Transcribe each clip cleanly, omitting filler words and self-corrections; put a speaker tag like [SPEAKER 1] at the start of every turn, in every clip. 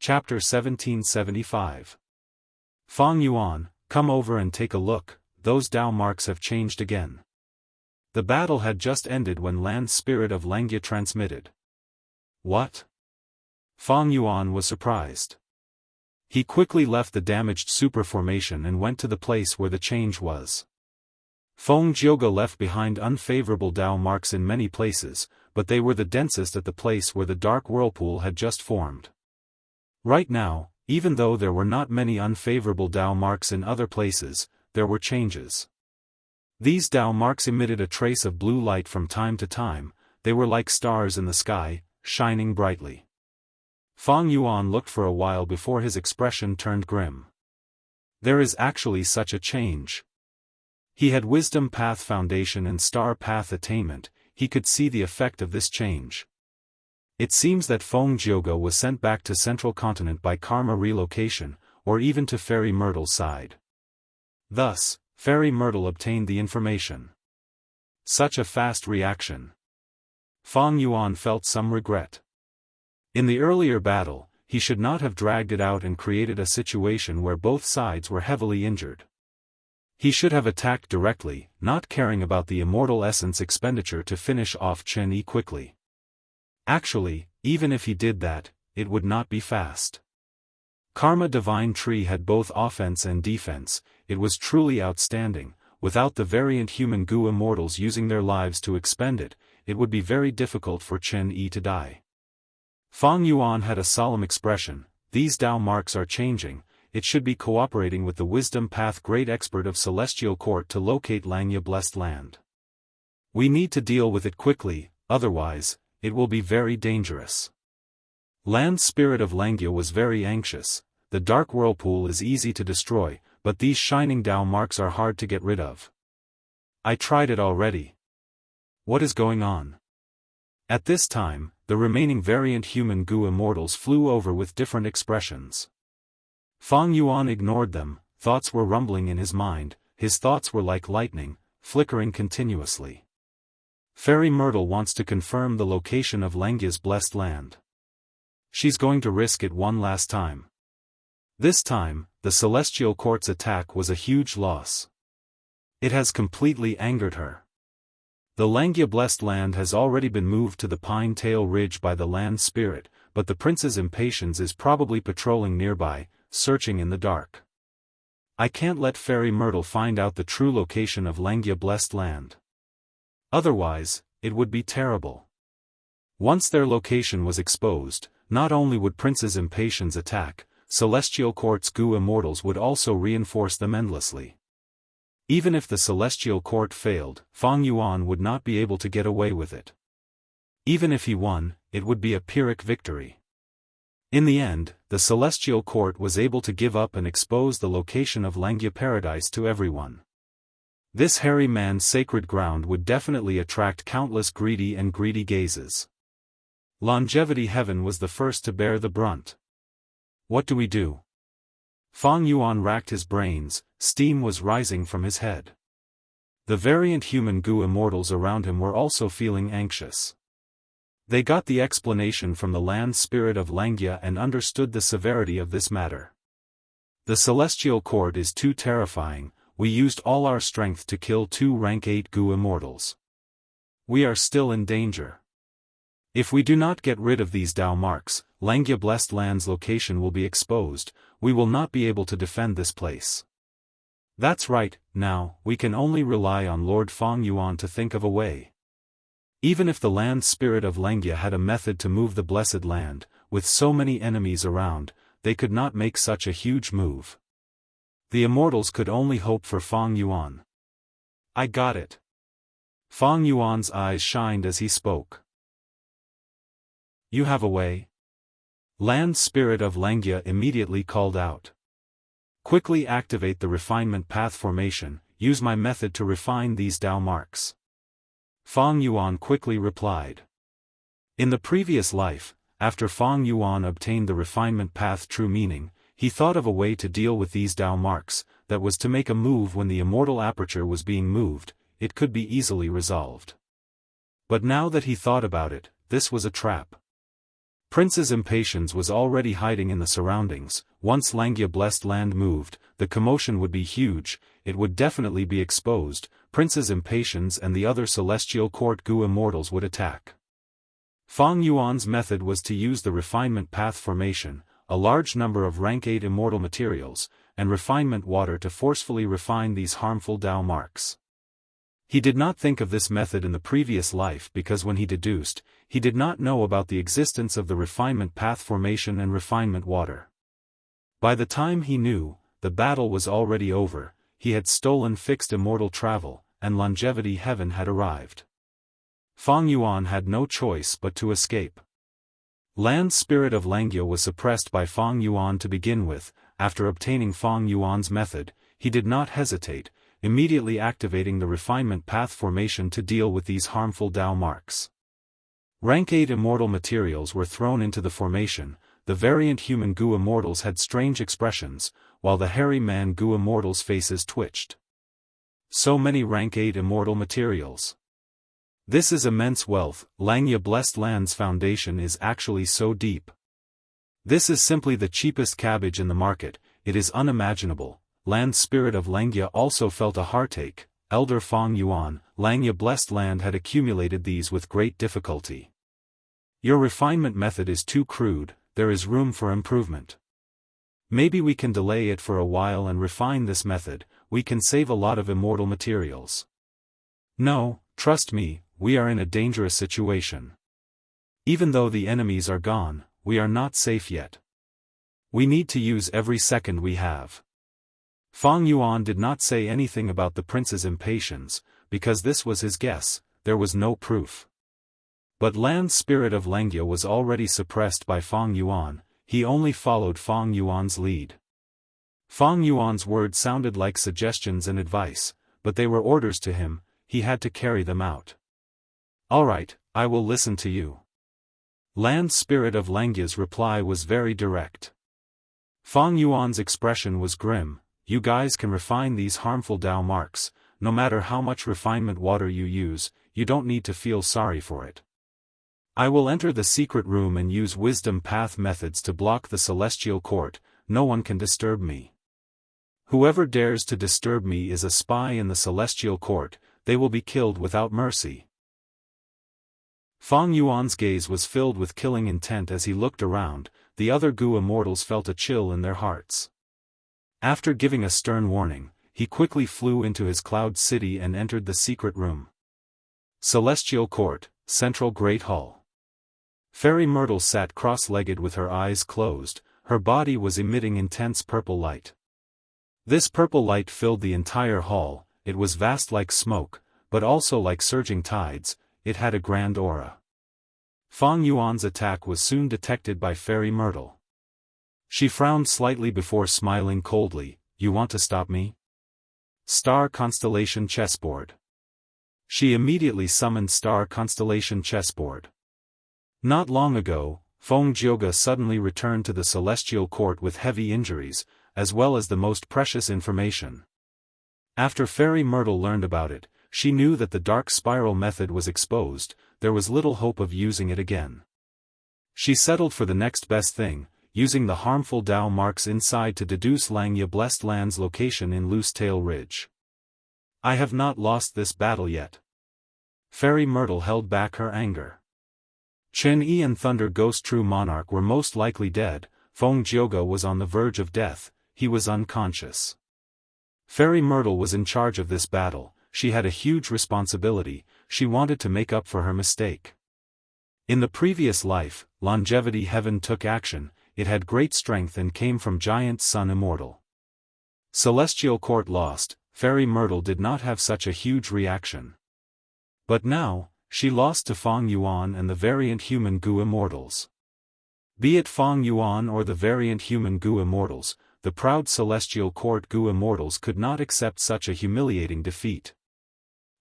[SPEAKER 1] Chapter 1775. Fang Yuan, come over and take a look, those Dao marks have changed again. The battle had just ended when Land Spirit of Langia transmitted. What? Fang Yuan was surprised. He quickly left the damaged super formation and went to the place where the change was. Feng Jioge left behind unfavorable Dao marks in many places, but they were the densest at the place where the dark whirlpool had just formed. Right now, even though there were not many unfavorable Dao marks in other places, there were changes. These Dao marks emitted a trace of blue light from time to time. They were like stars in the sky, shining brightly. Fang Yuan looked for a while before his expression turned grim. There is actually such a change. He had Wisdom Path Foundation and Star Path Attainment. He could see the effect of this change. It seems that Feng Jioge was sent back to Central Continent by karma relocation, or even to Fairy Myrtle's side. Thus, Fairy Myrtle obtained the information. Such a fast reaction. Fang Yuan felt some regret. In the earlier battle, he should not have dragged it out and created a situation where both sides were heavily injured. He should have attacked directly, not caring about the immortal essence expenditure to finish off Chen Yi quickly. Actually, even if he did that, it would not be fast. Karma Divine Tree had both offense and defense. It was truly outstanding. Without the variant human goo immortals using their lives to expend it, it would be very difficult for Chen Yi to die. Fang Yuan had a solemn expression. These Dao marks are changing. It should be cooperating with the Wisdom Path Great Expert of Celestial Court to locate Langia Blessed Land. We need to deal with it quickly, otherwise, it will be very dangerous. Land Spirit of Langia was very anxious. The dark whirlpool is easy to destroy, but these shining Dao marks are hard to get rid of. I tried it already. What is going on? At this time, the remaining variant human goo immortals flew over with different expressions. Fang Yuan ignored them. Thoughts were rumbling in his mind. His thoughts were like lightning, flickering continuously. Fairy Myrtle wants to confirm the location of Langia's blessed land. She's going to risk it one last time. This time, the Celestial Court's attack was a huge loss. It has completely angered her. The Langia Blessed Land has already been moved to the Pine Tail Ridge by the Land Spirit, but the Prince's Impatience is probably patrolling nearby, searching in the dark. I can't let Fairy Myrtle find out the true location of Langia Blessed Land. Otherwise, it would be terrible. Once their location was exposed, not only would Prince's Impatience attack, Celestial Court's goo immortals would also reinforce them endlessly. Even if the Celestial Court failed, Fang Yuan would not be able to get away with it. Even if he won, it would be a Pyrrhic victory. In the end, the Celestial Court was able to give up and expose the location of Langia Paradise to everyone. This hairy man's sacred ground would definitely attract countless greedy gazes. Longevity Heaven was the first to bear the brunt. What do we do? Fang Yuan racked his brains. Steam was rising from his head. The variant human goo immortals around him were also feeling anxious. They got the explanation from the Land Spirit of Langia and understood the severity of this matter. The Celestial Court is too terrifying. We used all our strength to kill 2 rank 8 goo immortals. We are still in danger. If we do not get rid of these Dao marks, Langia Blessed Land's location will be exposed. We will not be able to defend this place. That's right. Now, we can only rely on Lord Fang Yuan to think of a way. Even if the Land Spirit of Langia had a method to move the Blessed Land, with so many enemies around, they could not make such a huge move. The immortals could only hope for Fang Yuan. I got it. Fang Yuan's eyes shined as he spoke. You have a way? Land Spirit of Langia immediately called out. Quickly activate the refinement path formation. Use my method to refine these Dao marks. Fang Yuan quickly replied. In the previous life, after Fang Yuan obtained the refinement path true meaning, he thought of a way to deal with these Dao marks. That was to make a move when the immortal aperture was being moved. It could be easily resolved. But now that he thought about it, this was a trap. Princess Impatience was already hiding in the surroundings. Once Langia blessed land moved, the commotion would be huge, it would definitely be exposed. Princess Impatience and the other Celestial Court Gu Immortals would attack. Fang Yuan's method was to use the refinement path formation, a large number of rank 8 immortal materials, and refinement water to forcefully refine these harmful Dao marks. He did not think of this method in the previous life because when he deduced, he did not know about the existence of the refinement path formation and refinement water. By the time he knew, the battle was already over, he had stolen fixed immortal travel, and longevity heaven had arrived. Fang Yuan had no choice but to escape. Land spirit of Langia was suppressed by Fang Yuan to begin with. After obtaining Fang Yuan's method, he did not hesitate, immediately activating the refinement path formation to deal with these harmful Dao marks. Rank 8 immortal materials were thrown into the formation. The variant human Gu Immortals had strange expressions, while the hairy man Gu Immortals' faces twitched. So many rank 8 immortal materials. This is immense wealth. Langia blessed land's foundation is actually so deep. This is simply the cheapest cabbage in the market, it is unimaginable. Land spirit of Langia also felt a heartache. Elder Fang Yuan, Langia blessed land had accumulated these with great difficulty. Your refinement method is too crude, there is room for improvement. Maybe we can delay it for a while and refine this method, we can save a lot of immortal materials. No, trust me, we are in a dangerous situation. Even though the enemies are gone, we are not safe yet. We need to use every second we have. Fang Yuan did not say anything about the prince's impatience, because this was his guess, there was no proof. But land spirit of Langia was already suppressed by Fang Yuan, he only followed Fang Yuan's lead. Fang Yuan's words sounded like suggestions and advice, but they were orders to him, he had to carry them out. Alright, I will listen to you. Land spirit of Langia's reply was very direct. Fang Yuan's expression was grim. You guys can refine these harmful Dao marks, no matter how much refinement water you use, you don't need to feel sorry for it. I will enter the secret room and use wisdom path methods to block the celestial court, no one can disturb me. Whoever dares to disturb me is a spy in the celestial court, they will be killed without mercy. Fang Yuan's gaze was filled with killing intent as he looked around, the other Gu Immortals felt a chill in their hearts. After giving a stern warning, he quickly flew into his cloud city and entered the secret room. Celestial Court, Central Great Hall. Fairy Myrtle sat cross-legged with her eyes closed, her body was emitting intense purple light. This purple light filled the entire hall, it was vast like smoke, but also like surging tides, it had a grand aura. Fang Yuan's attack was soon detected by Fairy Myrtle. She frowned slightly before smiling coldly, you want to stop me? Star Constellation Chessboard. She immediately summoned Star Constellation Chessboard. Not long ago, Feng Jioge suddenly returned to the Celestial Court with heavy injuries, as well as the most precious information. After Fairy Myrtle learned about it, she knew that the dark spiral method was exposed, there was little hope of using it again. She settled for the next best thing, using the harmful Dao marks inside to deduce Langia blessed land's location in Loosetail Ridge. I have not lost this battle yet. Fairy Myrtle held back her anger. Chen Yi and Thunder Ghost True Monarch were most likely dead, Feng Jioge was on the verge of death, he was unconscious. Fairy Myrtle was in charge of this battle, she had a huge responsibility, she wanted to make up for her mistake. In the previous life, Longevity Heaven took action, it had great strength and came from Giant Sun Immortal. Celestial Court lost, Fairy Myrtle did not have such a huge reaction. But now, she lost to Fang Yuan and the variant human Gu Immortals. Be it Fang Yuan or the variant human Gu Immortals, the proud Celestial Court Gu Immortals could not accept such a humiliating defeat.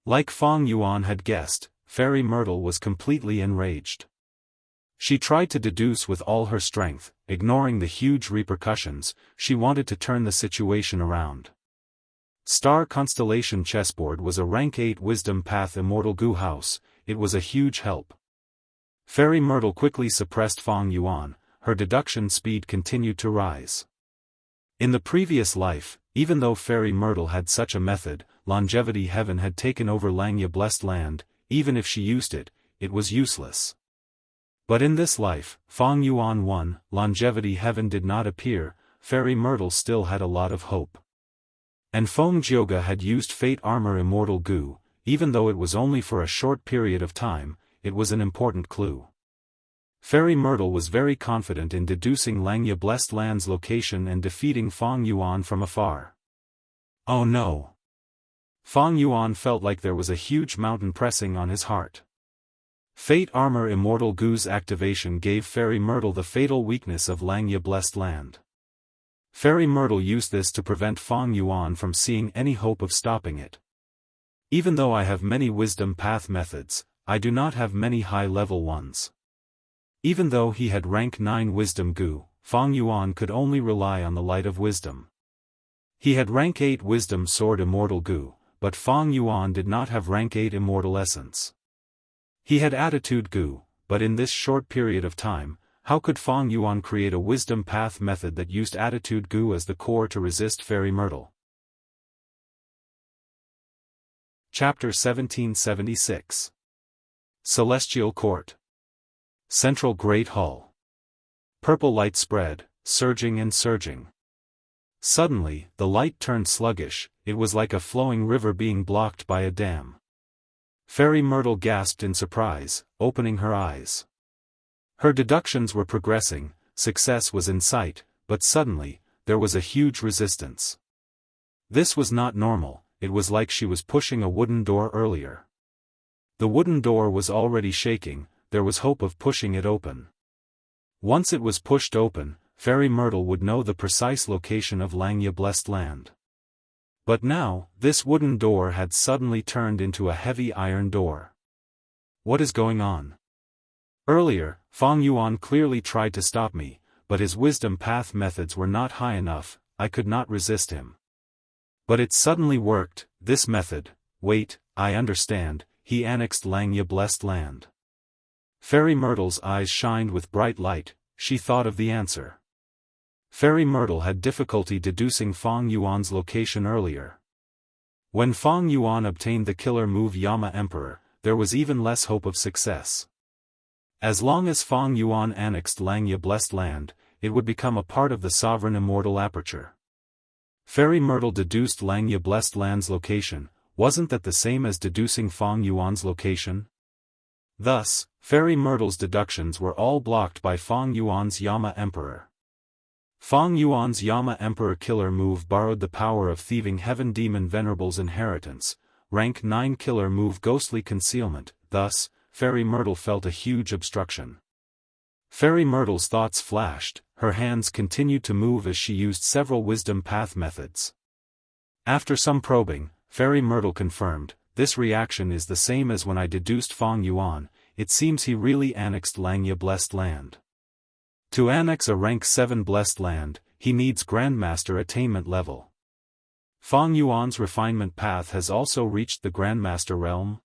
[SPEAKER 1] Like Fang Yuan had guessed, Fairy Myrtle was completely enraged. She tried to deduce with all her strength, ignoring the huge repercussions, she wanted to turn the situation around. Star Constellation Chessboard was a rank 8 Wisdom Path Immortal Gu house, it was a huge help. Fairy Myrtle quickly suppressed Fang Yuan, her deduction speed continued to rise. In the previous life, even though Fairy Myrtle had such a method, Longevity Heaven had taken over Langya Blessed Land. Even if she used it, it was useless. But in this life, Fang Yuan won, Longevity Heaven did not appear, Fairy Myrtle still had a lot of hope. And Feng Jioga had used Fate Armor Immortal Gu, even though it was only for a short period of time, it was an important clue. Fairy Myrtle was very confident in deducing Langya Blessed Land's location and defeating Fang Yuan from afar. Oh no! Fang Yuan felt like there was a huge mountain pressing on his heart. Fate Armor Immortal Gu's activation gave Fairy Myrtle the fatal weakness of Langya Blessed Land. Fairy Myrtle used this to prevent Fang Yuan from seeing any hope of stopping it. Even though I have many wisdom path methods, I do not have many high-level ones. Even though he had rank 9 wisdom Gu, Fang Yuan could only rely on the light of wisdom. He had rank 8 wisdom sword Immortal Gu, but Fang Yuan did not have rank 8 immortal essence. He had attitude Gu, but in this short period of time, how could Fang Yuan create a wisdom path method that used attitude Gu as the core to resist Fairy Myrtle? Chapter 1776. Celestial Court. Central Great Hall. Purple light spread, surging and surging. Suddenly, the light turned sluggish, it was like a flowing river being blocked by a dam. Fairy Myrtle gasped in surprise, opening her eyes. Her deductions were progressing, success was in sight, but suddenly, there was a huge resistance. This was not normal, it was like she was pushing a wooden door earlier. The wooden door was already shaking, there was hope of pushing it open. Once it was pushed open, Fairy Myrtle would know the precise location of Langya Blessed Land. But now, this wooden door had suddenly turned into a heavy iron door. What is going on? Earlier, Fang Yuan clearly tried to stop me, but his wisdom path methods were not high enough, I could not resist him. But it suddenly worked, this method. Wait, I understand, he annexed Langya Blessed Land. Fairy Myrtle's eyes shined with bright light, she thought of the answer. Fairy Myrtle had difficulty deducing Fang Yuan's location earlier. When Fang Yuan obtained the killer move Yama Emperor, there was even less hope of success. As long as Fang Yuan annexed Langya Blessed Land, it would become a part of the sovereign immortal aperture. Fairy Myrtle deduced Langya Blessed Land's location, wasn't that the same as deducing Fang Yuan's location? Thus, Fairy Myrtle's deductions were all blocked by Fang Yuan's Yama Emperor. Fang Yuan's Yama Emperor killer move borrowed the power of Thieving Heaven Demon Venerable's inheritance, rank 9 killer move Ghostly Concealment, thus, Fairy Myrtle felt a huge obstruction. Fairy Myrtle's thoughts flashed, her hands continued to move as she used several wisdom path methods. After some probing, Fairy Myrtle confirmed, this reaction is the same as when I deduced Fang Yuan, it seems he really annexed Langya Blessed Land. To annex a rank 7 Blessed Land, he needs Grandmaster attainment level. Fang Yuan's refinement path has also reached the Grandmaster realm.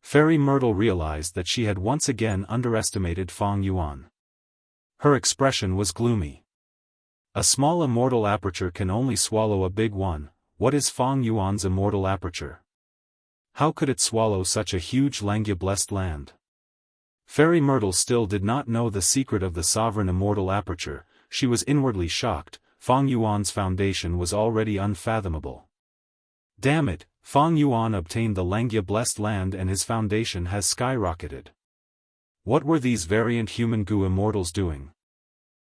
[SPEAKER 1] Fairy Myrtle realized that she had once again underestimated Fang Yuan. Her expression was gloomy. A small immortal aperture can only swallow a big one. What is Fang Yuan's immortal aperture? How could it swallow such a huge Langya Blessed Land? Fairy Myrtle still did not know the secret of the sovereign immortal aperture, she was inwardly shocked, Fang Yuan's foundation was already unfathomable. Damn it, Fang Yuan obtained the Langya Blessed Land and his foundation has skyrocketed. What were these variant human Gu immortals doing?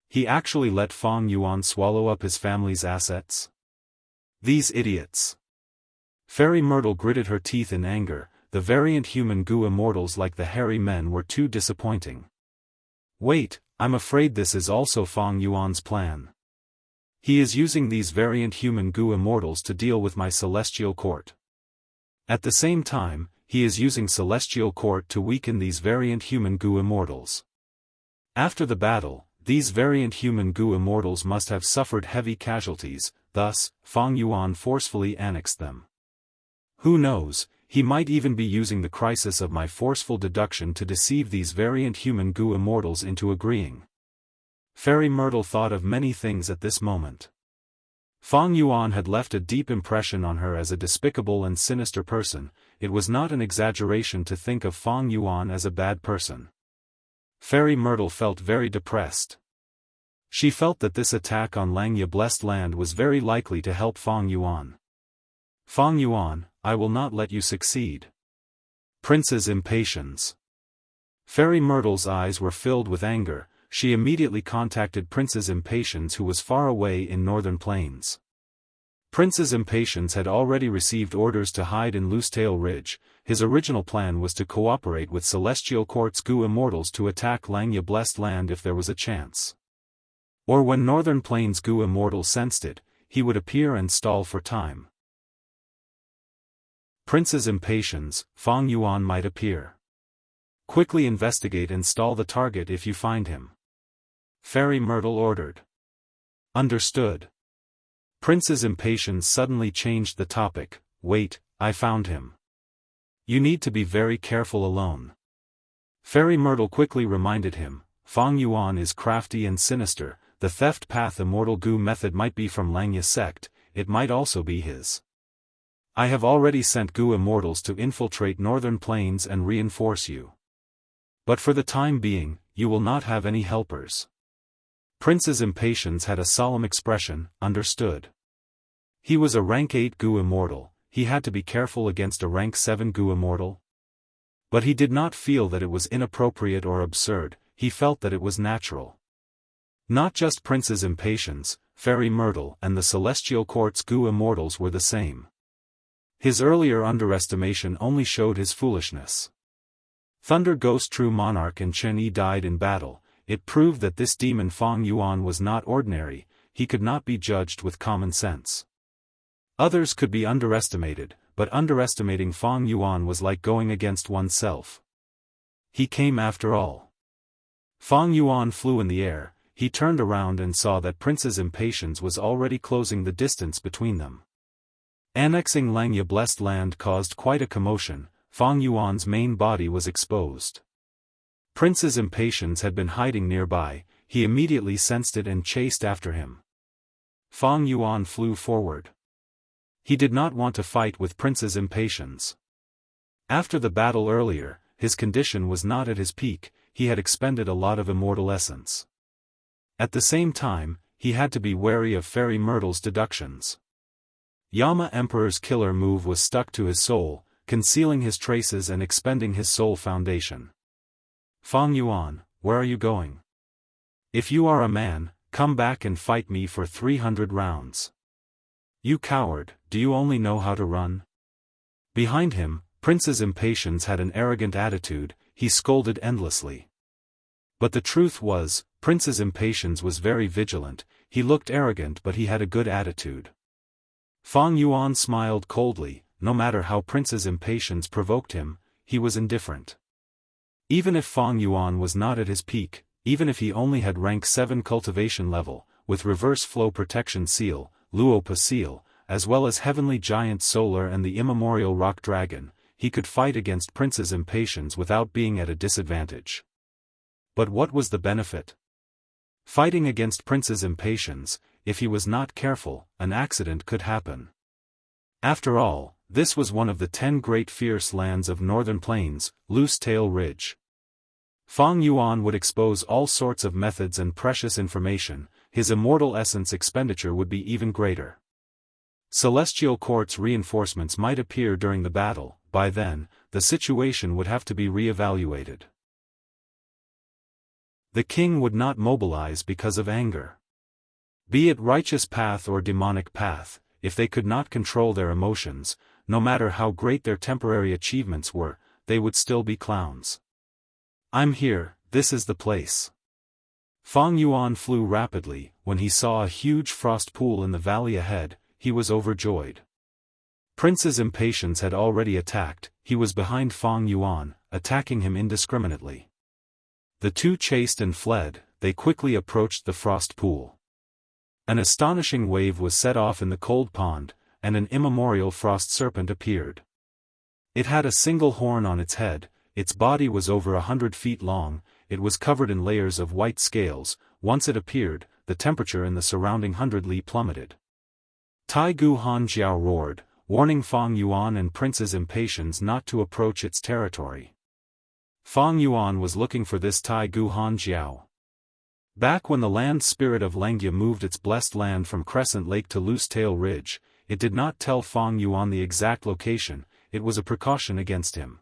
[SPEAKER 1] He actually let Fang Yuan swallow up his family's assets? These idiots. Fairy Myrtle gritted her teeth in anger, the variant human Gu immortals like the hairy men were too disappointing. Wait, I'm afraid this is also Fang Yuan's plan. He is using these variant human Gu immortals to deal with my celestial court. At the same time, he is using celestial court to weaken these variant human Gu immortals. After the battle, these variant human Gu immortals must have suffered heavy casualties, thus, Fang Yuan forcefully annexed them. Who knows, he might even be using the crisis of my forceful deduction to deceive these variant human goo immortals into agreeing. Fairy Myrtle thought of many things at this moment. Fang Yuan had left a deep impression on her as a despicable and sinister person. It was not an exaggeration to think of Fang Yuan as a bad person. Fairy Myrtle felt very depressed. She felt that this attack on Langya Blessed Land was very likely to help Fang Yuan. Fang Yuan, I will not let you succeed. Prince's impatience. Fairy Myrtle's eyes were filled with anger. She immediately contacted Princess Impatience, who was far away in northern plains. Princess Impatience had already received orders to hide in Loosetail Ridge. His original plan was to cooperate with Celestial Court's goo immortals to attack Langya Blessed Land if there was a chance. Or when Northern Plains goo immortals sensed it, he would appear and stall for time. Princess Impatience, Fang Yuan might appear. Quickly investigate and stall the target if you find him. Fairy Myrtle ordered. Understood. Princess Impatience suddenly changed the topic. Wait, I found him. You need to be very careful alone. Fairy Myrtle quickly reminded him, Fang Yuan is crafty and sinister. The theft path immortal goo method might be from Langya sect, it might also be his. I have already sent goo immortals to infiltrate Northern Plains and reinforce you. But for the time being, you will not have any helpers. Princess Impatience had a solemn expression. Understood. He was a rank 8 goo immortal, he had to be careful against a rank 7 goo immortal. But he did not feel that it was inappropriate or absurd, he felt that it was natural. Not just Princess Impatience, Fairy Myrtle and the Celestial Court's goo immortals were the same. His earlier underestimation only showed his foolishness. Thunder Ghost True Monarch and Chen Yi died in battle. It proved that this demon Fang Yuan was not ordinary, he could not be judged with common sense. Others could be underestimated, but underestimating Fang Yuan was like going against oneself. He came after all. Fang Yuan flew in the air, he turned around and saw that Princess Impatience was already closing the distance between them. Annexing Langya Blessed Land caused quite a commotion. Fang Yuan's main body was exposed. Princess Impatience had been hiding nearby, he immediately sensed it and chased after him. Fang Yuan flew forward. He did not want to fight with Princess Impatience. After the battle earlier, his condition was not at his peak, he had expended a lot of immortal essence. At the same time, he had to be wary of Fairy Myrtle's deductions. Yama Emperor's killer move was stuck to his soul, concealing his traces and expending his soul foundation. Fang Yuan, where are you going? If you are a man, come back and fight me for 300 rounds. You coward, do you only know how to run? Behind him, Princess Impatience had an arrogant attitude, he scolded endlessly. But the truth was, Princess Impatience was very vigilant, he looked arrogant but he had a good attitude. Fang Yuan smiled coldly, no matter how Princess Impatience provoked him, he was indifferent. Even if Fang Yuan was not at his peak, even if he only had rank 7 cultivation level, with reverse flow protection seal, Luopa seal, as well as Heavenly Giant Solar and the immemorial Rock Dragon, he could fight against Princess Impatience without being at a disadvantage. But what was the benefit? Fighting against Princess Impatience, if he was not careful, an accident could happen. After all, this was one of the 10 great fierce lands of Northern Plains, Loosetail Ridge. Fang Yuan would expose all sorts of methods and precious information, his immortal essence expenditure would be even greater. Celestial Court's reinforcements might appear during the battle, by then, the situation would have to be re-evaluated. The king would not mobilize because of anger. Be it righteous path or demonic path, if they could not control their emotions, no matter how great their temporary achievements were, they would still be clowns. I'm here, this is the place. Fang Yuan flew rapidly. When he saw a huge frost pool in the valley ahead, he was overjoyed. Princess Impatience had already attacked, he was behind Fang Yuan, attacking him indiscriminately. The two chased and fled, they quickly approached the frost pool. An astonishing wave was set off in the cold pond, and an immemorial frost serpent appeared. It had a single horn on its head, its body was over 100 feet long, it was covered in layers of white scales. Once it appeared, the temperature in the surrounding 100 li plummeted. Tai Gu Hanjiao roared, warning Fang Yuan and Prince's Impatience not to approach its territory. Fang Yuan was looking for this Tai Gu Hanjiao. Back when the land spirit of Lengia moved its blessed land from Crescent Lake to Loose Tail Ridge, it did not tell Fang Yuan the exact location. It was a precaution against him.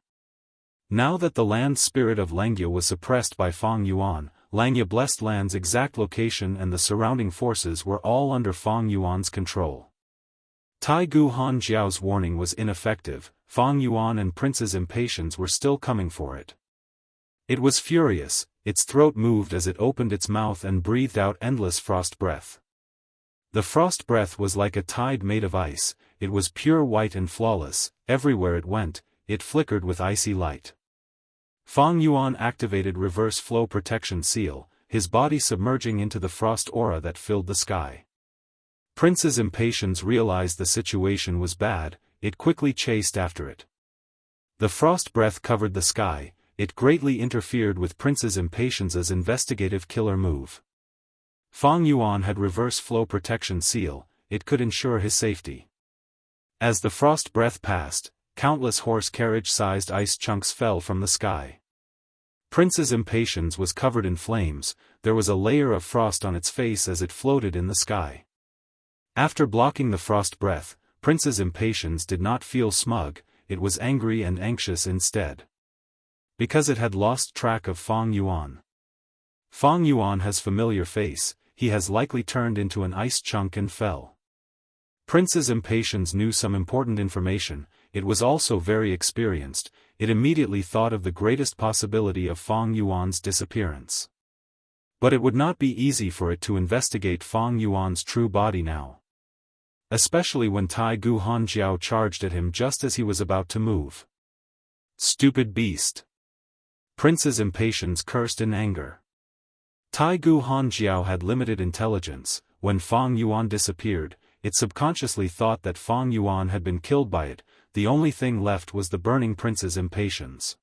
[SPEAKER 1] Now that the land spirit of Lengia was suppressed by Fang Yuan, Lengia blessed land's exact location and the surrounding forces were all under Fang Yuan's control. Tai Gu Hanjiao's warning was ineffective. Fang Yuan and Prince's Impatience were still coming for it. It was furious, its throat moved as it opened its mouth and breathed out endless frost breath. The frost breath was like a tide made of ice, it was pure white and flawless. Everywhere it went, it flickered with icy light. Fang Yuan activated Reverse Flow Protection Seal, his body submerging into the frost aura that filled the sky. Prince's Impatience realized the situation was bad, it quickly chased after it. The frost breath covered the sky, it greatly interfered with Prince's Impatience's investigative killer move. Fang Yuan had Reverse Flow Protection Seal, it could ensure his safety. As the frost breath passed, countless horse carriage-sized ice chunks fell from the sky. Prince's Impatience was covered in flames, there was a layer of frost on its face as it floated in the sky. After blocking the frost breath, Prince's Impatience did not feel smug, it was angry and anxious instead. Because it had lost track of Fang Yuan. Fang Yuan has familiar face, he has likely turned into an ice chunk and fell. Prince's Impatience knew some important information, it was also very experienced, it immediately thought of the greatest possibility of Fang Yuan's disappearance. But it would not be easy for it to investigate Fang Yuan's true body now. Especially when Tai Gu Hanjiao charged at him just as he was about to move. Stupid beast! Prince's Impatience cursed in anger. Tai Gu Hanjiao had limited intelligence. When Fang Yuan disappeared, it subconsciously thought that Fang Yuan had been killed by it. The only thing left was the burning Prince's Impatience.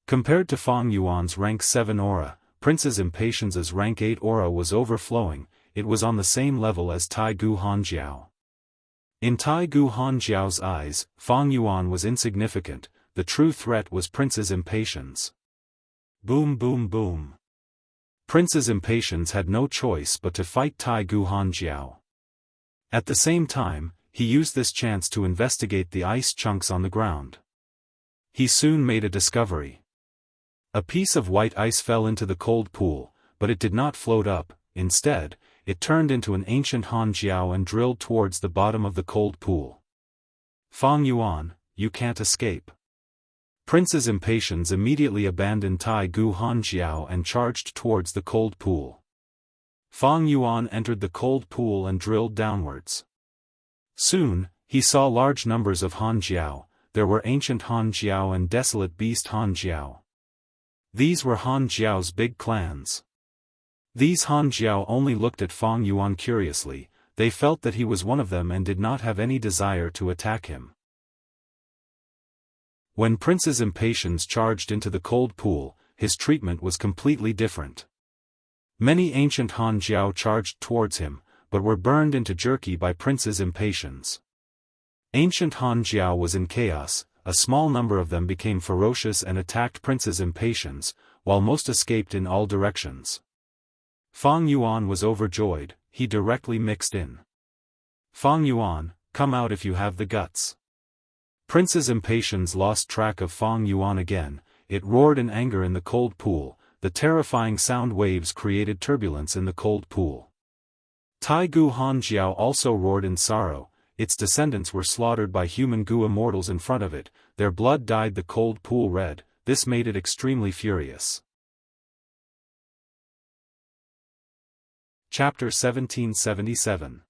[SPEAKER 1] Compared to Fang Yuan's rank 7 aura, Prince's Impatience's rank 8 aura was overflowing, it was on the same level as Tai Gu Hanjiao. In Tai Gu Hanjiao's eyes, Fang Yuan was insignificant, the true threat was Prince's Impatience. Boom boom boom. Prince's Impatience had no choice but to fight Tai Gu Hanjiao. At the same time, he used this chance to investigate the ice chunks on the ground. He soon made a discovery. A piece of white ice fell into the cold pool, but it did not float up, instead, it turned into an ancient Hanjiao and drilled towards the bottom of the cold pool. Fang Yuan, you can't escape. Prince's Impatience immediately abandoned Tai Gu Hanjiao and charged towards the cold pool. Fang Yuan entered the cold pool and drilled downwards. Soon, he saw large numbers of Hanjiao, there were ancient Hanjiao and desolate beast Hanjiao. These were Hanjiao's big clans. These Hanjiao only looked at Fang Yuan curiously, they felt that he was one of them and did not have any desire to attack him. When Prince's Impatience charged into the cold pool, his treatment was completely different. Many ancient Hanjiao charged towards him, but were burned into jerky by Prince's Impatience. Ancient Hanjiao was in chaos, a small number of them became ferocious and attacked Prince's Impatience, while most escaped in all directions. Fang Yuan was overjoyed, he directly mixed in. Fang Yuan, come out if you have the guts. Prince's Impatience lost track of Fang Yuan again, it roared in anger in the cold pool, the terrifying sound waves created turbulence in the cold pool. Tai Gu Hanjiao also roared in sorrow, its descendants were slaughtered by human Gu immortals in front of it, their blood dyed the cold pool red, this made it extremely furious. Chapter 1777.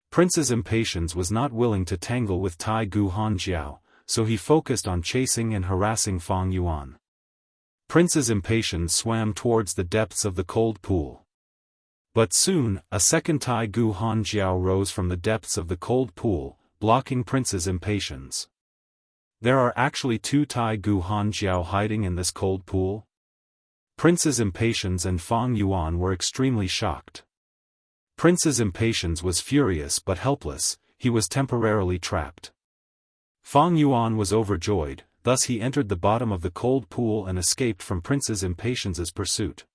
[SPEAKER 1] Prince's Impatience was not willing to tangle with Tai Gu Hanjiao, so he focused on chasing and harassing Fang Yuan. Prince's Impatience swam towards the depths of the cold pool. But soon, a second Tai Gu Hanjiao rose from the depths of the cold pool, blocking Prince's Impatience. There are actually 2 Tai Gu Hanjiao hiding in this cold pool? Prince's Impatience and Fang Yuan were extremely shocked. Prince's Impatience was furious but helpless, he was temporarily trapped. Fang Yuan was overjoyed, thus he entered the bottom of the cold pool and escaped from Prince's Impatience's pursuit.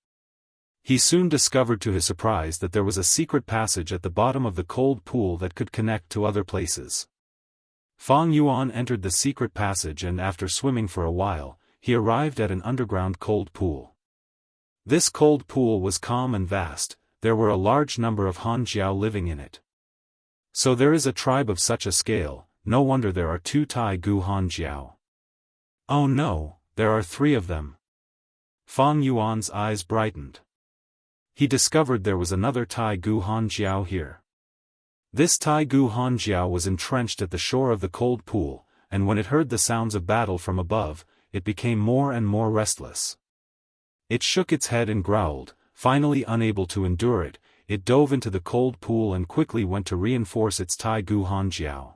[SPEAKER 1] He soon discovered to his surprise that there was a secret passage at the bottom of the cold pool that could connect to other places. Fang Yuan entered the secret passage and after swimming for a while, he arrived at an underground cold pool. This cold pool was calm and vast, there were a large number of Hanjiao living in it. So there is a tribe of such a scale, no wonder there are 2 Tai Gu Hanjiao. Oh no, there are 3 of them. Fang Yuan's eyes brightened. He discovered there was another Tai Gu Hanjiao here. This Tai Gu Hanjiao was entrenched at the shore of the cold pool, and when it heard the sounds of battle from above, it became more and more restless. It shook its head and growled, finally unable to endure it, it dove into the cold pool and quickly went to reinforce its Tai Gu Hanjiao.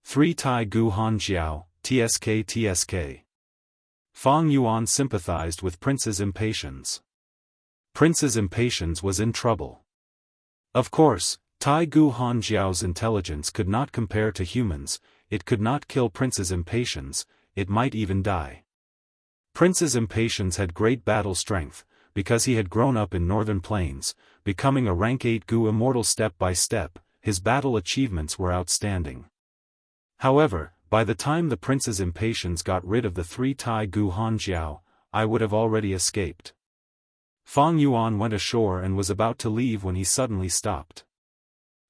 [SPEAKER 1] 3 Tai Gu Hanjiao, TSK TSK. Fang Yuan sympathized with Prince's Impatience. Prince's Impatience was in trouble. Of course, Tai Gu Hanjiao's intelligence could not compare to humans, it could not kill Prince's Impatience, it might even die. Prince's Impatience had great battle strength, because he had grown up in northern plains, becoming a rank 8 Gu immortal step by step, his battle achievements were outstanding. However, by the time the Prince's Impatience got rid of the 3 Tai Gu Hanjiao, I would have already escaped. Fang Yuan went ashore and was about to leave when he suddenly stopped.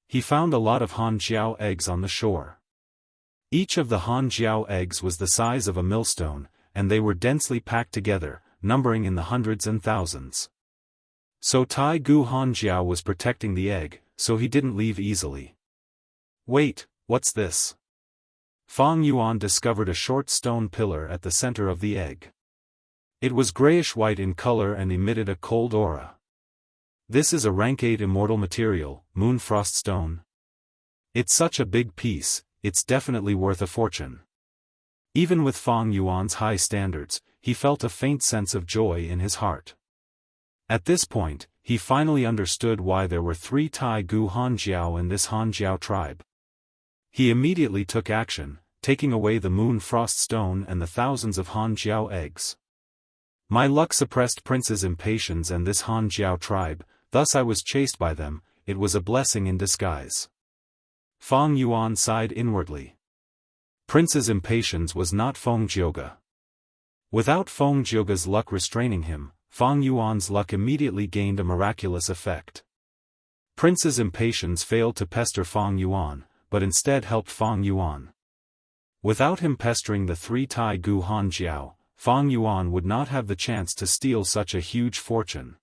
[SPEAKER 1] He found a lot of Hanjiao eggs on the shore. Each of the Hanjiao eggs was the size of a millstone, and they were densely packed together, numbering in the hundreds and thousands. So Tai Gu Hanjiao was protecting the egg, so he didn't leave easily. Wait, what's this? Fang Yuan discovered a short stone pillar at the center of the egg. It was grayish-white in color and emitted a cold aura. This is a rank 8 immortal material, Moonfrost Stone. It's such a big piece, it's definitely worth a fortune. Even with Fang Yuan's high standards, he felt a faint sense of joy in his heart. At this point, he finally understood why there were 3 Tai Gu Hanjiao in this Hanjiao tribe. He immediately took action, taking away the Moonfrost Stone and the thousands of Hanjiao eggs. My luck suppressed Prince's Impatience and this Hanjiao tribe, thus I was chased by them, it was a blessing in disguise. Fang Yuan sighed inwardly. Prince's Impatience was not Fengjiuge. Without Fengjiuge's luck restraining him, Fang Yuan's luck immediately gained a miraculous effect. Prince's Impatience failed to pester Fang Yuan, but instead helped Fang Yuan. Without him pestering the 3 Tai Gu Hanjiao, Fang Yuan would not have the chance to steal such a huge fortune.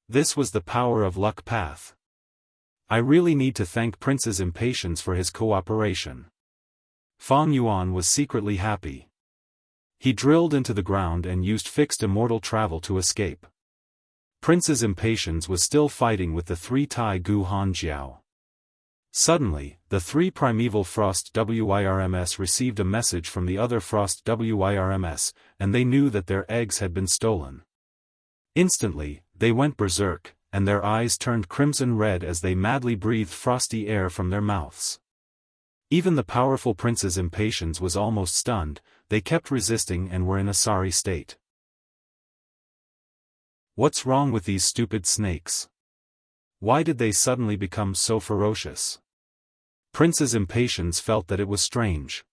[SPEAKER 1] This was the power of luck path. I really need to thank Prince's Impatience for his cooperation. Fang Yuan was secretly happy. He drilled into the ground and used fixed immortal travel to escape. Prince's Impatience was still fighting with the 3 Tai Gu Hanjiao. Suddenly, the 3 primeval Frost WIRMS received a message from the other Frost WIRMS, and they knew that their eggs had been stolen. Instantly, they went berserk, and their eyes turned crimson red as they madly breathed frosty air from their mouths. Even the powerful Prince's Impatience was almost stunned, they kept resisting and were in a sorry state. What's wrong with these stupid snakes? Why did they suddenly become so ferocious? Prince's Impatience felt that it was strange.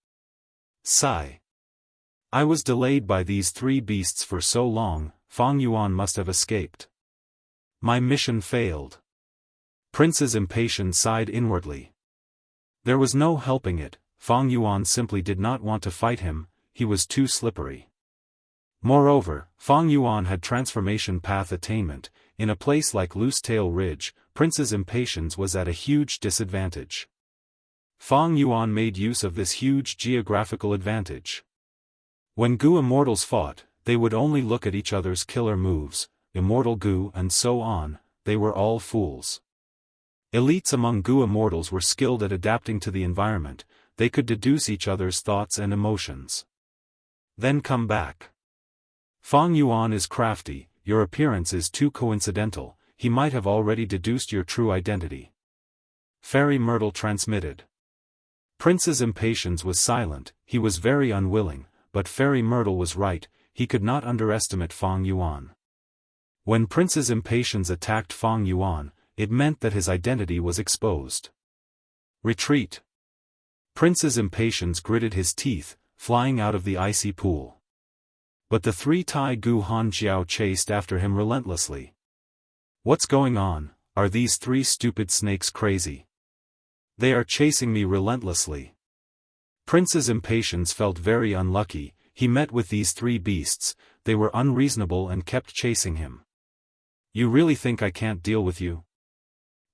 [SPEAKER 1] Sigh. I was delayed by these 3 beasts for so long, Fang Yuan must have escaped. My mission failed. Prince's Impatience sighed inwardly. There was no helping it, Fang Yuan simply did not want to fight him, he was too slippery. Moreover, Fang Yuan had transformation path attainment, in a place like Loosetail Ridge, Prince's Impatience was at a huge disadvantage. Fang Yuan made use of this huge geographical advantage. When Gu Immortals fought, they would only look at each other's killer moves, Immortal Gu and so on, they were all fools. Elites among Gu Immortals were skilled at adapting to the environment, they could deduce each other's thoughts and emotions. Then come back. Fang Yuan is crafty, your appearance is too coincidental, he might have already deduced your true identity. Fairy Myrtle transmitted. Prince's impatience was silent, he was very unwilling, but Fairy Myrtle was right, he could not underestimate Fang Yuan. When Prince's impatience attacked Fang Yuan, it meant that his identity was exposed. Retreat. Prince's impatience gritted his teeth, flying out of the icy pool. But the three Tai Gu Han Jiao chased after him relentlessly. What's going on? Are these three stupid snakes crazy? They are chasing me relentlessly. Prince's impatience felt very unlucky, he met with these three beasts, they were unreasonable and kept chasing him. You really think I can't deal with you?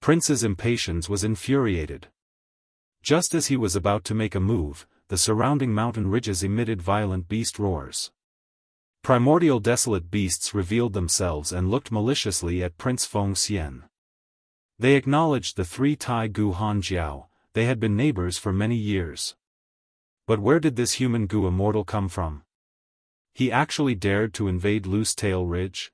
[SPEAKER 1] Prince's impatience was infuriated. Just as he was about to make a move, the surrounding mountain ridges emitted violent beast roars. Primordial desolate beasts revealed themselves and looked maliciously at Prince Feng Xian. They acknowledged the three Tai Gu Han Jiao, they had been neighbors for many years. But where did this human Gu Immortal come from? He actually dared to invade Loose Tail Ridge?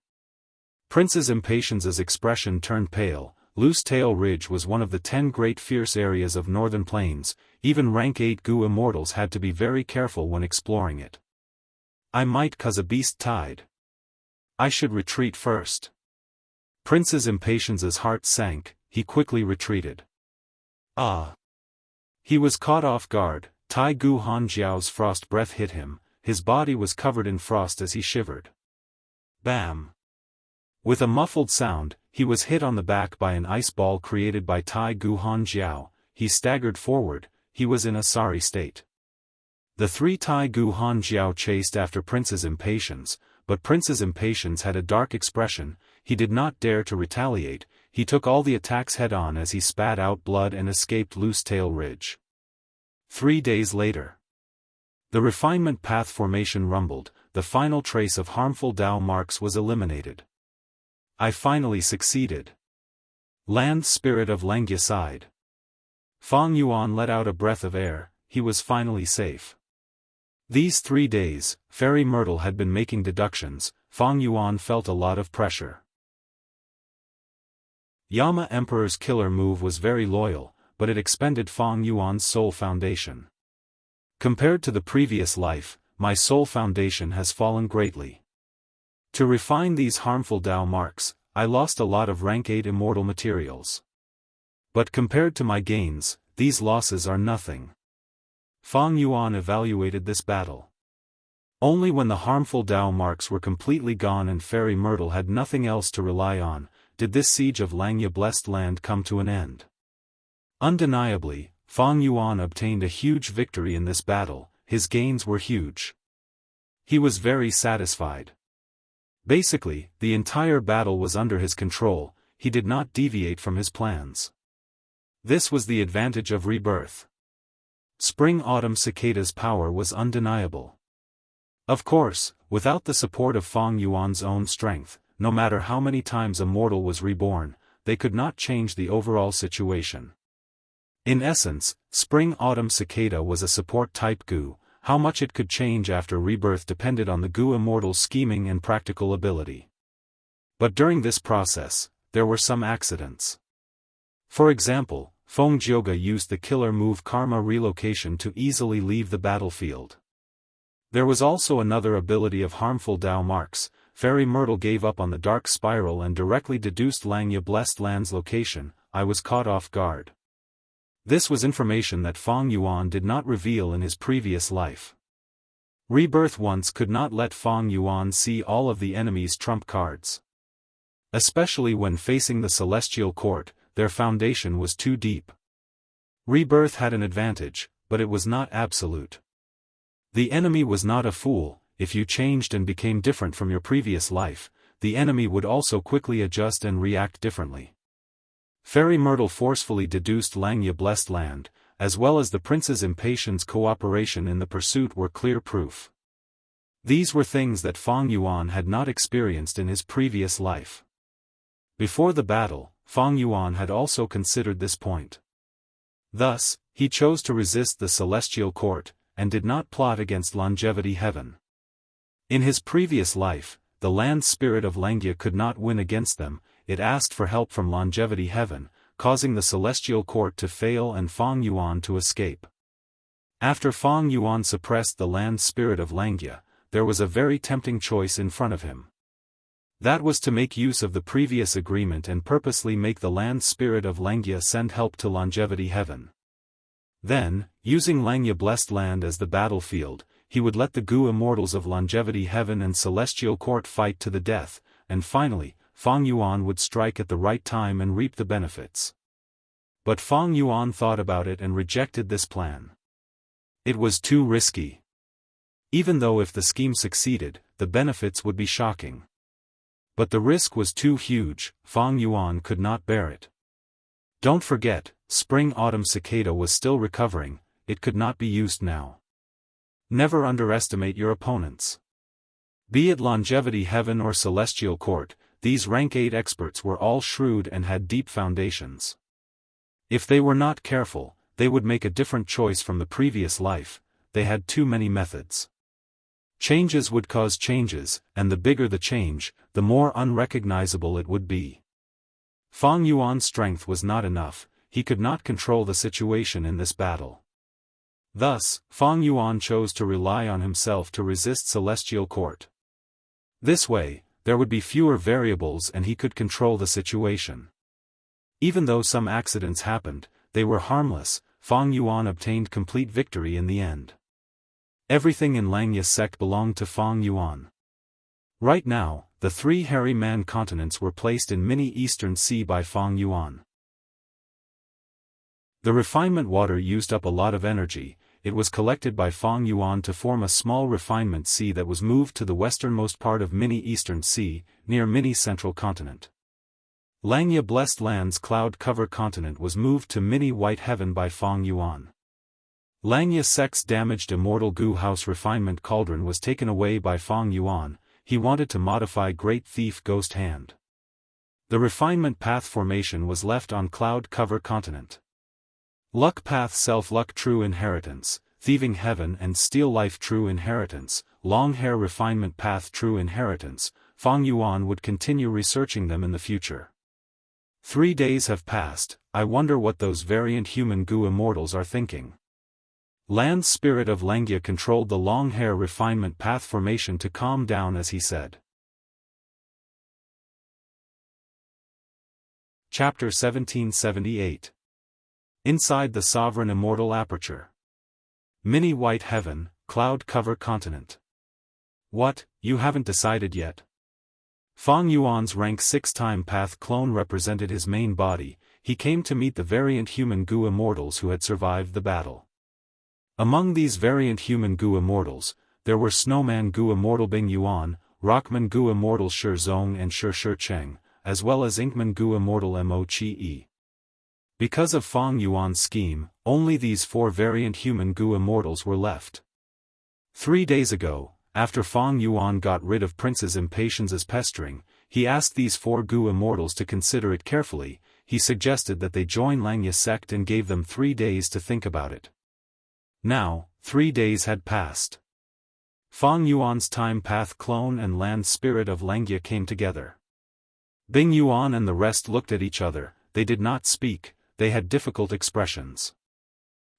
[SPEAKER 1] Prince's impatience's expression turned pale. Loose Tail Ridge was one of the 10 great fierce areas of Northern Plains, even rank 8 Gu Immortals had to be very careful when exploring it. I might cause a beast tide. I should retreat first. Prince's impatience's heart sank, he quickly retreated. Ah! He was caught off guard, Tai Gu Han Jiao's frost breath hit him, his body was covered in frost as he shivered. Bam! With a muffled sound, he was hit on the back by an ice ball created by Tai Gu Han Jiao, he staggered forward, he was in a sorry state. The three Tai Gu Han Jiao chased after Prince's impatience, but Prince's impatience had a dark expression, he did not dare to retaliate, he took all the attacks head-on as he spat out blood and escaped Loose Tail Ridge. 3 days later. The refinement path formation rumbled, the final trace of harmful Dao marks was eliminated. I finally succeeded. Land Spirit of Langia sighed. Fang Yuan let out a breath of air, he was finally safe. These 3 days, Fairy Myrtle had been making deductions, Fang Yuan felt a lot of pressure. Yama Emperor's killer move was very loyal, but it expended Fang Yuan's soul foundation. Compared to the previous life, my soul foundation has fallen greatly. To refine these harmful Dao marks, I lost a lot of rank 8 immortal materials. But compared to my gains, these losses are nothing. Fang Yuan evaluated this battle. Only when the harmful Dao marks were completely gone and Fairy Myrtle had nothing else to rely on, did this siege of Langya blessed land come to an end. Undeniably, Fang Yuan obtained a huge victory in this battle, his gains were huge. He was very satisfied. Basically, the entire battle was under his control, he did not deviate from his plans. This was the advantage of rebirth. Spring-autumn cicada's power was undeniable. Of course, without the support of Fang Yuan's own strength, no matter how many times a mortal was reborn, they could not change the overall situation. In essence, Spring-autumn cicada was a support-type Gu. How much it could change after rebirth depended on the Gu Immortal's scheming and practical ability. But during this process, there were some accidents. For example, Feng Jioga used the killer move Karma Relocation to easily leave the battlefield. There was also another ability of harmful Dao marks, Fairy Myrtle gave up on the Dark Spiral and directly deduced Langya Blessed Land's location, I was caught off guard. This was information that Fang Yuan did not reveal in his previous life. Rebirth once could not let Fang Yuan see all of the enemy's trump cards. Especially when facing the Celestial Court, their foundation was too deep. Rebirth had an advantage, but it was not absolute. The enemy was not a fool, if you changed and became different from your previous life, the enemy would also quickly adjust and react differently. Fairy Myrtle forcefully deduced Langya Blessed Land, as well as the prince's impatience cooperation in the pursuit were clear proof. These were things that Fang Yuan had not experienced in his previous life. Before the battle, Fang Yuan had also considered this point. Thus, he chose to resist the celestial court, and did not plot against longevity heaven. In his previous life, the land spirit of Langia could not win against them. It asked for help from longevity heaven, causing the celestial court to fail and Feng Yuan to escape. After Feng Yuan suppressed the land spirit of Langia, there was a very tempting choice in front of him. That was to make use of the previous agreement and purposely make the land spirit of Langia send help to longevity heaven. Then, using Langia blessed land as the battlefield, he would let the Gu immortals of longevity heaven and celestial court fight to the death, and finally, Feng Yuan would strike at the right time and reap the benefits. But Feng Yuan thought about it and rejected this plan. It was too risky. Even though if the scheme succeeded, the benefits would be shocking. But the risk was too huge, Feng Yuan could not bear it. Don't forget, spring-autumn cicada was still recovering, it could not be used now. Never underestimate your opponents. Be it longevity heaven or celestial court, these rank 8 experts were all shrewd and had deep foundations. If they were not careful, they would make a different choice from the previous life. They had too many methods. Changes would cause changes, and the bigger the change, the more unrecognizable it would be. Feng Yuan's strength was not enough, he could not control the situation in this battle. Thus, Feng Yuan chose to rely on himself to resist celestial court. This way, there would be fewer variables and he could control the situation. Even though some accidents happened, they were harmless. Feng Yuan obtained complete victory in the end. Everything in Langia sect belonged to Feng Yuan. Right now, the 3 hairy man continents were placed in mini Eastern Sea by Feng Yuan. The refinement water used up a lot of energy. It was collected by Feng Yuan to form a small refinement sea that was moved to the westernmost part of mini Eastern Sea, near mini Central Continent. Langia Blessed Land's cloud cover continent was moved to mini White Heaven by Feng Yuan. Langia sect's damaged Immortal Gu House refinement cauldron was taken away by Feng Yuan. He wanted to modify Great Thief Ghost Hand. The refinement path formation was left on cloud cover continent. Luck Path Self-Luck True Inheritance, Thieving Heaven and Steel Life True Inheritance, Long Hair Refinement Path True Inheritance. Feng Yuan would continue researching them in the future. 3 days have passed. I wonder what those variant human Gu immortals are thinking. Land Spirit of Langia controlled the Long Hair Refinement Path formation to calm down as he said. Chapter 1778. Inside the Sovereign Immortal Aperture. Mini White Heaven, Cloud Cover Continent. What, you haven't decided yet? Feng Yuan's rank 6 time path clone represented his main body. He came to meet the variant human Gu immortals who had survived the battle. Among these variant human Gu immortals, there were Snowman Gu immortal Bing Yuan, Rockman Gu immortal Shi Zong and Shi Cheng, as well as Inkman Gu immortal Mo Chi Yi. Because of Feng Yuan's scheme, only these 4 variant human Gu immortals were left. 3 days ago, after Feng Yuan got rid of Prince's impatience's pestering, he asked these 4 Gu immortals to consider it carefully. He suggested that they join Langia sect and gave them 3 days to think about it. Now, 3 days had passed. Feng Yuan's time path clone and land spirit of Langia came together. Bing Yuan and the rest looked at each other. They did not speak. They had difficult expressions.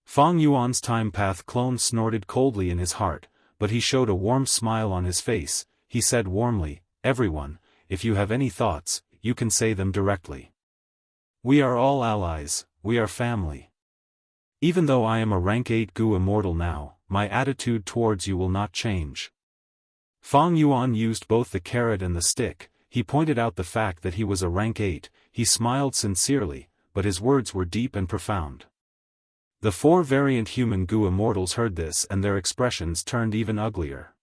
[SPEAKER 1] Feng Yuan's time path clone snorted coldly in his heart, but he showed a warm smile on his face. He said warmly, "Everyone, if you have any thoughts, you can say them directly. We are all allies, we are family. Even though I am a rank 8 Gu immortal now, my attitude towards you will not change." Feng Yuan used both the carrot and the stick. He pointed out the fact that he was a rank 8, he smiled sincerely, but his words were deep and profound. The 4 variant human Gu immortals heard this and their expressions turned even uglier.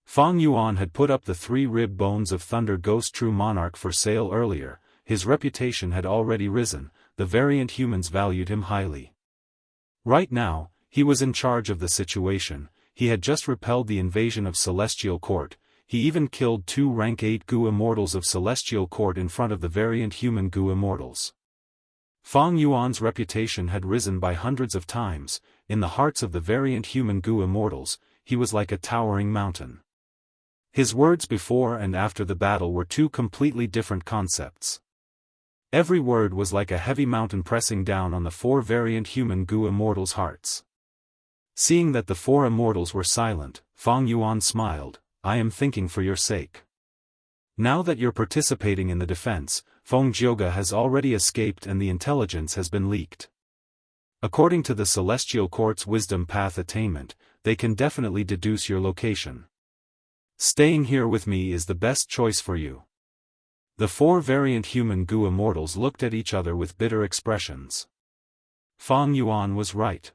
[SPEAKER 1] Feng Yuan had put up the 3 rib bones of Thunder Ghost True Monarch for sale earlier. His reputation had already risen. The variant humans valued him highly. Right now, he was in charge of the situation. He had just repelled the invasion of Celestial Court. He even killed 2 rank 8 Gu immortals of Celestial Court in front of the variant human Gu immortals. Fang Yuan's reputation had risen by hundreds of times. In the hearts of the variant human Gu immortals, he was like a towering mountain. His words before and after the battle were two completely different concepts. Every word was like a heavy mountain pressing down on the four variant human Gu immortals' hearts. Seeing that the four immortals were silent, Fang Yuan smiled. I am thinking for your sake. Now that you're participating in the defense, Feng Jioge has already escaped and the intelligence has been leaked. According to the Celestial Court's wisdom path attainment, they can definitely deduce your location. Staying here with me is the best choice for you. The four variant human Gu immortals looked at each other with bitter expressions. Fang Yuan was right.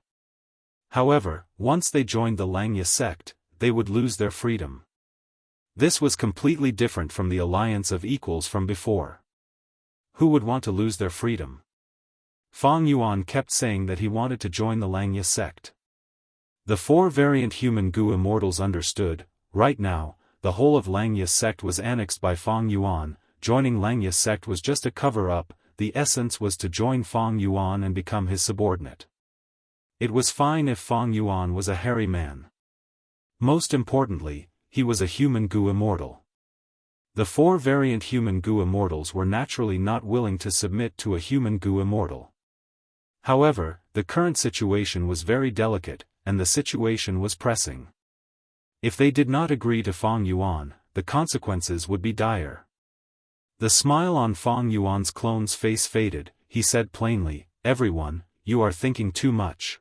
[SPEAKER 1] However, once they joined the Langya sect, they would lose their freedom. This was completely different from the alliance of equals from before. Who would want to lose their freedom? Fang Yuan kept saying that he wanted to join the Langya sect. The four variant human Gu immortals understood. Right now, the whole of Langya sect was annexed by Fang Yuan. Joining Langya sect was just a cover-up. The essence was to join Fang Yuan and become his subordinate. It was fine if Fang Yuan was a hairy man. Most importantly, he was a human Gu immortal. The four variant human Gu immortals were naturally not willing to submit to a human Gu immortal. However, the current situation was very delicate, and the situation was pressing. If they did not agree to Fang Yuan, the consequences would be dire. The smile on Fang Yuan's clone's face faded. He said plainly, "Everyone, you are thinking too much.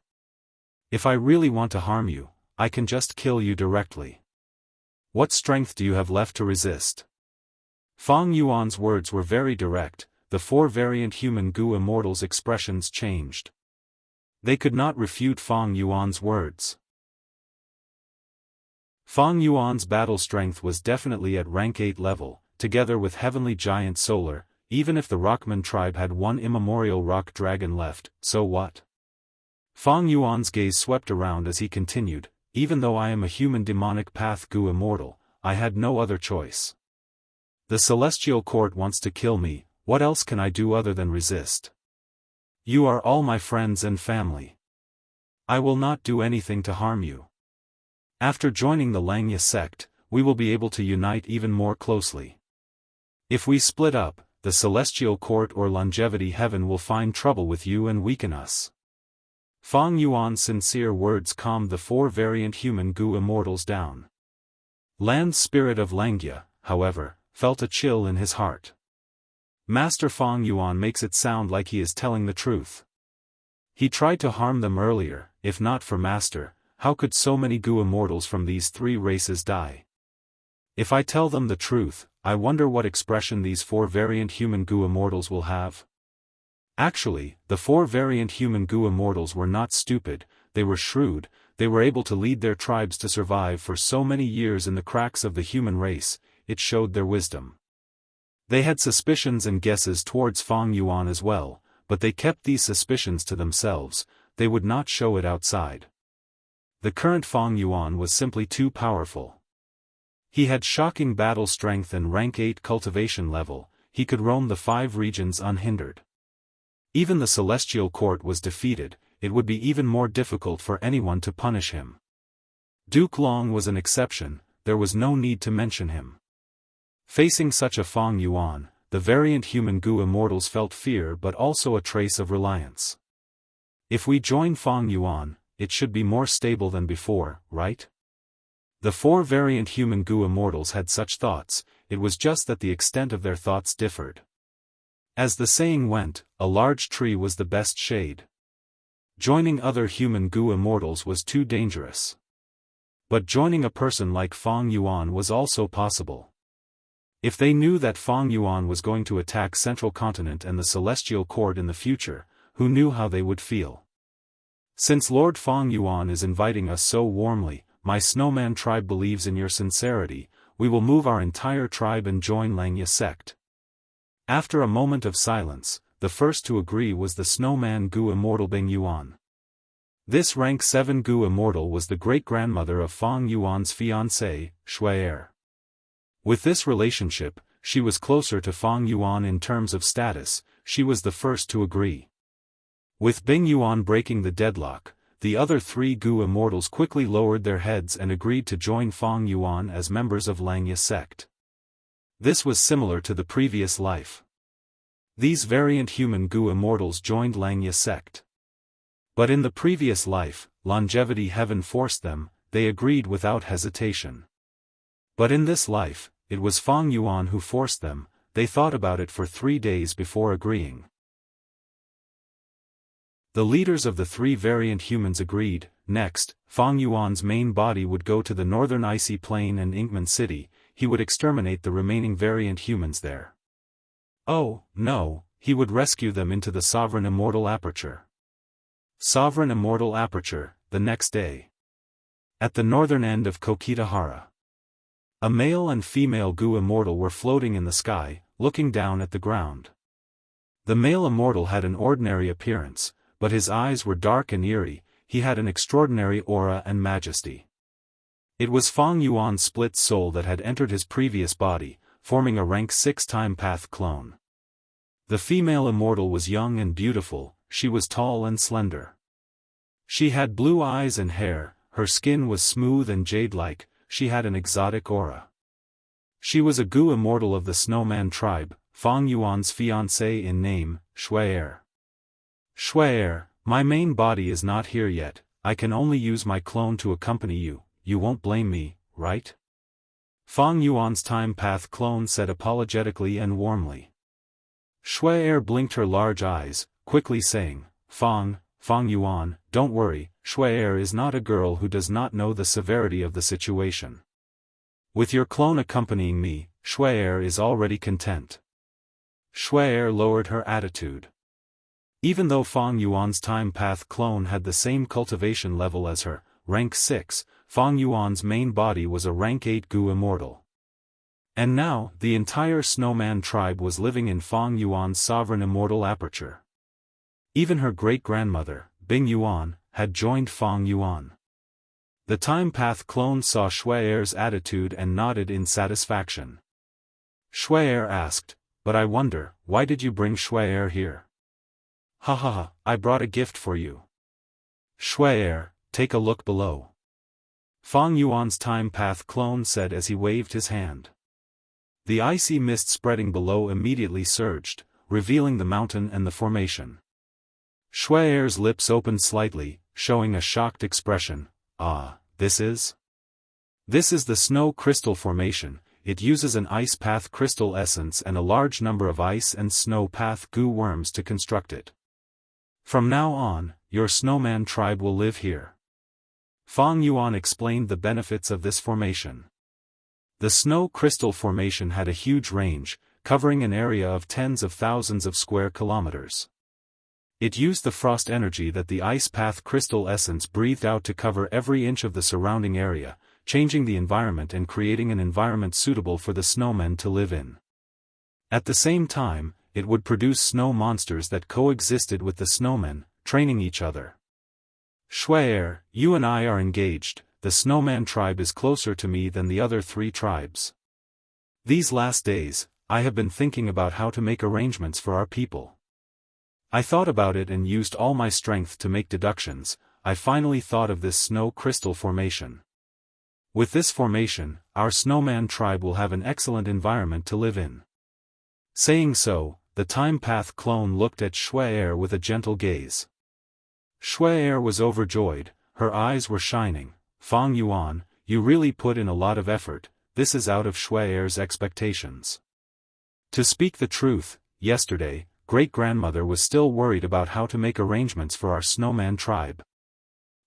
[SPEAKER 1] If I really want to harm you, I can just kill you directly. What strength do you have left to resist?" Fang Yuan's words were very direct. The four variant human Gu immortals' expressions changed. They could not refute Fang Yuan's words. Fang Yuan's battle strength was definitely at rank 8 level, together with Heavenly Giant Solar. Even if the Rockman tribe had one immemorial rock dragon left, so what? Fang Yuan's gaze swept around as he continued, "Even though I am a human demonic path Gu immortal, I had no other choice. The Celestial Court wants to kill me. What else can I do other than resist? You are all my friends and family. I will not do anything to harm you. After joining the Langya sect, we will be able to unite even more closely. If we split up, the Celestial Court or Longevity Heaven will find trouble with you and weaken us." Fang Yuan's sincere words calmed the four variant human Gu immortals down. Land Spirit of Langya, however, felt a chill in his heart. Master Fang Yuan makes it sound like he is telling the truth. He tried to harm them earlier. If not for Master, how could so many Gu immortals from these three races die? If I tell them the truth, I wonder what expression these four variant human Gu immortals will have. Actually, the four variant human Gu immortals were not stupid, they were shrewd. They were able to lead their tribes to survive for so many years in the cracks of the human race. It showed their wisdom. They had suspicions and guesses towards Fang Yuan as well, but they kept these suspicions to themselves. They would not show it outside. The current Fang Yuan was simply too powerful. He had shocking battle strength and rank 8 cultivation level. He could roam the 5 regions unhindered. Even the Celestial Court was defeated. It would be even more difficult for anyone to punish him. Duke Long was an exception. There was no need to mention him. Facing such a Fang Yuan, the variant human Gu immortals felt fear but also a trace of reliance. If we join Fang Yuan, it should be more stable than before, right? The four variant human Gu immortals had such thoughts. It was just that the extent of their thoughts differed. As the saying went, a large tree was the best shade. Joining other human Gu immortals was too dangerous. But joining a person like Fang Yuan was also possible. If they knew that Fang Yuan was going to attack Central Continent and the Celestial Court in the future, who knew how they would feel? Since Lord Fang Yuan is inviting us so warmly, my snowman tribe believes in your sincerity. We will move our entire tribe and join Langya sect. After a moment of silence, the first to agree was the snowman Gu immortal Bing Yuan. This rank 7 Gu immortal was the great-grandmother of Fang Yuan's fiancé, Shui'er. With this relationship, she was closer to Fang Yuan in terms of status. She was the first to agree. With Bing Yuan breaking the deadlock, the other three Gu immortals quickly lowered their heads and agreed to join Fang Yuan as members of Langya sect. This was similar to the previous life. These variant human Gu immortals joined Langya sect. But in the previous life, longevity heaven forced them, they agreed without hesitation. But in this life, it was Fang Yuan who forced them, they thought about it for 3 days before agreeing. The leaders of the three variant humans agreed. Next, Fang Yuan's main body would go to the northern icy plain and Inkman city, he would exterminate the remaining variant humans there. Oh, no, he would rescue them into the Sovereign Immortal Aperture. Sovereign Immortal Aperture, the next day. At the northern end of Kokitahara. A male and female Gu immortal were floating in the sky, looking down at the ground. The male immortal had an ordinary appearance, but his eyes were dark and eerie, he had an extraordinary aura and majesty. It was Fang Yuan's split soul that had entered his previous body, forming a rank 6 time path clone. The female immortal was young and beautiful, she was tall and slender. She had blue eyes and hair, her skin was smooth and jade-like, she had an exotic aura. She was a Gu immortal of the Snowman tribe, Fang Yuan's fiancée in name, Shuai. Shuai, my main body is not here yet, I can only use my clone to accompany you, you won't blame me, right? Fang Yuan's time path clone said apologetically and warmly. Shuai blinked her large eyes, quickly saying, Fang Yuan, don't worry, Shuai is not a girl who does not know the severity of the situation. With your clone accompanying me, Shuai is already content. Shuai lowered her attitude. Even though Fang Yuan's time path clone had the same cultivation level as her, rank 6, Fang Yuan's main body was a rank 8 Gu immortal. And now, the entire Snowman tribe was living in Fang Yuan's sovereign immortal aperture. Even her great-grandmother, Bing Yuan, had joined Fang Yuan. The time path clone saw Shuai's attitude and nodded in satisfaction. Shuai asked, but I wonder, why did you bring Shuai here? Ha ha ha, I brought a gift for you. Shuai, take a look below. Fang Yuan's time path clone said as he waved his hand. The icy mist spreading below immediately surged, revealing the mountain and the formation. Shuai's lips opened slightly, showing a shocked expression. Ah, this is the snow crystal formation. It uses an ice path crystal essence and a large number of ice and snow path Gu worms to construct it. From now on, your snowman tribe will live here. Fang Yuan explained the benefits of this formation. The snow crystal formation had a huge range, covering an area of tens of thousands of square kilometers. It used the frost energy that the ice path crystal essence breathed out to cover every inch of the surrounding area, changing the environment and creating an environment suitable for the snowmen to live in. At the same time, it would produce snow monsters that coexisted with the snowmen, training each other. Shuai, you and I are engaged, the snowman tribe is closer to me than the other 3 tribes. These last days, I have been thinking about how to make arrangements for our people. I thought about it and used all my strength to make deductions. I finally thought of this snow crystal formation. With this formation, our snowman tribe will have an excellent environment to live in. Saying so, the time path clone looked at Shuai with a gentle gaze. Shuai was overjoyed, her eyes were shining. Fang Yuan, you really put in a lot of effort, this is out of Shuai's expectations. To speak the truth, yesterday, great-grandmother was still worried about how to make arrangements for our snowman tribe.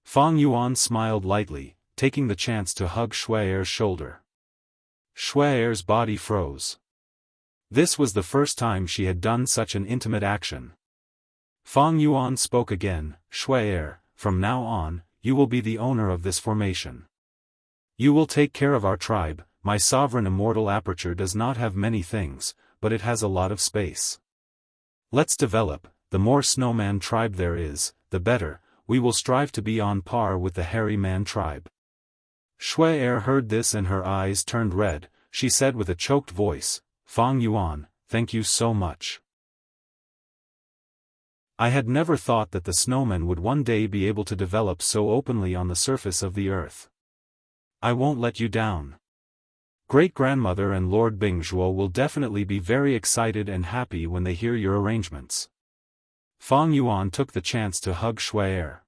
[SPEAKER 1] Fang Yuan smiled lightly, taking the chance to hug Shuai's shoulder. Shuai's body froze. This was the first time she had done such an intimate action. Fang Yuan spoke again, Shuai, from now on, you will be the owner of this formation. You will take care of our tribe. My sovereign immortal aperture does not have many things, but it has a lot of space. Let's develop, the more snowman tribe there is, the better, we will strive to be on par with the hairy man tribe. Shuai heard this and her eyes turned red, she said with a choked voice, Fang Yuan, thank you so much. I had never thought that the snowmen would one day be able to develop so openly on the surface of the earth. I won't let you down. Great-grandmother and Lord Bingzhuo will definitely be very excited and happy when they hear your arrangements. Fang Yuan took the chance to hug Shuai.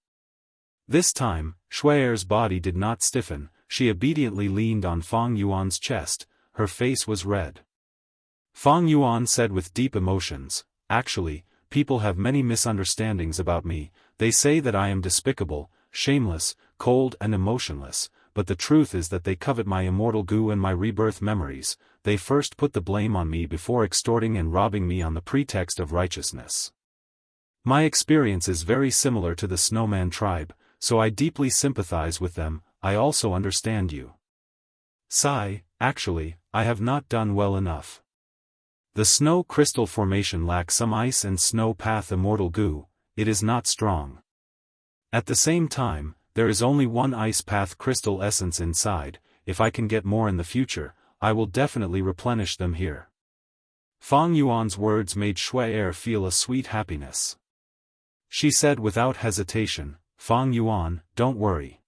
[SPEAKER 1] This time, Shuai's body did not stiffen, she obediently leaned on Fang Yuan's chest, her face was red. Fang Yuan said with deep emotions, "Actually, people have many misunderstandings about me, they say that I am despicable, shameless, cold and emotionless, but the truth is that they covet my immortal goo and my rebirth memories, they first put the blame on me before extorting and robbing me on the pretext of righteousness. My experience is very similar to the snowman tribe, so I deeply sympathize with them, I also understand you. Sigh, actually, I have not done well enough. The snow crystal formation lacks some ice and snow path immortal goo, it is not strong. At the same time, there is only one ice path crystal essence inside, if I can get more in the future, I will definitely replenish them here." Fang Yuan's words made Shuai feel a sweet happiness. She said without hesitation, "Fang Yuan, don't worry.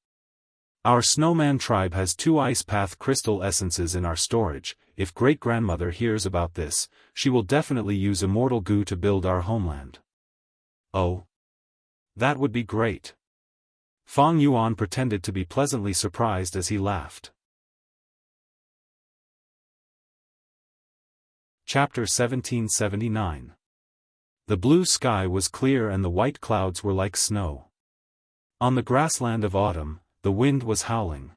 [SPEAKER 1] Our snowman tribe has 2 ice path crystal essences in our storage, if great-grandmother hears about this, she will definitely use immortal goo to build our homeland." "Oh? That would be great." Fang Yuan pretended to be pleasantly surprised as he laughed. Chapter 1779. The blue sky was clear and the white clouds were like snow. On the grassland of autumn, the wind was howling.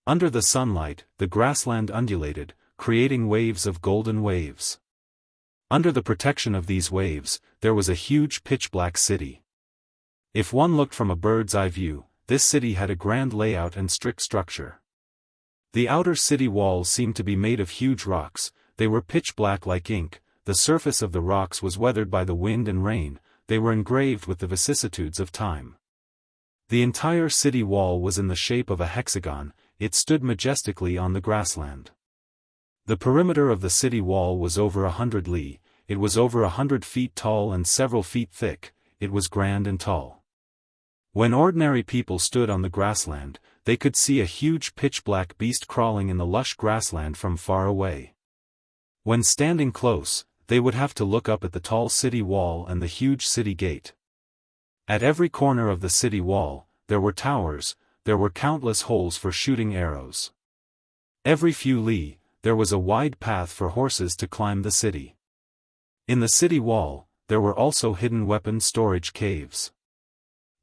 [SPEAKER 1] Under the sunlight, the grassland undulated, creating waves of golden waves. Under the protection of these waves, there was a huge pitch-black city. If one looked from a bird's-eye view, this city had a grand layout and strict structure. The outer city walls seemed to be made of huge rocks, they were pitch-black like ink, the surface of the rocks was weathered by the wind and rain, they were engraved with the vicissitudes of time. The entire city wall was in the shape of a hexagon, it stood majestically on the grassland. The perimeter of the city wall was over 100 li, it was over 100 feet tall and several feet thick, it was grand and tall. When ordinary people stood on the grassland, they could see a huge pitch-black beast crawling in the lush grassland from far away. When standing close, they would have to look up at the tall city wall and the huge city gate. At every corner of the city wall, there were towers, there were countless holes for shooting arrows. Every few li, there was a wide path for horses to climb the city. In the city wall, there were also hidden weapon storage caves.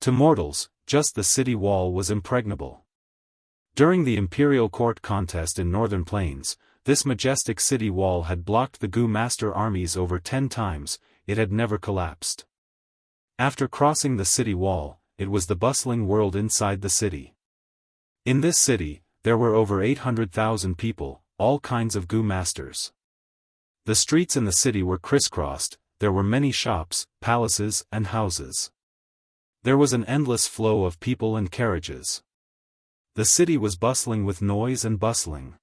[SPEAKER 1] To mortals, just the city wall was impregnable. During the imperial court contest in Northern Plains, this majestic city wall had blocked the Gu master armies over 10 times, it had never collapsed. After crossing the city wall, it was the bustling world inside the city. In this city, there were over 800,000 people, all kinds of Gu masters. The streets in the city were crisscrossed, there were many shops, palaces, and houses. There was an endless flow of people and carriages. The city was bustling with noise and bustling.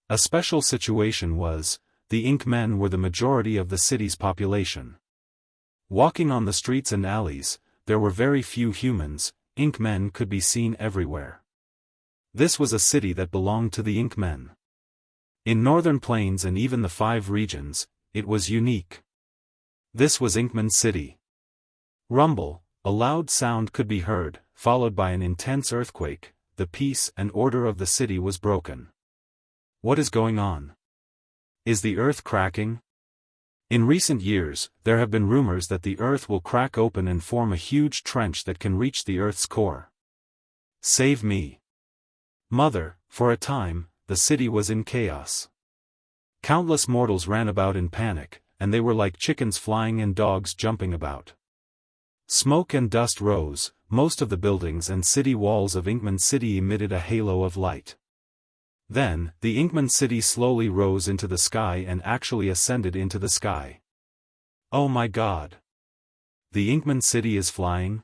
[SPEAKER 1] A special situation was, the ink men were the majority of the city's population. Walking on the streets and alleys, there were very few humans, ink men could be seen everywhere. This was a city that belonged to the ink men. In Northern Plains and even the 5 regions, it was unique. This was Inkman City. Rumble, a loud sound could be heard, followed by an intense earthquake, the peace and order of the city was broken. What is going on? Is the earth cracking? In recent years, there have been rumors that the earth will crack open and form a huge trench that can reach the earth's core. Save me. Mother, for a time, the city was in chaos. Countless mortals ran about in panic, and they were like chickens flying and dogs jumping about. Smoke and dust rose, most of the buildings and city walls of Inkman City emitted a halo of light. Then, the Inkman City slowly rose into the sky and actually ascended into the sky. Oh my God! The Inkman City is flying?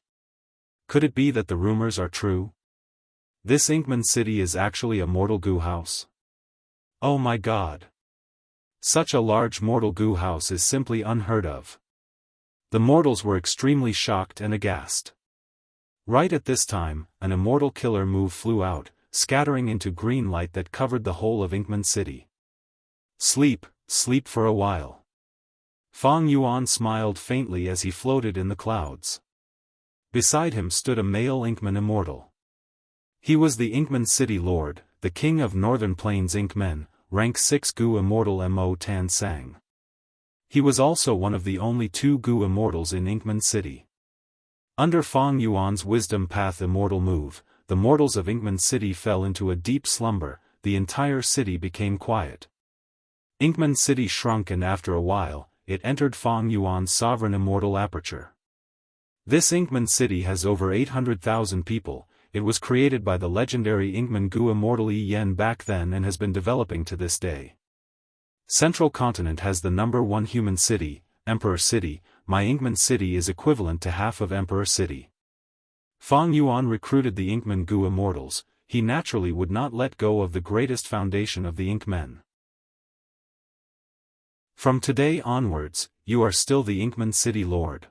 [SPEAKER 1] Could it be that the rumors are true? This Inkman City is actually a mortal goo house? Oh my God! Such a large mortal goo house is simply unheard of. The mortals were extremely shocked and aghast. Right at this time, an immortal killer move flew out, scattering into green light that covered the whole of Inkman City. Sleep, sleep for a while. Fang Yuan smiled faintly as he floated in the clouds. Beside him stood a male Inkman immortal. He was the Inkman City Lord, the King of Northern Plains Inkmen, rank 6 Gu Immortal Mo Tan Sang. He was also one of the only 2 Gu Immortals in Inkman City. Under Fang Yuan's Wisdom Path Immortal move, the mortals of Inkman City fell into a deep slumber. The entire city became quiet. Inkman City shrunk, and after a while, it entered Fang Yuan's sovereign immortal aperture. This Inkman City has over 800,000 people. It was created by the legendary Inkman Gu Immortal Yi Yen back then and has been developing to this day. Central Continent has the number 1 human city, Emperor City. My Inkman City is equivalent to half of Emperor City. Fang Yuan recruited the Inkman Gu Immortals. He naturally would not let go of the greatest foundation of the Inkmen. From today onwards, you are still the Inkman City Lord.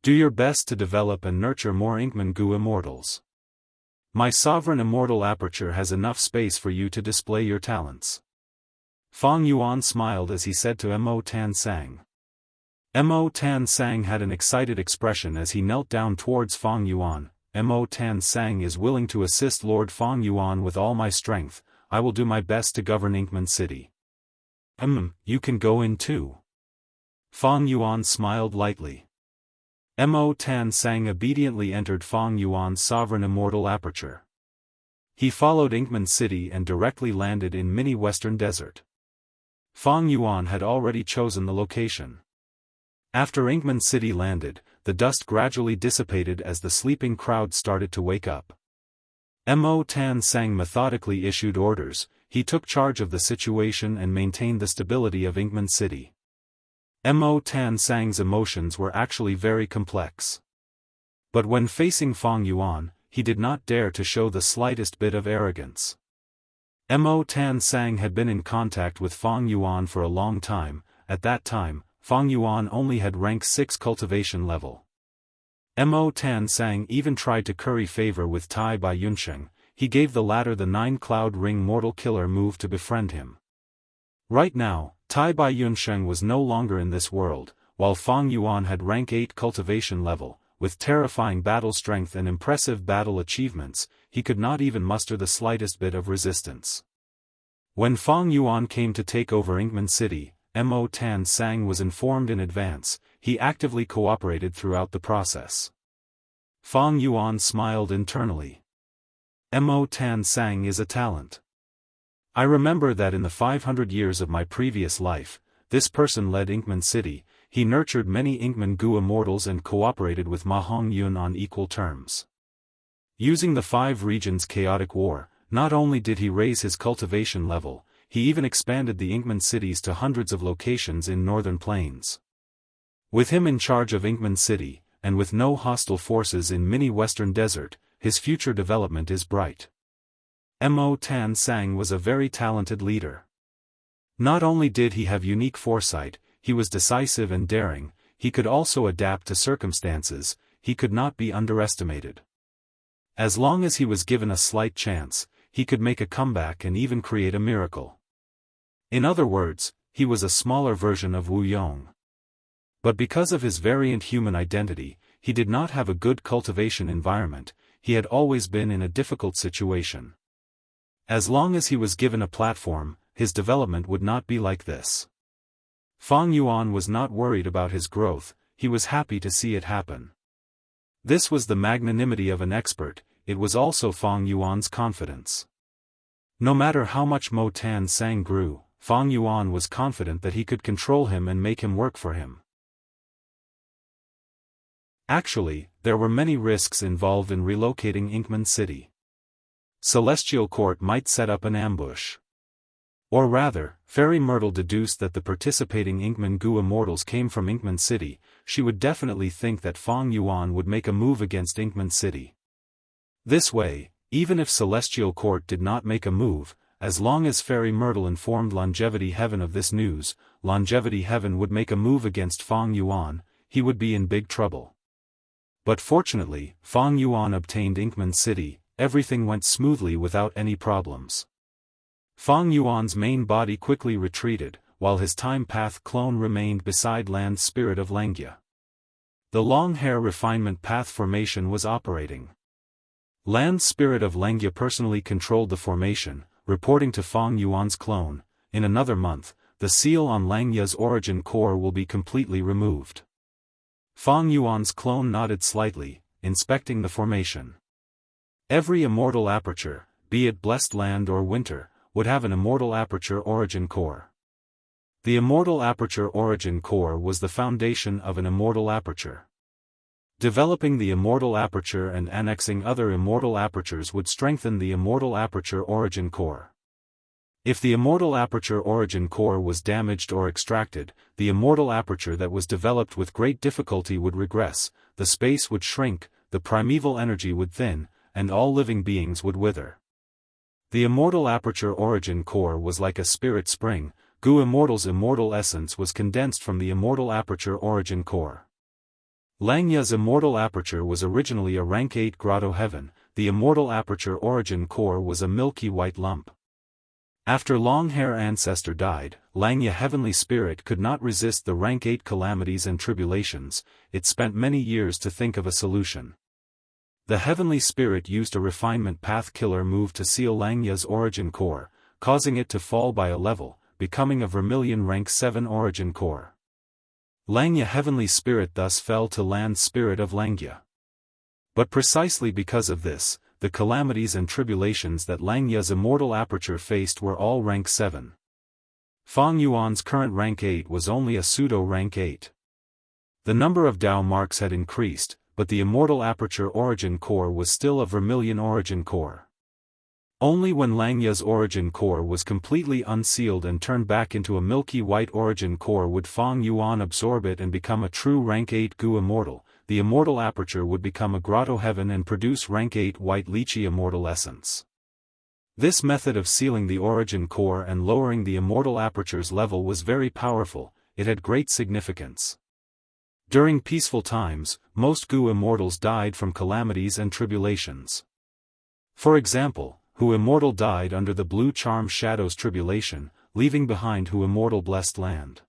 [SPEAKER 1] Do your best to develop and nurture more Inkman Gu Immortals. My sovereign immortal aperture has enough space for you to display your talents. Fang Yuan smiled as he said to Mo Tan Sang. Mo Tan Sang had an excited expression as he knelt down towards Fang Yuan. Mo Tan Sang is willing to assist Lord Fang Yuan with all my strength. I will do my best to govern Inkman City. You can go in too. Fang Yuan smiled lightly. Mo Tan Sang obediently entered Fang Yuan's sovereign immortal aperture. He followed Inkman City and directly landed in Mini Western Desert. Fang Yuan had already chosen the location. After Inkman City landed, the dust gradually dissipated as the sleeping crowd started to wake up. Mo Tan Sang methodically issued orders. He took charge of the situation and maintained the stability of Inkman City. Mo Tan Sang's emotions were actually very complex. But when facing Fang Yuan, he did not dare to show the slightest bit of arrogance. Mo Tan Sang had been in contact with Fang Yuan for a long time. At that time, Fang Yuan only had rank 6 cultivation level. Mo Tan Sang even tried to curry favor with Tai Bai Yunsheng. He gave the latter the 9-Cloud Ring Mortal Killer move to befriend him. Right now, Tai Bai Yunsheng was no longer in this world, while Fang Yuan had rank 8 cultivation level. With terrifying battle strength and impressive battle achievements, he could not even muster the slightest bit of resistance. When Fang Yuan came to take over Inkman City, Mo Tan Sang was informed in advance. He actively cooperated throughout the process. Fang Yuan smiled internally. Mo Tan Sang is a talent. I remember that in the 500 years of my previous life, this person led Inkman City. He nurtured many Inkman Gu Immortals and cooperated with Ma Hong Yun on equal terms. Using the 5 regions chaotic war, not only did he raise his cultivation level, he even expanded the Inkman cities to hundreds of locations in northern plains. With him in charge of Inkman City, and with no hostile forces in Mini Western Desert, his future development is bright. Mo Tan Sang was a very talented leader. Not only did he have unique foresight, he was decisive and daring. He could also adapt to circumstances. He could not be underestimated. As long as he was given a slight chance, he could make a comeback and even create a miracle. In other words, he was a smaller version of Wu Yong. But because of his variant human identity, he did not have a good cultivation environment. He had always been in a difficult situation. As long as he was given a platform, his development would not be like this. Fang Yuan was not worried about his growth. He was happy to see it happen. This was the magnanimity of an expert. It was also Fang Yuan's confidence. No matter how much Mo Tan Sang grew, Fang Yuan was confident that he could control him and make him work for him. Actually, there were many risks involved in relocating Inkman City. Celestial Court might set up an ambush. Or rather, Fairy Myrtle deduced that the participating Inkman Gu Immortals came from Inkman City. She would definitely think that Fang Yuan would make a move against Inkman City. This way, even if Celestial Court did not make a move, as long as Fairy Myrtle informed Longevity Heaven of this news, Longevity Heaven would make a move against Fang Yuan. he would be in big trouble. But fortunately, Fang Yuan obtained Inkman City, everything went smoothly without any problems. Fang Yuan's main body quickly retreated, while his time path clone remained beside Land Spirit of Langia. The long hair refinement path formation was operating. Land Spirit of Langia personally controlled the formation, reporting to Fang Yuan's clone, in another month, the seal on Langya's origin core will be completely removed. Fang Yuan's clone nodded slightly, inspecting the formation. Every immortal aperture, be it blessed land or winter, would have an immortal aperture origin core. The immortal aperture origin core was the foundation of an immortal aperture. Developing the immortal aperture and annexing other immortal apertures would strengthen the immortal aperture origin core. If the immortal aperture origin core was damaged or extracted, the immortal aperture that was developed with great difficulty would regress, the space would shrink, the primeval energy would thin, and all living beings would wither. The immortal aperture origin core was like a spirit spring. Gu Immortal's immortal essence was condensed from the immortal aperture origin core. Langya's immortal aperture was originally a rank 8 grotto heaven, the immortal aperture origin core was a milky white lump. After Longhair ancestor died, Langya heavenly spirit could not resist the rank 8 calamities and tribulations, it spent many years to think of a solution. The heavenly spirit used a refinement path killer move to seal Langya's origin core, causing it to fall by a level, becoming a Vermilion rank 7 origin core. Langya heavenly spirit thus fell to Land Spirit of Langia. But precisely because of this, the calamities and tribulations that Langya's immortal aperture faced were all rank 7. Fang Yuan's current rank 8 was only a pseudo rank 8. The number of Dao marks had increased, but the immortal aperture origin core was still a Vermilion origin core. Only when Langya's origin core was completely unsealed and turned back into a milky white origin core would Fang Yuan absorb it and become a true rank 8 Gu Immortal. The immortal aperture would become a grotto heaven and produce rank 8 white lychee immortal essence. This method of sealing the origin core and lowering the immortal aperture's level was very powerful, it had great significance. During peaceful times, most Gu Immortals died from calamities and tribulations. For example, Hu Immortal died under the Blue Charm Shadow's tribulation, leaving behind Hu Immortal blessed land.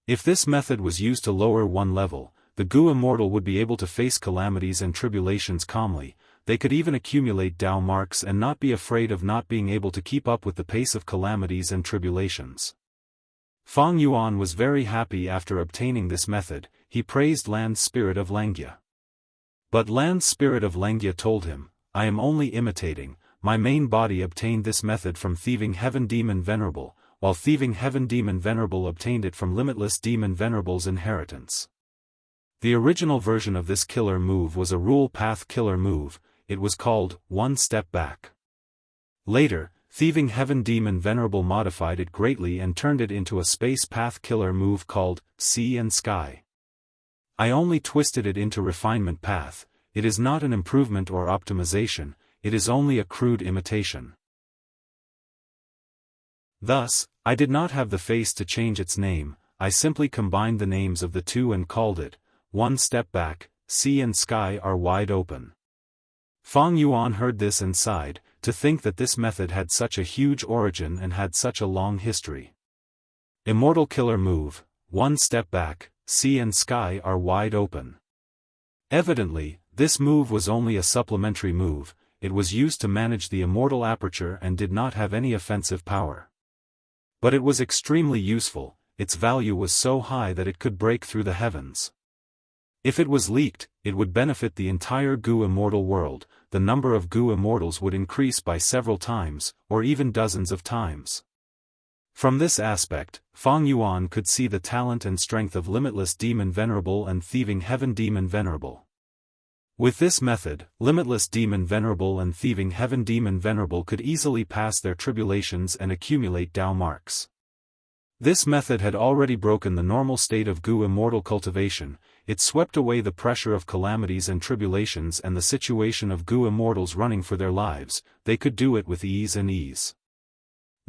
[SPEAKER 1] If this method was used to lower one level, the Gu Immortal would be able to face calamities and tribulations calmly, they could even accumulate Dao marks and not be afraid of not being able to keep up with the pace of calamities and tribulations. Fang Yuan was very happy after obtaining this method, he praised Land Spirit of Langia. But Land Spirit of Langia told him, I am only imitating, my main body obtained this method from Thieving Heaven Demon Venerable, while Thieving Heaven Demon Venerable obtained it from Limitless Demon Venerable's inheritance. The original version of this killer move was a rule path killer move, it was called, One Step Back. Later, Thieving Heaven Demon Venerable modified it greatly and turned it into a space path killer move called, Sea and Sky. I only twisted it into refinement path, it is not an improvement or optimization, it is only a crude imitation. Thus, I did not have the face to change its name, I simply combined the names of the two and called it, One Step Back, Sea and Sky are wide open. Fang Yuan heard this and sighed, to think that this method had such a huge origin and had such a long history. Immortal killer move, One Step Back, Sea and Sky are wide open. Evidently, this move was only a supplementary move, it was used to manage the immortal aperture and did not have any offensive power. But it was extremely useful, its value was so high that it could break through the heavens. If it was leaked, it would benefit the entire Gu Immortal world, the number of Gu Immortals would increase by several times, or even dozens of times. From this aspect, Fang Yuan could see the talent and strength of Limitless Demon Venerable and Thieving Heaven Demon Venerable. With this method, Limitless Demon Venerable and Thieving Heaven Demon Venerable could easily pass their tribulations and accumulate Dao marks. This method had already broken the normal state of Gu Immortal cultivation, it swept away the pressure of calamities and tribulations and the situation of Gu Immortals running for their lives, they could do it with ease and ease.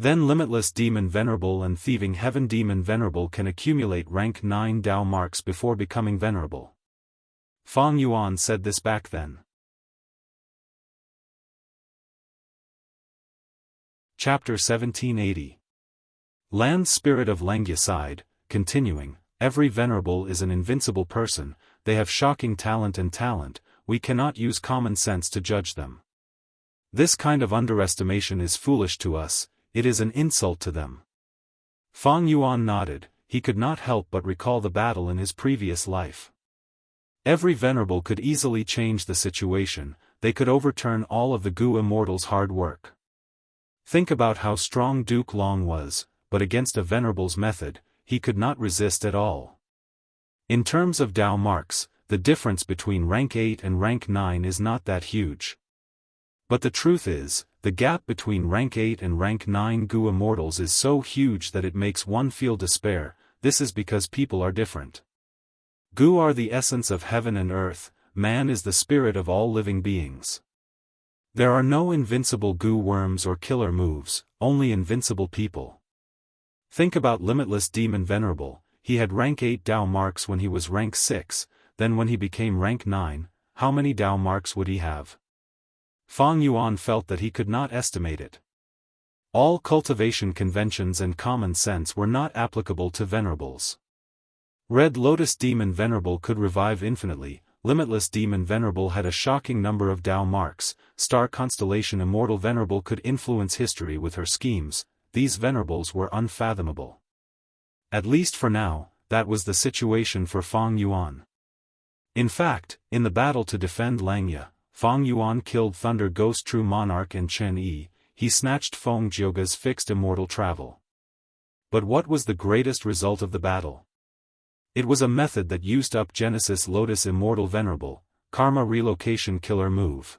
[SPEAKER 1] Then Limitless Demon Venerable and Thieving Heaven Demon Venerable can accumulate rank 9 Dao marks before becoming venerable. Fang Yuan said this back then. Chapter 1780. Land Spirit of Langia sighed, continuing, every venerable is an invincible person, they have shocking talent, we cannot use common sense to judge them. This kind of underestimation is foolish to us, it is an insult to them. Fang Yuan nodded, he could not help but recall the battle in his previous life. Every venerable could easily change the situation, they could overturn all of the Gu immortals' hard work. Think about how strong Duke Long was, but against a venerable's method, he could not resist at all. In terms of Dao marks, the difference between rank 8 and rank 9 is not that huge. But the truth is, the gap between rank 8 and rank 9 Gu immortals is so huge that it makes one feel despair. This is because people are different. Gu are the essence of heaven and earth, man is the spirit of all living beings. There are no invincible Gu worms or killer moves, only invincible people. Think about Limitless Demon Venerable, he had rank 8 Dao marks when he was rank 6, then when he became rank 9, how many Dao marks would he have? Fang Yuan felt that he could not estimate it. All cultivation conventions and common sense were not applicable to venerables. Red Lotus Demon Venerable could revive infinitely, Limitless Demon Venerable had a shocking number of Dao marks, Star Constellation Immortal Venerable could influence history with her schemes, these venerables were unfathomable. At least for now, that was the situation for Fang Yuan. In fact, in the battle to defend Langia, Fang Yuan killed Thunder Ghost True Monarch and Chen Yi, he snatched Feng Jioga's fixed immortal travel. But what was the greatest result of the battle? It was a method that used up Genesis Lotus Immortal Venerable, Karma Relocation Killer move.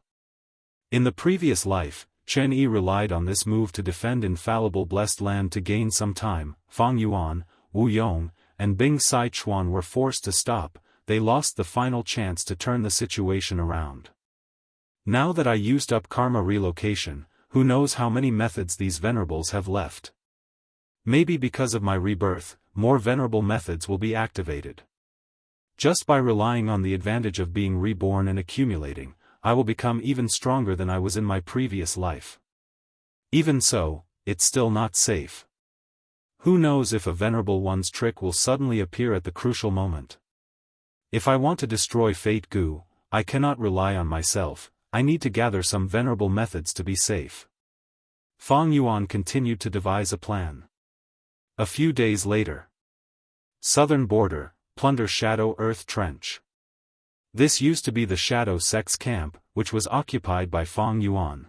[SPEAKER 1] In the previous life, Chen Yi relied on this move to defend infallible blessed land to gain some time. Fang Yuan, Wu Yong, and Bing Sai Chuan were forced to stop, they lost the final chance to turn the situation around. Now that I used up Karma Relocation, who knows how many methods these venerables have left. Maybe because of my rebirth, more venerable methods will be activated. Just by relying on the advantage of being reborn and accumulating, I will become even stronger than I was in my previous life. Even so, it's still not safe. Who knows if a venerable one's trick will suddenly appear at the crucial moment. If I want to destroy Fate Gu, I cannot rely on myself, I need to gather some venerable methods to be safe. Fang Yuan continued to devise a plan. A few days later. Southern border, Plunder Shadow Earth Trench. This used to be the Shadow Sects camp, which was occupied by Fang Yuan.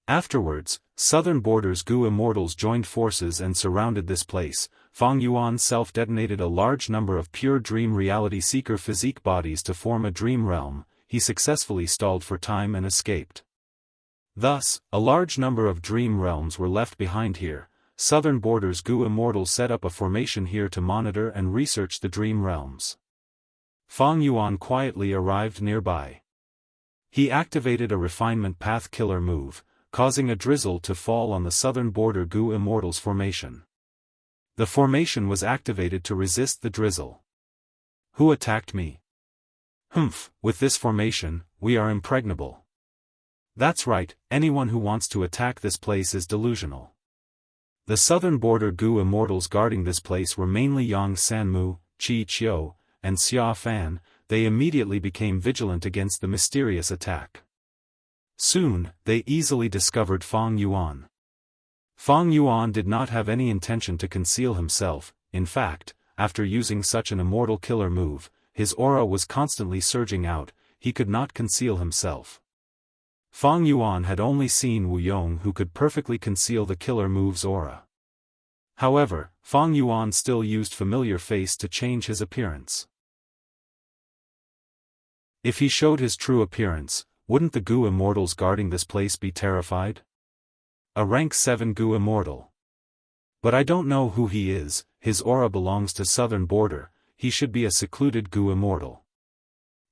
[SPEAKER 1] Afterwards, Southern Border's Gu immortals joined forces and surrounded this place. Fang Yuan self-detonated a large number of pure dream reality seeker physique bodies to form a dream realm. He successfully stalled for time and escaped. Thus, a large number of dream realms were left behind here. Southern Border's Gu immortals set up a formation here to monitor and research the dream realms. Fang Yuan quietly arrived nearby. He activated a refinement path killer move, causing a drizzle to fall on the Southern Border Gu immortals formation. The formation was activated to resist the drizzle. Who attacked me? Humph, with this formation, we are impregnable. That's right, anyone who wants to attack this place is delusional. The Southern Border Gu immortals guarding this place were mainly Yang Sanmu, Qi Qiu, and Xia Fan. They immediately became vigilant against the mysterious attack. Soon, they easily discovered Fang Yuan. Fang Yuan did not have any intention to conceal himself, in fact, after using such an immortal killer move, his aura was constantly surging out, he could not conceal himself. Fang Yuan had only seen Wu Yong who could perfectly conceal the killer move's aura. However, Fang Yuan still used familiar face to change his appearance. If he showed his true appearance, wouldn't the Gu immortals guarding this place be terrified? A rank 7 Gu immortal. But I don't know who he is, his aura belongs to Southern Border, he should be a secluded Gu immortal.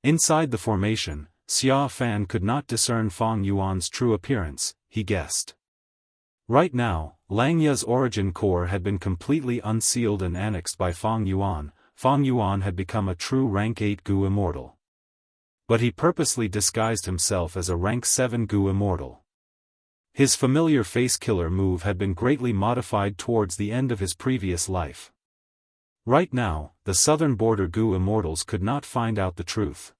[SPEAKER 1] Inside the formation, Xia Fan could not discern Fang Yuan's true appearance, he guessed. Right now, Langya's origin core had been completely unsealed and annexed by Fang Yuan. Fang Yuan had become a true rank 8 Gu Immortal. But he purposely disguised himself as a rank 7 Gu Immortal. His familiar face killer move had been greatly modified towards the end of his previous life. Right now, the southern border Gu Immortals could not find out the truth.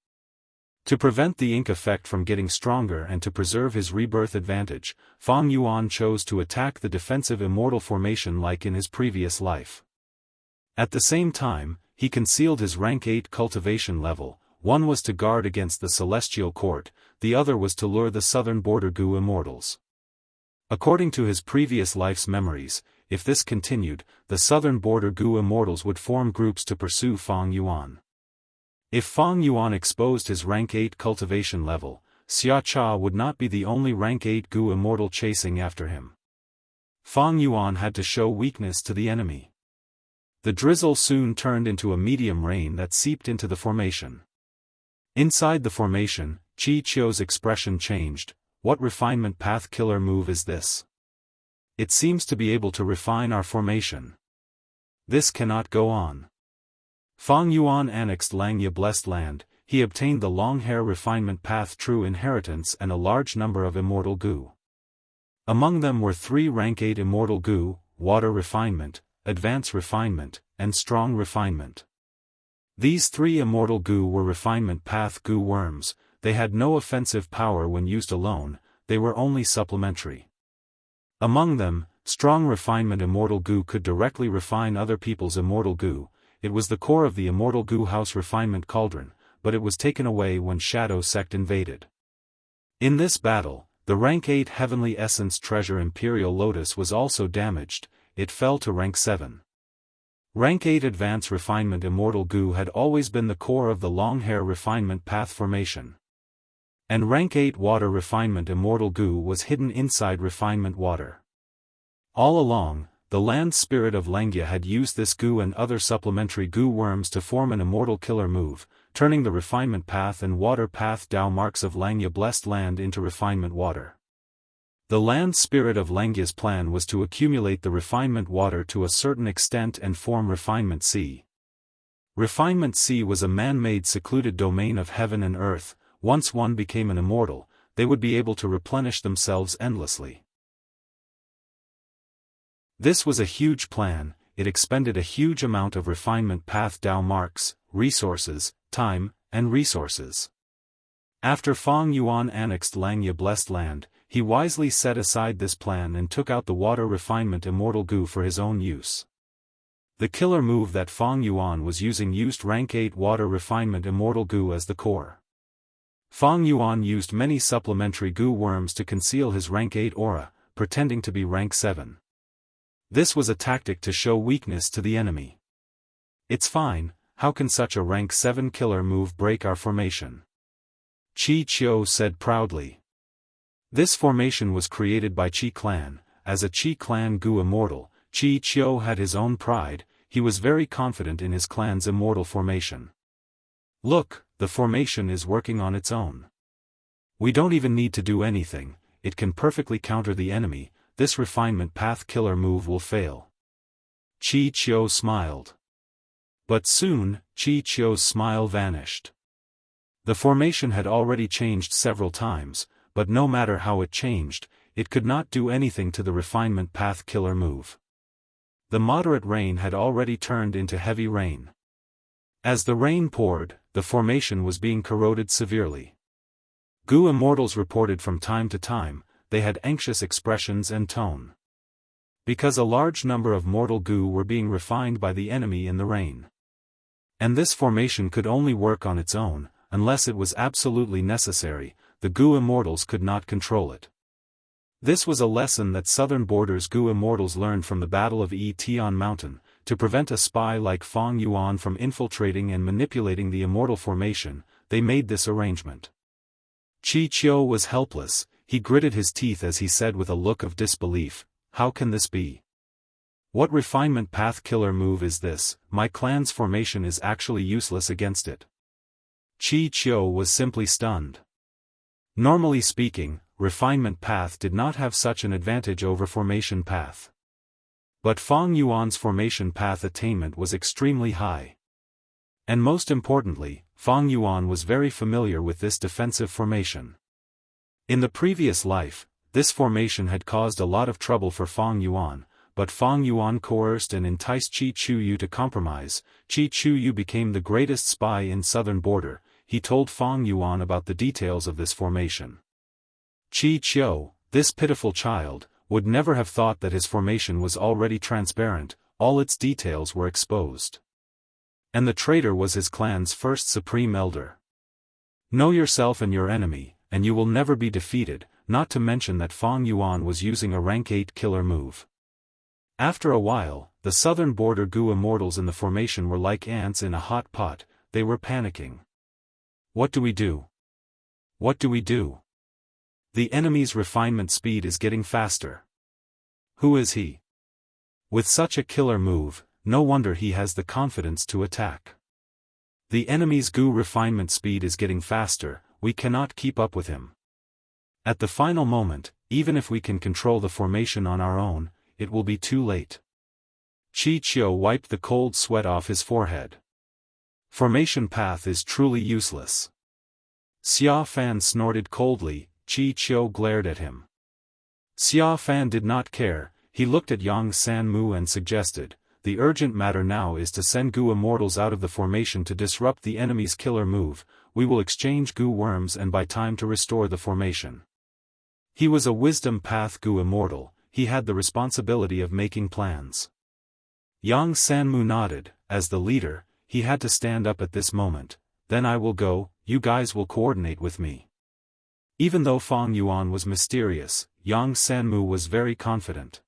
[SPEAKER 1] To prevent the ink effect from getting stronger and to preserve his rebirth advantage, Fang Yuan chose to attack the defensive immortal formation like in his previous life. At the same time, he concealed his rank 8 cultivation level. One was to guard against the celestial court, the other was to lure the southern border Gu Immortals. According to his previous life's memories, if this continued, the southern border Gu Immortals would form groups to pursue Fang Yuan. If Fang Yuan exposed his rank 8 cultivation level, Xia Cha would not be the only rank 8 Gu Immortal chasing after him. Fang Yuan had to show weakness to the enemy. The drizzle soon turned into a medium rain that seeped into the formation. Inside the formation, Qi Qiu's expression changed. What refinement path killer move is this? It seems to be able to refine our formation. This cannot go on. Fang Yuan annexed Langya Blessed Land. He obtained the long hair refinement path true inheritance and a large number of immortal Gu. Among them were 3 rank 8 immortal Gu, water refinement, advance refinement, and strong refinement. These 3 immortal Gu were refinement path Gu worms. They had no offensive power when used alone, they were only supplementary. Among them, strong refinement immortal Gu could directly refine other people's immortal Gu. It was the core of the immortal Gu house refinement cauldron, but it was taken away when Shadow Sect invaded. In this battle, the rank 8 heavenly essence treasure Imperial Lotus was also damaged. It fell to rank 7. Rank 8 advance refinement immortal Gu had always been the core of the long hair refinement path formation. And rank 8 water refinement immortal Gu was hidden inside refinement water. All along, the land spirit of Langya had used this Gu and other supplementary Gu worms to form an immortal killer move, turning the refinement path and water path Dao marks of Langya Blessed Land into refinement water. The land spirit of Langya's plan was to accumulate the refinement water to a certain extent and form Refinement Sea. Refinement Sea was a man-made secluded domain of heaven and earth. Once one became an immortal, they would be able to replenish themselves endlessly. This was a huge plan. It expended a huge amount of refinement path Dao marks, resources, time, and resources. After Fang Yuan annexed Langya Blessed Land, he wisely set aside this plan and took out the water refinement immortal Gu for his own use. The killer move that Fang Yuan was using used rank 8 water refinement immortal Gu as the core. Fang Yuan used many supplementary Gu worms to conceal his rank 8 aura, pretending to be rank 7. This was a tactic to show weakness to the enemy. It's fine, how can such a rank 7 killer move break our formation? Qi Qiu said proudly. This formation was created by Qi clan. As a Qi clan Gu immortal, Qi Qiu had his own pride. He was very confident in his clan's immortal formation. Look, the formation is working on its own. We don't even need to do anything, it can perfectly counter the enemy. This refinement path killer move will fail. Qi Qiu smiled. But soon, Qi Qiu's smile vanished. The formation had already changed several times, but no matter how it changed, it could not do anything to the refinement path killer move. The moderate rain had already turned into heavy rain. As the rain poured, the formation was being corroded severely. Gu immortals reported from time to time, they had anxious expressions and tone. Because a large number of mortal Gu were being refined by the enemy in the rain. And this formation could only work on its own, unless it was absolutely necessary. The Gu immortals could not control it. This was a lesson that southern borders Gu immortals learned from the Battle of Tian Mountain. To prevent a spy like Fang Yuan from infiltrating and manipulating the immortal formation, they made this arrangement. Qi Qiu was helpless. He gritted his teeth as he said with a look of disbelief, "How can this be? What refinement path killer move is this? My clan's formation is actually useless against it." Qi Qiu was simply stunned. Normally speaking, refinement path did not have such an advantage over formation path. But Fang Yuan's formation path attainment was extremely high. And most importantly, Fang Yuan was very familiar with this defensive formation. In the previous life, this formation had caused a lot of trouble for Fang Yuan, but Fang Yuan coerced and enticed Qi Chuyu to compromise. Qi Chuyu became the greatest spy in southern border. He told Fang Yuan about the details of this formation. Qi Qiu, this pitiful child, would never have thought that his formation was already transparent, all its details were exposed. And the traitor was his clan's first supreme elder. Know yourself and your enemy, and you will never be defeated, not to mention that Fang Yuan was using a rank 8 killer move. After a while, the southern border Gu immortals in the formation were like ants in a hot pot. They were panicking. What do we do? What do we do? The enemy's refinement speed is getting faster. Who is he? With such a killer move, no wonder he has the confidence to attack. The enemy's Gu refinement speed is getting faster, we cannot keep up with him. At the final moment, even if we can control the formation on our own, it will be too late. Qi Qiu wiped the cold sweat off his forehead. Formation path is truly useless. Xia Fan snorted coldly. Qi Qiu glared at him. Xia Fan did not care. He looked at Yang Sanmu and suggested, the urgent matter now is to send Gu immortals out of the formation to disrupt the enemy's killer move. We will exchange Gu worms and buy time to restore the formation. He was a wisdom path Gu immortal. He had the responsibility of making plans. Yang Sanmu nodded. As the leader, he had to stand up at this moment. Then I will go, you guys will coordinate with me. Even though Fang Yuan was mysterious, Yang Sanmu was very confident.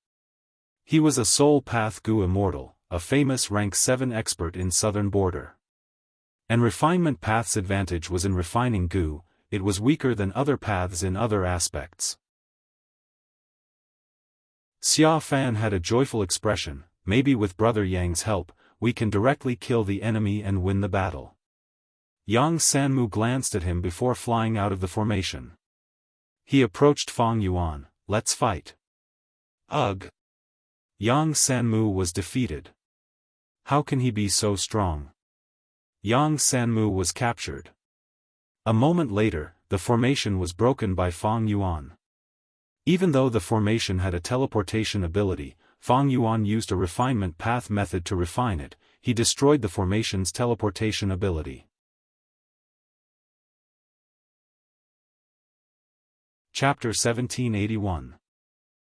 [SPEAKER 1] He was a soul path Gu immortal, a famous rank 7 expert in southern border. And refinement path's advantage was in refining Gu, it was weaker than other paths in other aspects. Xia Fan had a joyful expression. Maybe with Brother Yang's help, we can directly kill the enemy and win the battle. Yang Sanmu glanced at him before flying out of the formation. He approached Fang Yuan. Let's fight. Ugh. Yang Sanmu was defeated. How can he be so strong? Yang Sanmu was captured. A moment later, the formation was broken by Fang Yuan. Even though the formation had a teleportation ability, Fang Yuan used a refinement path method to refine it. He destroyed the formation's teleportation ability. Chapter 1781.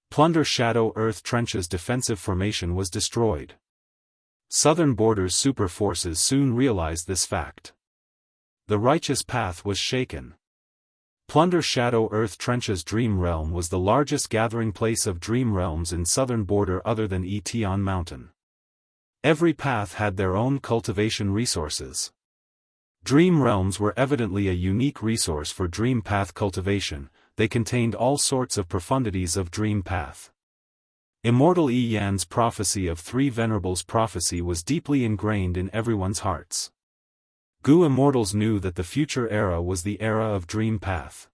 [SPEAKER 1] Plunder Shadow Earth Trench's defensive formation was destroyed. Southern Border's super forces soon realized this fact. The righteous path was shaken. Plunder Shadow Earth Trench's Dream Realm was the largest gathering place of dream realms in southern border other than Etion Mountain. Every path had their own cultivation resources. Dream realms were evidently a unique resource for dream path cultivation. They contained all sorts of profundities of dream path. Immortal Yi Yan's prophecy of three venerables prophecy was deeply ingrained in everyone's hearts. Gu immortals knew that the future era was the era of dream path.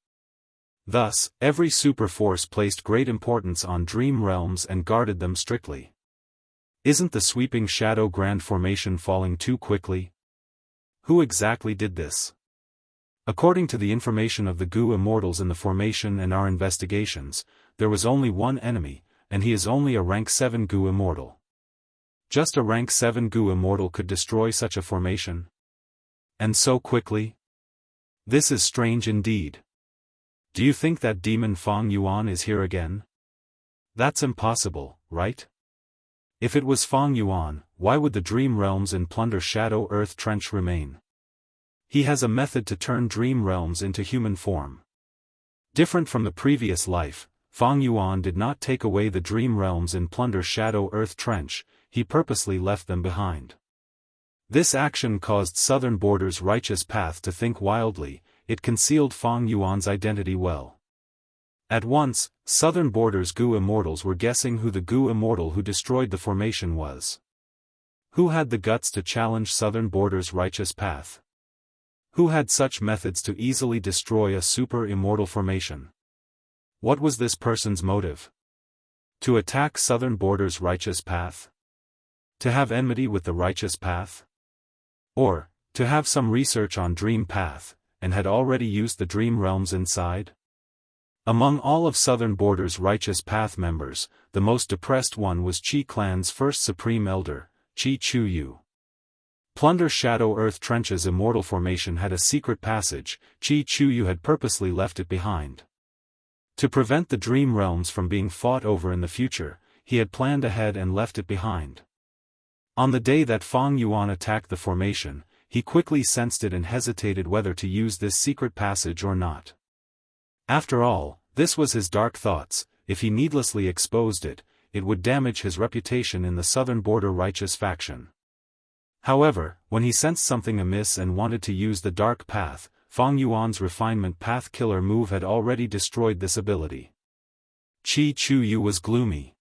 [SPEAKER 1] Thus, every super force placed great importance on dream realms and guarded them strictly. Isn't the sweeping shadow grand formation falling too quickly? Who exactly did this? According to the information of the Gu immortals in the formation and our investigations, there was only one enemy, and he is only a rank 7 Gu immortal. Just a rank 7 Gu immortal could destroy such a formation? And so quickly? This is strange indeed. Do you think that demon Fang Yuan is here again? That's impossible, right? If it was Fang Yuan, why would the dream realms in Plunder Shadow Earth Trench remain? He has a method to turn dream realms into human form. Different from the previous life, Fang Yuan did not take away the dream realms in Plunder Shadow Earth Trench, he purposely left them behind. This action caused Southern Border's righteous path to think wildly. It concealed Fang Yuan's identity well. At once, Southern Border's Gu immortals were guessing who the Gu immortal who destroyed the formation was. Who had the guts to challenge Southern Border's righteous path? Who had such methods to easily destroy a super immortal formation? What was this person's motive? To attack Southern Border's righteous path? To have enmity with the righteous path? Or, to have some research on Dream Path, and had already used the dream realms inside? Among all of Southern Border's righteous path members, the most depressed one was Qi Clan's first supreme elder, Qi Chuyu. Plunder Shadow Earth Trench's immortal formation had a secret passage. Qi Chuyu had purposely left it behind. To prevent the dream realms from being fought over in the future, he had planned ahead and left it behind. On the day that Fang Yuan attacked the formation, he quickly sensed it and hesitated whether to use this secret passage or not. After all, this was his dark thoughts. If he needlessly exposed it, it would damage his reputation in the Southern Border righteous faction. However, when he sensed something amiss and wanted to use the dark path, Fang Yuan's refinement path killer move had already destroyed this ability. Qi Chuyu was gloomy.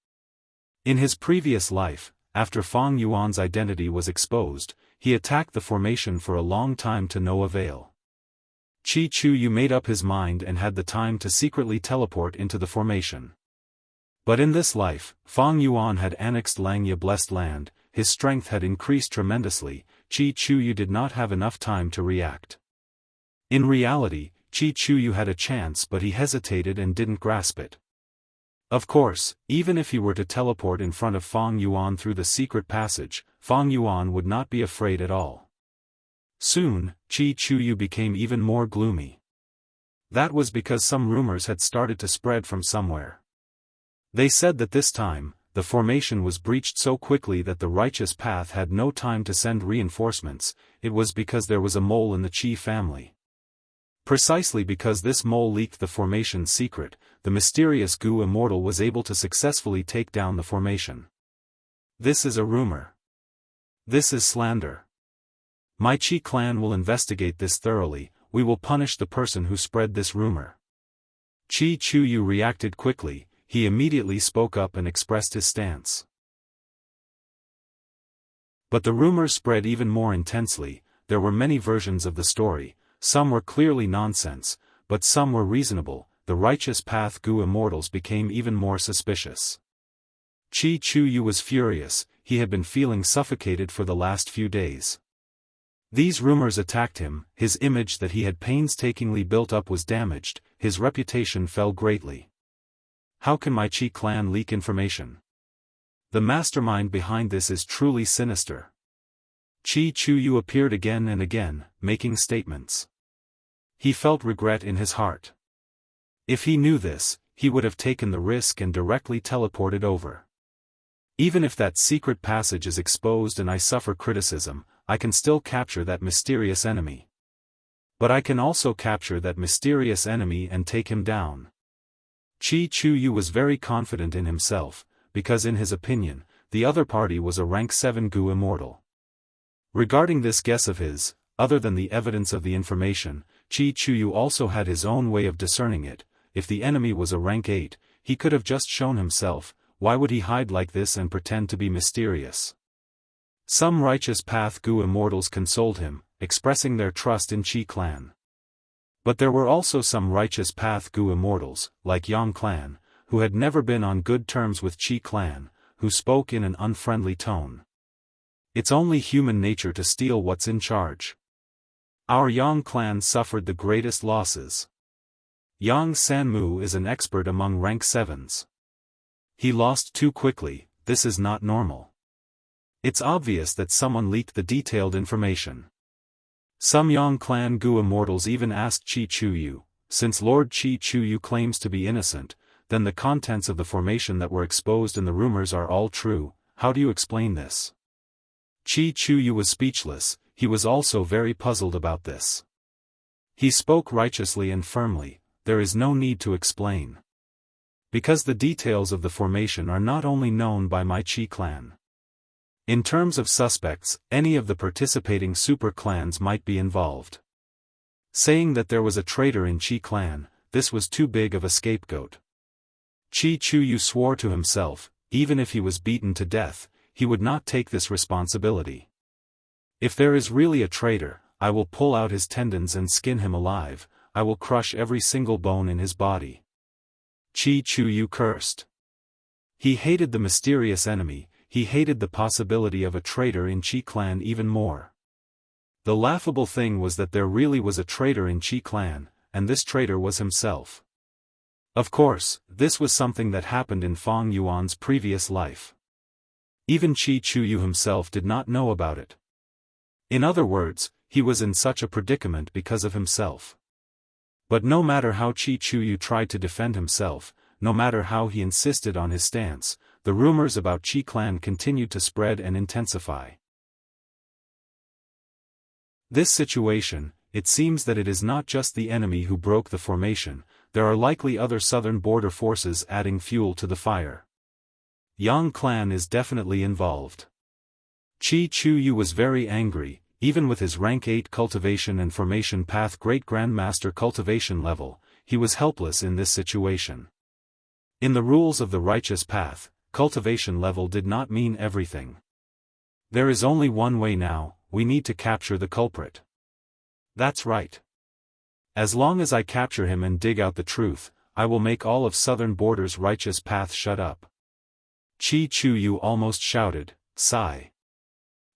[SPEAKER 1] In his previous life, after Fang Yuan's identity was exposed, he attacked the formation for a long time to no avail. Qi Chuyu made up his mind and had the time to secretly teleport into the formation. But in this life, Fang Yuan had annexed Langya Blessed Land, his strength had increased tremendously. Qi Chuyu did not have enough time to react. In reality, Qi Chuyu had a chance but he hesitated and didn't grasp it. Of course, even if he were to teleport in front of Fang Yuan through the secret passage, Fang Yuan would not be afraid at all. Soon, Qi Chuyu became even more gloomy. That was because some rumors had started to spread from somewhere. They said that this time, the formation was breached so quickly that the righteous path had no time to send reinforcements. It was because there was a mole in the Qi family. Precisely because this mole leaked the formation's secret, the mysterious Gu Immortal was able to successfully take down the formation. This is a rumor. This is slander. My Qi clan will investigate this thoroughly. We will punish the person who spread this rumor. Qi Chuyu reacted quickly. He immediately spoke up and expressed his stance. But the rumor spread even more intensely. There were many versions of the story. Some were clearly nonsense, but some were reasonable. The righteous path Gu Immortals became even more suspicious. Qi Chuyu was furious. He had been feeling suffocated for the last few days. These rumors attacked him. His image that he had painstakingly built up was damaged. His reputation fell greatly. How can my Qi clan leak information? The mastermind behind this is truly sinister. Qi Chuyu appeared again and again, making statements. He felt regret in his heart. If he knew this, he would have taken the risk and directly teleported over. Even if that secret passage is exposed and I suffer criticism, I can still capture that mysterious enemy. But I can also capture that mysterious enemy and take him down. Qi Chuyu was very confident in himself, because in his opinion, the other party was a rank 7 Gu Immortal. Regarding this guess of his, other than the evidence of the information, Qi Chuyu also had his own way of discerning it. If the enemy was a rank 8, he could have just shown himself. Why would he hide like this and pretend to be mysterious? Some righteous path Gu Immortals consoled him, expressing their trust in Qi clan. But there were also some righteous path Gu Immortals, like Yang clan, who had never been on good terms with Qi clan, who spoke in an unfriendly tone. It's only human nature to steal what's in charge. Our Yang clan suffered the greatest losses. Yang Sanmu is an expert among rank 7s. He lost too quickly. This is not normal. It's obvious that someone leaked the detailed information. Some Yang clan Gu Immortals even asked Qi Chuyu, since Lord Qi Chuyu claims to be innocent, then the contents of the formation that were exposed in the rumors are all true. How do you explain this? Qi Chuyu was speechless. He was also very puzzled about this. He spoke righteously and firmly. There is no need to explain. Because the details of the formation are not only known by my Qi clan. In terms of suspects, any of the participating super clans might be involved. Saying that there was a traitor in Qi clan, this was too big of a scapegoat. Qi Chuyu swore to himself, even if he was beaten to death, he would not take this responsibility. If there is really a traitor, I will pull out his tendons and skin him alive. I will crush every single bone in his body. Qi Chuyu cursed. He hated the mysterious enemy, he hated the possibility of a traitor in Qi clan even more. The laughable thing was that there really was a traitor in Qi clan, and this traitor was himself. Of course, this was something that happened in Fang Yuan's previous life. Even Qi Chuyu himself did not know about it. In other words, he was in such a predicament because of himself. But no matter how Qi Chuyu tried to defend himself, no matter how he insisted on his stance, the rumors about Qi clan continued to spread and intensify. This situation, it seems that it is not just the enemy who broke the formation, there are likely other southern border forces adding fuel to the fire. Yang clan is definitely involved. Qi Chuyu was very angry, even with his rank 8 cultivation and formation path Great Grandmaster cultivation level, he was helpless in this situation. In the rules of the righteous path, cultivation level did not mean everything. There is only one way now, we need to capture the culprit. That's right. As long as I capture him and dig out the truth, I will make all of southern border's righteous path shut up. Qi Chuyu almost shouted, sigh.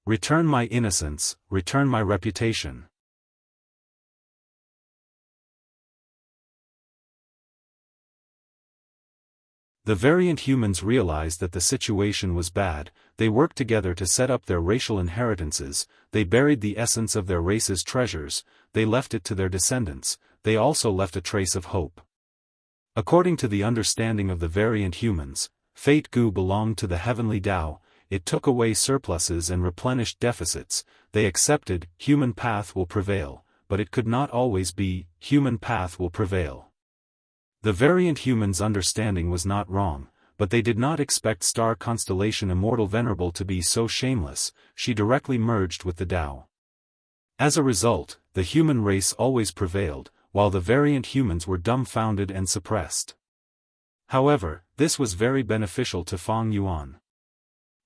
[SPEAKER 1] Return my innocence, return my reputation. The variant humans realized that the situation was bad, they worked together to set up their racial inheritances, they buried the essence of their race's treasures, they left it to their descendants, they also left a trace of hope. According to the understanding of the variant humans, Fate Gu belonged to the heavenly Tao, it took away surpluses and replenished deficits, they accepted, human path will prevail, but it could not always be, human path will prevail. The variant humans' understanding was not wrong, but they did not expect star constellation Immortal Venerable to be so shameless, she directly merged with the Tao. As a result, the human race always prevailed, while the variant humans were dumbfounded and suppressed. However, this was very beneficial to Fang Yuan.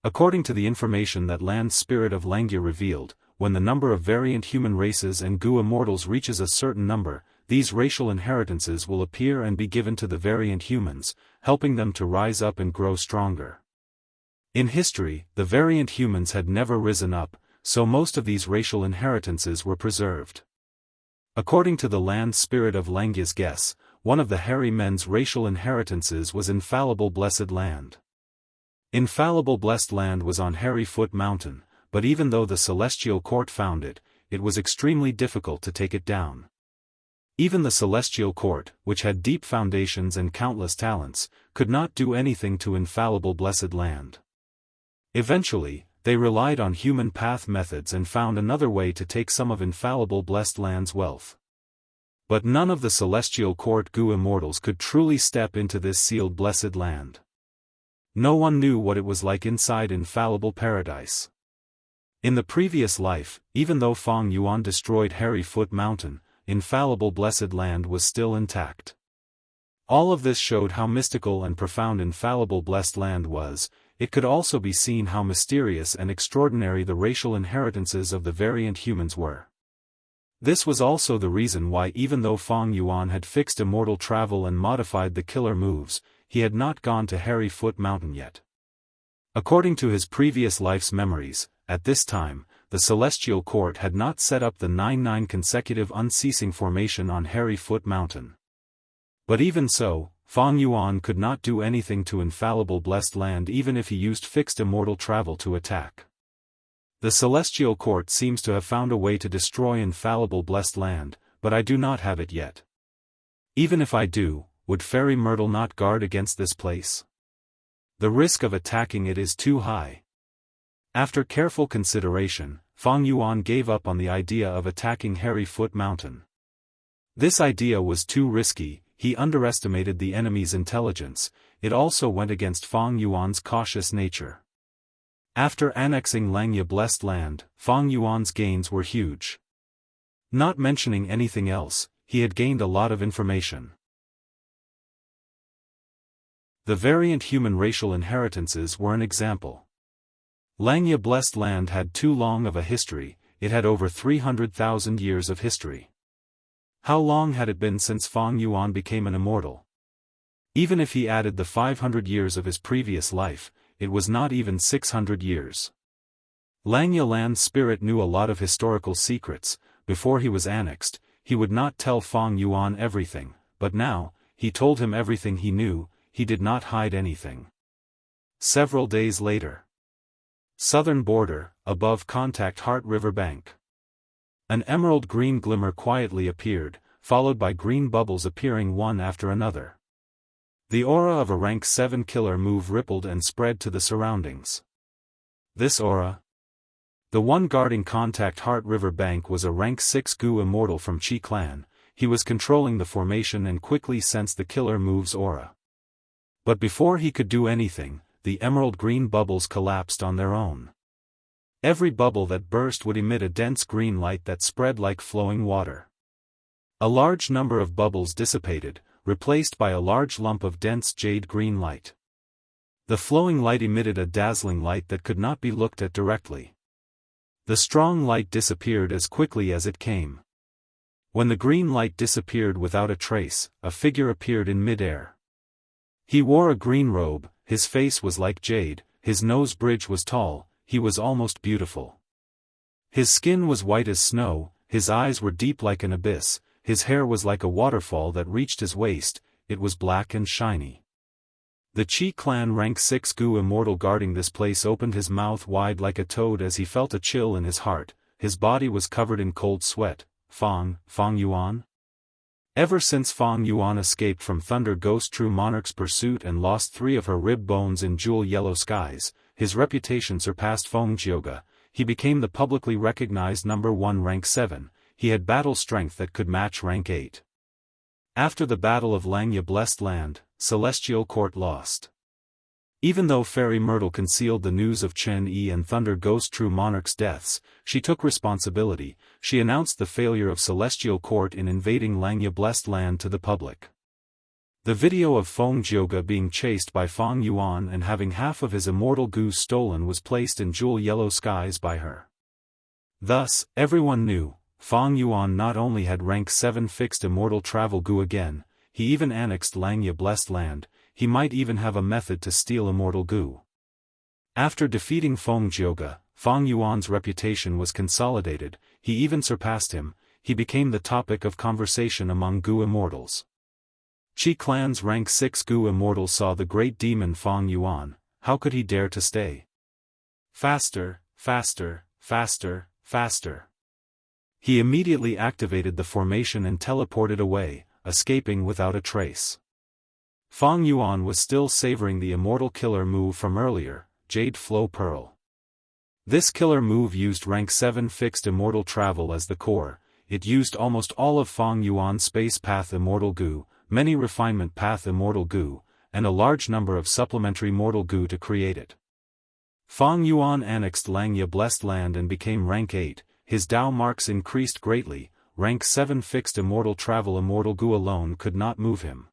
[SPEAKER 1] According to the information that Land Spirit of Langia revealed, when the number of variant human races and Gu immortals reaches a certain number, these racial inheritances will appear and be given to the variant humans, helping them to rise up and grow stronger. In history, the variant humans had never risen up, so most of these racial inheritances were preserved. According to the Land Spirit of Langia's guess, one of the hairy men's racial inheritances was Infallible Blessed Land. Infallible Blessed Land was on Hairy Foot Mountain, but even though the Celestial Court found it, it was extremely difficult to take it down. Even the Celestial Court, which had deep foundations and countless talents, could not do anything to Infallible Blessed Land. Eventually, they relied on human path methods and found another way to take some of Infallible Blessed Land's wealth. But none of the Celestial Court Gu immortals could truly step into this sealed Blessed Land. No one knew what it was like inside Infallible Paradise. In the previous life, even though Fang Yuan destroyed Hairy Foot Mountain, Infallible Blessed Land was still intact. All of this showed how mystical and profound Infallible Blessed Land was. It could also be seen how mysterious and extraordinary the racial inheritances of the variant humans were. This was also the reason why even though Fang Yuan had fixed immortal travel and modified the killer moves, he had not gone to Hairy Foot Mountain yet. According to his previous life's memories, at this time, the Celestial Court had not set up the 9 consecutive unceasing formation on Hairy Foot Mountain. But even so, Fang Yuan could not do anything to Infallible Blessed Land even if he used fixed immortal travel to attack. The Celestial Court seems to have found a way to destroy Infallible Blessed Land, but I do not have it yet. Even if I do, would Fairy Myrtle not guard against this place? The risk of attacking it is too high. After careful consideration, Fang Yuan gave up on the idea of attacking Hairy Foot Mountain. This idea was too risky, he underestimated the enemy's intelligence, it also went against Fang Yuan's cautious nature. After annexing Langia Blessed Land, Fang Yuan's gains were huge. Not mentioning anything else, he had gained a lot of information. The variant human racial inheritances were an example. Langia Blessed Land had too long of a history, it had over 300,000 years of history. How long had it been since Fang Yuan became an immortal? Even if he added the 500 years of his previous life, it was not even 600 years. Langya Land's spirit knew a lot of historical secrets. Before he was annexed, he would not tell Feng Yuan everything, but now, he told him everything he knew. He did not hide anything. Several days later. Southern border, above Contact Heart River bank. An emerald green glimmer quietly appeared, followed by green bubbles appearing one after another. The aura of a rank 7 killer move rippled and spread to the surroundings. This aura. The one guarding Contact Heart River bank was a rank 6 Gu immortal from Qi clan. He was controlling the formation and quickly sensed the killer move's aura. But before he could do anything, the emerald green bubbles collapsed on their own. Every bubble that burst would emit a dense green light that spread like flowing water. A large number of bubbles dissipated, replaced by a large lump of dense jade green light. The flowing light emitted a dazzling light that could not be looked at directly. The strong light disappeared as quickly as it came. When the green light disappeared without a trace, a figure appeared in mid-air. He wore a green robe, his face was like jade, his nose bridge was tall, he was almost beautiful. His skin was white as snow, his eyes were deep like an abyss, his hair was like a waterfall that reached his waist, it was black and shiny. The Qi clan rank 6 Gu immortal guarding this place opened his mouth wide like a toad as he felt a chill in his heart. His body was covered in cold sweat. Feng Yuan? Ever since Feng Yuan escaped from Thunder Ghost True Monarch's pursuit and lost 3 of her rib bones in jewel yellow skies, his reputation surpassed Feng Jioga. He became the publicly recognized number 1 rank 7, he had battle strength that could match rank 8. After the Battle of Langya Blessed Land, Celestial Court lost. Even though Fairy Myrtle concealed the news of Chen Yi and Thunder Ghost True Monarch's deaths, she took responsibility. She announced the failure of Celestial Court in invading Langya Blessed Land to the public. The video of Feng Jioga being chased by Feng Yuan and having half of his immortal Gu stolen was placed in jewel yellow skies by her. Thus, everyone knew, Feng Yuan not only had rank 7 fixed immortal travel Gu again, he even annexed Langya Blessed Land. He might even have a method to steal immortal Gu. After defeating Feng Jioga, Feng Yuan's reputation was consolidated, he even surpassed him, he became the topic of conversation among Gu immortals. Qi clan's rank 6 Gu immortal saw the great demon Feng Yuan. How could he dare to stay? Faster, faster, faster, faster. He immediately activated the formation and teleported away, escaping without a trace. Feng Yuan was still savoring the immortal killer move from earlier, Jade Flow Pearl. This killer move used rank 7 fixed immortal travel as the core. It used almost all of Feng Yuan's space path immortal Gu, many refinement path immortal Gu, and a large number of supplementary mortal Gu to create it. Feng Yuan annexed Langya Blessed Land and became rank 8, his Dao marks increased greatly. Rank 7 fixed immortal travel immortal Gu alone could not move him.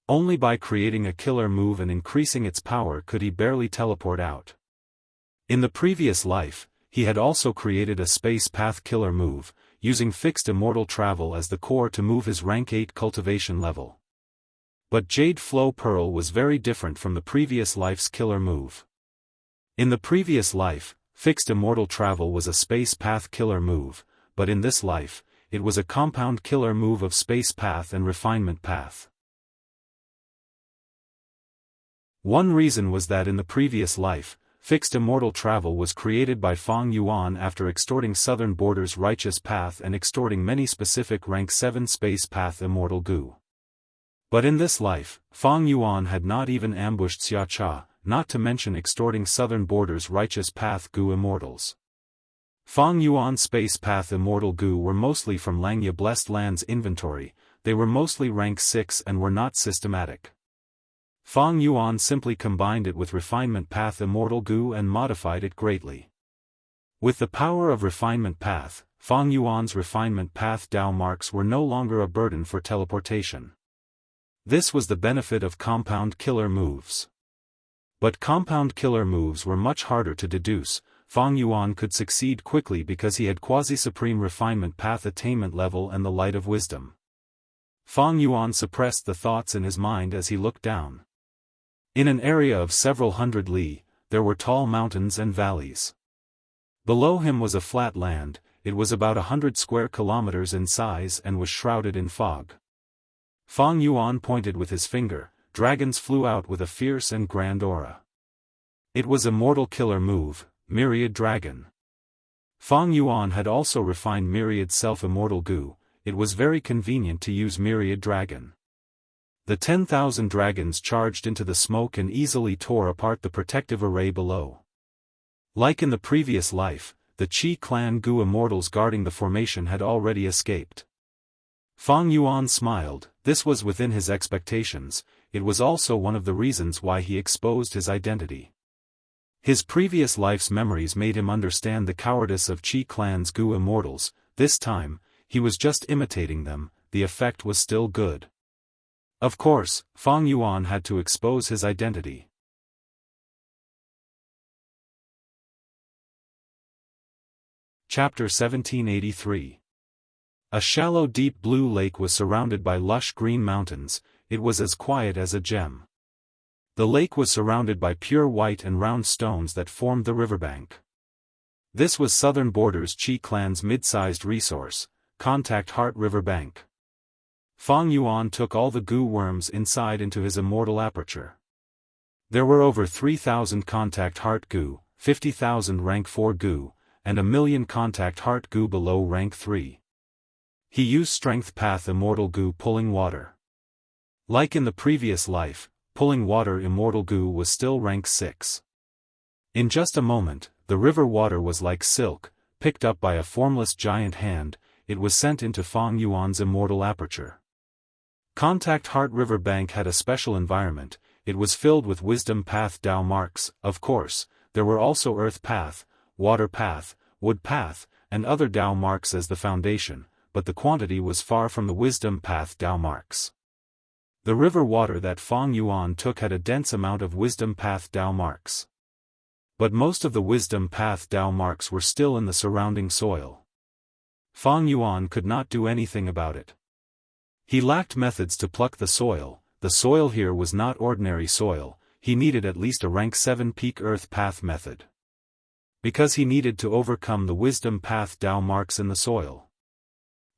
[SPEAKER 1] Only by creating a killer move and increasing its power could he barely teleport out. In the previous life, he had also created a space path killer move, using fixed immortal travel as the core to move his rank 8 cultivation level. But Jade Flow Pearl was very different from the previous life's killer move. In the previous life, fixed immortal travel was a space path killer move, but in this life, it was a compound killer move of space path and refinement path. One reason was that in the previous life, fixed immortal travel was created by Feng Yuan after extorting Southern Border's righteous path and extorting many specific rank 7 space path immortal Gu. But in this life, Feng Yuan had not even ambushed Xiacha, not to mention extorting Southern Border's righteous path Gu immortals. Feng Yuan's space path immortal Gu were mostly from Langya Blessed Land's inventory, they were mostly rank 6 and were not systematic. Feng Yuan simply combined it with refinement path immortal Gu and modified it greatly. With the power of refinement path, Feng Yuan's refinement path Dao marks were no longer a burden for teleportation. This was the benefit of compound killer moves. But compound killer moves were much harder to deduce. Feng Yuan could succeed quickly because he had quasi-supreme refinement path attainment level and the light of wisdom. Fang Yuan suppressed the thoughts in his mind as he looked down. In an area of several hundred li, there were tall mountains and valleys. Below him was a flat land. It was about 100 square kilometers in size and was shrouded in fog. Fang Yuan pointed with his finger. Dragons flew out with a fierce and grand aura. It was Immortal killer move, Myriad Dragon. Fang Yuan had also refined Myriad self-immortal goo. It was very convenient to use Myriad Dragon. The 10,000 dragons charged into the smoke and easily tore apart the protective array below. Like in the previous life, the Qi clan goo immortals guarding the formation had already escaped. Fang Yuan smiled. This was within his expectations. It was also one of the reasons why he exposed his identity. His previous life's memories made him understand the cowardice of Qi clan's goo immortals. This time, he was just imitating them. The effect was still good. Of course, Fang Yuan had to expose his identity. Chapter 1783. A shallow deep blue lake was surrounded by lush green mountains. It was as quiet as a gem. The lake was surrounded by pure white and round stones that formed the riverbank. This was Southern Borders Qi clan's mid-sized resource, Contact Heart River Bank. Fang Yuan took all the goo worms inside into his immortal aperture. There were over 3,000 Contact Heart goo, 50,000 rank 4 goo, and 1,000,000 Contact Heart goo below rank 3. He used Strength Path Immortal goo pulling water. Like in the previous life, pulling water immortal goo was still rank 6. In just a moment, the river water was like silk, picked up by a formless giant hand. It was sent into Fang Yuan's immortal aperture. Contact Heart River Bank had a special environment. It was filled with Wisdom Path Dao marks. Of course, there were also Earth Path, Water Path, Wood Path, and other Dao marks as the foundation, but the quantity was far from the Wisdom Path Dao marks. The river water that Fang Yuan took had a dense amount of Wisdom Path Dao marks. But most of the Wisdom Path Dao marks were still in the surrounding soil. Fang Yuan could not do anything about it. He lacked methods to pluck the soil. The soil here was not ordinary soil. He needed at least a rank 7 peak earth path method. Because he needed to overcome the Wisdom Path Dao marks in the soil.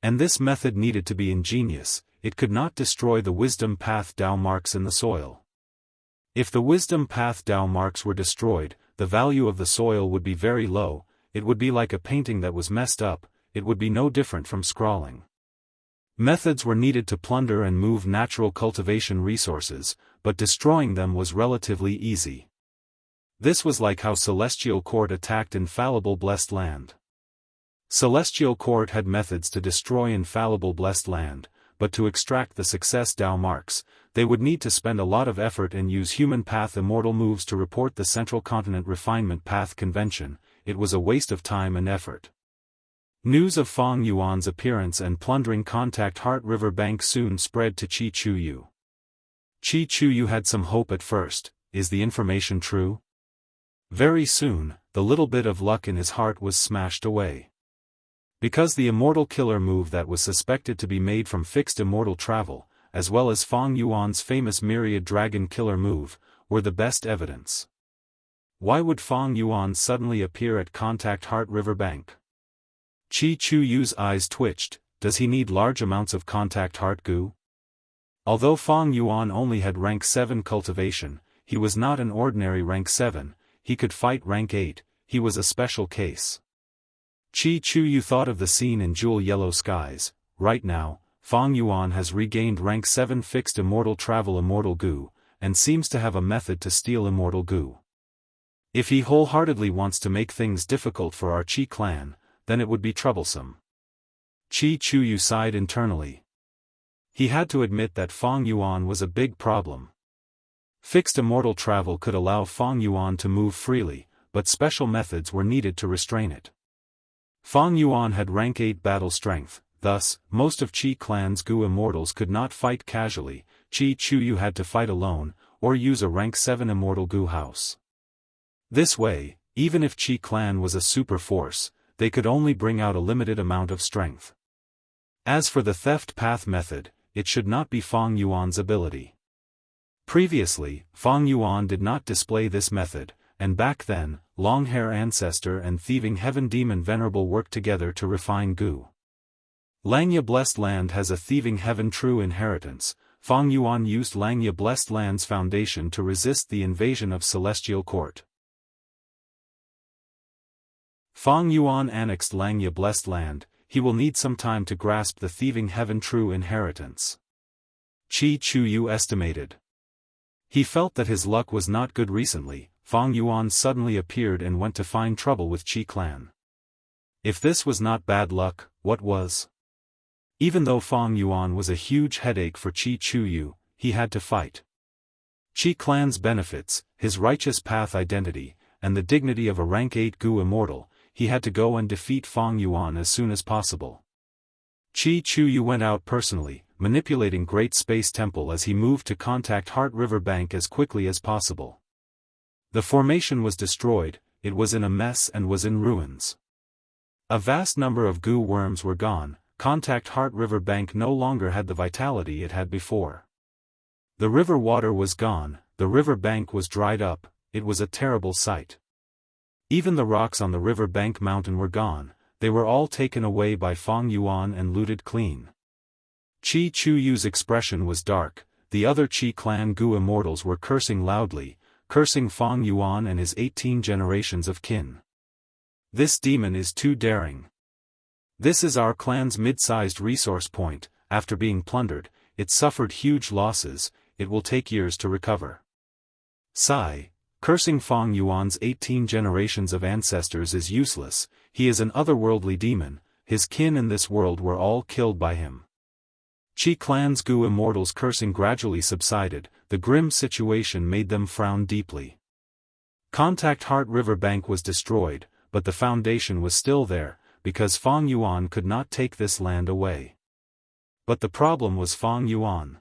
[SPEAKER 1] And this method needed to be ingenious. It could not destroy the Wisdom Path Dao marks in the soil. If the Wisdom Path Dao marks were destroyed, the value of the soil would be very low. It would be like a painting that was messed up. It would be no different from scrawling. Methods were needed to plunder and move natural cultivation resources, but destroying them was relatively easy. This was like how Celestial Court attacked Infallible Blessed Land. Celestial Court had methods to destroy Infallible Blessed Land, but to extract the success Dao marks, they would need to spend a lot of effort and use Human Path Immortal moves to report the Central Continent Refinement Path Convention. It was a waste of time and effort. News of Fang Yuan's appearance and plundering Contact Heart River Bank soon spread to Qi Chuyu. Qi Chuyu had some hope at first. Is the information true? Very soon, the little bit of luck in his heart was smashed away. Because the immortal killer move that was suspected to be made from fixed immortal travel, as well as Fang Yuan's famous Myriad Dragon killer move, were the best evidence. Why would Fang Yuan suddenly appear at Contact Heart River Bank? Qi Chuyu's eyes twitched. Does he need large amounts of Contact Heart goo? Although Fang Yuan only had rank 7 cultivation, he was not an ordinary rank 7, he could fight rank 8, he was a special case. Qi Chuyu thought of the scene in Jewel Yellow Skies. Right now, Fang Yuan has regained rank 7 fixed immortal travel immortal goo, and seems to have a method to steal immortal goo. If he wholeheartedly wants to make things difficult for our Qi clan, then it would be troublesome. Qi Chuyu sighed internally. He had to admit that Fang Yuan was a big problem. Fixed immortal travel could allow Fang Yuan to move freely, but special methods were needed to restrain it. Fang Yuan had rank 8 battle strength, thus, most of Qi clan's goo immortals could not fight casually. Qi Chuyu had to fight alone, or use a rank 7 immortal goo house. This way, even if Qi clan was a super force, they could only bring out a limited amount of strength. As for the theft path method, it should not be Fang Yuan's ability. Previously, Fang Yuan did not display this method, and back then, Longhair Ancestor and Thieving Heaven Demon Venerable worked together to refine Gu. Langya Blessed Land has a Thieving Heaven true inheritance. Fang Yuan used Langya Blessed Land's foundation to resist the invasion of Celestial Court. Fang Yuan annexed Langya Blessed Land. He will need some time to grasp the Thieving Heaven true inheritance. Qi Chuyu estimated. He felt that his luck was not good recently. Fang Yuan suddenly appeared and went to find trouble with Qi clan. If this was not bad luck, what was? Even though Fang Yuan was a huge headache for Qi Chuyu, he had to fight. Qi clan's benefits, his righteous path identity, and the dignity of a rank 8 Gu Immortal, he had to go and defeat Fang Yuan as soon as possible. Qi Chuyu went out personally, manipulating Great Space Temple as he moved to contact Heart River Bank as quickly as possible. The formation was destroyed, it was in a mess and was in ruins. A vast number of Gu worms were gone. Contact Heart River Bank no longer had the vitality it had before. The river water was gone, the river bank was dried up, it was a terrible sight. Even the rocks on the river bank mountain were gone, they were all taken away by Fang Yuan and looted clean. Qi Chuyu's expression was dark, the other Qi clan Gu immortals were cursing loudly, cursing Fang Yuan and his 18 generations of kin. This demon is too daring. This is our clan's mid-sized resource point. After being plundered, it suffered huge losses, it will take years to recover. Sigh, cursing Fang Yuan's 18 generations of ancestors is useless, he is an otherworldly demon, his kin in this world were all killed by him. Qi clan's Gu immortals' cursing gradually subsided, the grim situation made them frown deeply. Contact Heart River Bank was destroyed, but the foundation was still there, because Fang Yuan could not take this land away. But the problem was Fang Yuan.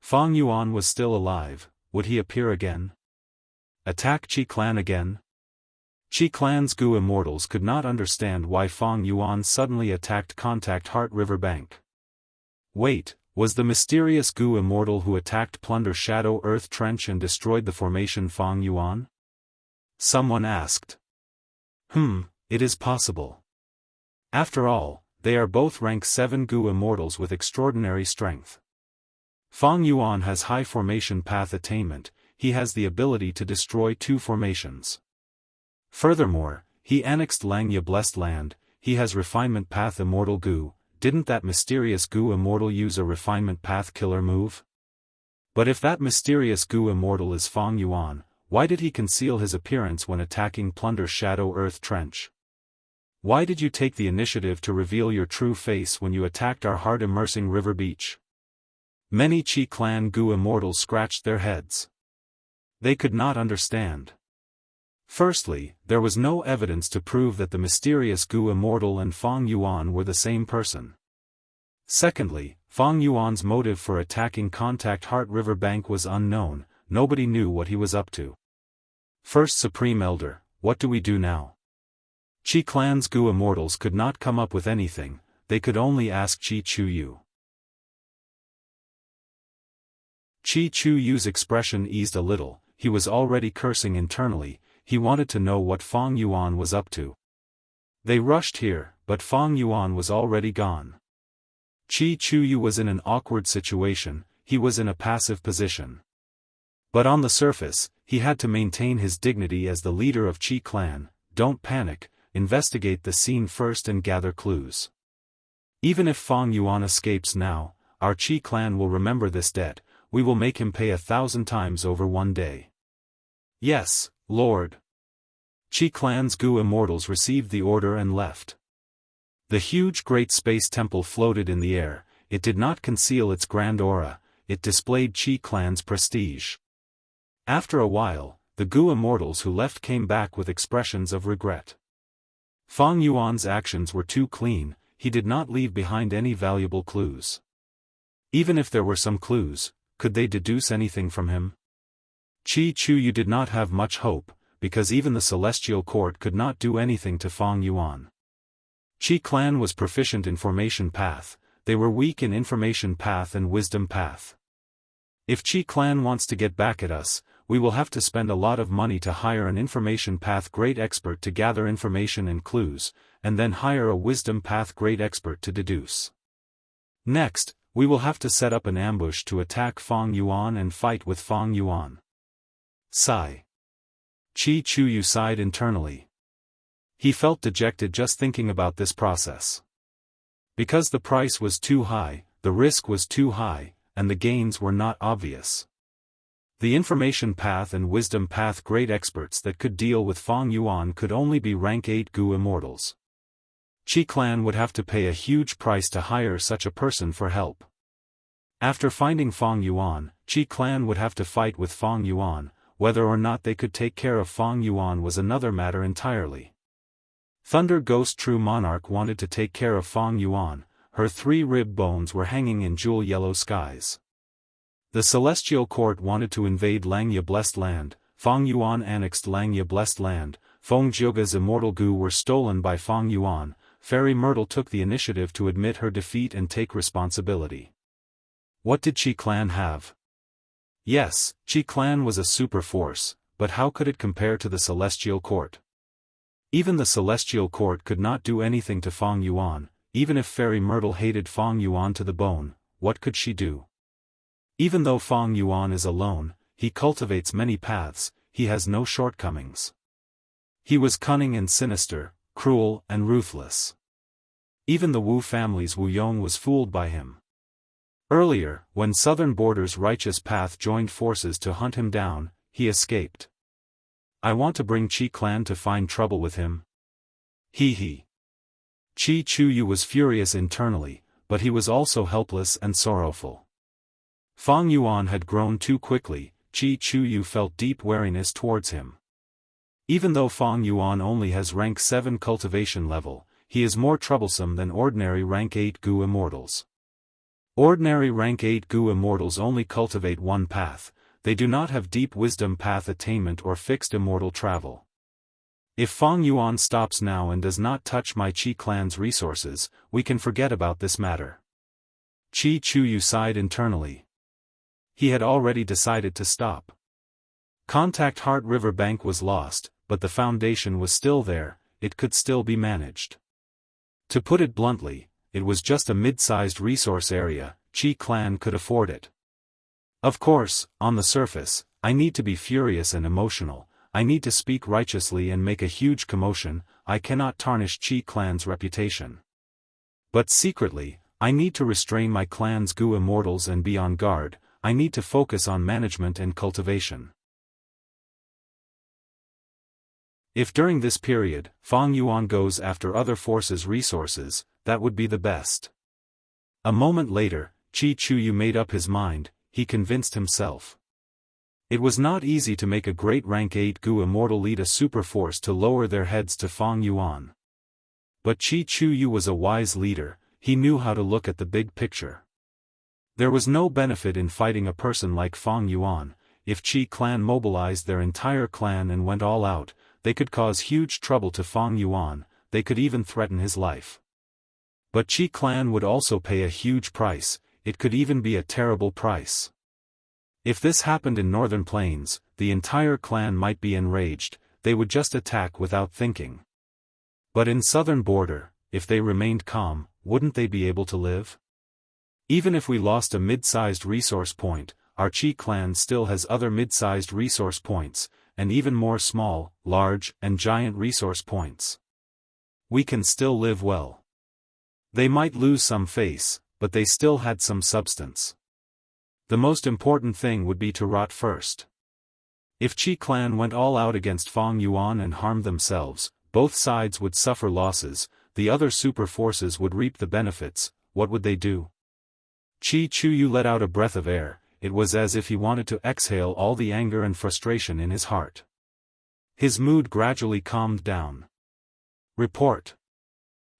[SPEAKER 1] Fang Yuan was still alive, would he appear again? Attack Qi clan again? Qi clan's Gu immortals could not understand why Fang Yuan suddenly attacked Contact Heart River Bank. Wait, was the mysterious Gu immortal who attacked Plunder Shadow Earth Trench and destroyed the formation Fang Yuan? Someone asked. It is possible. After all, they are both rank 7 Gu immortals with extraordinary strength. Fang Yuan has high formation path attainment, he has the ability to destroy 2 formations. Furthermore, he annexed Langya Blessed Land, he has refinement path immortal Gu. Didn't that mysterious Gu immortal use a refinement path killer move? But if that mysterious Gu immortal is Fang Yuan, why did he conceal his appearance when attacking Plunder Shadow Earth Trench? Why did you take the initiative to reveal your true face when you attacked our heart-immersing river beach? Many Qi clan Gu immortals scratched their heads. They could not understand. Firstly, there was no evidence to prove that the mysterious Gu immortal and Fang Yuan were the same person. Secondly, Fang Yuan's motive for attacking Contact Heart River Bank was unknown, nobody knew what he was up to. First Supreme Elder, what do we do now? Qi clan's Gu immortals could not come up with anything, they could only ask Qi Chuyu. Qi Chuyu's expression eased a little, he was already cursing internally, he wanted to know what Fang Yuan was up to. They rushed here, but Fang Yuan was already gone. Qi Chuyu was in an awkward situation, he was in a passive position. But on the surface, he had to maintain his dignity as the leader of Qi clan. Don't panic, investigate the scene first and gather clues. Even if Fang Yuan escapes now, our Qi clan will remember this debt, we will make him pay 1,000 times over one day. Yes, Lord. Qi clan's Gu immortals received the order and left. The huge Great Space Temple floated in the air, it did not conceal its grand aura, it displayed Qi clan's prestige. After a while, the Gu immortals who left came back with expressions of regret. Fang Yuan's actions were too clean, he did not leave behind any valuable clues. Even if there were some clues, could they deduce anything from him? Qi Chuyu did not have much hope, because even the Celestial Court could not do anything to Fang Yuan. Qi clan was proficient in formation path, they were weak in information path and wisdom path. If Qi clan wants to get back at us, we will have to spend a lot of money to hire an information path great expert to gather information and clues, and then hire a wisdom path great expert to deduce. Next, we will have to set up an ambush to attack Fang Yuan and fight with Fang Yuan. Sigh. Qi Chuyu sighed internally. He felt dejected just thinking about this process. Because the price was too high, the risk was too high, and the gains were not obvious. The information path and wisdom path great experts that could deal with Fang Yuan could only be rank 8 Gu immortals. Qi clan would have to pay a huge price to hire such a person for help. After finding Fang Yuan, Qi clan would have to fight with Fang Yuan. Whether or not they could take care of Fang Yuan was another matter entirely. Thunder Ghost True Monarch wanted to take care of Fang Yuan. Her 3 rib bones were hanging in jewel yellow skies. The Celestial Court wanted to invade Langya Blessed Land. Fang Yuan annexed Langya Blessed Land. Feng Jiuge's immortal Gu were stolen by Fang Yuan. Fairy Myrtle took the initiative to admit her defeat and take responsibility. What did Qi clan have? Yes, Qi clan was a super force, but how could it compare to the Celestial Court? Even the Celestial Court could not do anything to Fang Yuan. Even if Fairy Myrtle hated Fang Yuan to the bone, what could she do? Even though Fang Yuan is alone, he cultivates many paths, he has no shortcomings. He was cunning and sinister, cruel and ruthless. Even the Wu family's Wu Yong was fooled by him. Earlier, when Southern Border's righteous path joined forces to hunt him down, he escaped. I want to bring Qi clan to find trouble with him. He. Qi Chuyu was furious internally, but he was also helpless and sorrowful. Fang Yuan had grown too quickly. Qi Chuyu felt deep wariness towards him. Even though Fang Yuan only has rank 7 cultivation level, he is more troublesome than ordinary rank 8 Gu immortals. Ordinary rank 8 Gu immortals only cultivate one path, they do not have deep wisdom path attainment or fixed immortal travel. If Fang Yuan stops now and does not touch my Qi clan's resources, we can forget about this matter. Qi Chuyu sighed internally. He had already decided to stop. Contact Heart River Bank was lost, but the foundation was still there, it could still be managed. To put it bluntly, it was just a mid-sized resource area, Qi clan could afford it. Of course, on the surface, I need to be furious and emotional, I need to speak righteously and make a huge commotion, I cannot tarnish Qi clan's reputation. But secretly, I need to restrain my clan's Gu immortals and be on guard, I need to focus on management and cultivation. If during this period, Fang Yuan goes after other forces' resources, that would be the best. A moment later, Qi Chuyu made up his mind, he convinced himself. It was not easy to make a great rank 8 Gu immortal lead a super force to lower their heads to Fang Yuan. But Qi Chuyu was a wise leader, he knew how to look at the big picture. There was no benefit in fighting a person like Fang Yuan. If Qi clan mobilized their entire clan and went all out, they could cause huge trouble to Fang Yuan, they could even threaten his life. But Qi clan would also pay a huge price, it could even be a terrible price. If this happened in Northern Plains, the entire clan might be enraged, they would just attack without thinking. But in Southern Border, if they remained calm, wouldn't they be able to live? Even if we lost a mid-sized resource point, our Qi clan still has other mid-sized resource points, and even more small, large, and giant resource points. We can still live well. They might lose some face, but they still had some substance. The most important thing would be to rot first. If Qi clan went all out against Fang Yuan and harmed themselves, both sides would suffer losses, the other super forces would reap the benefits. What would they do? Qi Chuyu let out a breath of air, it was as if he wanted to exhale all the anger and frustration in his heart. His mood gradually calmed down. Report.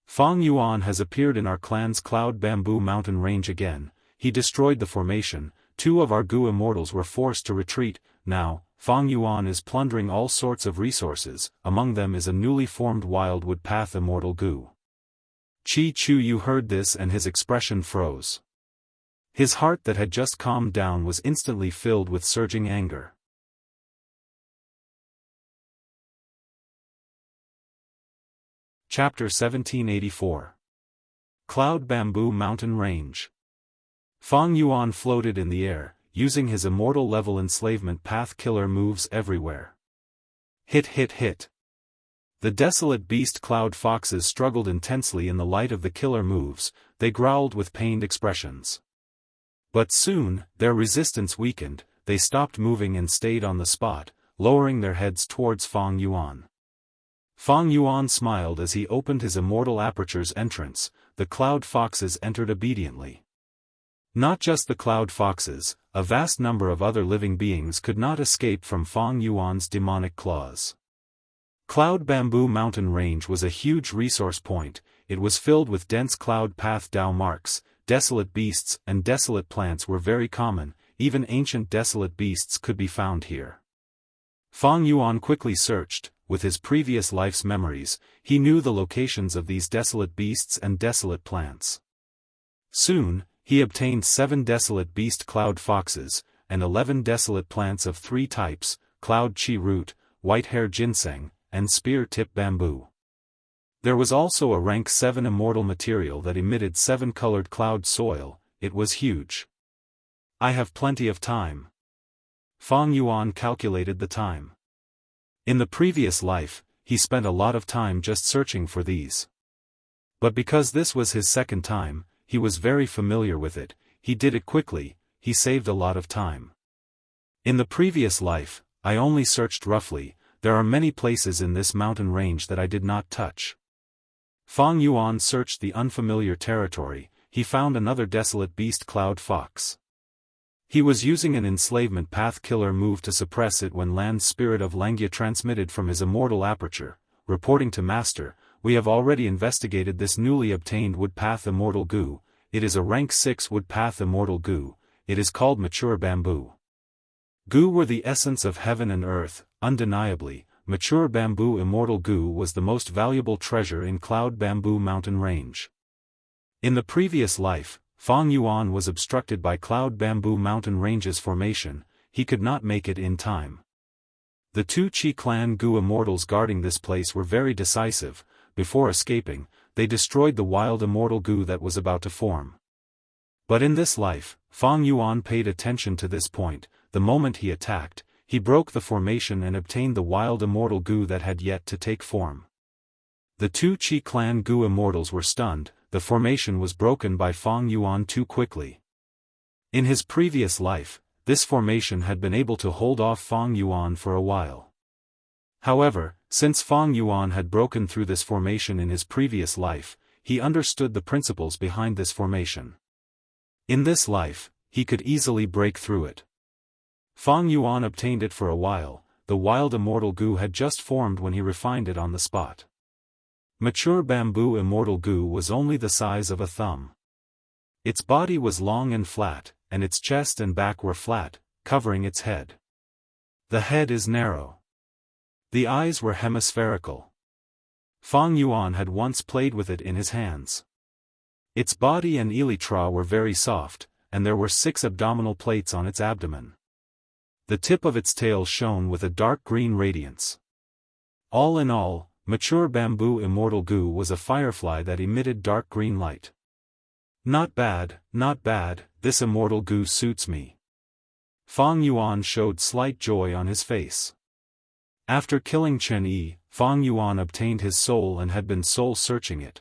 [SPEAKER 1] Fang Yuan has appeared in our clan's Cloud Bamboo Mountain range again, he destroyed the formation, 2 of our Gu immortals were forced to retreat, now, Fang Yuan is plundering all sorts of resources, among them is a newly formed Wildwood Path immortal Gu. Chi Chu Yu heard this and his expression froze. His heart that had just calmed down was instantly filled with surging anger. Chapter 1784. Cloud Bamboo Mountain Range. Fang Yuan floated in the air, using his immortal level enslavement path killer moves everywhere. Hit hit hit. The desolate beast cloud foxes struggled intensely in the light of the killer moves, they growled with pained expressions. But soon, their resistance weakened, they stopped moving and stayed on the spot, lowering their heads towards Fang Yuan. Fang Yuan smiled as he opened his immortal aperture's entrance, the cloud foxes entered obediently. Not just the cloud foxes, a vast number of other living beings could not escape from Fang Yuan's demonic claws. Cloud Bamboo Mountain Range was a huge resource point, it was filled with dense cloud path Dao marks, desolate beasts and desolate plants were very common, even ancient desolate beasts could be found here. Fang Yuan quickly searched, with his previous life's memories, he knew the locations of these desolate beasts and desolate plants. Soon, he obtained 7 desolate beast cloud foxes, and 11 desolate plants of 3 types, cloud chi root, white hair ginseng, and spear tip bamboo. There was also a rank 7 immortal material that emitted 7-colored cloud soil, it was huge. I have plenty of time. Fang Yuan calculated the time. In the previous life, he spent a lot of time just searching for these. But because this was his second time, he was very familiar with it, he did it quickly, he saved a lot of time. In the previous life, I only searched roughly, there are many places in this mountain range that I did not touch. Fang Yuan searched the unfamiliar territory, he found another desolate beast cloud fox. He was using an enslavement path killer move to suppress it when Land's spirit of Langia transmitted from his immortal aperture, reporting to Master, "We have already investigated this newly obtained woodpath immortal goo, it is a rank 6 woodpath immortal goo, it is called mature bamboo. Goo were the essence of heaven and earth, undeniably, mature bamboo immortal goo was the most valuable treasure in Cloud Bamboo Mountain Range." In the previous life, Fang Yuan was obstructed by Cloud Bamboo Mountain Range's formation, he could not make it in time. The 2 Chi clan Gu immortals guarding this place were very decisive, before escaping, they destroyed the wild immortal Gu that was about to form. But in this life, Fang Yuan paid attention to this point, the moment he attacked, he broke the formation and obtained the wild immortal Gu that had yet to take form. The 2 Chi clan Gu immortals were stunned, the formation was broken by Fang Yuan too quickly. In his previous life, this formation had been able to hold off Fang Yuan for a while. However, since Fang Yuan had broken through this formation in his previous life, he understood the principles behind this formation. In this life, he could easily break through it. Fang Yuan obtained it for a while, the wild immortal Gu had just formed when he refined it on the spot. Mature bamboo immortal Gu was only the size of a thumb. Its body was long and flat, and its chest and back were flat, covering its head. The head is narrow. The eyes were hemispherical. Fang Yuan had once played with it in his hands. Its body and elytra were very soft, and there were 6 abdominal plates on its abdomen. The tip of its tail shone with a dark green radiance. All in all, mature bamboo immortal Gu was a firefly that emitted dark green light. Not bad, this immortal Gu suits me. Fang Yuan showed slight joy on his face. After killing Chen Yi, Fang Yuan obtained his soul and had been soul-searching it.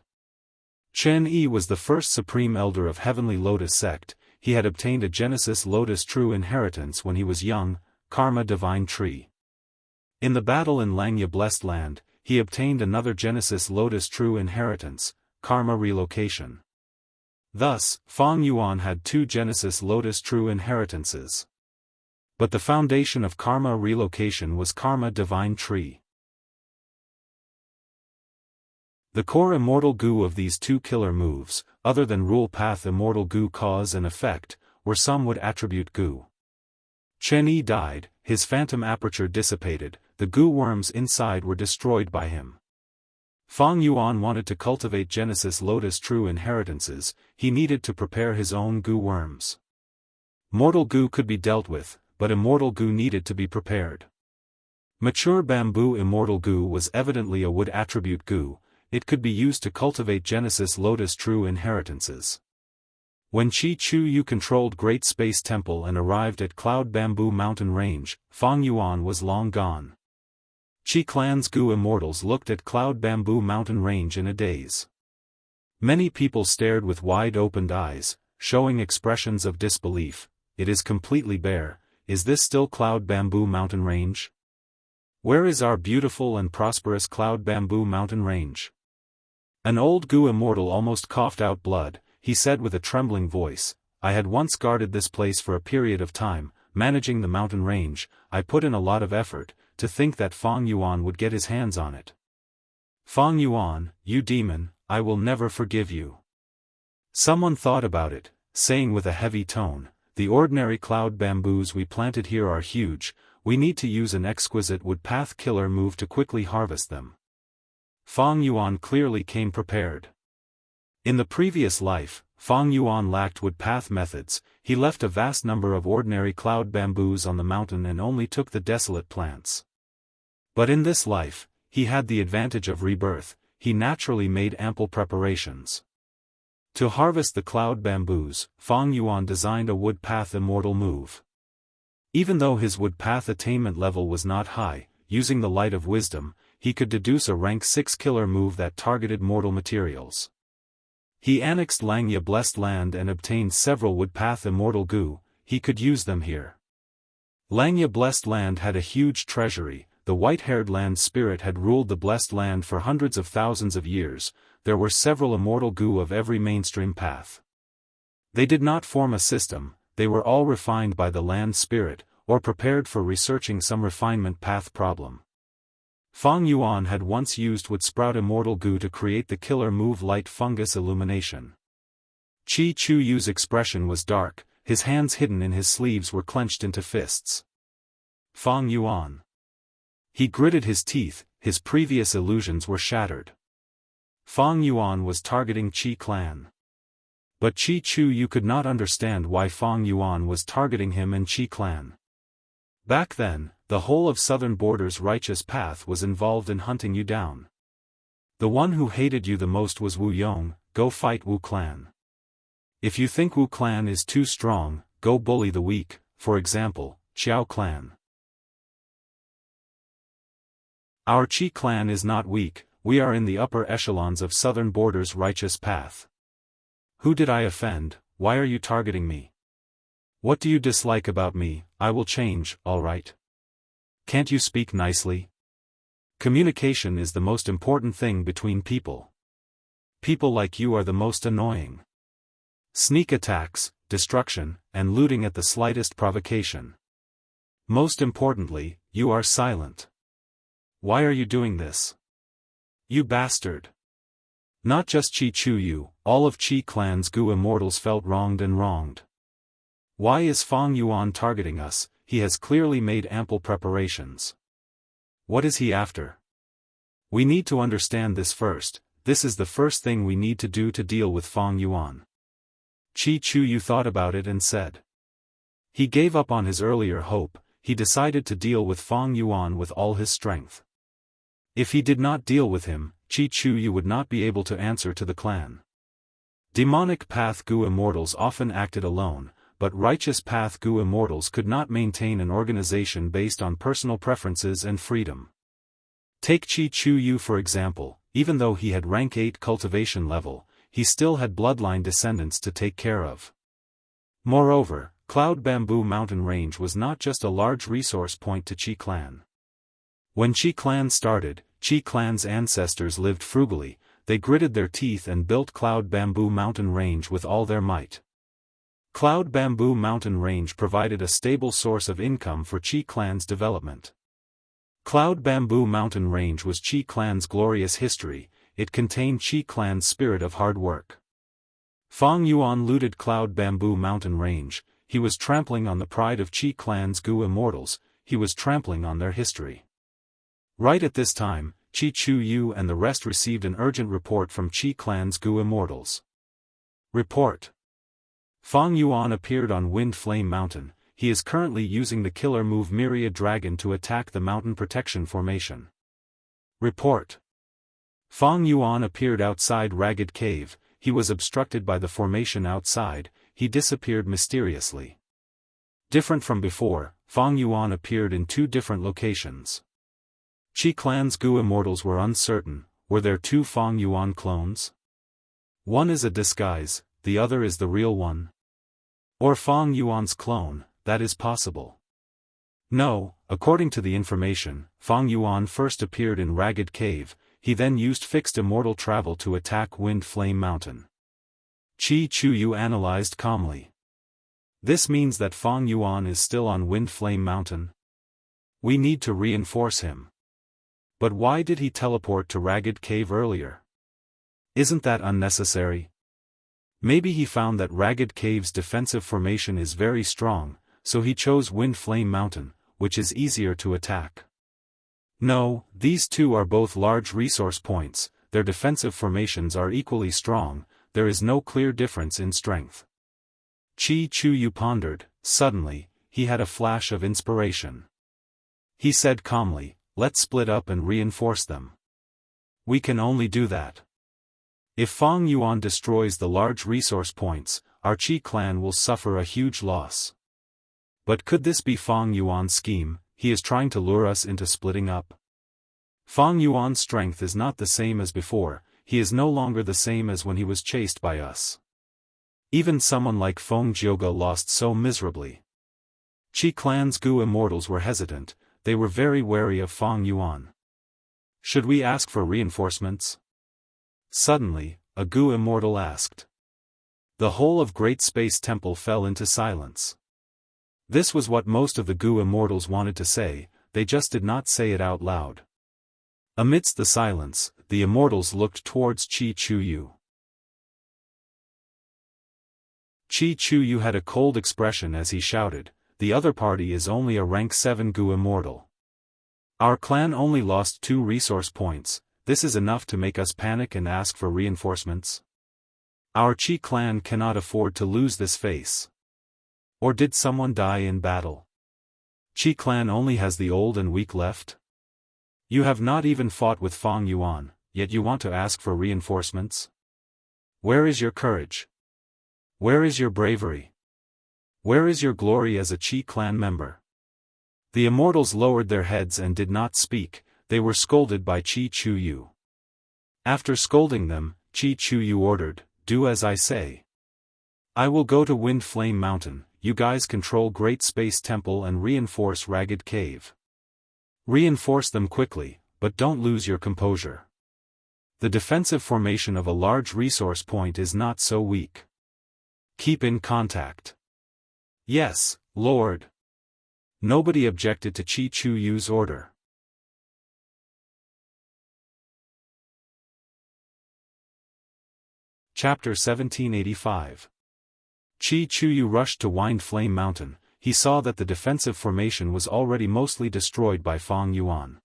[SPEAKER 1] Chen Yi was the first supreme elder of Heavenly Lotus sect, he had obtained a Genesis Lotus true inheritance when he was young, Karma Divine Tree. In the battle in Langya Blessed Land, he obtained another Genesis Lotus true inheritance, Karma Relocation. Thus, Fang Yuan had 2 Genesis Lotus true inheritances. But the foundation of Karma Relocation was Karma Divine Tree. The core immortal Gu of these 2 killer moves, other than rule path immortal Gu cause and effect, were some would attribute Gu. Chen Yi died, his phantom aperture dissipated, the Gu worms inside were destroyed by him. Fang Yuan wanted to cultivate Genesis Lotus true inheritances, he needed to prepare his own goo worms. Mortal goo could be dealt with, but immortal goo needed to be prepared. Mature bamboo immortal goo was evidently a wood attribute goo, it could be used to cultivate Genesis Lotus true inheritances. When Qi Chu Yu controlled Great Space Temple and arrived at Cloud Bamboo Mountain Range, Fang Yuan was long gone. Qi Clan's goo immortals looked at Cloud Bamboo Mountain Range in a daze. Many people stared with wide-opened eyes, showing expressions of disbelief. It is completely bare. Is this still Cloud Bamboo Mountain Range? Where is our beautiful and prosperous Cloud Bamboo Mountain Range? An old goo immortal almost coughed out blood. He said with a trembling voice, I had once guarded this place for a period of time, managing the mountain range. I put in a lot of effort. To think that Fang Yuan would get his hands on it. Fang Yuan, you demon, I will never forgive you. Someone thought about it, saying with a heavy tone, the ordinary cloud bamboos we planted here are huge, we need to use an exquisite wood path killer move to quickly harvest them. Fang Yuan clearly came prepared. In the previous life, Fang Yuan lacked wood path methods, he left a vast number of ordinary cloud bamboos on the mountain and only took the desolate plants. But in this life, he had the advantage of rebirth, he naturally made ample preparations. To harvest the cloud bamboos, Fang Yuan designed a wood path immortal move. Even though his wood path attainment level was not high, using the light of wisdom, he could deduce a rank 6 killer move that targeted mortal materials. He annexed Langya Blessed Land and obtained several woodpath immortal goo, he could use them here. Langya Blessed Land had a huge treasury, the white-haired land spirit had ruled the Blessed Land for hundreds of thousands of years, there were several immortal goo of every mainstream path. They did not form a system, they were all refined by the land spirit, or prepared for researching some refinement path problem. Fang Yuan had once used wood sprout immortal goo to create the killer move light fungus illumination. Qi Chu Yu's expression was dark, his hands hidden in his sleeves were clenched into fists. Fang Yuan. He gritted his teeth, his previous illusions were shattered. Fang Yuan was targeting Qi Clan. But Qi Chu Yu could not understand why Fang Yuan was targeting him and Qi Clan. Back then, the whole of Southern Border's righteous path was involved in hunting you down. The one who hated you the most was Wu Yong, go fight Wu Clan. If you think Wu Clan is too strong, go bully the weak, for example, Xiao Clan. Our Qi Clan is not weak, we are in the upper echelons of Southern Border's righteous path. Who did I offend? Why are you targeting me? What do you dislike about me? I will change, alright? Can't you speak nicely? Communication is the most important thing between people. People like you are the most annoying. Sneak attacks, destruction, and looting at the slightest provocation. Most importantly, you are silent. Why are you doing this? You bastard. Not just Qi Chu Yu, all of Qi Clan's goo immortals felt wronged and wronged. Why is Fang Yuan targeting us? He has clearly made ample preparations. What is he after? We need to understand this first, this is the first thing we need to do to deal with Fang Yuan. Qi Chu Yu thought about it and said. He gave up on his earlier hope, he decided to deal with Fang Yuan with all his strength. If he did not deal with him, Qi Chu Yu would not be able to answer to the clan. Demonic Path goo immortals often acted alone, but righteous Path goo immortals could not maintain an organization based on personal preferences and freedom. Take Qi Chu Yu for example, even though he had rank 8 cultivation level, he still had bloodline descendants to take care of. Moreover, Cloud Bamboo Mountain Range was not just a large resource point to Qi Clan. When Qi Clan started, Qi Clan's ancestors lived frugally, they gritted their teeth and built Cloud Bamboo Mountain Range with all their might. Cloud Bamboo Mountain Range provided a stable source of income for Qi Clan's development. Cloud Bamboo Mountain Range was Qi Clan's glorious history, it contained Qi Clan's spirit of hard work. Fang Yuan looted Cloud Bamboo Mountain Range, he was trampling on the pride of Qi Clan's goo immortals, he was trampling on their history. Right at this time, Qi Chu Yu and the rest received an urgent report from Qi Clan's Gu Immortals. Report. Fang Yuan appeared on Wind Flame Mountain. He is currently using the killer move Myriad Dragon to attack the mountain protection formation. Report. Fang Yuan appeared outside Ragged Cave. He was obstructed by the formation outside. He disappeared mysteriously. Different from before, Fang Yuan appeared in 2 different locations. Qi Clan's Gu Immortals were uncertain. Were there 2 Fang Yuan clones? One is a disguise, the other is the real one. Or Fang Yuan's clone, that is possible. No, according to the information, Fang Yuan first appeared in Ragged Cave. He then used fixed immortal travel to attack Wind Flame Mountain. Qi Chu Yu analyzed calmly. This means that Fang Yuan is still on Wind Flame Mountain. We need to reinforce him. But why did he teleport to Ragged Cave earlier? Isn't that unnecessary? Maybe he found that Ragged Cave's defensive formation is very strong, so he chose Wind Flame Mountain, which is easier to attack. No, these 2 are both large resource points, their defensive formations are equally strong, there is no clear difference in strength. Qi Chu Yu pondered. Suddenly, he had a flash of inspiration. He said calmly, let's split up and reinforce them. We can only do that. If Fang Yuan destroys the large resource points, our Qi clan will suffer a huge loss. But could this be Fang Yuan's scheme? He is trying to lure us into splitting up. Fang Yuan's strength is not the same as before, he is no longer the same as when he was chased by us. Even someone like Feng Jioge lost so miserably. Qi Clan's Gu Immortals were hesitant, they were very wary of Fang Yuan. Should we ask for reinforcements? Suddenly, a Gu Immortal asked. The whole of Great Space Temple fell into silence. This was what most of the Gu Immortals wanted to say, they just did not say it out loud. Amidst the silence, the Immortals looked towards Qi Chu Yu. Qi Chu Yu had a cold expression as he shouted, the other party is only a rank 7 Gu Immortal. Our clan only lost 2 resource points, this is enough to make us panic and ask for reinforcements. Our Qi clan cannot afford to lose this face. Or did someone die in battle? Qi clan only has the old and weak left? You have not even fought with Fang Yuan, yet you want to ask for reinforcements? Where is your courage? Where is your bravery? Where is your glory as a Qi clan member? The Immortals lowered their heads and did not speak, they were scolded by Qi Chu Yu. After scolding them, Qi Chu Yu ordered, do as I say. I will go to Wind Flame Mountain, you guys control Great Space Temple and reinforce Ragged Cave. Reinforce them quickly, but don't lose your composure. The defensive formation of a large resource point is not so weak. Keep in contact. Yes, Lord. Nobody objected to Qi Chu Yu's order. Chapter 1785. Qi Chu Yu rushed to Wind Flame Mountain. He saw that the defensive formation was already mostly destroyed by Fang Yuan.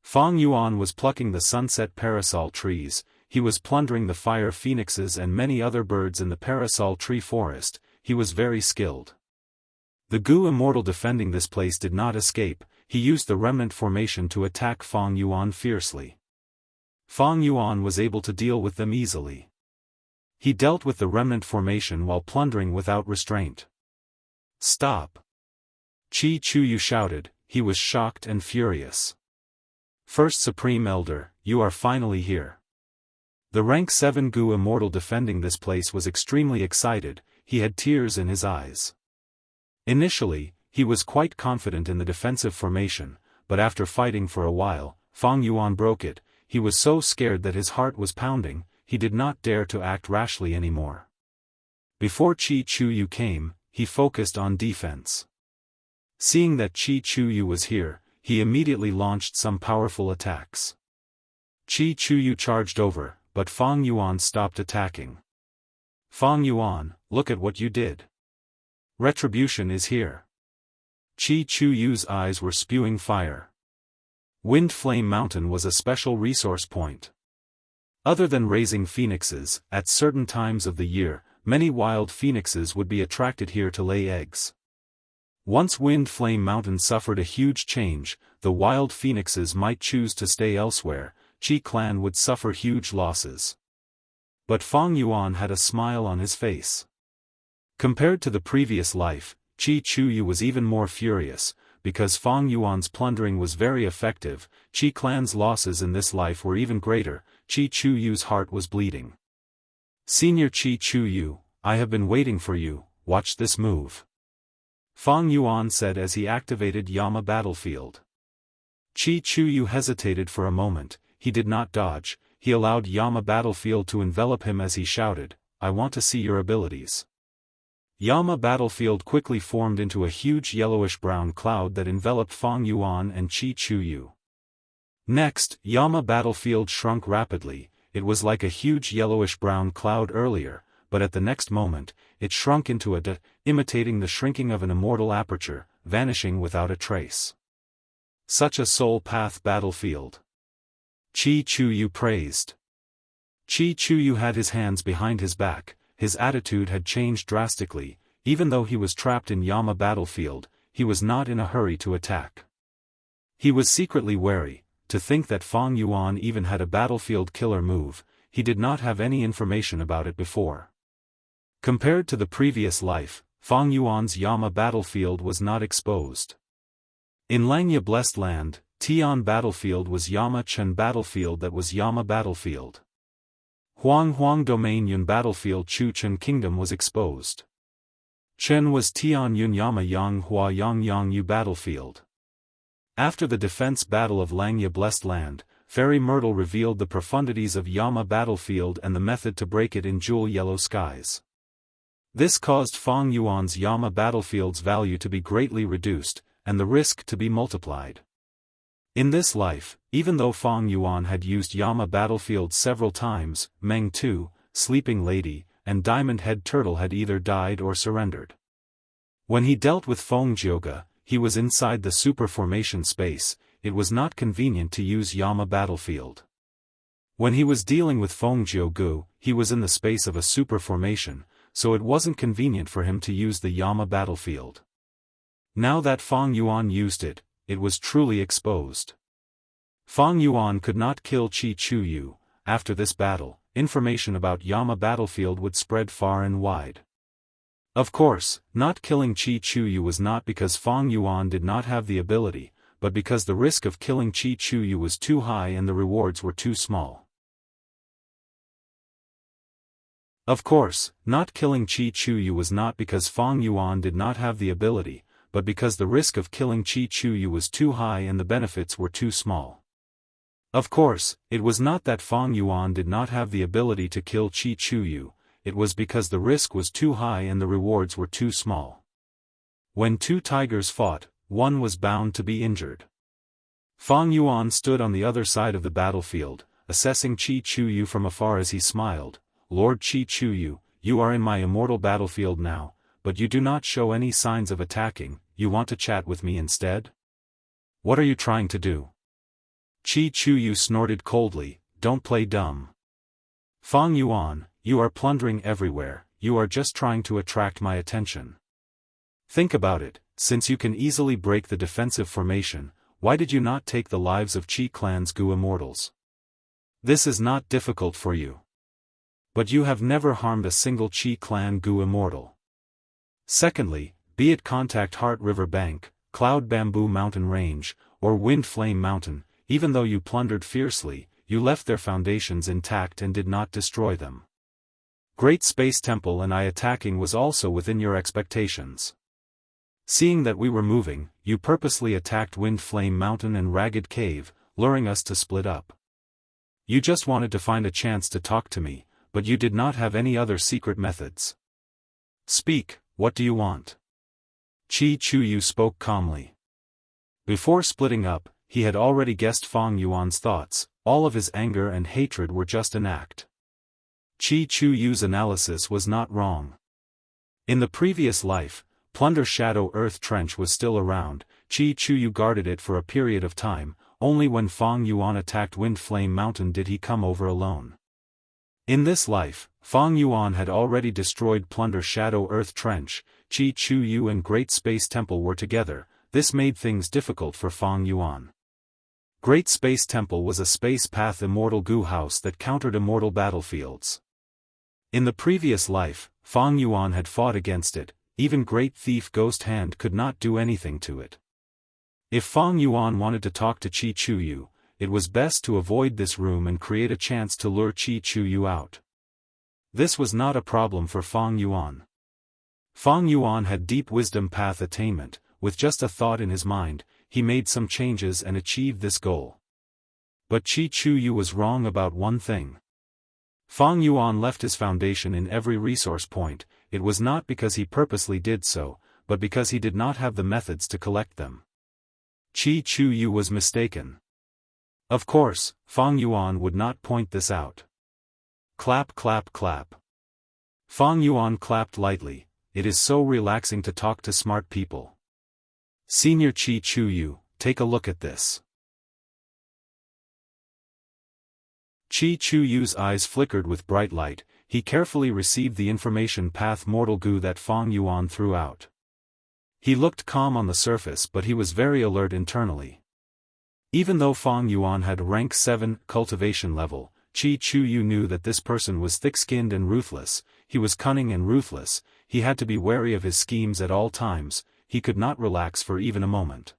[SPEAKER 1] Fang Yuan was plucking the sunset parasol trees, he was plundering the fire phoenixes and many other birds in the parasol tree forest, he was very skilled. The Gu Immortal defending this place did not escape, he used the remnant formation to attack Fang Yuan fiercely. Fang Yuan was able to deal with them easily. He dealt with the remnant formation while plundering without restraint. Stop! Qi Chu Yu shouted, he was shocked and furious. First Supreme Elder, you are finally here. The rank 7 Gu Immortal defending this place was extremely excited, he had tears in his eyes. Initially, he was quite confident in the defensive formation, but after fighting for a while, Fang Yuan broke it, he was so scared that his heart was pounding, he did not dare to act rashly anymore. Before Qi Chu Yu came, he focused on defense. Seeing that Qi Chu Yu was here, he immediately launched some powerful attacks. Qi Chu Yu charged over, but Fang Yuan stopped attacking. Fang Yuan, look at what you did. Retribution is here. Qi Chu Yu's eyes were spewing fire. Wind Flame Mountain was a special resource point. Other than raising phoenixes, at certain times of the year, many wild phoenixes would be attracted here to lay eggs. Once Wind Flame Mountain suffered a huge change, the wild phoenixes might choose to stay elsewhere. Qi clan would suffer huge losses. But Fang Yuan had a smile on his face. Compared to the previous life, Qi Chuyu was even more furious, because Fang Yuan's plundering was very effective. Qi clan's losses in this life were even greater. Qi Chuyu's heart was bleeding. Senior Qi Chuyu, I have been waiting for you, watch this move. Fang Yuan said as he activated Yama Battlefield. Qi Chuyu hesitated for a moment. He did not dodge. He allowed Yama Battlefield to envelop him as he shouted, I want to see your abilities. Yama Battlefield quickly formed into a huge yellowish-brown cloud that enveloped Fang Yuan and Qi Chuyu. Next, Yama Battlefield shrunk rapidly. It was like a huge yellowish-brown cloud earlier, but at the next moment, it shrunk into a imitating the shrinking of an immortal aperture, vanishing without a trace. Such a soul path battlefield. Qi Chuyu praised. Qi Chuyu had his hands behind his back. His attitude had changed drastically. Even though he was trapped in Yama Battlefield, he was not in a hurry to attack. He was secretly wary. To think that Fang Yuan even had a battlefield killer move, he did not have any information about it before. Compared to the previous life, Fang Yuan's Yama Battlefield was not exposed. In Langya Blessed Land, Tian Battlefield was Yama Chen Battlefield that was Yama Battlefield. Huang Domain Yun Battlefield Chu Chen Kingdom was exposed. Chen was Tian Yun Yama Yang Hua Yang Yu Battlefield. After the defense battle of Langya Blessed Land, Fairy Myrtle revealed the profundities of Yama Battlefield and the method to break it in Jewel Yellow Skies. This caused Fang Yuan's Yama Battlefield's value to be greatly reduced, and the risk to be multiplied. In this life, even though Fang Yuan had used Yama Battlefield several times, Meng Tu, Sleeping Lady, and Diamond Head Turtle had either died or surrendered. When he dealt with Feng Jioga, he was inside the super formation space. It was not convenient to use Yama Battlefield. When he was dealing with Feng Jiogu, he was in the space of a super formation, so it wasn't convenient for him to use the Yama Battlefield. Now that Fang Yuan used it, it was truly exposed. Fang Yuan could not kill Qi Chuyu. After this battle, information about Yama Battlefield would spread far and wide. Of course, not killing Qi Chuyu was not because Fang Yuan did not have the ability, but because the risk of killing Qi Chuyu was too high and the rewards were too small. Of course, not killing Qi Chuyu was not because Fang Yuan did not have the ability, but because the risk of killing Qi Chuyu was too high and the benefits were too small. Of course, it was not that Fang Yuan did not have the ability to kill Qi Chuyu. It was because the risk was too high and the rewards were too small. When two tigers fought, one was bound to be injured. Fang Yuan stood on the other side of the battlefield, assessing Qi Chuyu from afar as he smiled. Lord Qi Chuyu, you are in my immortal battlefield now, but you do not show any signs of attacking. You want to chat with me instead? What are you trying to do? Qi Chuyu snorted coldly, don't play dumb. Fang Yuan, you are plundering everywhere, you are just trying to attract my attention. Think about it, since you can easily break the defensive formation, why did you not take the lives of Qi Clan's Gu Immortals? This is not difficult for you. But you have never harmed a single Qi Clan Gu Immortal. Secondly, be it Contact Heart River Bank, Cloud Bamboo Mountain Range, or Wind Flame Mountain, even though you plundered fiercely, you left their foundations intact and did not destroy them. Great Space Temple and I attacking was also within your expectations. Seeing that we were moving, you purposely attacked Wind Flame Mountain and Ragged Cave, luring us to split up. You just wanted to find a chance to talk to me, but you did not have any other secret methods. Speak, what do you want? Qi Chuyu spoke calmly. Before splitting up, he had already guessed Fang Yuan's thoughts. All of his anger and hatred were just an act. Qi Chuyu's analysis was not wrong. In the previous life, Plunder Shadow Earth Trench was still around. Qi Chuyu guarded it for a period of time, only when Fang Yuan attacked Wind Flame Mountain did he come over alone. In this life, Fang Yuan had already destroyed Plunder Shadow Earth Trench, Qi Chu Yu and Great Space Temple were together. This made things difficult for Fang Yuan. Great Space Temple was a space path immortal goo house that countered immortal battlefields. In the previous life, Fang Yuan had fought against it, even Great Thief Ghost Hand could not do anything to it. If Fang Yuan wanted to talk to Qi Chu Yu, it was best to avoid this room and create a chance to lure Qi Chu Yu out. This was not a problem for Fang Yuan. Fang Yuan had deep wisdom path attainment. With just a thought in his mind, he made some changes and achieved this goal. But Qi Chu Yu was wrong about one thing. Fang Yuan left his foundation in every resource point. It was not because he purposely did so, but because he did not have the methods to collect them. Qi Chu Yu was mistaken. Of course, Fang Yuan would not point this out. Clap clap clap. Fang Yuan clapped lightly. It is so relaxing to talk to smart people. Senior Qi Chu Yu, take a look at this. Qi Chu Yu's eyes flickered with bright light. He carefully received the information path mortal goo that Fang Yuan threw out. He looked calm on the surface but he was very alert internally. Even though Fang Yuan had rank 7 cultivation level, Qi Chu Yu knew that this person was thick-skinned and ruthless. He was cunning and ruthless. He had to be wary of his schemes at all times. He could not relax for even a moment.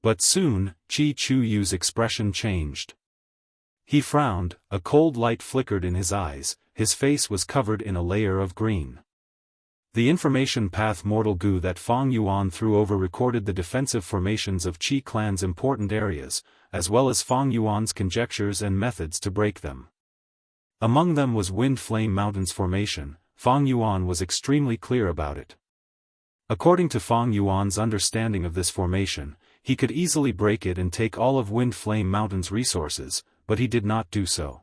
[SPEAKER 1] But soon, Qi Chu Yu's expression changed. He frowned, a cold light flickered in his eyes, his face was covered in a layer of green. The information path mortal goo that Fang Yuan threw over recorded the defensive formations of Qi clan's important areas, as well as Fang Yuan's conjectures and methods to break them. Among them was Wind Flame Mountain's formation. Fang Yuan was extremely clear about it. According to Fang Yuan's understanding of this formation, he could easily break it and take all of Wind Flame Mountain's resources, but he did not do so.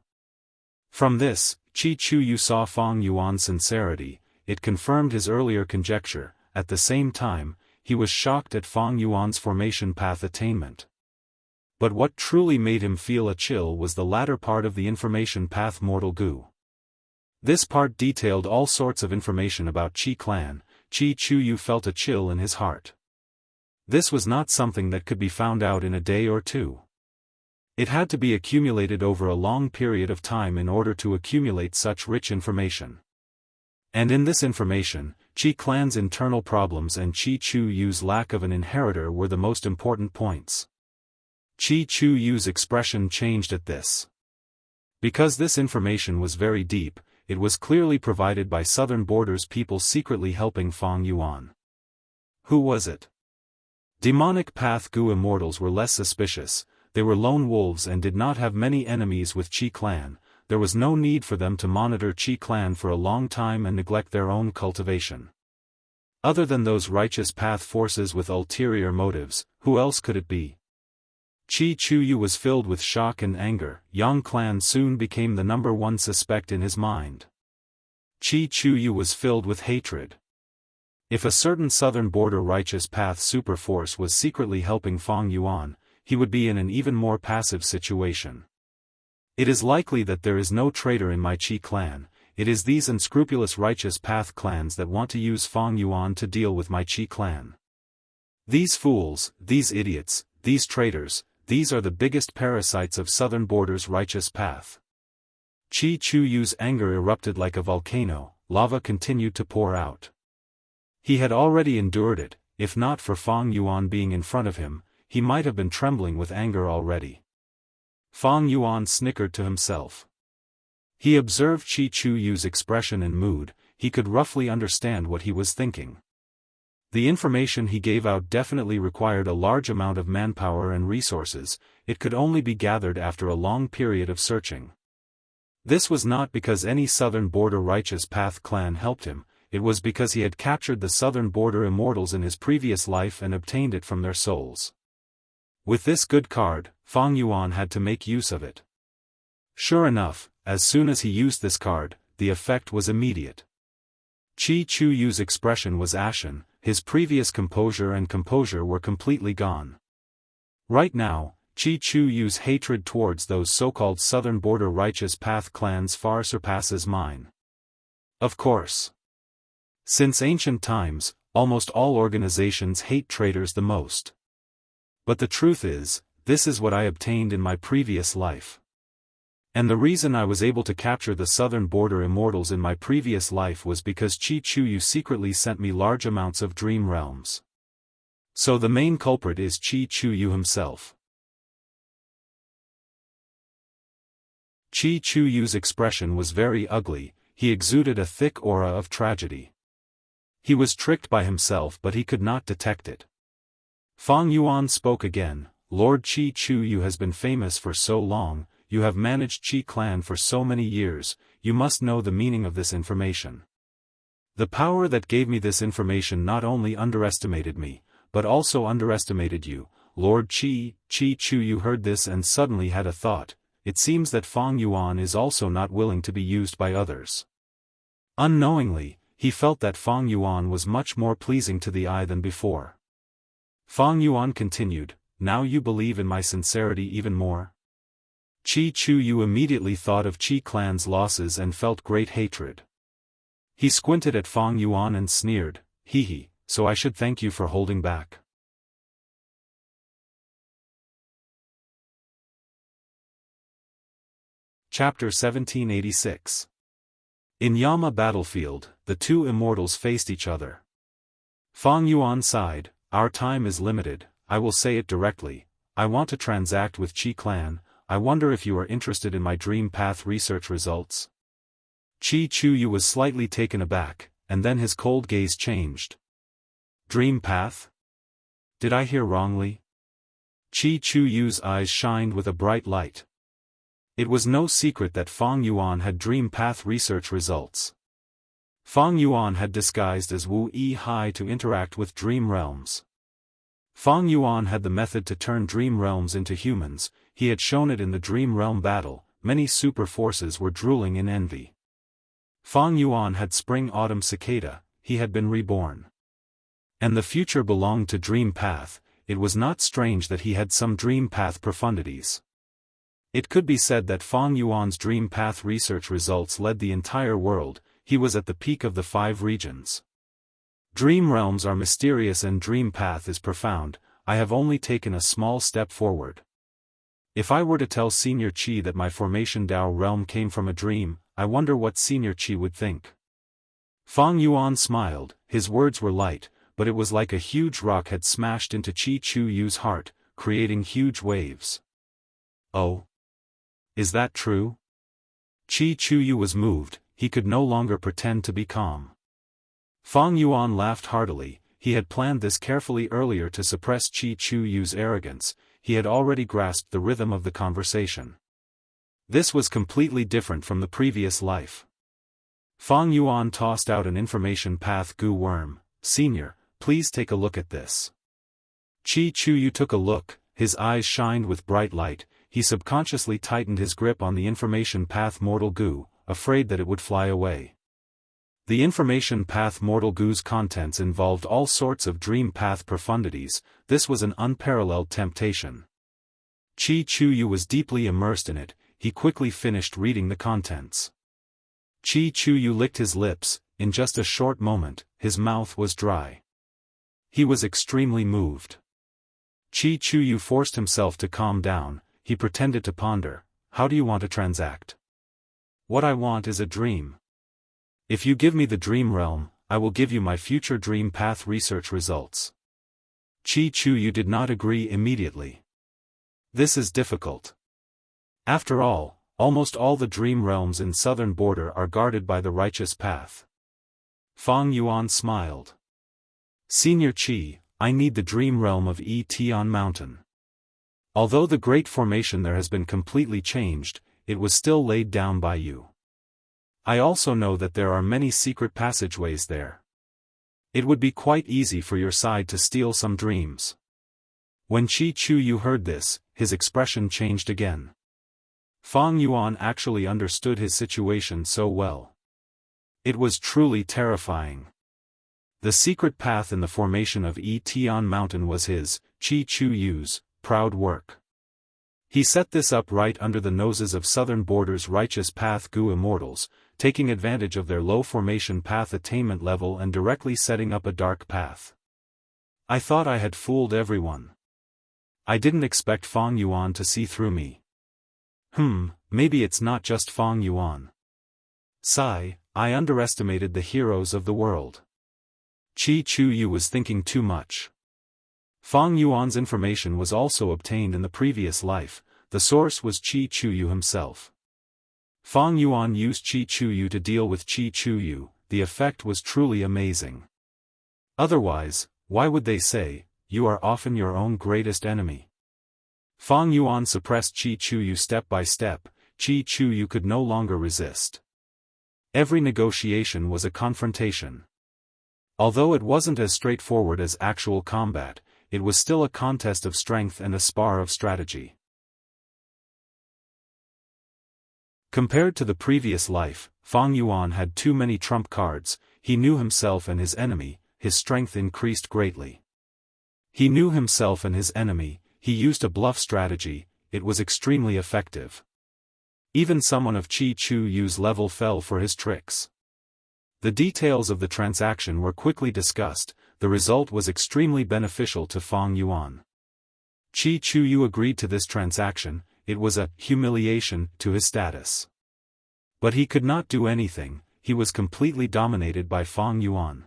[SPEAKER 1] From this, Qi Chu Yu saw Fang Yuan's sincerity. It confirmed his earlier conjecture. At the same time, he was shocked at Fang Yuan's formation path attainment. But what truly made him feel a chill was the latter part of the information path mortal goo. This part detailed all sorts of information about Qi clan. Qi Chu Yu felt a chill in his heart. This was not something that could be found out in a day or two. It had to be accumulated over a long period of time in order to accumulate such rich information. And in this information, Qi clan's internal problems and Qi Chu Yu's lack of an inheritor were the most important points. Qi Chu Yu's expression changed at this. Because this information was very deep, it was clearly provided by Southern Border's people secretly helping Fang Yuan. Who was it? Demonic Path Gu immortals were less suspicious. They were lone wolves and did not have many enemies with Qi clan. There was no need for them to monitor Qi clan for a long time and neglect their own cultivation. Other than those righteous path forces with ulterior motives, who else could it be? Qi Chu Yu was filled with shock and anger. Yang clan soon became the #1 suspect in his mind. Qi Chu Yu was filled with hatred. If a certain Southern Border righteous path superforce was secretly helping Fang Yuan, he would be in an even more passive situation. It is likely that there is no traitor in my Qi clan. It is these unscrupulous righteous path clans that want to use Fang Yuan to deal with my Qi clan. These fools, these idiots, these traitors, these are the biggest parasites of Southern Border's righteous path. Qi Chu Yu's anger erupted like a volcano. Lava continued to pour out. He had already endured it. If not for Fang Yuan being in front of him, he might have been trembling with anger already. Fang Yuan snickered to himself. He observed Qi Chu Yu's expression and mood. He could roughly understand what he was thinking. The information he gave out definitely required a large amount of manpower and resources. It could only be gathered after a long period of searching. This was not because any Southern Border righteous path clan helped him. It was because he had captured the Southern Border immortals in his previous life and obtained it from their souls. With this good card, Fang Yuan had to make use of it. Sure enough, as soon as he used this card, the effect was immediate. Qi Chu Yu's expression was ashen. His previous composure were completely gone. Right now, Qi Chu Yu's hatred towards those so-called southern border righteous path clans far surpasses mine. Of course. Since ancient times, almost all organizations hate traitors the most. But the truth is, this is what I obtained in my previous life. And the reason I was able to capture the southern border immortals in my previous life was because Qi Chu Yu secretly sent me large amounts of dream realms. So the main culprit is Qi Chu Yu himself. Qi Chu Yu's expression was very ugly, he exuded a thick aura of tragedy. He was tricked by himself but he could not detect it. Fang Yuan spoke again, Lord Qi Chu Yu has been famous for so long, you have managed Qi clan for so many years, you must know the meaning of this information. The power that gave me this information not only underestimated me, but also underestimated you. Lord Qi Chu Yu heard this and suddenly had a thought. It seems that Fang Yuan is also not willing to be used by others. Unknowingly, he felt that Fang Yuan was much more pleasing to the eye than before. Fang Yuan continued, now you believe in my sincerity even more? Qi Chu Yu immediately thought of Qi clan's losses and felt great hatred. He squinted at Fang Yuan and sneered, hee, so I should thank you for holding back. Chapter 1786. In Yama battlefield, the two immortals faced each other. Fang Yuan sighed, our time is limited, I will say it directly, I want to transact with Qi clan, I wonder if you are interested in my dream path research results. Qi Chu Yu was slightly taken aback, and then his cold gaze changed. Dream path? Did I hear wrongly? Qi Chu Yu's eyes shined with a bright light. It was no secret that Fang Yuan had dream path research results. Fang Yuan had disguised as Wu Yi Hai to interact with dream realms. Fang Yuan had the method to turn dream realms into humans, he had shown it in the dream realm battle, many super forces were drooling in envy. Fang Yuan had spring-autumn cicada, he had been reborn. And the future belonged to dream path, it was not strange that he had some dream path profundities. It could be said that Fang Yuan's dream path research results led the entire world, he was at the peak of the 5 regions. Dream realms are mysterious and dream path is profound, I have only taken a small step forward. If I were to tell Senior Qi that my formation Dao realm came from a dream, I wonder what Senior Qi would think. Fang Yuan smiled, his words were light, but it was like a huge rock had smashed into Qi Chu Yu's heart, creating huge waves. Oh? Is that true? Qi Chu Yu was moved, he could no longer pretend to be calm. Fang Yuan laughed heartily, he had planned this carefully earlier to suppress Qi Chu Yu's arrogance, he had already grasped the rhythm of the conversation. This was completely different from the previous life. Fang Yuan tossed out an information path goo worm, Senior, please take a look at this. Qi Chu Yu took a look, his eyes shined with bright light, he subconsciously tightened his grip on the information path mortal goo, afraid that it would fly away. The information path mortal goo's contents involved all sorts of dream path profundities, this was an unparalleled temptation. Qi Chu Yu was deeply immersed in it, he quickly finished reading the contents. Qi Chu Yu licked his lips, in just a short moment, his mouth was dry. He was extremely moved. Qi Chu Yu forced himself to calm down, he pretended to ponder, how do you want to transact? What I want is a dream. If you give me the dream realm, I will give you my future dream path research results. Qi Chu Yu did not agree immediately. This is difficult. After all, almost all the dream realms in southern border are guarded by the righteous path. Fang Yuan smiled. Senior Qi, I need the dream realm of Tian Mountain. Although the great formation there has been completely changed, it was still laid down by you. I also know that there are many secret passageways there. It would be quite easy for your side to steal some dreams. When Qi Chu Yu heard this, his expression changed again. Fang Yuan actually understood his situation so well. It was truly terrifying. The secret path in the formation of Tian Mountain was his, Qi Chu Yu's, proud work. He set this up right under the noses of Southern Border's righteous path Gu immortals, taking advantage of their low formation path attainment level and directly setting up a dark path. I thought I had fooled everyone. I didn't expect Fang Yuan to see through me. Maybe it's not just Fang Yuan. Sigh, I underestimated the heroes of the world. Qi Chuyu was thinking too much. Fang Yuan's information was also obtained in the previous life, the source was Qi Chuyu himself. Fang Yuan used Qi Chuyu to deal with Qi Chuyu, the effect was truly amazing. Otherwise, why would they say, you are often your own greatest enemy? Fang Yuan suppressed Qi Chuyu step by step, Qi Chuyu could no longer resist. Every negotiation was a confrontation. Although it wasn't as straightforward as actual combat, it was still a contest of strength and a spar of strategy. Compared to the previous life, Fang Yuan had too many trump cards, he knew himself and his enemy, his strength increased greatly. He knew himself and his enemy, he used a bluff strategy, it was extremely effective. Even someone of Qi Chuyu's level fell for his tricks. The details of the transaction were quickly discussed, the result was extremely beneficial to Fang Yuan. Qi Chuyu agreed to this transaction, it was a humiliation to his status. But he could not do anything, he was completely dominated by Fang Yuan.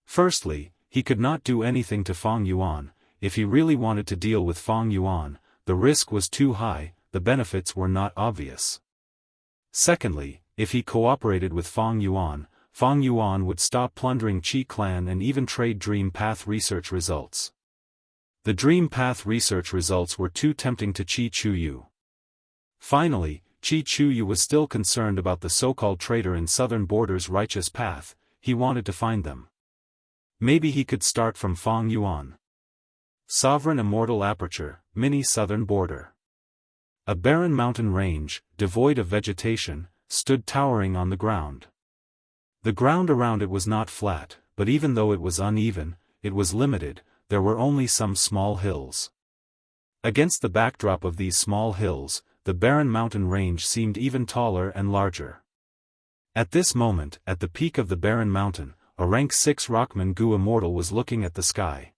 [SPEAKER 1] Firstly, he could not do anything to Fang Yuan, if he really wanted to deal with Fang Yuan, the risk was too high, the benefits were not obvious. Secondly, if he cooperated with Fang Yuan would stop plundering Qi clan and even trade Dream Path research results. The Dream Path research results were too tempting to Qi Chuyu. Finally, Qi Chuyu was still concerned about the so-called traitor in Southern Border's righteous path, he wanted to find them. Maybe he could start from Fang Yuan. Sovereign Immortal Aperture, Mini Southern Border. A barren mountain range, devoid of vegetation, stood towering on the ground. The ground around it was not flat, but even though it was uneven, it was limited, there were only some small hills. Against the backdrop of these small hills, the barren mountain range seemed even taller and larger. At this moment, at the peak of the barren mountain, a rank 6 Rockman Gu Immortal was looking at the sky.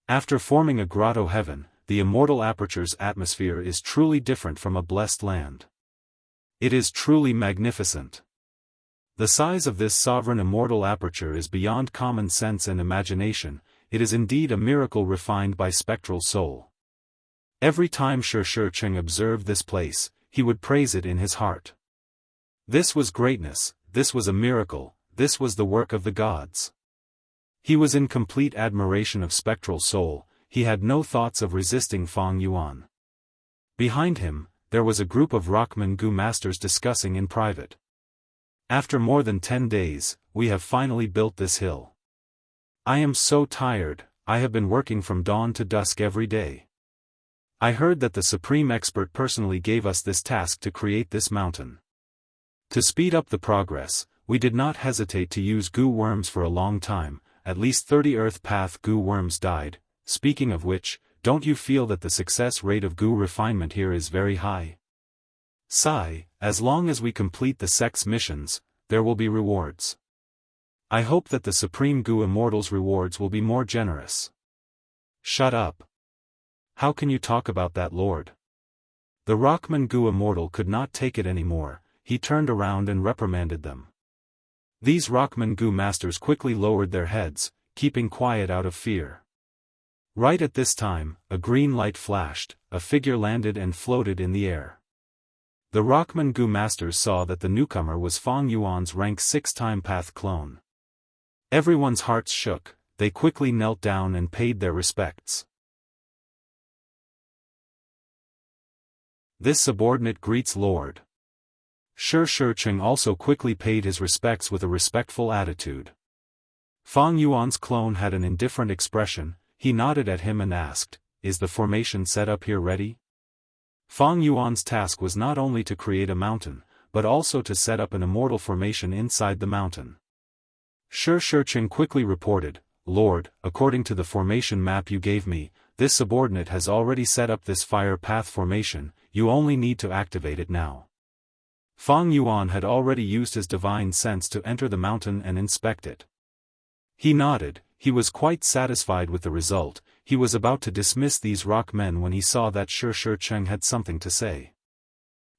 [SPEAKER 1] After forming a grotto heaven, the Immortal Aperture's atmosphere is truly different from a blessed land. It is truly magnificent. The size of this sovereign Immortal Aperture is beyond common sense and imagination, it is indeed a miracle refined by spectral soul. Every time Shi Cheng observed this place, he would praise it in his heart. This was greatness, this was a miracle, this was the work of the gods. He was in complete admiration of spectral soul, he had no thoughts of resisting Fang Yuan. Behind him, there was a group of Rockman Gu masters discussing in private. After more than 10 days, we have finally built this hill. I am so tired, I have been working from dawn to dusk every day. I heard that the Supreme Expert personally gave us this task to create this mountain. To speed up the progress, we did not hesitate to use Gu worms for a long time, at least 30 Earth Path Gu worms died. Speaking of which, don't you feel that the success rate of Gu refinement here is very high? Sigh, as long as we complete the sect's missions, there will be rewards. I hope that the Supreme Gu Immortal's rewards will be more generous. Shut up. How can you talk about that, Lord? The Rockman Gu Immortal could not take it anymore, he turned around and reprimanded them. These Rockman Gu masters quickly lowered their heads, keeping quiet out of fear. Right at this time, a green light flashed, a figure landed and floated in the air. The Rockman Gu masters saw that the newcomer was Fang Yuan's rank 6 time path clone. Everyone's hearts shook, they quickly knelt down and paid their respects. This subordinate greets Lord. Shi Cheng also quickly paid his respects with a respectful attitude. Fang Yuan's clone had an indifferent expression, he nodded at him and asked, "Is the formation set up here ready?" Fang Yuan's task was not only to create a mountain, but also to set up an immortal formation inside the mountain. Shi Cheng quickly reported, "Lord, according to the formation map you gave me, this subordinate has already set up this fire path formation, you only need to activate it now. Fang Yuan had already used his divine sense to enter the mountain and inspect it. He nodded, he was quite satisfied with the result. He was about to dismiss these rock men when he saw that Shi Cheng had something to say.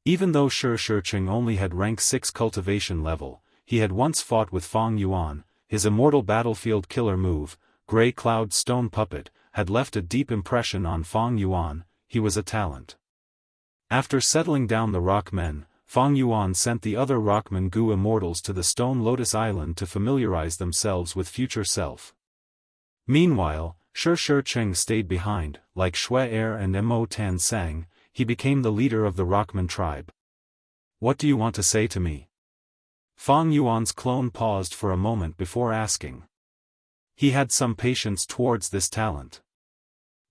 [SPEAKER 1] Even though Shi Cheng only had rank 6 cultivation level, he had once fought with Fang Yuan. His immortal battlefield killer move, Grey Cloud Stone Puppet, had left a deep impression on Fang Yuan. He was a talent. After settling down the rock men, Fang Yuan sent the other Rockman Gu immortals to the Stone Lotus Island to familiarize themselves with future self. Meanwhile, Shi Cheng stayed behind. Like Shui Er and Mo Tan Sang, he became the leader of the Rockman tribe. What do you want to say to me? Fang Yuan's clone paused for a moment before asking. He had some patience towards this talent.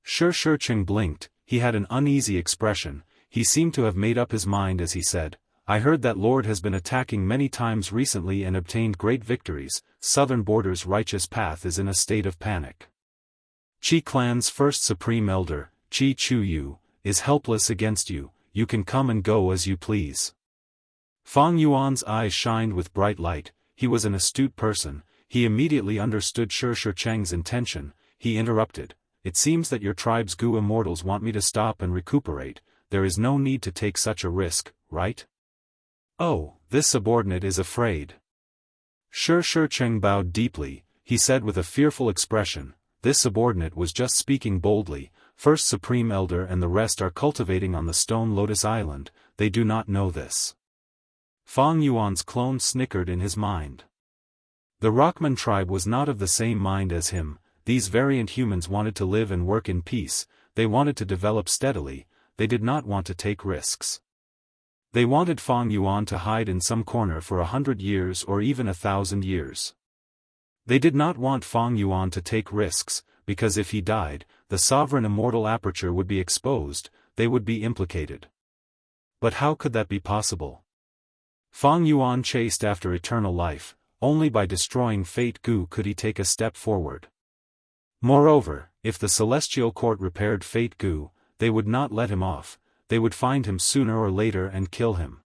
[SPEAKER 1] Shi Cheng blinked, he had an uneasy expression. He seemed to have made up his mind as he said, I heard that Lord has been attacking many times recently and obtained great victories. Southern Border's righteous path is in a state of panic. Qi clan's first supreme elder, Qi Chuyu, is helpless against you. You can come and go as you please. Fang Yuan's eyes shined with bright light. He was an astute person. He immediately understood Shi Cheng's intention. He interrupted, it seems that your tribe's Gu immortals want me to stop and recuperate. There is no need to take such a risk, right? Oh, this subordinate is afraid. Shi Cheng bowed deeply. He said with a fearful expression, this subordinate was just speaking boldly. First Supreme Elder and the rest are cultivating on the Stone Lotus Island. They do not know this. Fang Yuan's clone snickered in his mind. The Rockman tribe was not of the same mind as him. These variant humans wanted to live and work in peace. They wanted to develop steadily. They did not want to take risks. They wanted Fang Yuan to hide in some corner for 100 years or even 1,000 years. They did not want Fang Yuan to take risks, because if he died, the sovereign immortal aperture would be exposed, they would be implicated. But how could that be possible? Fang Yuan chased after eternal life. Only by destroying Fate Gu could he take a step forward. Moreover, if the Celestial Court repaired Fate Gu, they would not let him off. They would find him sooner or later and kill him.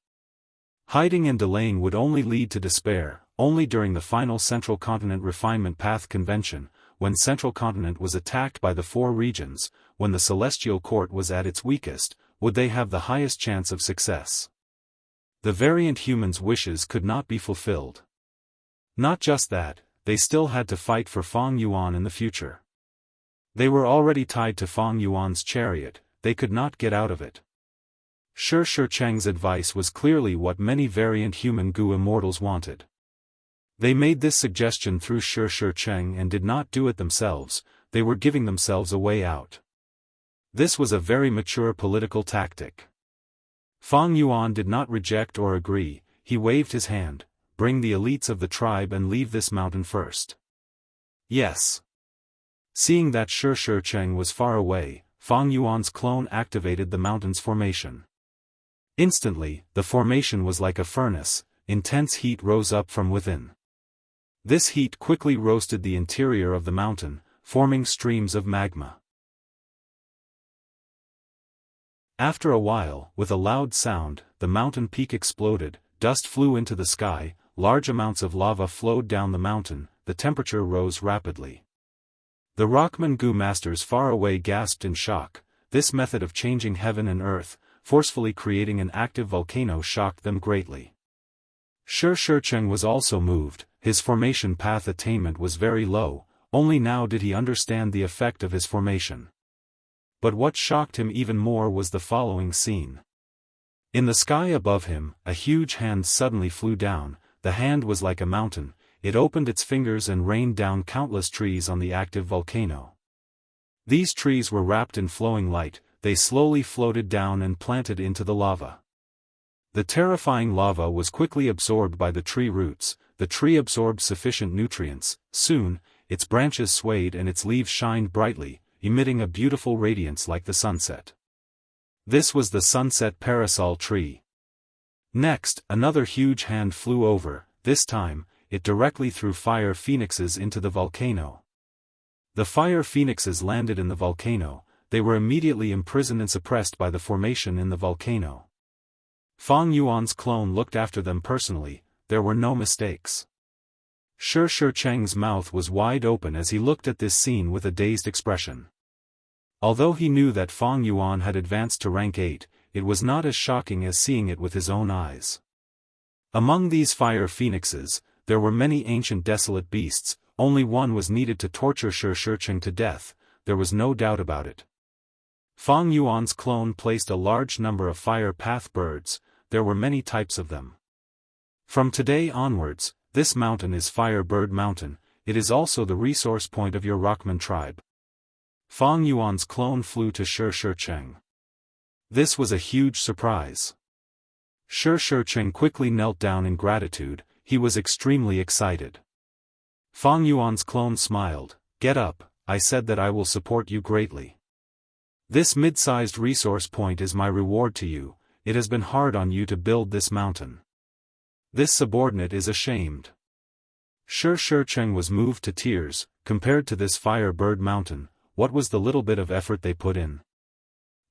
[SPEAKER 1] Hiding and delaying would only lead to despair. Only during the final Central Continent Refinement Path Convention, when Central Continent was attacked by the 4 regions, when the Celestial Court was at its weakest, would they have the highest chance of success. The variant humans' wishes could not be fulfilled. Not just that, they still had to fight for Fang Yuan in the future. They were already tied to Fang Yuan's chariot, they could not get out of it. Shi Cheng's advice was clearly what many variant human Gu immortals wanted. They made this suggestion through Shi Cheng and did not do it themselves. They were giving themselves a way out. This was a very mature political tactic. Fang Yuan did not reject or agree. He waved his hand, bring the elites of the tribe and leave this mountain first. Yes. Seeing that Shi Cheng was far away, Fang Yuan's clone activated the mountain's formation. Instantly, the formation was like a furnace. Intense heat rose up from within. This heat quickly roasted the interior of the mountain, forming streams of magma. After a while, with a loud sound, the mountain peak exploded, dust flew into the sky, large amounts of lava flowed down the mountain, the temperature rose rapidly. The Rockman Gu masters far away gasped in shock. This method of changing heaven and earth, forcefully creating an active volcano, shocked them greatly. Shi Cheng was also moved. His formation path attainment was very low. Only now did he understand the effect of his formation. But what shocked him even more was the following scene. In the sky above him, a huge hand suddenly flew down. The hand was like a mountain. It opened its fingers and rained down countless trees on the active volcano. These trees were wrapped in flowing light. They slowly floated down and planted into the lava. The terrifying lava was quickly absorbed by the tree roots. The tree absorbed sufficient nutrients. Soon, its branches swayed and its leaves shined brightly, emitting a beautiful radiance like the sunset. This was the sunset parasol tree. Next, another huge hand flew over. This time, it directly threw fire phoenixes into the volcano. The fire phoenixes landed in the volcano. they were immediately imprisoned and suppressed by the formation in the volcano. Fang Yuan's clone looked after them personally, there were no mistakes. Shi Cheng's mouth was wide open as he looked at this scene with a dazed expression. Although he knew that Fang Yuan had advanced to rank 8, it was not as shocking as seeing it with his own eyes. Among these fire phoenixes, there were many ancient desolate beasts, only one was needed to torture Shi Cheng to death, there was no doubt about it. Fang Yuan's clone placed a large number of fire path birds, there were many types of them. From today onwards, this mountain is Fire Bird Mountain, it is also the resource point of your Rockman tribe. Fang Yuan's clone flew to Shi Cheng. This was a huge surprise. Shi Cheng quickly knelt down in gratitude, he was extremely excited. Fang Yuan's clone smiled, "Get up, I said that I will support you greatly. This mid-sized resource point is my reward to you, it has been hard on you to build this mountain." This subordinate is ashamed. Shi Cheng was moved to tears, compared to this Fire Bird Mountain, what was the little bit of effort they put in?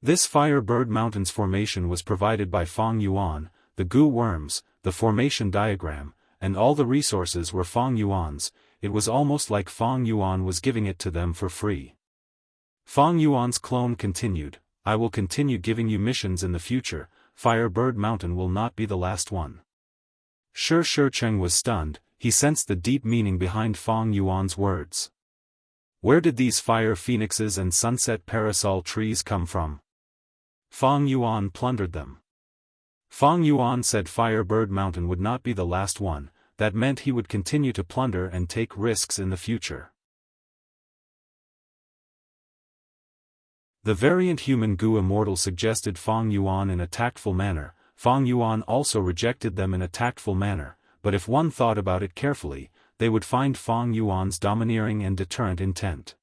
[SPEAKER 1] This Fire Bird Mountain's formation was provided by Fang Yuan, the goo worms, the formation diagram, and all the resources were Fang Yuan's, it was almost like Fang Yuan was giving it to them for free. Fang Yuan's clone continued, "I will continue giving you missions in the future, Fire Bird Mountain will not be the last one." Shi Cheng was stunned, he sensed the deep meaning behind Fang Yuan's words. Where did these fire phoenixes and sunset parasol trees come from? Fang Yuan plundered them. Fang Yuan said Fire Bird Mountain would not be the last one, that meant he would continue to plunder and take risks in the future. The variant human Gu Immortal suggested Fang Yuan in a tactful manner, Fang Yuan also rejected them in a tactful manner, but if one thought about it carefully, they would find Fang Yuan's domineering and deterrent intent.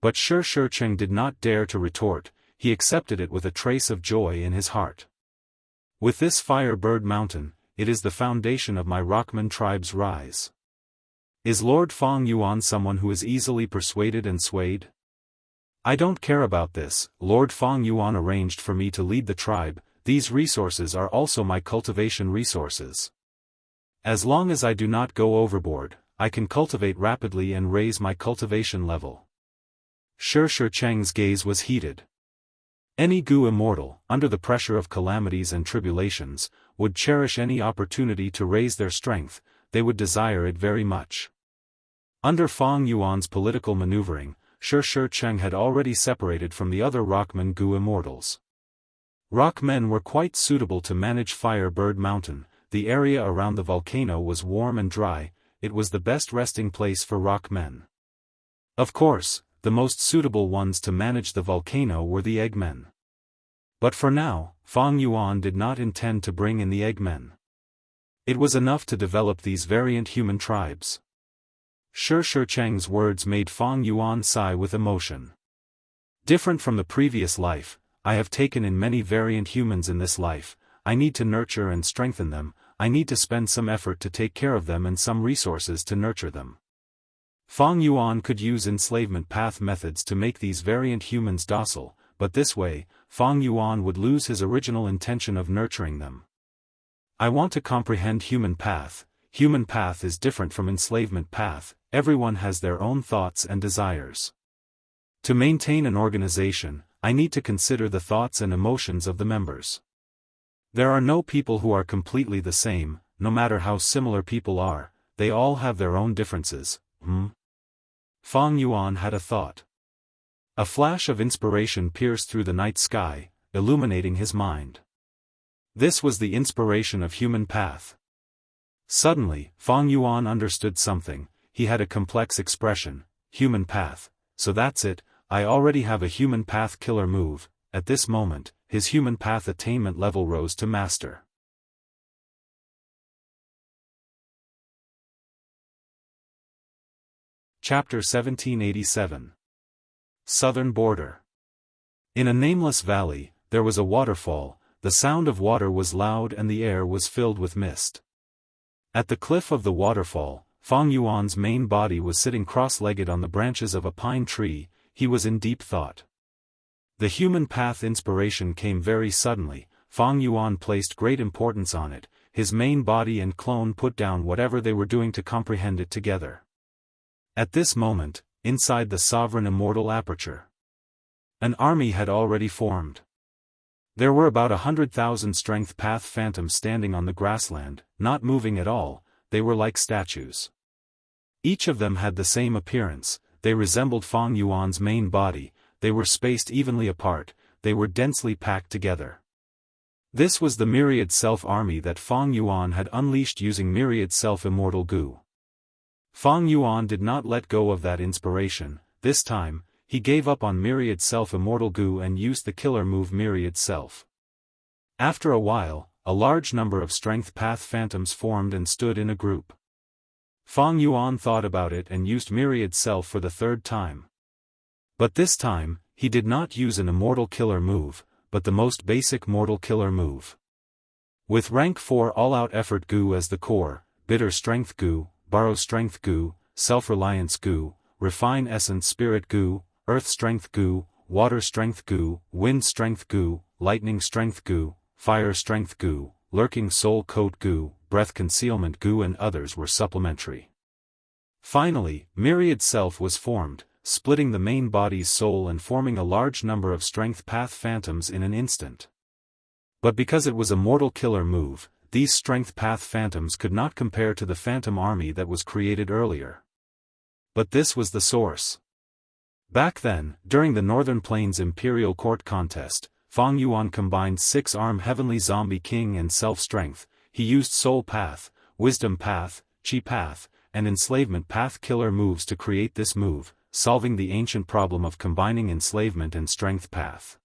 [SPEAKER 1] But Shi Cheng did not dare to retort, he accepted it with a trace of joy in his heart. With this Fire Bird Mountain, it is the foundation of my Rockman tribe's rise. Is Lord Fang Yuan someone who is easily persuaded and swayed? I don't care about this, Lord Fang Yuan arranged for me to lead the tribe, these resources are also my cultivation resources. As long as I do not go overboard, I can cultivate rapidly and raise my cultivation level. Shi Cheng's gaze was heated. Any Gu Immortal, under the pressure of calamities and tribulations, would cherish any opportunity to raise their strength, they would desire it very much. Under Fang Yuan's political maneuvering, Shi Cheng had already separated from the other Rockman Gu Immortals. Rockmen were quite suitable to manage Fire Bird Mountain, the area around the volcano was warm and dry, it was the best resting place for Rockmen. Of course, the most suitable ones to manage the volcano were the Eggmen. But for now, Fang Yuan did not intend to bring in the Eggmen. It was enough to develop these variant human tribes. Shi Cheng's words made Fang Yuan sigh with emotion. Different from the previous life, I have taken in many variant humans in this life, I need to nurture and strengthen them, I need to spend some effort to take care of them and some resources to nurture them. Fang Yuan could use enslavement path methods to make these variant humans docile, but this way, Fang Yuan would lose his original intention of nurturing them. I want to comprehend human path is different from enslavement path, everyone has their own thoughts and desires. To maintain an organization, I need to consider the thoughts and emotions of the members. There are no people who are completely the same, no matter how similar people are, they all have their own differences. Fang Yuan had a thought. A flash of inspiration pierced through the night sky, illuminating his mind. This was the inspiration of human path. Suddenly, Fang Yuan understood something, he had a complex expression, human path, so that's it, I already have a human path killer move, at this moment, his human path attainment level rose to master. Chapter 1787. Southern Border. In a nameless valley, there was a waterfall, the sound of water was loud and the air was filled with mist. At the cliff of the waterfall, Fang Yuan's main body was sitting cross-legged on the branches of a pine tree, he was in deep thought. The human path inspiration came very suddenly. Fang Yuan placed great importance on it. His main body and clone put down whatever they were doing to comprehend it together. At this moment, inside the sovereign immortal aperture, an army had already formed. There were about 100,000 strength path phantoms standing on the grassland, not moving at all. They were like statues. Each of them had the same appearance. They resembled Fang Yuan's main body. They were spaced evenly apart. They were densely packed together. This was the Myriad Self army that Fang Yuan had unleashed using Myriad Self Immortal Gu. Fang Yuan did not let go of that inspiration. This time, he gave up on Myriad Self Immortal Gu and used the killer move Myriad Self. After a while, a large number of strength path phantoms formed and stood in a group. Fang Yuan thought about it and used Myriad Self for the third time. But this time, he did not use an immortal killer move, but the most basic mortal killer move. With rank 4 all-out effort Gu as the core, bitter strength Gu, borrow strength Gu, self-reliance Gu, refine essence spirit Gu, earth strength Gu, water strength Gu, wind strength Gu, lightning strength Gu, fire strength Gu, lurking soul coat Gu, breath concealment Gu and others were supplementary. Finally, Myriad Self was formed, splitting the main body's soul and forming a large number of strength path phantoms in an instant. But because it was a mortal killer move, these strength path phantoms could not compare to the phantom army that was created earlier. But this was the source. Back then, during the Northern Plains Imperial Court contest, Fang Yuan combined 6-arm Heavenly Zombie King and Self-Strength. He used Soul Path, Wisdom Path, Chi Path, and Enslavement Path killer moves to create this move, solving the ancient problem of combining enslavement and strength path.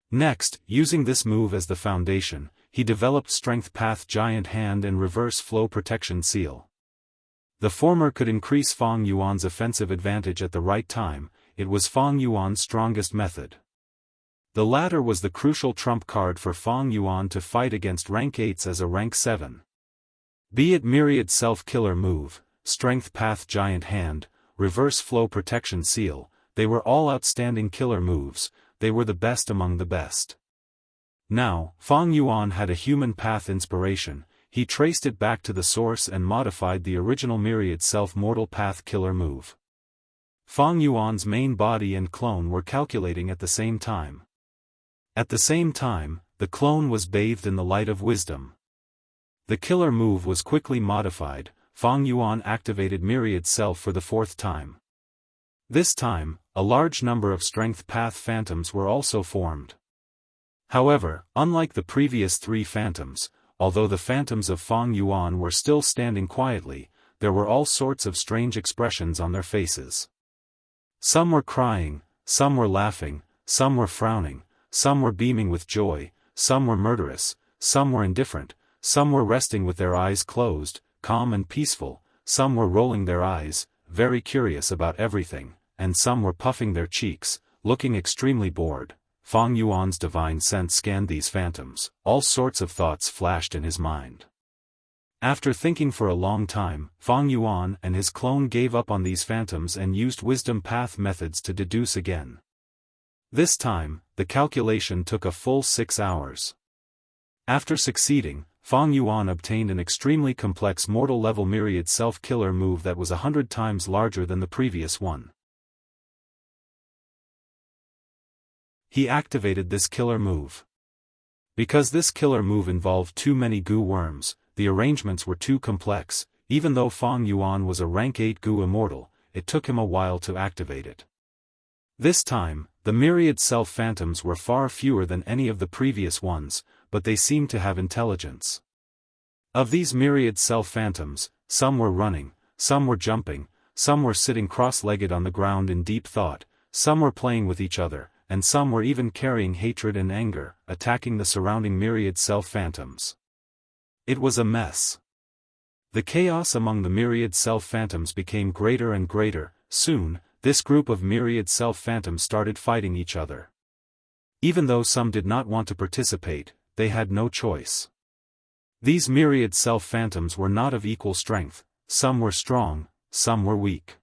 [SPEAKER 1] Next, using this move as the foundation, he developed Strength Path Giant Hand and Reverse Flow Protection Seal. The former could increase Fang Yuan's offensive advantage at the right time. It was Fang Yuan's strongest method. The latter was the crucial trump card for Fang Yuan to fight against rank 8s as a rank 7. Be it Myriad Self Killer Move, Strength Path Giant Hand, Reverse Flow Protection Seal, they were all outstanding killer moves. They were the best among the best. Now, Fang Yuan had a human path inspiration. He traced it back to the source and modified the original Myriad Self Mortal Path killer move. Fang Yuan's main body and clone were calculating at the same time. At the same time, the clone was bathed in the light of wisdom. The killer move was quickly modified. Fang Yuan activated Myriad Self for the 4th time. This time, a large number of strength path phantoms were also formed. However, unlike the previous 3 phantoms, although the phantoms of Fang Yuan were still standing quietly, there were all sorts of strange expressions on their faces. Some were crying, some were laughing, some were frowning, some were beaming with joy, some were murderous, some were indifferent, some were resting with their eyes closed, calm and peaceful, some were rolling their eyes, very curious about everything, and some were puffing their cheeks, looking extremely bored. Fang Yuan's divine sense scanned these phantoms. All sorts of thoughts flashed in his mind. After thinking for a long time, Fang Yuan and his clone gave up on these phantoms and used wisdom path methods to deduce again. This time, the calculation took a full 6 hours. After succeeding, Fang Yuan obtained an extremely complex mortal-level Myriad Self-Killer move that was 100 times larger than the previous one. He activated this killer move. Because this killer move involved too many Gu worms, the arrangements were too complex. Even though Fang Yuan was a rank 8 Gu immortal, it took him a while to activate it. This time, the Myriad Self-Phantoms were far fewer than any of the previous ones, but they seemed to have intelligence. Of these Myriad Self-Phantoms, some were running, some were jumping, some were sitting cross-legged on the ground in deep thought, some were playing with each other, and some were even carrying hatred and anger, attacking the surrounding Myriad Self-Phantoms. It was a mess. The chaos among the Myriad Self-Phantoms became greater and greater. Soon, this group of Myriad Self-Phantoms started fighting each other. Even though some did not want to participate, they had no choice. These Myriad Self-Phantoms were not of equal strength. Some were strong, some were weak.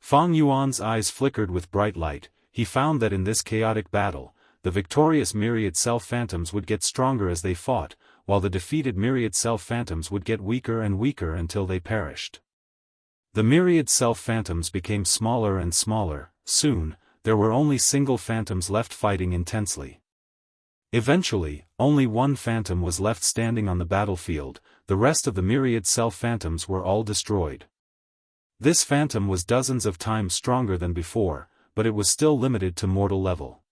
[SPEAKER 1] Fang Yuan's eyes flickered with bright light. he found that in this chaotic battle, the victorious myriad self-phantoms would get stronger as they fought, while the defeated myriad self-phantoms would get weaker and weaker until they perished. The myriad self-phantoms became smaller and smaller. Soon, there were only single phantoms left fighting intensely. Eventually, only one phantom was left standing on the battlefield, the rest of the myriad self-phantoms were all destroyed. This phantom was dozens of times stronger than before, but it was still limited to mortal level.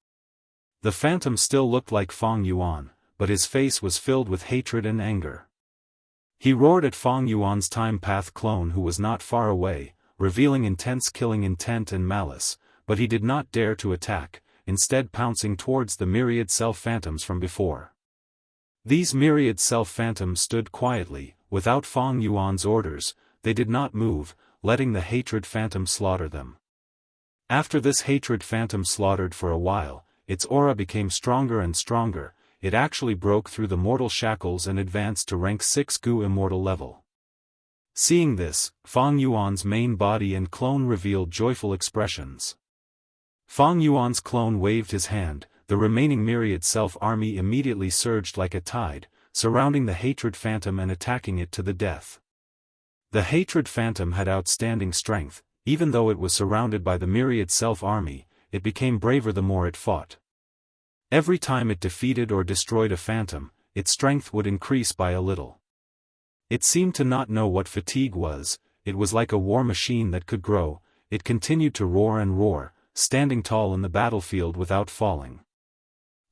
[SPEAKER 1] The phantom still looked like Fang Yuan, but his face was filled with hatred and anger. He roared at Fang Yuan's time path clone who was not far away, revealing intense killing intent and malice, but he did not dare to attack, instead pouncing towards the myriad self-phantoms from before. These myriad self-phantoms stood quietly, without Fang Yuan's orders. They did not move, letting the hatred phantom slaughter them. After this hatred phantom slaughtered for a while, its aura became stronger and stronger. It actually broke through the mortal shackles and advanced to rank 6 Gu immortal level. Seeing this, Fang Yuan's main body and clone revealed joyful expressions. Fang Yuan's clone waved his hand, the remaining myriad self-army immediately surged like a tide, surrounding the hatred phantom and attacking it to the death. The hatred phantom had outstanding strength. Even though it was surrounded by the myriad self-army, it became braver the more it fought. Every time it defeated or destroyed a phantom, its strength would increase by a little. It seemed to not know what fatigue was. It was like a war machine that could grow. It continued to roar and roar, standing tall in the battlefield without falling.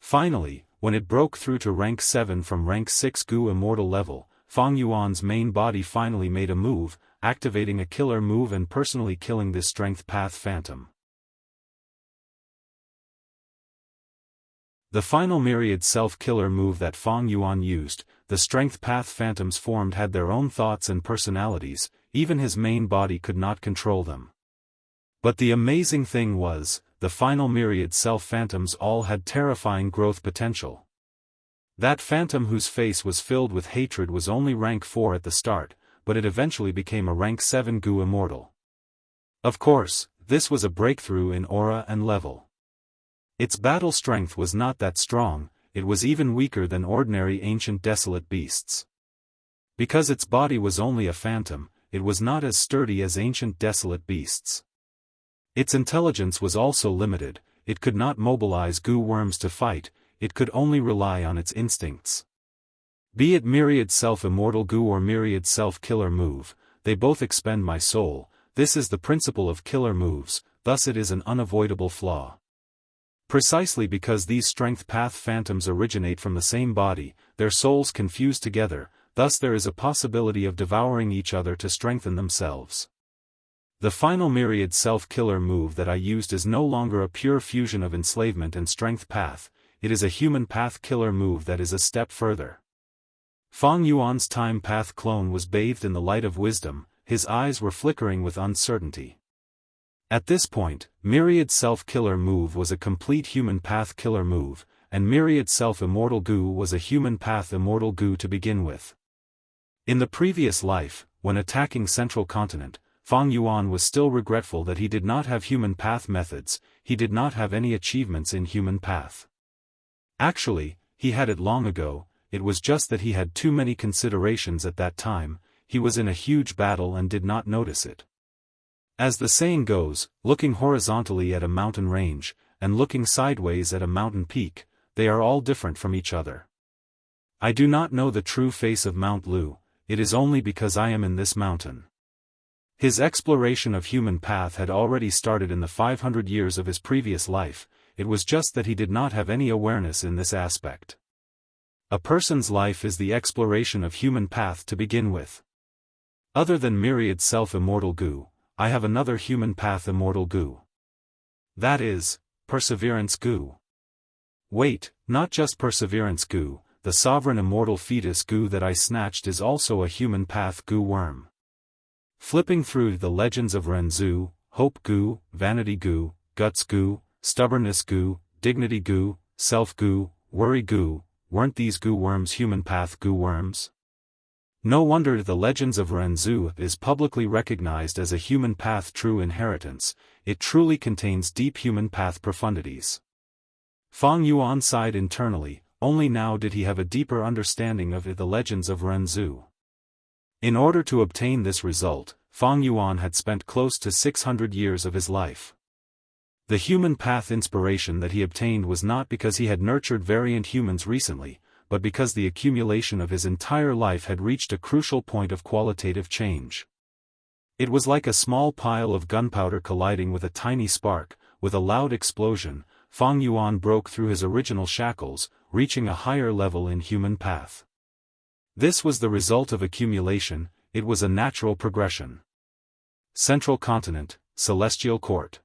[SPEAKER 1] Finally, when it broke through to rank 7 from rank 6 Gu immortal level, Fang Yuan's main body finally made a move, activating a killer move and personally killing this strength path phantom. The final myriad self-killer move that Fang Yuan used, the strength path phantoms formed had their own thoughts and personalities, even his main body could not control them. But the amazing thing was, the final myriad self-phantoms all had terrifying growth potential. That phantom whose face was filled with hatred was only rank 4 at the start, but it eventually became a rank 7 Gu immortal. Of course, this was a breakthrough in aura and level. Its battle strength was not that strong, it was even weaker than ordinary ancient desolate beasts. Because its body was only a phantom, it was not as sturdy as ancient desolate beasts. Its intelligence was also limited. It could not mobilize Gu worms to fight, it could only rely on its instincts. Be it myriad self-immortal Gu or myriad self-killer move, they both expend my soul. This is the principle of killer moves, thus it is an unavoidable flaw. Precisely because these strength path phantoms originate from the same body, their souls confuse together, thus there is a possibility of devouring each other to strengthen themselves. The final myriad self-killer move that I used is no longer a pure fusion of enslavement and strength path, it is a human path killer move that is a step further. Fang Yuan's time path clone was bathed in the light of wisdom, his eyes were flickering with uncertainty. At this point, myriad self-killer move was a complete human path killer move, and myriad self-immortal Gu was a human path immortal Gu to begin with. In the previous life, when attacking Central Continent, Fang Yuan was still regretful that he did not have human path methods, he did not have any achievements in human path. Actually, he had it long ago, it was just that he had too many considerations at that time, he was in a huge battle and did not notice it. As the saying goes, looking horizontally at a mountain range, and looking sideways at a mountain peak, they are all different from each other. I do not know the true face of Mount Lu, it is only because I am in this mountain. His exploration of human path had already started in the 500 years of his previous life, it was just that he did not have any awareness in this aspect. A person's life is the exploration of human path to begin with. Other than myriad self-immortal Gu, I have another human path immortal Gu. That is, Perseverance Gu. Wait, not just Perseverance Gu, the sovereign immortal fetus Gu that I snatched is also a human path Gu worm. Flipping through the legends of Renzu, Hope Gu, Vanity Gu, Guts Gu, Stubbornness Gu, Dignity Gu, Self Gu, Worry Gu, weren't these Gu worms human path Gu worms? No wonder the legends of Renzu is publicly recognized as a human path true inheritance, it truly contains deep human path profundities. Fang Yuan sighed internally, only now did he have a deeper understanding of the legends of Renzu. In order to obtain this result, Fang Yuan had spent close to 600 years of his life. The human path inspiration that he obtained was not because he had nurtured variant humans recently, but because the accumulation of his entire life had reached a crucial point of qualitative change. It was like a small pile of gunpowder colliding with a tiny spark. With a loud explosion, Fang Yuan broke through his original shackles, reaching a higher level in human path. This was the result of accumulation, it was a natural progression. Central Continent, Celestial Court.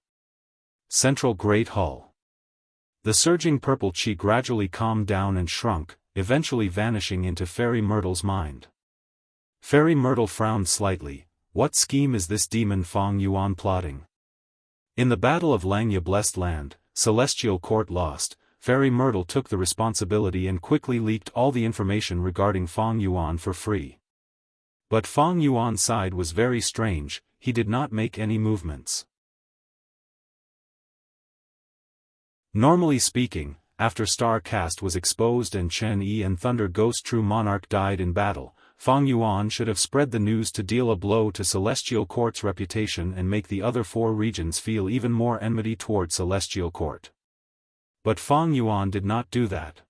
[SPEAKER 1] Central Great Hall. The surging purple chi gradually calmed down and shrunk, eventually vanishing into Fairy Myrtle's mind. Fairy Myrtle frowned slightly. What scheme is this demon Fang Yuan plotting? In the Battle of Langya Blessed Land, Celestial Court lost. Fairy Myrtle took the responsibility and quickly leaked all the information regarding Fang Yuan for free. But Fang Yuan's side was very strange, he did not make any movements. Normally speaking, after Star Caste was exposed and Chen Yi and Thunder Ghost True Monarch died in battle, Fang Yuan should have spread the news to deal a blow to Celestial Court's reputation and make the other 4 regions feel even more enmity toward Celestial Court. But Fang Yuan did not do that.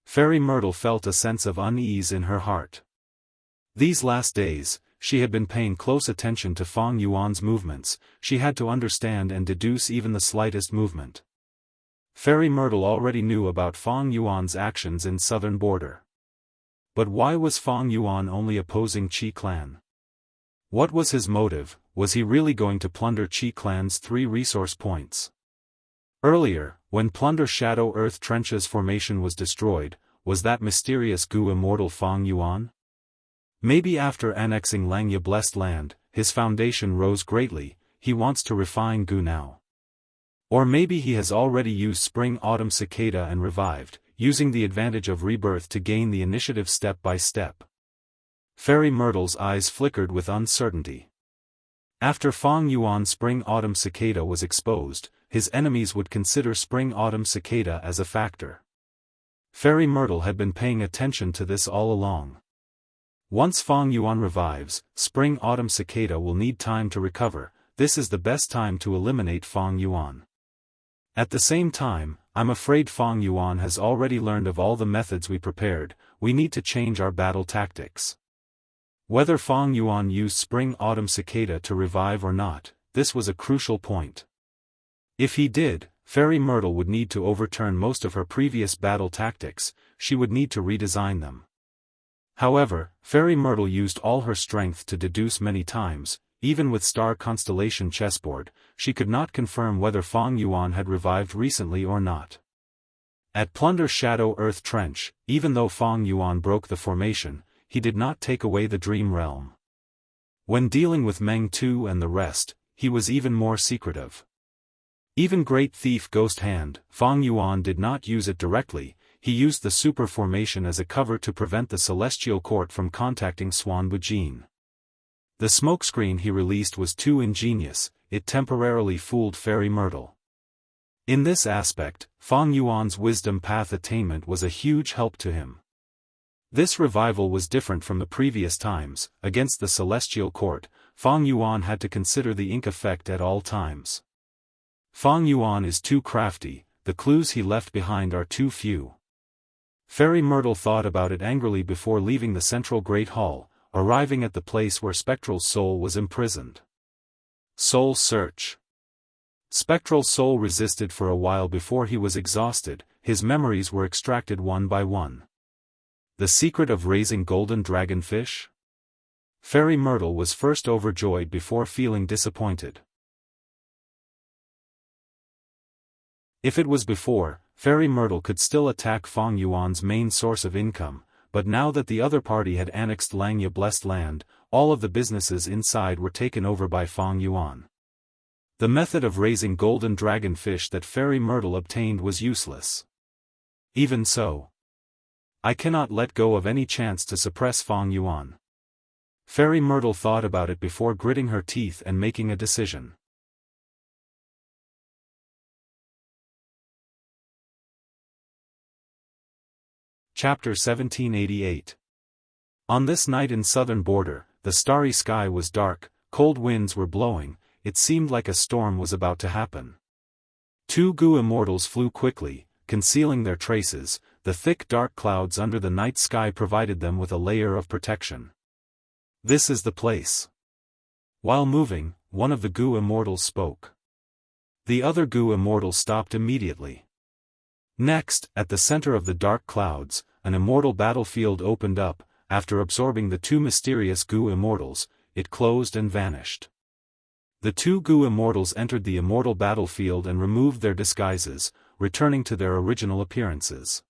[SPEAKER 1] Fairy Myrtle felt a sense of unease in her heart. These last days, she had been paying close attention to Fang Yuan's movements, she had to understand and deduce even the slightest movement. Fairy Myrtle already knew about Fang Yuan's actions in southern border. But why was Fang Yuan only opposing Qi clan? What was his motive? Was he really going to plunder Qi clan's 3 resource points? Earlier, when Plunder Shadow Earth Trench's formation was destroyed, was that mysterious Gu immortal Fang Yuan? Maybe after annexing Langya Blessed Land, his foundation rose greatly, he wants to refine Gu now. Or maybe he has already used Spring Autumn Cicada and revived, using the advantage of rebirth to gain the initiative step by step. Fairy Myrtle's eyes flickered with uncertainty. After Fang Yuan's Spring Autumn Cicada was exposed, his enemies would consider Spring Autumn Cicada as a factor. Fairy Myrtle had been paying attention to this all along. Once Fang Yuan revives, Spring Autumn Cicada will need time to recover, this is the best time to eliminate Fang Yuan. At the same time, I'm afraid Fang Yuan has already learned of all the methods we prepared, we need to change our battle tactics. Whether Fang Yuan used Spring Autumn Cicada to revive or not, this was a crucial point. If he did, Fairy Myrtle would need to overturn most of her previous battle tactics, she would need to redesign them. However, Fairy Myrtle used all her strength to deduce many times, even with Star Constellation chessboard, she could not confirm whether Fang Yuan had revived recently or not. At Plunder Shadow Earth Trench, even though Fang Yuan broke the formation, he did not take away the Dream Realm. When dealing with Meng Tu and the rest, he was even more secretive. Even Great Thief Ghost Hand, Fang Yuan did not use it directly, he used the super formation as a cover to prevent the Celestial Court from contacting Swan Bujin. The smokescreen he released was too ingenious, it temporarily fooled Fairy Myrtle. In this aspect, Fang Yuan's wisdom path attainment was a huge help to him. This revival was different from the previous times, against the Celestial Court, Fang Yuan had to consider the ink effect at all times. Fang Yuan is too crafty, the clues he left behind are too few. Fairy Myrtle thought about it angrily before leaving the central Great Hall, arriving at the place where Spectral's soul was imprisoned. Soul Search. Spectral's soul resisted for a while before he was exhausted, his memories were extracted one by one. The secret of raising golden dragonfish? Fairy Myrtle was first overjoyed before feeling disappointed. If it was before, Fairy Myrtle could still attack Fang Yuan's main source of income, but now that the other party had annexed Langya Blessed Land, all of the businesses inside were taken over by Fang Yuan. The method of raising golden dragonfish that Fairy Myrtle obtained was useless. Even so, I cannot let go of any chance to suppress Fang Yuan. Fairy Myrtle thought about it before gritting her teeth and making a decision. Chapter 1788. On this night in southern border, the starry sky was dark, cold winds were blowing, it seemed like a storm was about to happen. 2 Gu immortals flew quickly, concealing their traces. The thick dark clouds under the night sky provided them with a layer of protection. This is the place. While moving, one of the Gu immortals spoke. The other Gu immortal stopped immediately. Next, at the center of the dark clouds, an immortal battlefield opened up. After absorbing the 2 mysterious Gu immortals, it closed and vanished. The 2 Gu immortals entered the immortal battlefield and removed their disguises, returning to their original appearances.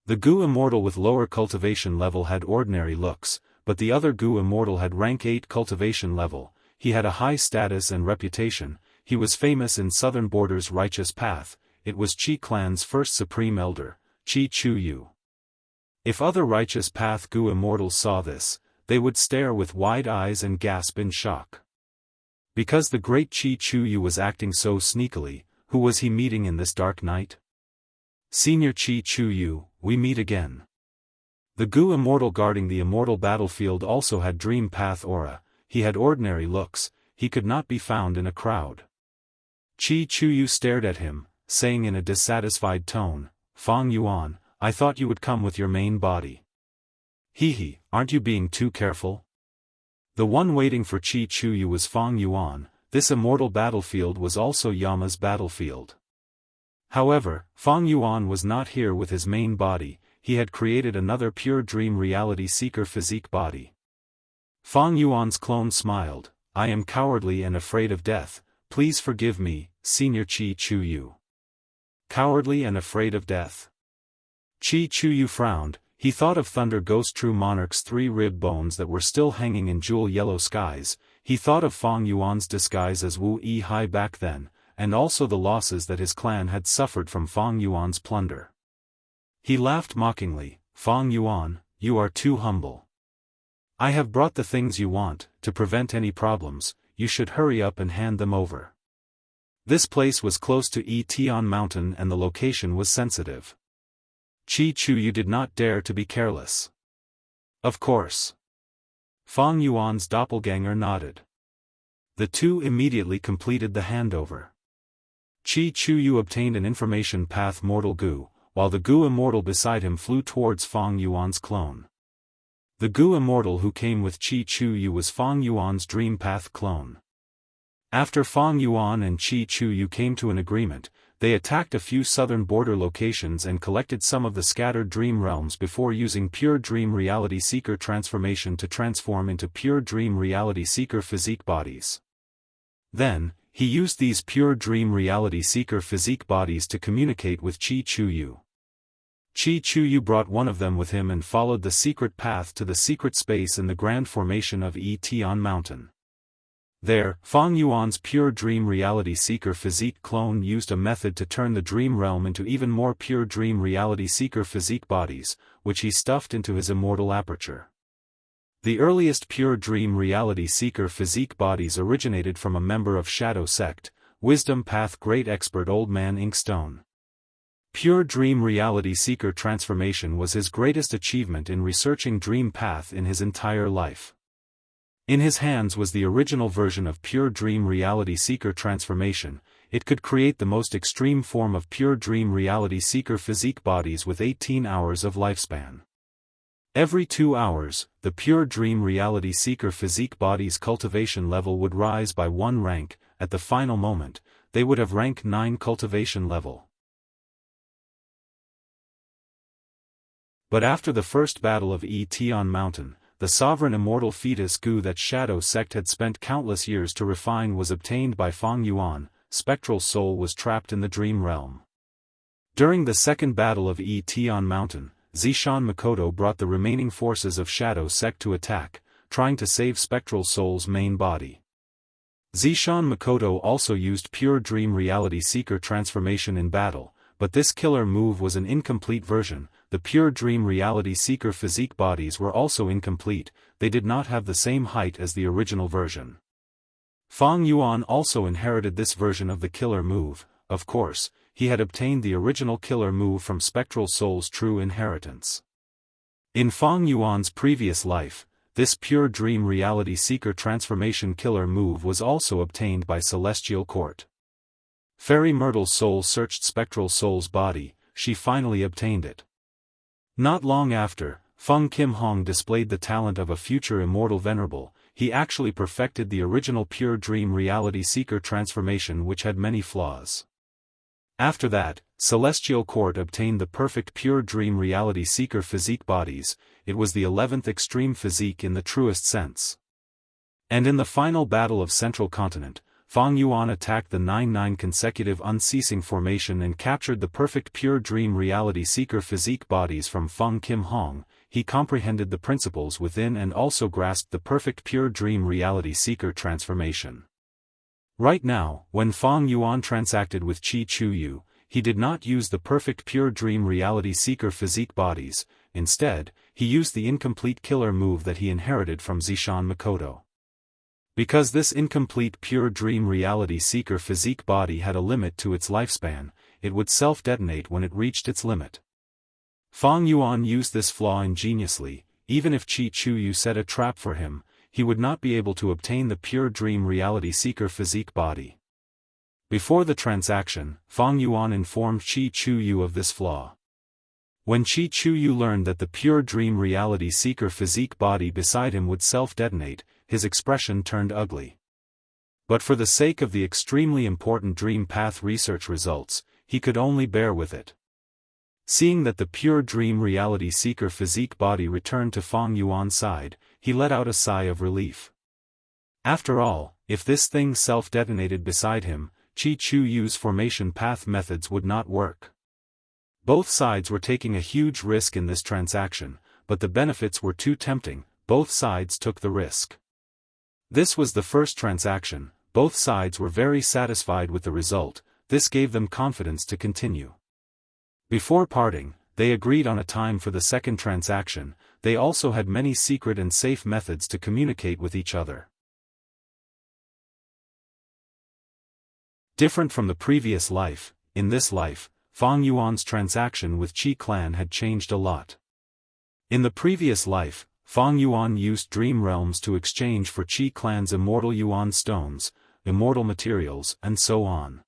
[SPEAKER 1] The Gu immortal with lower cultivation level had ordinary looks, but the other Gu immortal had rank 8 cultivation level. He had a high status and reputation. He was famous in southern border's righteous path. It was Qi clan's first supreme elder, Qi Chuyu. If other righteous path Gu immortals saw this, they would stare with wide eyes and gasp in shock. Because the great Qi Chuyu was acting so sneakily, who was he meeting in this dark night? Senior Qi Chuyu, we meet again. The Gu immortal guarding the immortal battlefield also had dream path aura. He had ordinary looks, he could not be found in a crowd. Qi Chuyu stared at him, saying in a dissatisfied tone, Fang Yuan, I thought you would come with your main body. Hee, aren't you being too careful? The one waiting for Qi Chuyu was Fang Yuan. This immortal battlefield was also Yama's battlefield. However, Fang Yuan was not here with his main body. He had created another pure dream reality seeker physique body. Fang Yuan's clone smiled, I am cowardly and afraid of death, please forgive me, Senior Qi Chuyu. Cowardly and afraid of death. Qi Chuyu frowned. He thought of Thunder Ghost True Monarch's 3 rib bones that were still hanging in jewel yellow skies. He thought of Fang Yuan's disguise as Wu Yi Hai back then, and also the losses that his clan had suffered from Fang Yuan's plunder. He laughed mockingly, Fang Yuan, you are too humble. I have brought the things you want. To prevent any problems, you should hurry up and hand them over. This place was close to Tian Mountain and the location was sensitive. Qi Chuyu did not dare to be careless. Of course. Fang Yuan's doppelganger nodded. The two immediately completed the handover. Qi Chuyu obtained an information path Mortal Gu, while the Gu immortal beside him flew towards Fang Yuan's clone. The Gu immortal who came with Qi Chuyu was Fang Yuan's dream path clone. After Fang Yuan and Qi Chuyu came to an agreement, they attacked a few southern border locations and collected some of the scattered dream realms before using pure dream reality seeker transformation to transform into pure dream reality seeker physique bodies. Then, he used these pure dream reality seeker physique bodies to communicate with Qi Chuyu. Qi Chuyu brought one of them with him and followed the secret path to the secret space in the grand formation of Tian Mountain. There, Fang Yuan's pure dream reality seeker physique clone used a method to turn the dream realm into even more pure dream reality seeker physique bodies, which he stuffed into his immortal aperture. The earliest pure dream reality seeker physique bodies originated from a member of Shadow Sect, Wisdom Path Great Expert Old Man Inkstone. Pure dream reality seeker transformation was his greatest achievement in researching dream path in his entire life. In his hands was the original version of pure dream reality seeker transformation. It could create the most extreme form of pure dream reality seeker physique bodies with 18 hours of lifespan. Every 2 hours, the pure dream reality seeker physique body's cultivation level would rise by 1 rank. At the final moment, they would have rank 9 cultivation level. But after the first battle of Tian Mountain, the sovereign immortal fetus Gu that Shadow Sect had spent countless years to refine was obtained by Fang Yuan. Spectral soul was trapped in the dream realm. During the second battle of Tian Mountain, Zishan Makoto brought the remaining forces of Shadow Sect to attack, trying to save Spectral Soul's main body. Zishan Makoto also used pure dream reality seeker transformation in battle, but this killer move was an incomplete version. The pure dream reality seeker physique bodies were also incomplete, they did not have the same height as the original version. Fang Yuan also inherited this version of the killer move. Of course, he had obtained the original killer move from Spectral Soul's true inheritance. In Fang Yuan's previous life, this pure dream reality seeker transformation killer move was also obtained by Celestial Court. Fairy Myrtle's soul searched Spectral Soul's body, she finally obtained it. Not long after, Feng Kim Hong displayed the talent of a future immortal venerable. He actually perfected the original pure dream reality seeker transformation, which had many flaws. After that, Celestial Court obtained the perfect pure dream reality seeker physique bodies. It was the 11th extreme physique in the truest sense. And in the final battle of Central Continent, Fang Yuan attacked the 9-9 consecutive unceasing formation and captured the perfect pure dream reality seeker physique bodies from Feng Kim Hong. He comprehended the principles within and also grasped the perfect pure dream reality seeker transformation. Right now, when Fang Yuan transacted with Qi Chuyu, he did not use the perfect pure dream reality seeker physique bodies. Instead, he used the incomplete killer move that he inherited from Zishan Makoto. Because this incomplete pure dream reality seeker physique body had a limit to its lifespan, it would self-detonate when it reached its limit. Fang Yuan used this flaw ingeniously. Even if Qi Chuyu set a trap for him, he would not be able to obtain the pure dream reality seeker physique body. Before the transaction, Fang Yuan informed Qi Chuyu of this flaw. When Qi Chuyu learned that the pure dream reality seeker physique body beside him would self-detonate, his expression turned ugly. But for the sake of the extremely important dream path research results, he could only bear with it. Seeing that the pure dream reality seeker physique body returned to Fang Yuan's side, he let out a sigh of relief. After all, if this thing self-detonated beside him, Qi Chuyu's formation path methods would not work. Both sides were taking a huge risk in this transaction, but the benefits were too tempting. Both sides took the risk. This was the first transaction. Both sides were very satisfied with the result. This gave them confidence to continue. Before parting, they agreed on a time for the second transaction. They also had many secret and safe methods to communicate with each other. Different from the previous life, in this life, Fang Yuan's transaction with Qi clan had changed a lot. In the previous life, Fang Yuan used dream realms to exchange for Qi clan's immortal Yuan stones, immortal materials, and so on.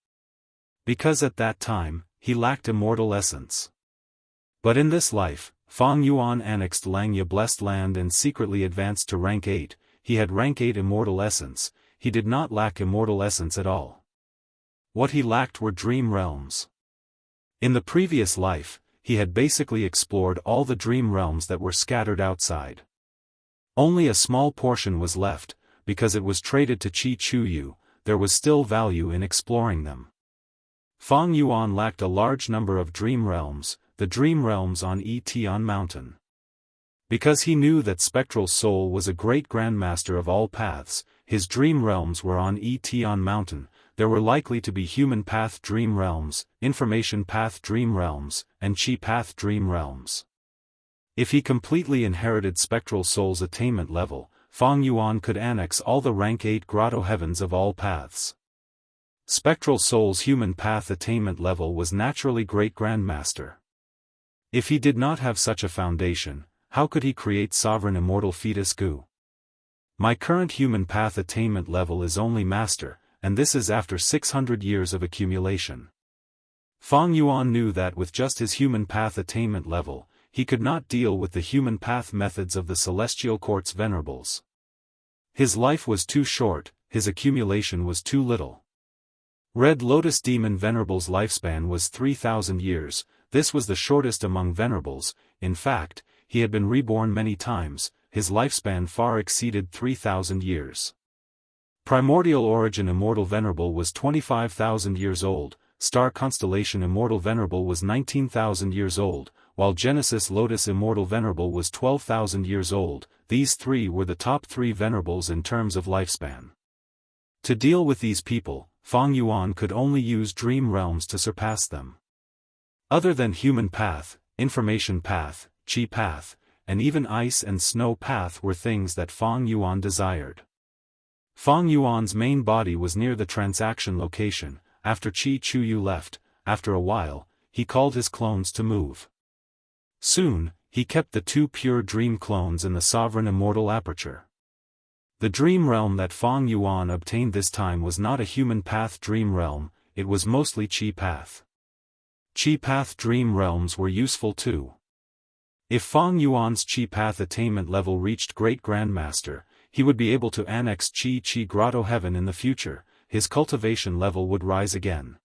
[SPEAKER 1] Because at that time, he lacked immortal essence. But in this life, Fang Yuan annexed Langya Blessed Land and secretly advanced to rank 8, he had rank 8 immortal essence, he did not lack immortal essence at all. What he lacked were dream realms. In the previous life, he had basically explored all the dream realms that were scattered outside. Only a small portion was left, because it was traded to Qi Chuyu. There was still value in exploring them. Fang Yuan lacked a large number of dream realms, the dream realms on Etion Mountain. Because he knew that Spectral Soul was a great grandmaster of all paths, his dream realms were on Etion Mountain. There were likely to be human path dream realms, information path dream realms, and Qi path dream realms. If he completely inherited Spectral Soul's attainment level, Fang Yuan could annex all the rank 8 grotto heavens of all paths. Spectral Soul's human path attainment level was naturally Great Grandmaster. If he did not have such a foundation, how could he create Sovereign Immortal Fetus Gu? My current human path attainment level is only Master, and this is after 600 years of accumulation. Fang Yuan knew that with just his human path attainment level, he could not deal with the human path methods of the Celestial Court's venerables. His life was too short, his accumulation was too little. Red Lotus Demon Venerable's lifespan was 3,000 years, this was the shortest among venerables. In fact, he had been reborn many times, his lifespan far exceeded 3,000 years. Primordial Origin Immortal Venerable was 25,000 years old, Star Constellation Immortal Venerable was 19,000 years old, while Genesis Lotus Immortal Venerable was 12,000 years old. These three were the top 3 venerables in terms of lifespan. To deal with these people, Fang Yuan could only use dream realms to surpass them. Other than human path, information path, chi path, and even ice and snow path were things that Fang Yuan desired. Fang Yuan's main body was near the transaction location. After Qi Chuyu left, after a while, he called his clones to move. Soon, he kept the two pure dream clones in the sovereign immortal aperture. The dream realm that Fang Yuan obtained this time was not a human path dream realm, it was mostly Qi path. Qi path dream realms were useful too. If Fang Yuan's Qi path attainment level reached Great Grandmaster, he would be able to annex Qi Grotto Heaven in the future. His cultivation level would rise again.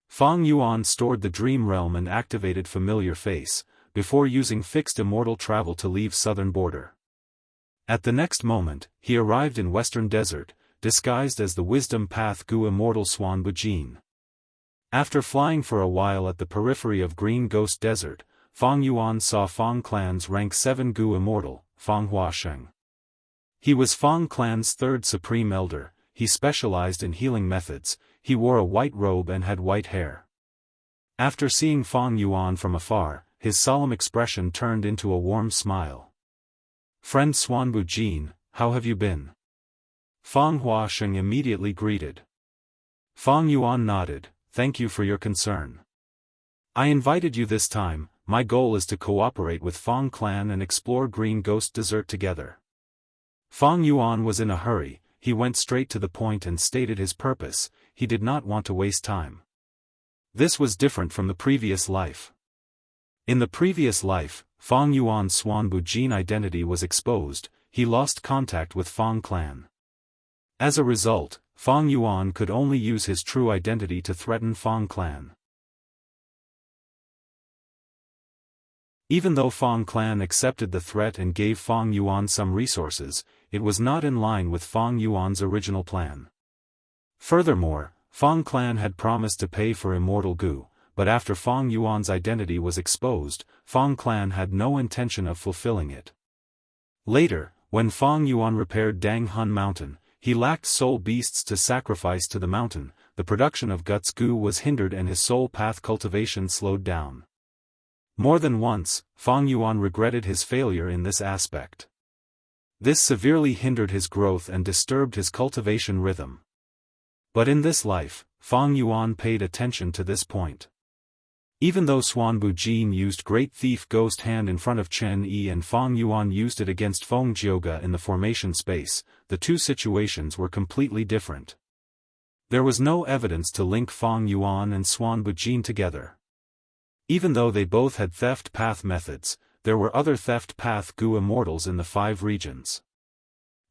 [SPEAKER 1] Fang Yuan stored the dream realm and activated Familiar Face, before using fixed immortal travel to leave southern border. At the next moment, he arrived in Western Desert, disguised as the Wisdom Path Gu Immortal Swan Bujin. After flying for a while at the periphery of Green Ghost Desert, Fang Yuan saw Fang Clan's rank 7 Gu Immortal, Fang Huasheng. He was Fang Clan's third Supreme Elder. He specialized in healing methods, he wore a white robe and had white hair. After seeing Fang Yuan from afar, his solemn expression turned into a warm smile. "Friend Swanbu Jin, how have you been?" Fang Huasheng immediately greeted. Fang Yuan nodded, "Thank you for your concern. I invited you this time, my goal is to cooperate with Fang Clan and explore Green Ghost Desert together." Fang Yuan was in a hurry. He went straight to the point and stated his purpose. He did not want to waste time. This was different from the previous life. In the previous life, Fang Yuan's Swanbu Jin identity was exposed, he lost contact with Fang Clan. As a result, Fang Yuan could only use his true identity to threaten Fang Clan. Even though Fang Clan accepted the threat and gave Fang Yuan some resources, it was not in line with Fang Yuan's original plan. Furthermore, Fang Clan had promised to pay for Immortal Gu, but after Fang Yuan's identity was exposed, Fang Clan had no intention of fulfilling it. Later, when Fang Yuan repaired Dang Hun Mountain, he lacked soul beasts to sacrifice to the mountain, the production of Guts Gu was hindered and his soul path cultivation slowed down. More than once, Fang Yuan regretted his failure in this aspect. This severely hindered his growth and disturbed his cultivation rhythm. But in this life, Fang Yuan paid attention to this point. Even though Swanbu Jin used Great Thief Ghost Hand in front of Chen Yi and Fang Yuan used it against Feng Jioga in the formation space, the two situations were completely different. There was no evidence to link Fang Yuan and Swanbu Jin together. Even though they both had theft path methods, there were other theft path Gu Immortals in the 5 regions.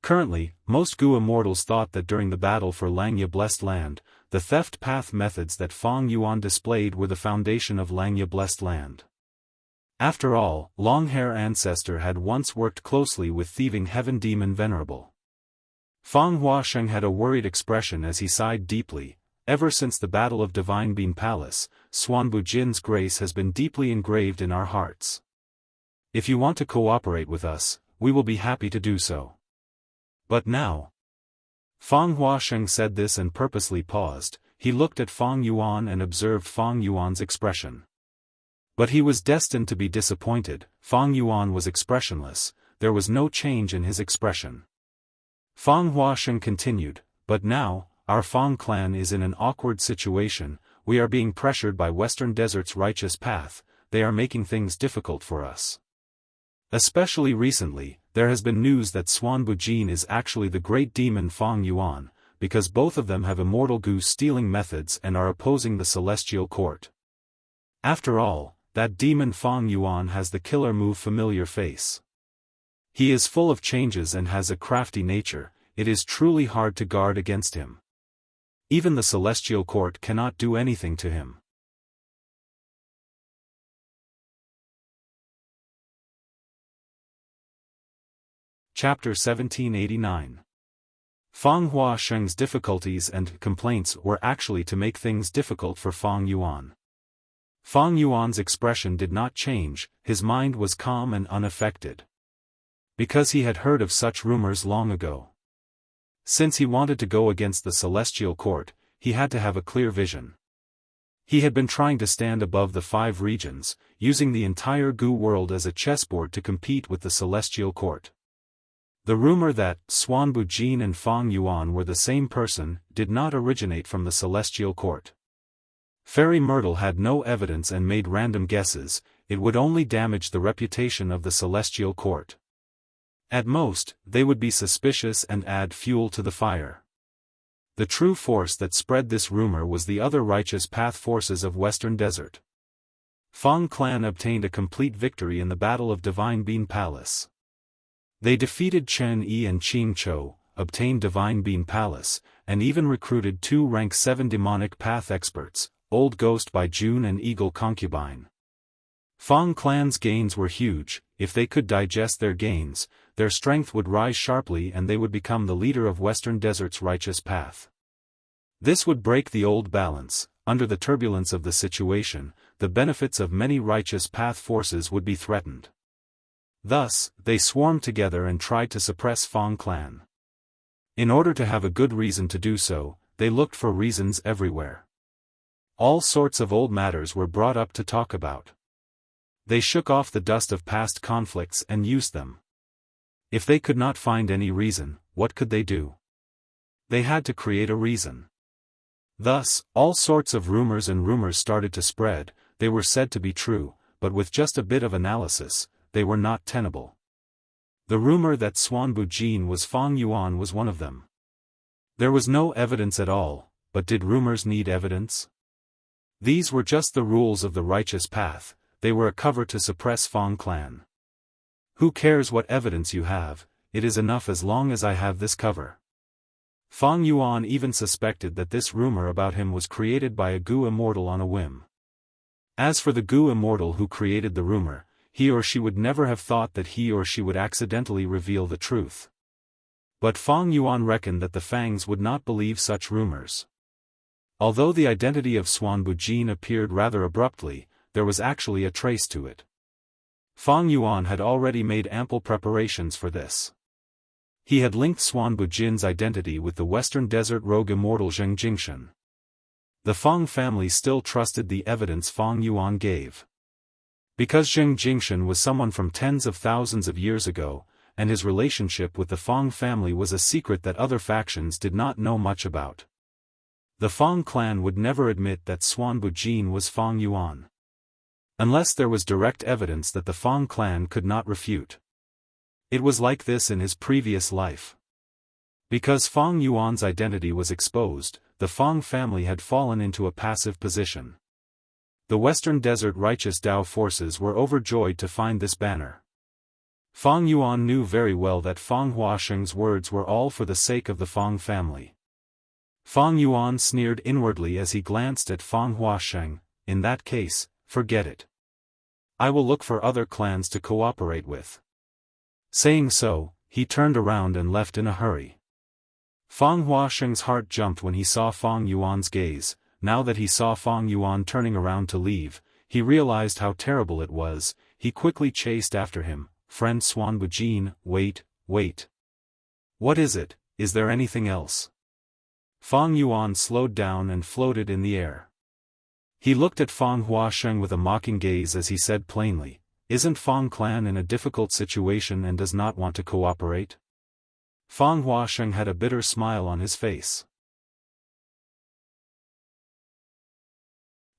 [SPEAKER 1] Currently, most Gu Immortals thought that during the battle for Langya Blessed Land, the theft path methods that Fang Yuan displayed were the foundation of Langya Blessed Land. After all, Longhair Ancestor had once worked closely with thieving Heaven Demon Venerable. Fang Huasheng had a worried expression as he sighed deeply. Ever since the Battle of Divine Bean Palace, Swanbu Jin's grace has been deeply engraved in our hearts. If you want to cooperate with us, we will be happy to do so. But now... Fang Huasheng said this and purposely paused. He looked at Fang Yuan and observed Fang Yuan's expression. But he was destined to be disappointed. Fang Yuan was expressionless, there was no change in his expression. Fang Huasheng continued, "But now, our Fang clan is in an awkward situation, we are being pressured by Western Desert's righteous path, they are making things difficult for us. Especially recently, there has been news that Swanbu Jin is actually the great demon Fang Yuan, because both of them have Immortal Gu stealing methods and are opposing the Celestial Court. After all, that demon Fang Yuan has the killer move Familiar Face. He is full of changes and has a crafty nature, it is truly hard to guard against him. Even the Celestial Court cannot do anything to him." Chapter 1789. Fang Huasheng's difficulties and complaints were actually to make things difficult for Fang Yuan. Fang Yuan's expression did not change, his mind was calm and unaffected. Because he had heard of such rumors long ago. Since he wanted to go against the Celestial Court, he had to have a clear vision. He had been trying to stand above the 5 regions, using the entire Gu world as a chessboard to compete with the Celestial Court. The rumor that Xuanbu Jin and Fang Yuan were the same person did not originate from the Celestial Court. Fairy Myrtle had no evidence and made random guesses. It would only damage the reputation of the Celestial Court. At most, they would be suspicious and add fuel to the fire. The true force that spread this rumor was the other righteous path forces of Western Desert. Fang clan obtained a complete victory in the Battle of Divine Bean Palace. They defeated Chen Yi and Qing Chou, obtained Divine Bean Palace, and even recruited 2 rank 7 demonic path experts, Old Ghost by June and Eagle Concubine. Fang clan's gains were huge. If they could digest their gains, their strength would rise sharply and they would become the leader of Western Desert's righteous path. This would break the old balance. Under the turbulence of the situation, the benefits of many righteous path forces would be threatened. Thus, they swarmed together and tried to suppress Fang clan. In order to have a good reason to do so, they looked for reasons everywhere. All sorts of old matters were brought up to talk about. They shook off the dust of past conflicts and used them. If they could not find any reason, what could they do? They had to create a reason. Thus, all sorts of rumors started to spread. They were said to be true, but with just a bit of analysis, they were not tenable. The rumor that Xuanbu Jin was Fang Yuan was one of them. There was no evidence at all, but did rumors need evidence? These were just the rules of the righteous path. They were a cover to suppress Fang clan. Who cares what evidence you have, it is enough as long as I have this cover. Fang Yuan even suspected that this rumor about him was created by a Gu Immortal on a whim. As for the Gu Immortal who created the rumor, he or she would never have thought that he or she would accidentally reveal the truth. But Fang Yuan reckoned that the Fangs would not believe such rumors. Although the identity of Xuanbu Jin appeared rather abruptly, there was actually a trace to it. Fang Yuan had already made ample preparations for this. He had linked Xuanbu Jin's identity with the Western Desert rogue Immortal Zheng Jingshan. The Fang family still trusted the evidence Fang Yuan gave. Because Zheng Jingshan was someone from tens of thousands of years ago, and his relationship with the Fang family was a secret that other factions did not know much about. The Fang clan would never admit that Xuanbu Jin was Fang Yuan. Unless there was direct evidence that the Fang clan could not refute. It was like this in his previous life. Because Fang Yuan's identity was exposed, the Fang family had fallen into a passive position. The Western Desert righteous Dao forces were overjoyed to find this banner. Fang Yuan knew very well that Fang Huasheng's words were all for the sake of the Fang family. Fang Yuan sneered inwardly as he glanced at Fang Huasheng. In that case, forget it. I will look for other clans to cooperate with. Saying so, he turned around and left in a hurry. Fang Huasheng's heart jumped when he saw Fang Yuan's gaze. Now that he saw Fang Yuan turning around to leave, he realized how terrible it was. He quickly chased after him. Friend Xuanbu Jin, wait, wait. What is it? Is there anything else? Fang Yuan slowed down and floated in the air. He looked at Fang Huasheng with a mocking gaze as he said plainly, "Isn't Fang clan in a difficult situation and does not want to cooperate?" Fang Huasheng had a bitter smile on his face.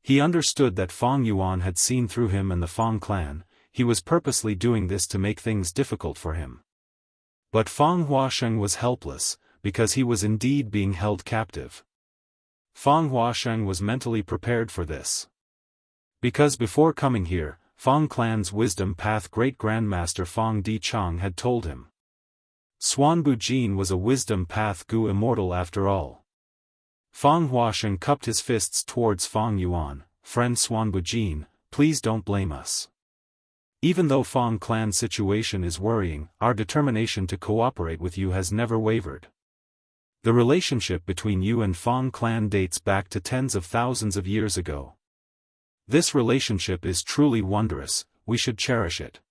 [SPEAKER 1] He understood that Fang Yuan had seen through him and the Fang clan. He was purposely doing this to make things difficult for him. But Fang Huasheng was helpless, because he was indeed being held captive. Fang Huasheng was mentally prepared for this. Because before coming here, Fang clan's wisdom path great grandmaster Fang Di Chang had told him. Xuanbu Jin was a wisdom path Gu Immortal after all. Fang Huasheng cupped his fists towards Fang Yuan. Friend Xuanbu Jin, please don't blame us. Even though Fang clan's situation is worrying, our determination to cooperate with you has never wavered. The relationship between you and Fang clan dates back to tens of thousands of years ago. This relationship is truly wondrous, we should cherish it.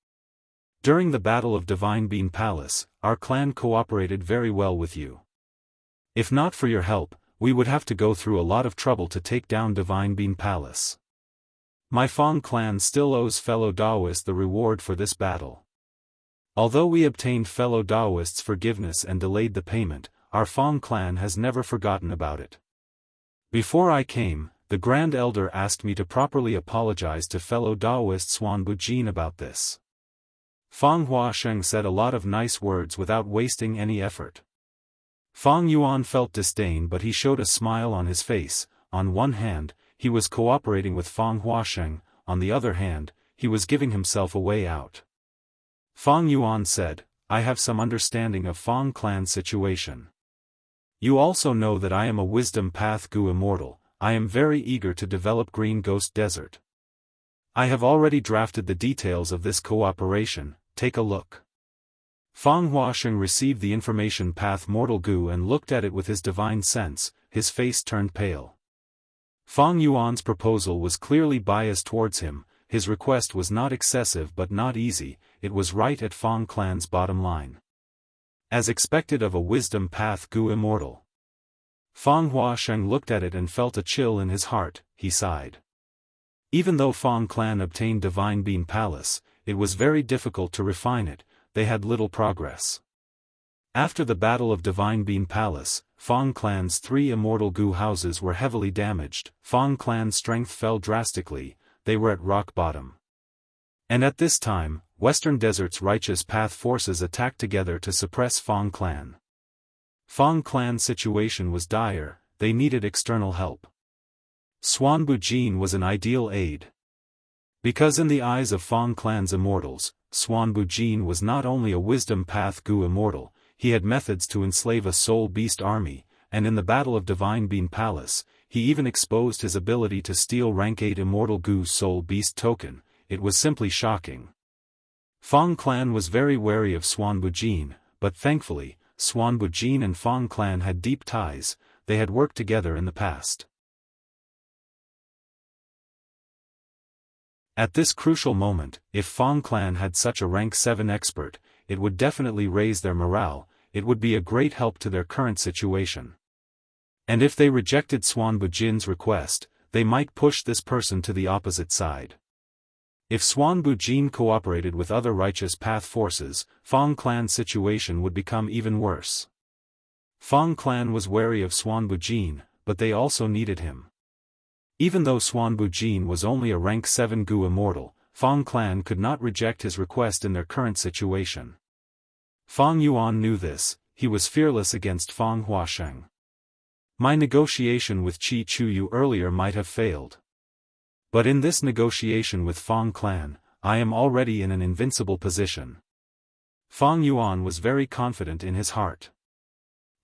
[SPEAKER 1] During the Battle of Divine Bean Palace, our clan cooperated very well with you. If not for your help, we would have to go through a lot of trouble to take down Divine Bean Palace. My Fang clan still owes fellow Daoists the reward for this battle. Although we obtained fellow Daoists' forgiveness and delayed the payment, our Fang clan has never forgotten about it. Before I came, the Grand Elder asked me to properly apologize to fellow Daoist Swan Bujin about this. Fang Huasheng said a lot of nice words without wasting any effort. Fang Yuan felt disdain, but he showed a smile on his face. On one hand, he was cooperating with Fang Huasheng, on the other hand, he was giving himself a way out. Fang Yuan said, I have some understanding of Fang clan's situation. You also know that I am a wisdom path Gu immortal. I am very eager to develop Green Ghost Desert. I have already drafted the details of this cooperation, take a look. Fang Huasheng received the information path Mortal Gu and looked at it with his divine sense, his face turned pale. Fang Yuan's proposal was clearly biased towards him, his request was not excessive but not easy, it was right at Fang clan's bottom line. As expected of a wisdom path Gu immortal. Fang Huasheng looked at it and felt a chill in his heart, he sighed. Even though Fang clan obtained Divine Bean Palace, it was very difficult to refine it, they had little progress. After the Battle of Divine Bean Palace, Fang clan's 3 immortal Gu houses were heavily damaged, Fang clan's strength fell drastically, they were at rock bottom. And at this time, Western Desert's righteous path forces attacked together to suppress Fang clan. Fang clan's situation was dire, they needed external help. Swan Bujin was an ideal aid. Because in the eyes of Fang clan's immortals, Swan Bujin was not only a wisdom path Gu immortal, he had methods to enslave a soul beast army, and in the Battle of Divine Bean Palace, he even exposed his ability to steal rank 8 immortal Gu soul beast token, it was simply shocking. Fang clan was very wary of Swan Bujin, but thankfully, Swan Bujin and Fang clan had deep ties, they had worked together in the past. At this crucial moment, if Fang clan had such a rank 7 expert, it would definitely raise their morale, it would be a great help to their current situation. And if they rejected Swan Bujin's request, they might push this person to the opposite side. If Swan Bujin cooperated with other righteous path forces, Fang clan's situation would become even worse. Fang clan was wary of Swan Bujin, but they also needed him. Even though Swan Bujin was only a rank 7 Gu immortal, Fang clan could not reject his request in their current situation. Fang Yuan knew this, he was fearless against Fang Huasheng. My negotiation with Qi Chuyu earlier might have failed. But in this negotiation with Fang clan, I am already in an invincible position. Fang Yuan was very confident in his heart.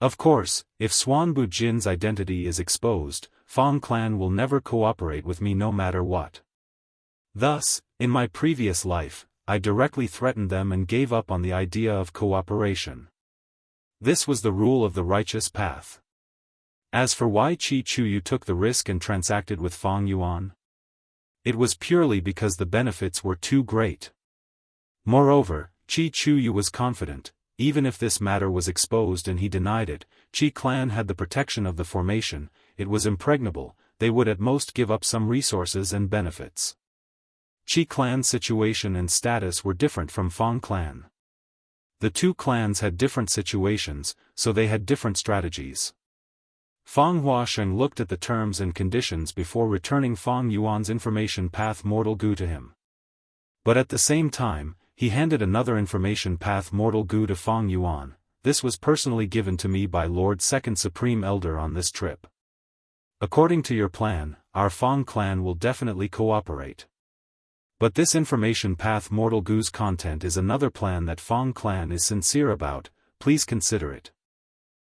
[SPEAKER 1] Of course, if Swan Bujin's identity is exposed, Fang clan will never cooperate with me no matter what. Thus, in my previous life, I directly threatened them and gave up on the idea of cooperation. This was the rule of the righteous path. As for why Qi Chuyu took the risk and transacted with Fang Yuan, it was purely because the benefits were too great. Moreover, Qi Chuyu was confident, even if this matter was exposed and he denied it, Qi clan had the protection of the formation, it was impregnable, they would at most give up some resources and benefits. Qi clan's situation and status were different from Fang clan. The two clans had different situations, so they had different strategies. Fang Huasheng looked at the terms and conditions before returning Fang Yuan's information path Mortal Gu to him. But at the same time, he handed another information path Mortal Gu to Fang Yuan. This was personally given to me by Lord Second Supreme Elder on this trip. According to your plan, our Fang clan will definitely cooperate. But this information path Mortal Gu's content is another plan that Fang clan is sincere about, please consider it.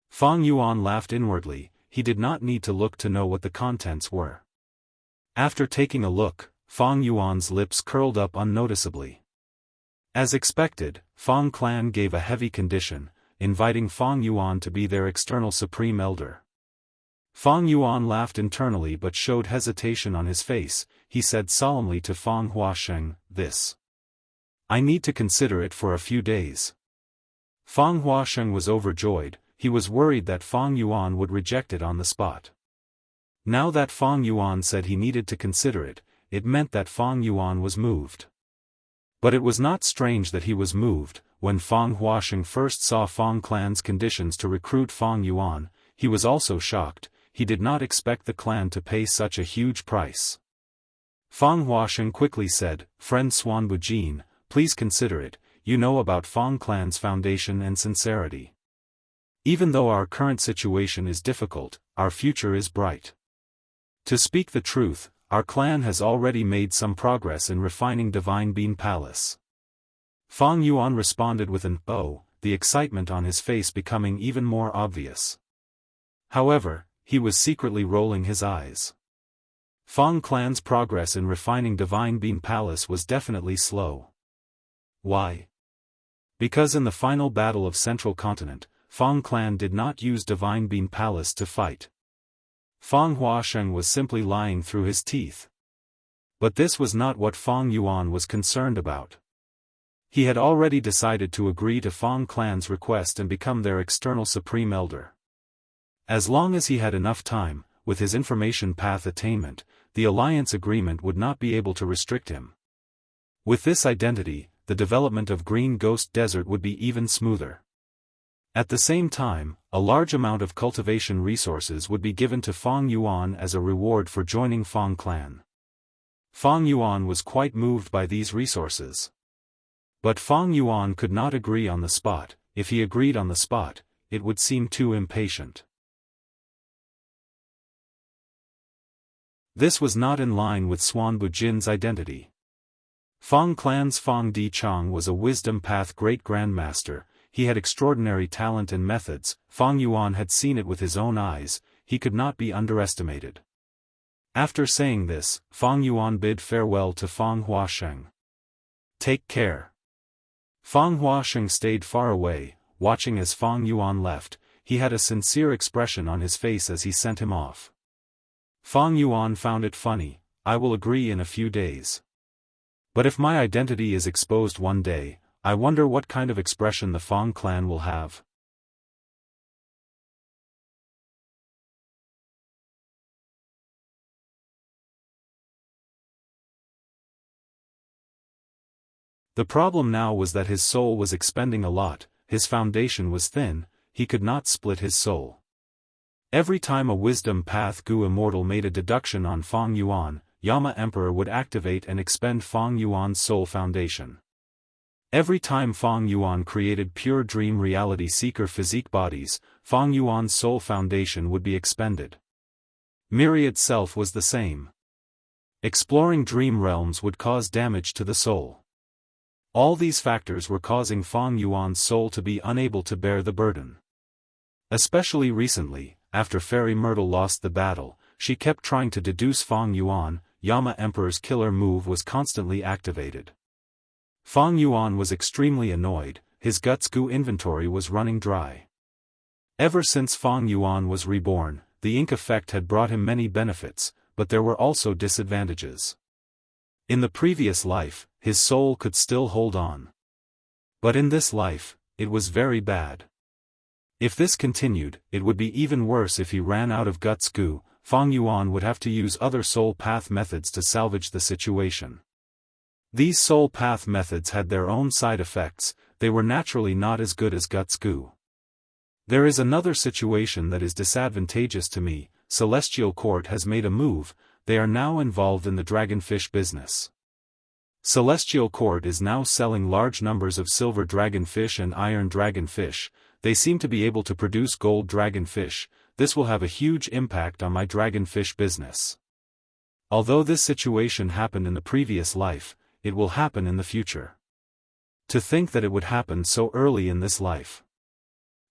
[SPEAKER 1] Fang Yuan laughed inwardly, he did not need to look to know what the contents were. After taking a look, Fang Yuan's lips curled up unnoticeably. As expected, Fang clan gave a heavy condition, inviting Fang Yuan to be their external supreme elder. Fang Yuan laughed internally but showed hesitation on his face, he said solemnly to Fang Huasheng, this. I need to consider it for a few days. Fang Huasheng was overjoyed, he was worried that Fang Yuan would reject it on the spot. Now that Fang Yuan said he needed to consider it, it meant that Fang Yuan was moved. But it was not strange that he was moved. When Fang Huasheng first saw Fang clan's conditions to recruit Fang Yuan, he was also shocked. He did not expect the clan to pay such a huge price. Fang Huasheng quickly said, "Friend Swanbujin, please consider it. You know about Fang clan's foundation and sincerity. Even though our current situation is difficult, our future is bright. To speak the truth, our clan has already made some progress in refining Divine Bean Palace." Fang Yuan responded with an "oh," the excitement on his face becoming even more obvious. However, he was secretly rolling his eyes. Fang clan's progress in refining Divine Bean Palace was definitely slow. Why? Because in the final battle of Central Continent, Fang clan did not use Divine Bean Palace to fight. Fang Huasheng was simply lying through his teeth. But this was not what Fang Yuan was concerned about. He had already decided to agree to Fang clan's request and become their external supreme elder. As long as he had enough time, with his information path attainment, the alliance agreement would not be able to restrict him. With this identity, the development of Green Ghost Desert would be even smoother. At the same time, a large amount of cultivation resources would be given to Fang Yuan as a reward for joining Fang clan. Fang Yuan was quite moved by these resources. But Fang Yuan could not agree on the spot. If he agreed on the spot, it would seem too impatient. This was not in line with Swanbujin's identity. Fang clan's Fang Di Chang was a wisdom path great grandmaster. He had extraordinary talent and methods. Fang Yuan had seen it with his own eyes. He could not be underestimated. After saying this, Fang Yuan bid farewell to Fang Huasheng. "Take care." Fang Huasheng stayed far away, watching as Fang Yuan left. He had a sincere expression on his face as he sent him off. Fang Yuan found it funny. "I will agree in a few days. But if my identity is exposed one day, I wonder what kind of expression the Fang clan will have." The problem now was that his soul was expending a lot. His foundation was thin. He could not split his soul. Every time a wisdom path Gu Immortal made a deduction on Fang Yuan, Yama Emperor would activate and expend Fang Yuan's soul foundation. Every time Fang Yuan created pure dream reality seeker physique bodies, Fang Yuan's soul foundation would be expended. Myriad Self was the same. Exploring dream realms would cause damage to the soul. All these factors were causing Fang Yuan's soul to be unable to bear the burden. Especially recently, after Fairy Myrtle lost the battle, she kept trying to deduce Fang Yuan. Yama Emperor's killer move was constantly activated. Fang Yuan was extremely annoyed. His Guts Gu inventory was running dry. Ever since Fang Yuan was reborn, the ink effect had brought him many benefits, but there were also disadvantages. In the previous life, his soul could still hold on. But in this life, it was very bad. If this continued, it would be even worse. If he ran out of Guts Gu, Fang Yuan would have to use other soul path methods to salvage the situation. These soul path methods had their own side effects. They were naturally not as good as Guts Gu. There is another situation that is disadvantageous to me. Celestial Court has made a move. They are now involved in the dragonfish business. Celestial Court is now selling large numbers of silver dragonfish and iron dragonfish. They seem to be able to produce gold dragonfish. This will have a huge impact on my dragonfish business. Although this situation happened in the previous life, it will happen in the future. To think that it would happen so early in this life.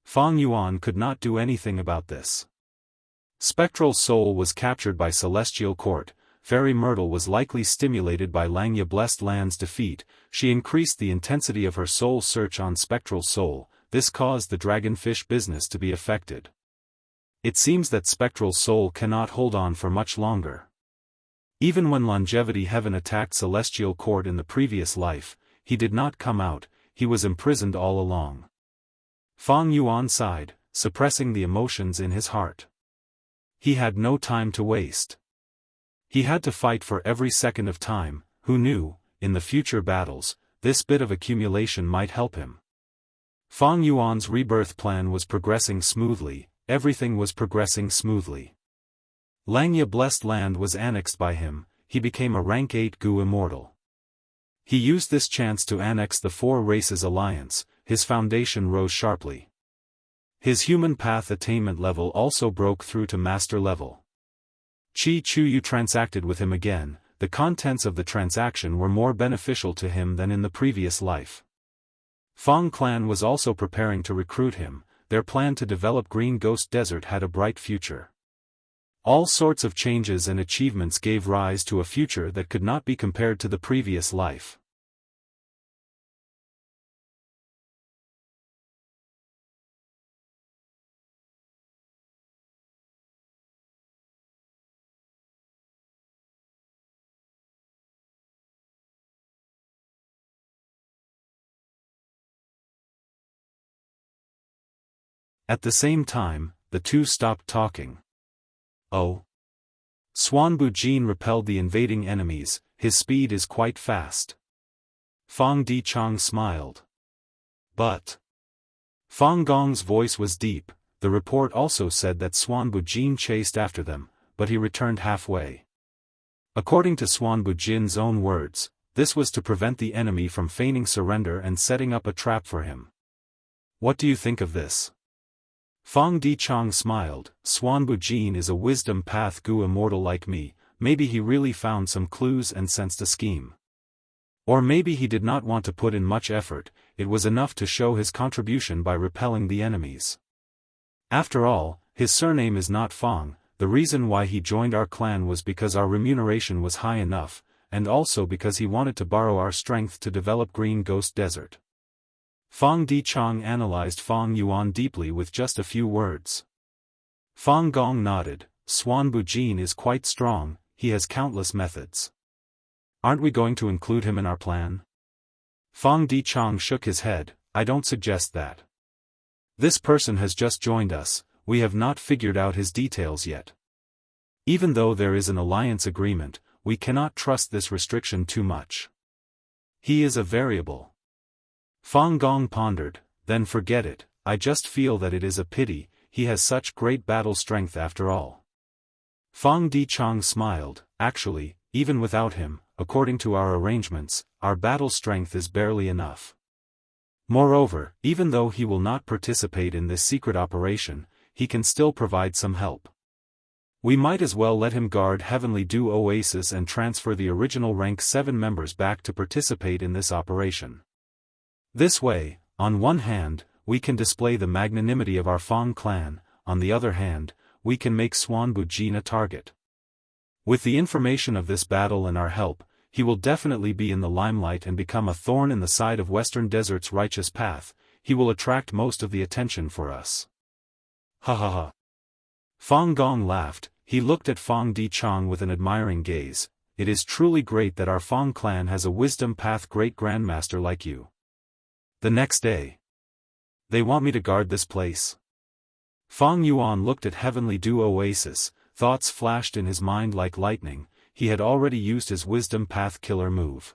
[SPEAKER 1] Fang Yuan could not do anything about this. Spectral Soul was captured by Celestial Court. Fairy Myrtle was likely stimulated by Langya Blessed Land's defeat. She increased the intensity of her soul search on Spectral Soul. This caused the dragonfish business to be affected. It seems that Spectral Soul cannot hold on for much longer. Even when Longevity Heaven attacked Celestial Court in the previous life, he did not come out. He was imprisoned all along. Fang Yuan sighed. suppressing the emotions in his heart. He had no time to waste. He had to fight for every second of time. Who knew, in the future battles, this bit of accumulation might help him. Fang Yuan's rebirth plan was progressing smoothly, everything was progressing smoothly. Langya Blessed Land was annexed by him, he became a rank 8 Gu Immortal. He used this chance to annex the Four Races Alliance, his foundation rose sharply. His human path attainment level also broke through to master level. Qi Chuyu transacted with him again, the contents of the transaction were more beneficial to him than in the previous life. Fang clan was also preparing to recruit him, their plan to develop Green Ghost Desert had a bright future. All sorts of changes and achievements gave rise to a future that could not be compared to the previous life. At the same time, the two stopped talking. Oh. Xuanbu Jin repelled the invading enemies, his speed is quite fast. Fang Dichang smiled. But. Fang Gong's voice was deep, the report also said that Xuanbu Jin chased after them, but he returned halfway. According to Xuanbu Jin's own words, this was to prevent the enemy from feigning surrender and setting up a trap for him. What do you think of this? Fang Dichang smiled. Xuanbu Jin is a wisdom path Gu Immortal like me, maybe he really found some clues and sensed a scheme. Or maybe he did not want to put in much effort, it was enough to show his contribution by repelling the enemies. After all, his surname is not Fang, the reason why he joined our clan was because our remuneration was high enough, and also because he wanted to borrow our strength to develop Green Ghost Desert. Fang Dichang analyzed Fang Yuan deeply with just a few words. Fang Gong nodded. Xuanbu Jin is quite strong, he has countless methods. Aren't we going to include him in our plan? Fang Dichang shook his head. I don't suggest that. This person has just joined us, we have not figured out his details yet. Even though there is an alliance agreement, we cannot trust this restriction too much. He is a variable. Fang Gong pondered, then forget it, I just feel that it is a pity, he has such great battle strength after all. Fang Dichang smiled. Actually, even without him, according to our arrangements, our battle strength is barely enough. Moreover, even though he will not participate in this secret operation, he can still provide some help. We might as well let him guard Heavenly Dew Oasis and transfer the original rank 7 members back to participate in this operation. This way, on one hand, we can display the magnanimity of our Fang clan, on the other hand, we can make Xuanbu Jin a target. With the information of this battle and our help, he will definitely be in the limelight and become a thorn in the side of Western Desert's righteous path, he will attract most of the attention for us. Ha ha ha. Fang Gong laughed, he looked at Fang Dichang with an admiring gaze. It is truly great that our Fang clan has a wisdom path great grandmaster like you. The next day. They want me to guard this place. Fang Yuan looked at Heavenly Dew Oasis, thoughts flashed in his mind like lightning, he had already used his wisdom path killer move.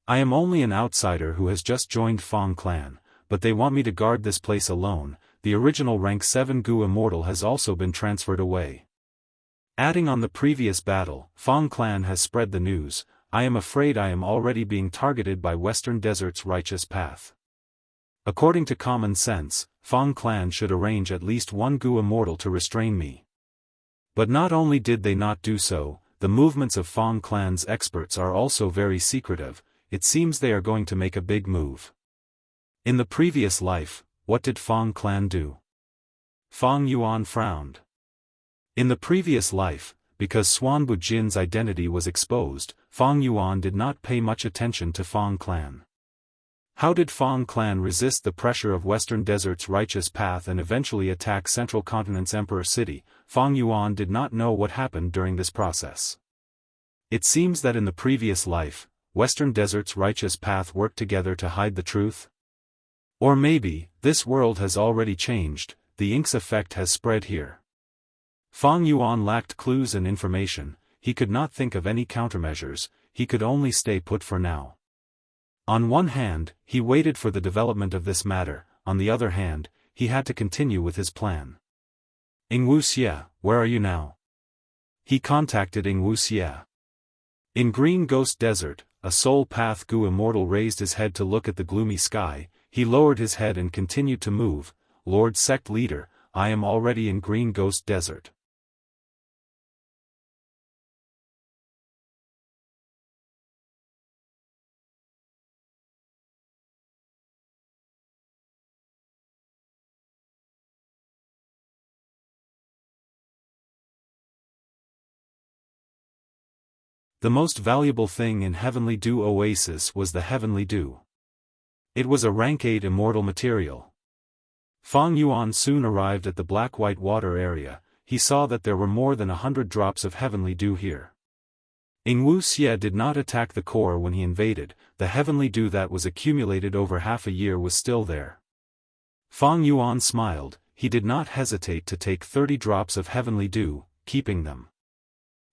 [SPEAKER 1] I am only an outsider who has just joined Fang clan, but they want me to guard this place alone, the original rank 7 Gu Immortal has also been transferred away. Adding on the previous battle, Fang clan has spread the news, I am afraid I am already being targeted by Western Desert's righteous path. According to common sense, Fang clan should arrange at least one Gu Immortal to restrain me. But not only did they not do so, the movements of Fang clan's experts are also very secretive, it seems they are going to make a big move. In the previous life, what did Fang clan do? Fang Yuan frowned. In the previous life, because Xuanbu Jin's identity was exposed, Fang Yuan did not pay much attention to Fang clan. How did Fang clan resist the pressure of Western Desert's righteous path and eventually attack Central Continent's Emperor City? Fang Yuan did not know what happened during this process. It seems that in the previous life, Western Desert's righteous path worked together to hide the truth? Or maybe, this world has already changed, the ink's effect has spread here. Fang Yuan lacked clues and information, he could not think of any countermeasures, he could only stay put for now. On one hand, he waited for the development of this matter, on the other hand, he had to continue with his plan. Wuxia, where are you now? He contacted Wuxia. In Green Ghost Desert, a soul path Gu Immortal raised his head to look at the gloomy sky, he lowered his head and continued to move. Lord Sect Leader, I am already in Green Ghost Desert. The most valuable thing in Heavenly Dew Oasis was the Heavenly Dew. It was a rank 8 immortal material. Fang Yuan soon arrived at the black-white water area, he saw that there were more than 100 drops of Heavenly Dew here. Wuxia did not attack the core when he invaded, the Heavenly Dew that was accumulated over half a year was still there. Fang Yuan smiled, he did not hesitate to take 30 drops of Heavenly Dew, keeping them.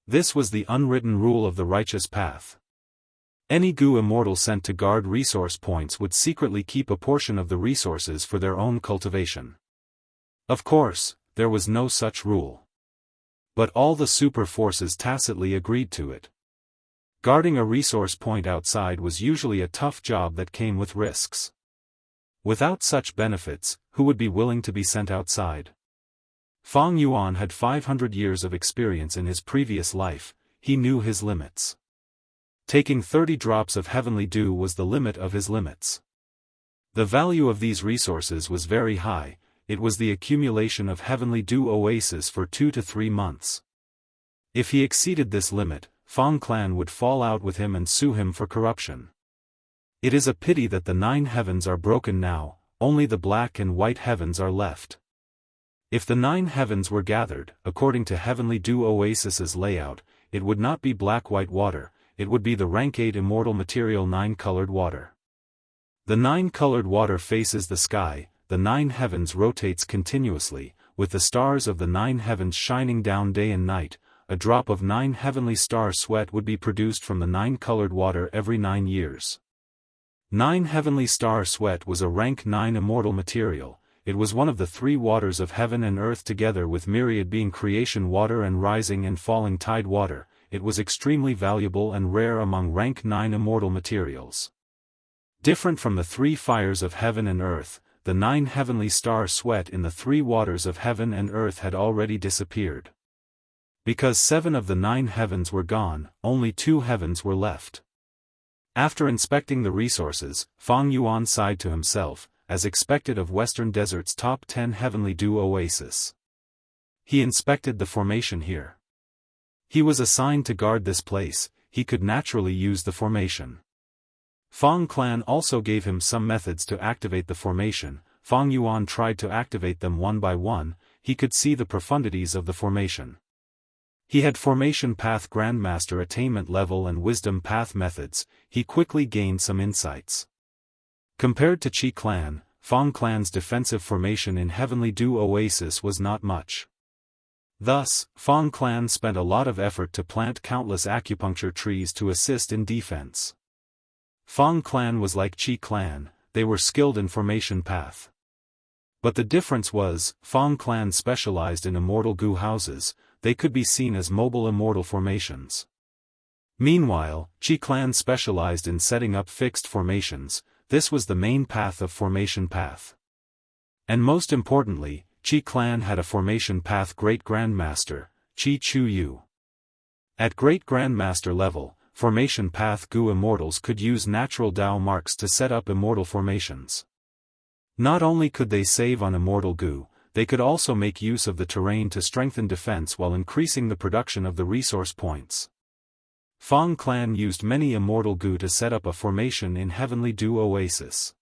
[SPEAKER 1] This was the unwritten rule of the righteous path. Any Gu Immortal sent to guard resource points would secretly keep a portion of the resources for their own cultivation. Of course, there was no such rule. But all the super forces tacitly agreed to it. Guarding a resource point outside was usually a tough job that came with risks. Without such benefits, who would be willing to be sent outside? Fang Yuan had 500 years of experience in his previous life, he knew his limits. Taking 30 drops of Heavenly Dew was the limit of his limits. The value of these resources was very high, it was the accumulation of Heavenly Dew Oasis for 2 to 3 months. If he exceeded this limit, Fang Clan would fall out with him and sue him for corruption. It is a pity that the 9 heavens are broken now, only the black and white heavens are left. If the 9 heavens were gathered, according to Heavenly Dew Oasis's layout, it would not be black-white water, it would be the rank 8 immortal material 9-colored water. The 9-colored water faces the sky, the 9 heavens rotates continuously, with the stars of the 9 heavens shining down day and night, a drop of 9 heavenly star sweat would be produced from the 9-colored water every 9 years. 9 heavenly star sweat was a rank 9 immortal material. It was one of the 3 waters of heaven and earth together with myriad being creation water and rising and falling tide water, it was extremely valuable and rare among rank 9 immortal materials. Different from the 3 fires of heaven and earth, the 9 heavenly star sweat in the 3 waters of heaven and earth had already disappeared. Because 7 of the 9 heavens were gone, only 2 heavens were left. After inspecting the resources, Fang Yuan sighed to himself, as expected of Western Desert's top 10 Heavenly Dew Oasis. He inspected the formation here. He was assigned to guard this place, he could naturally use the formation. Fang Clan also gave him some methods to activate the formation. Fang Yuan tried to activate them one by one, he could see the profundities of the formation. He had Formation Path Grandmaster attainment level and Wisdom Path methods, he quickly gained some insights. Compared to Qi Clan, Fang Clan's defensive formation in Heavenly Dew Oasis was not much. Thus, Fang Clan spent a lot of effort to plant countless acupuncture trees to assist in defense. Fang Clan was like Qi Clan, they were skilled in Formation Path. But the difference was, Fang Clan specialized in immortal Gu houses, they could be seen as mobile immortal formations. Meanwhile, Qi Clan specialized in setting up fixed formations, this was the main path of Formation Path. And most importantly, Qi Clan had a Formation Path Great Grandmaster, Qi Chu Yu. At Great Grandmaster level, Formation Path Gu Immortals could use natural Dao marks to set up immortal formations. Not only could they save on immortal Gu, they could also make use of the terrain to strengthen defense while increasing the production of the resource points. Fang Clan used many immortal Gu to set up a formation in Heavenly Dew Oasis.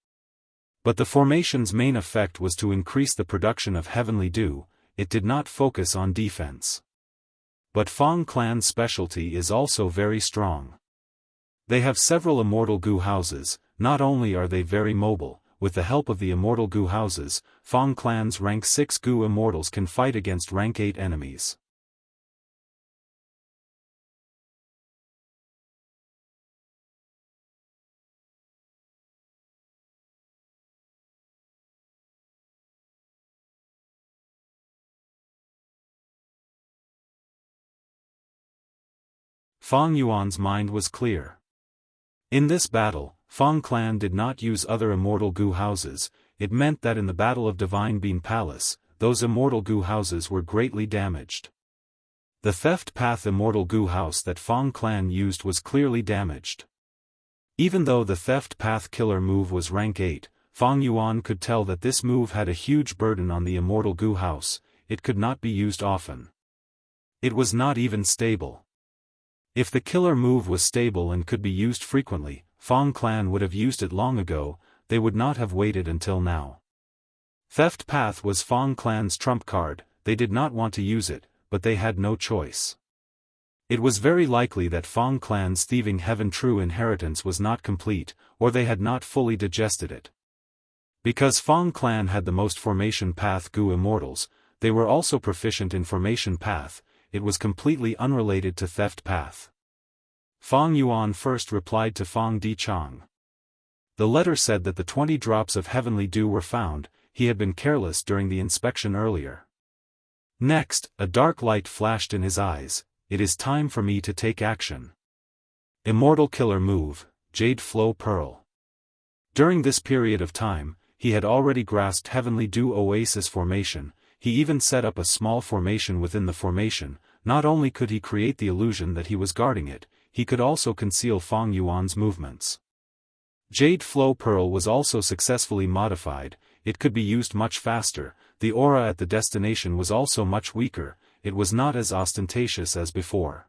[SPEAKER 1] But the formation's main effect was to increase the production of Heavenly Dew, it did not focus on defense. But Fang Clan's specialty is also very strong. They have several immortal Gu houses, not only are they very mobile, with the help of the immortal Gu houses, Fang clan's rank 6 Gu immortals can fight against rank 8 enemies. Fang Yuan's mind was clear. In this battle, Fang clan did not use other immortal Gu houses. It meant that in the Battle of Divine Bean Palace, those immortal Gu houses were greatly damaged. The Theft Path immortal Gu house that Fang clan used was clearly damaged. Even though the Theft Path killer move was rank 8, Fang Yuan could tell that this move had a huge burden on the immortal Gu house. It could not be used often. It was not even stable. If the killer move was stable and could be used frequently, Fang clan would have used it long ago. They would not have waited until now. Theft Path was Fang clan's trump card. They did not want to use it, but they had no choice. It was very likely that Fang clan's thieving heaven true inheritance was not complete, or they had not fully digested it. Because Fang clan had the most Formation Path Gu immortals, they were also proficient in Formation Path. It was completely unrelated to Theft Path. Fang Yuan first replied to Fang Dichang. The letter said that the 20 drops of heavenly dew were found. He had been careless during the inspection earlier. Next, a dark light flashed in his eyes. It is time for me to take action. Immortal killer move, Jade Flow Pearl. During this period of time, he had already grasped heavenly dew oasis formation. He even set up a small formation within the formation. Not only could he create the illusion that he was guarding it, he could also conceal Fang Yuan's movements. Jade Flow Pearl was also successfully modified. It could be used much faster. The aura at the destination was also much weaker. It was not as ostentatious as before.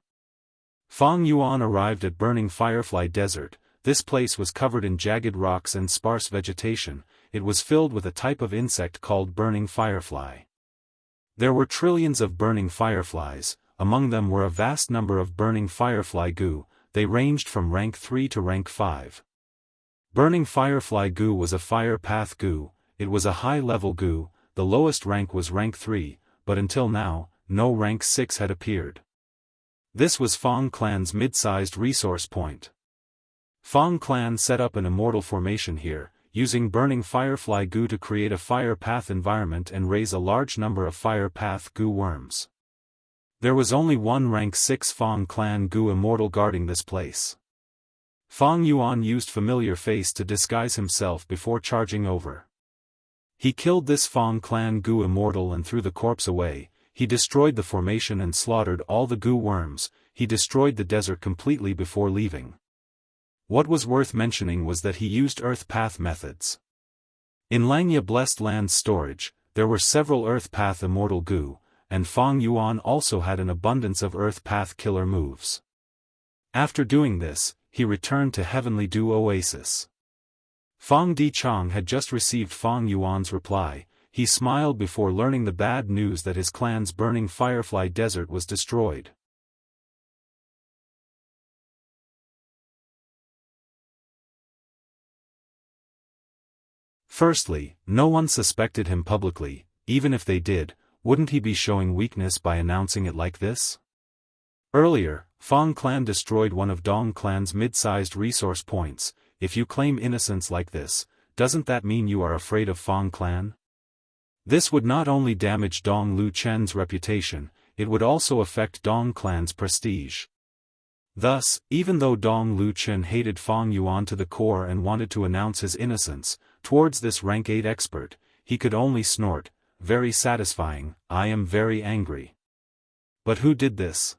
[SPEAKER 1] Fang Yuan arrived at Burning Firefly Desert. This place was covered in jagged rocks and sparse vegetation. It was filled with a type of insect called burning firefly. There were trillions of burning fireflies. Among them were a vast number of burning firefly Gu. They ranged from rank 3 to rank 5. Burning Firefly Gu was a Fire Path Gu. It was a high-level Gu. The lowest rank was rank 3, but until now, no rank 6 had appeared. This was Fang clan's mid-sized resource point. Fang clan set up an immortal formation here, using Burning Firefly Gu to create a Fire Path environment and raise a large number of Fire Path Gu worms. There was only one rank 6 Fang clan Gu immortal guarding this place. Fang Yuan used Familiar Face to disguise himself before charging over. He killed this Fang clan Gu immortal and threw the corpse away. He destroyed the formation and slaughtered all the Gu worms. He destroyed the desert completely before leaving. What was worth mentioning was that he used Earth Path methods. In Langya Blessed Land's storage, there were several Earth Path immortal Gu, and Fang Yuan also had an abundance of Earth Path killer moves. After doing this, he returned to Heavenly Dew Oasis. Fang Dichang had just received Fang Yuan's reply. He smiled before learning the bad news that his clan's Burning Firefly Desert was destroyed. Firstly, no one suspected him publicly. Even if they did, wouldn't he be showing weakness by announcing it like this? Earlier, Fang clan destroyed one of Dong clan's mid-sized resource points. If you claim innocence like this, doesn't that mean you are afraid of Fang clan? This would not only damage Dong Lu Chen's reputation, it would also affect Dong clan's prestige. Thus, even though Dong Lu Chen hated Fang Yuan to the core and wanted to announce his innocence, towards this rank 8 expert, he could only snort, "Very satisfying, I am very angry." But who did this?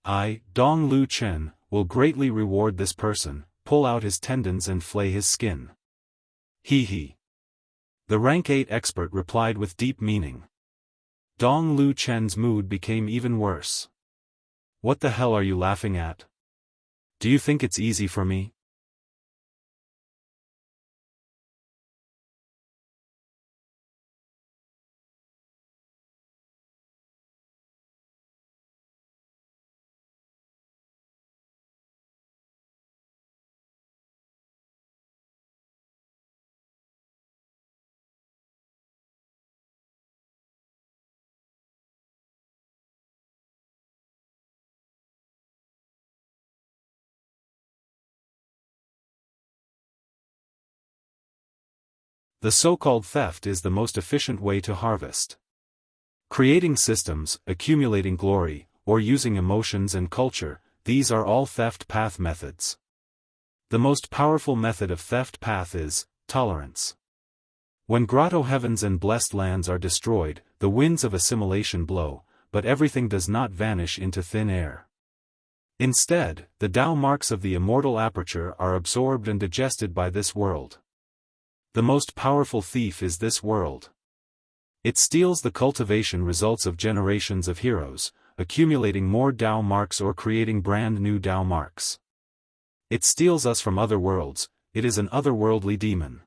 [SPEAKER 1] I, Dong Lu Chen, will greatly reward this person, pull out his tendons and flay his skin. He. The rank 8 expert replied with deep meaning. Dong Lu Chen's mood became even worse. What the hell are you laughing at? Do you think it's easy for me? The so-called theft is the most efficient way to harvest. Creating systems, accumulating glory, or using emotions and culture, these are all theft path methods. The most powerful method of theft path is tolerance. When grotto heavens and blessed lands are destroyed, the winds of assimilation blow, but everything does not vanish into thin air. Instead, the Tao marks of the immortal aperture are absorbed and digested by this world. The most powerful thief is this world. It steals the cultivation results of generations of heroes, accumulating more Tao marks or creating brand new Tao marks. It steals us from other worlds, it is an otherworldly demon.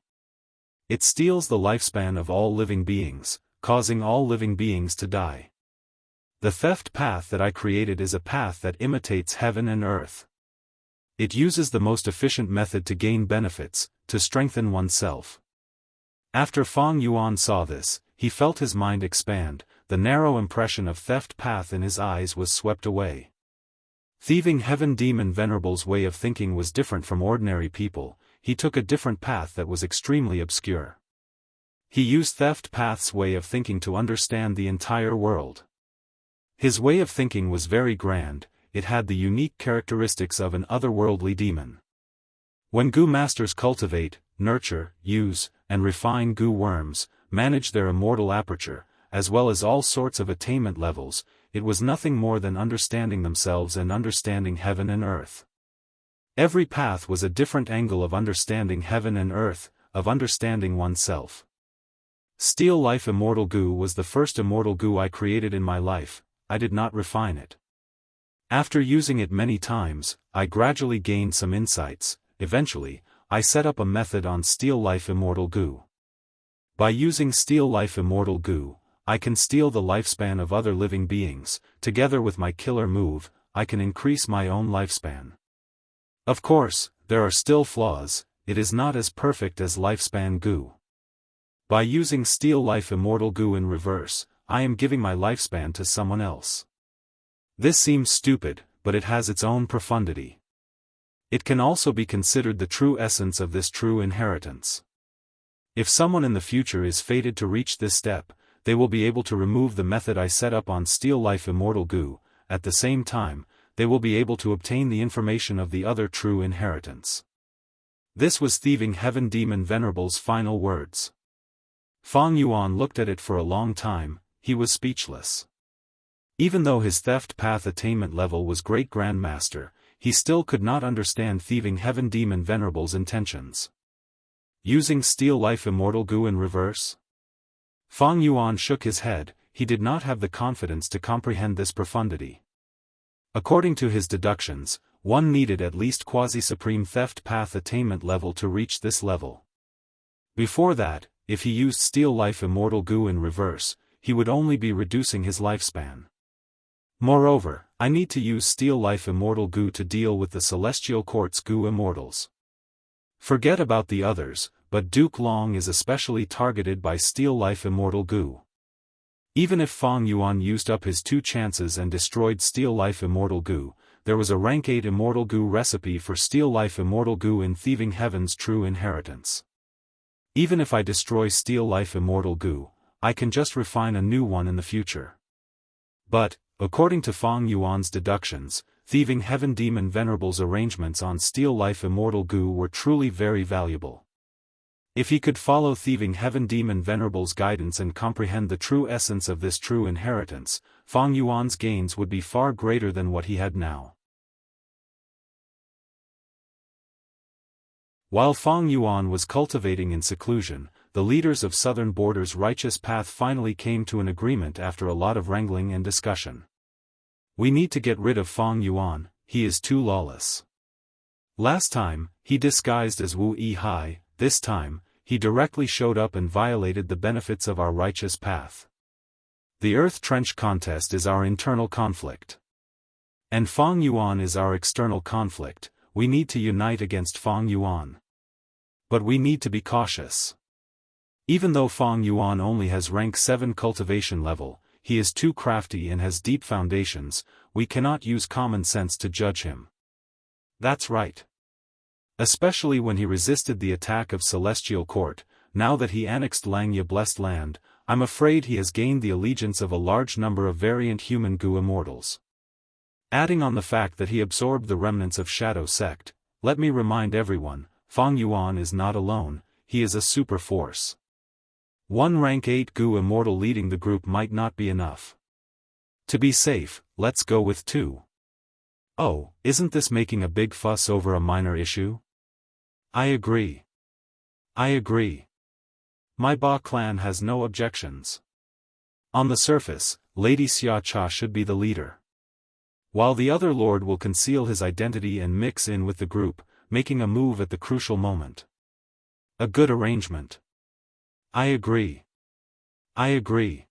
[SPEAKER 1] It steals the lifespan of all living beings, causing all living beings to die. The theft path that I created is a path that imitates heaven and earth. It uses the most efficient method to gain benefits, to strengthen oneself. After Fang Yuan saw this, he felt his mind expand, the narrow impression of theft path in his eyes was swept away. Thieving Heaven Demon Venerable's way of thinking was different from ordinary people, he took a different path that was extremely obscure. He used theft path's way of thinking to understand the entire world. His way of thinking was very grand, it had the unique characteristics of an otherworldly demon. When Gu masters cultivate, nurture, use, and refine Gu worms, manage their immortal aperture, as well as all sorts of attainment levels, it was nothing more than understanding themselves and understanding heaven and earth. Every path was a different angle of understanding heaven and earth, of understanding oneself. Steel Life Immortal Gu was the first immortal Gu I created in my life, I did not refine it. After using it many times, I gradually gained some insights. Eventually, I set up a method on Steel Life Immortal Gu. By using Steel Life Immortal Gu, I can steal the lifespan of other living beings. Together with my killer move, I can increase my own lifespan. Of course, there are still flaws, it is not as perfect as Lifespan Gu. By using Steel Life Immortal Gu in reverse, I am giving my lifespan to someone else. This seems stupid, but it has its own profundity. It can also be considered the true essence of this true inheritance. If someone in the future is fated to reach this step, they will be able to remove the method I set up on Steel Life Immortal Gu, at the same time, they will be able to obtain the information of the other true inheritance. This was Thieving Heaven Demon Venerable's final words. Fang Yuan looked at it for a long time, he was speechless. Even though his theft path attainment level was Great Grandmaster, he still could not understand Thieving Heaven Demon Venerable's intentions. Using Steel Life Immortal Gu in reverse? Fang Yuan shook his head, he did not have the confidence to comprehend this profundity. According to his deductions, one needed at least quasi-supreme theft path attainment level to reach this level. Before that, if he used Steel Life Immortal Gu in reverse, he would only be reducing his lifespan. Moreover, I need to use Steel Life Immortal Gu to deal with the Celestial Court's Gu Immortals. Forget about the others, but Duke Long is especially targeted by Steel Life Immortal Gu. Even if Fang Yuan used up his 2 chances and destroyed Steel Life Immortal Gu, there was a rank 8 Immortal Gu recipe for Steel Life Immortal Gu in Thieving Heaven's true inheritance. Even if I destroy Steel Life Immortal Gu, I can just refine a new one in the future. But, according to Fang Yuan's deductions, Thieving Heaven Demon Venerable's arrangements on Steel Life Immortal Gu were truly very valuable. If he could follow Thieving Heaven Demon Venerable's guidance and comprehend the true essence of this true inheritance, Fang Yuan's gains would be far greater than what he had now. While Fang Yuan was cultivating in seclusion, the leaders of Southern Border's righteous path finally came to an agreement after a lot of wrangling and discussion. We need to get rid of Fang Yuan, he is too lawless. Last time, he disguised as Wu Yihai, this time, he directly showed up and violated the benefits of our righteous path. The Earth Trench contest is our internal conflict. And Fang Yuan is our external conflict, we need to unite against Fang Yuan. But we need to be cautious. Even though Fang Yuan only has rank 7 cultivation level, he is too crafty and has deep foundations, we cannot use common sense to judge him. That's right. Especially when he resisted the attack of Celestial Court, now that he annexed Langya Blessed Land, I'm afraid he has gained the allegiance of a large number of variant human Gu immortals. Adding on the fact that he absorbed the remnants of Shadow Sect, let me remind everyone, Fang Yuan is not alone, he is a super force. One rank 8 Gu immortal leading the group might not be enough. To be safe, let's go with 2. Oh, isn't this making a big fuss over a minor issue? I agree. I agree. My Ba clan has no objections. On the surface, Lady Xia Cha should be the leader, while the other lord will conceal his identity and mix in with the group, making a move at the crucial moment. A good arrangement. I agree. I agree.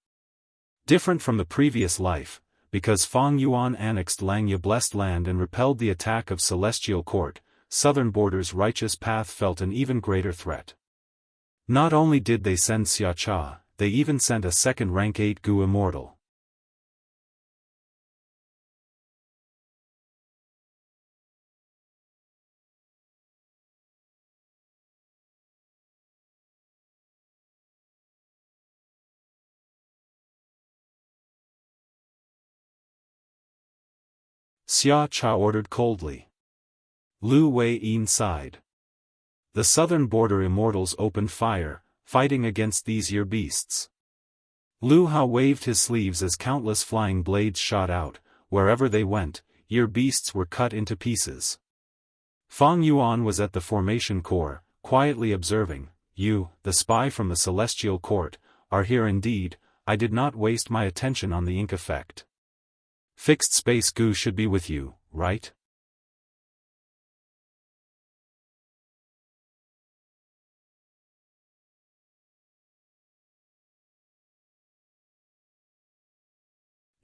[SPEAKER 1] Different from the previous life, because Fang Yuan annexed Langya Blessed Land and repelled the attack of Celestial Court, Southern Border's righteous path felt an even greater threat. Not only did they send Xia Cha, they even sent a second rank 8 Gu immortal. Xia Cha ordered coldly. Lu Wei-yin sighed. The Southern Border immortals opened fire, fighting against these year beasts. Lu Hao waved his sleeves as countless flying blades shot out. Wherever they went, year beasts were cut into pieces. Fang Yuan was at the formation core, quietly observing. You, the spy from the Celestial Court, are here indeed. I did not waste my attention on the ink effect. Fixed space Gu should be with you, right?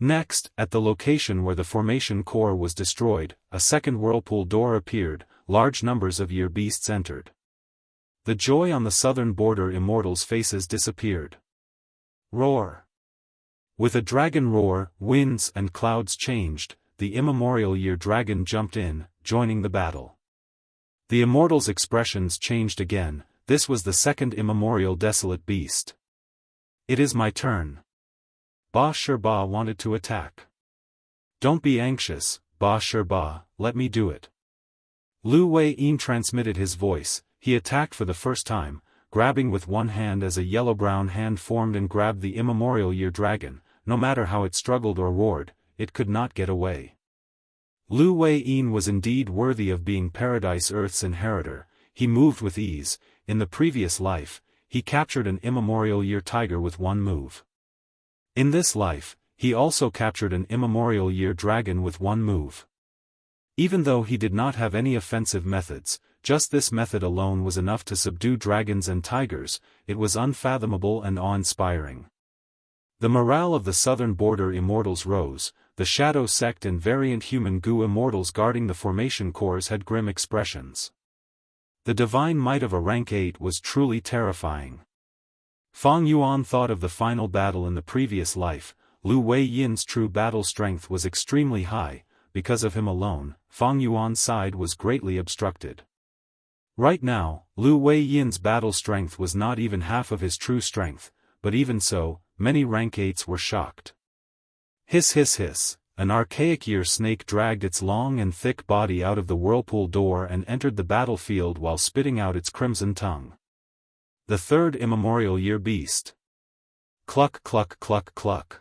[SPEAKER 1] Next, at the location where the formation core was destroyed, a second whirlpool door appeared, large numbers of year beasts entered. The joy on the Southern Border immortals' faces disappeared. Roar! With a dragon roar, winds and clouds changed, the immemorial year dragon jumped in, joining the battle. The immortals' expressions changed again. This was the second immemorial desolate beast. It is my turn. Ba Shirba wanted to attack. Don't be anxious, Ba Shirba, let me do it. Lu Wei-yin transmitted his voice. He attacked for the first time, grabbing with one hand as a yellow-brown hand formed and grabbed the immemorial year dragon. No matter how it struggled or roared, it could not get away. Lu Wei-yin was indeed worthy of being Paradise Earth's inheritor. He moved with ease. In the previous life, he captured an immemorial year tiger with one move. In this life, he also captured an immemorial year dragon with one move. Even though he did not have any offensive methods, just this method alone was enough to subdue dragons and tigers. It was unfathomable and awe-inspiring. The morale of the Southern Border immortals rose. The Shadow Sect and variant human Gu immortals guarding the formation cores had grim expressions. The divine might of a rank 8 was truly terrifying. Fang Yuan thought of the final battle in the previous life. Lu Wei-yin's true battle strength was extremely high. Because of him alone, Fang Yuan's side was greatly obstructed. Right now, Lu Wei-yin's battle strength was not even half of his true strength, but even so, many rank 8s were shocked. Hiss hiss hiss, an archaic year snake dragged its long and thick body out of the whirlpool door and entered the battlefield while spitting out its crimson tongue. The third immemorial year beast. Cluck cluck cluck cluck.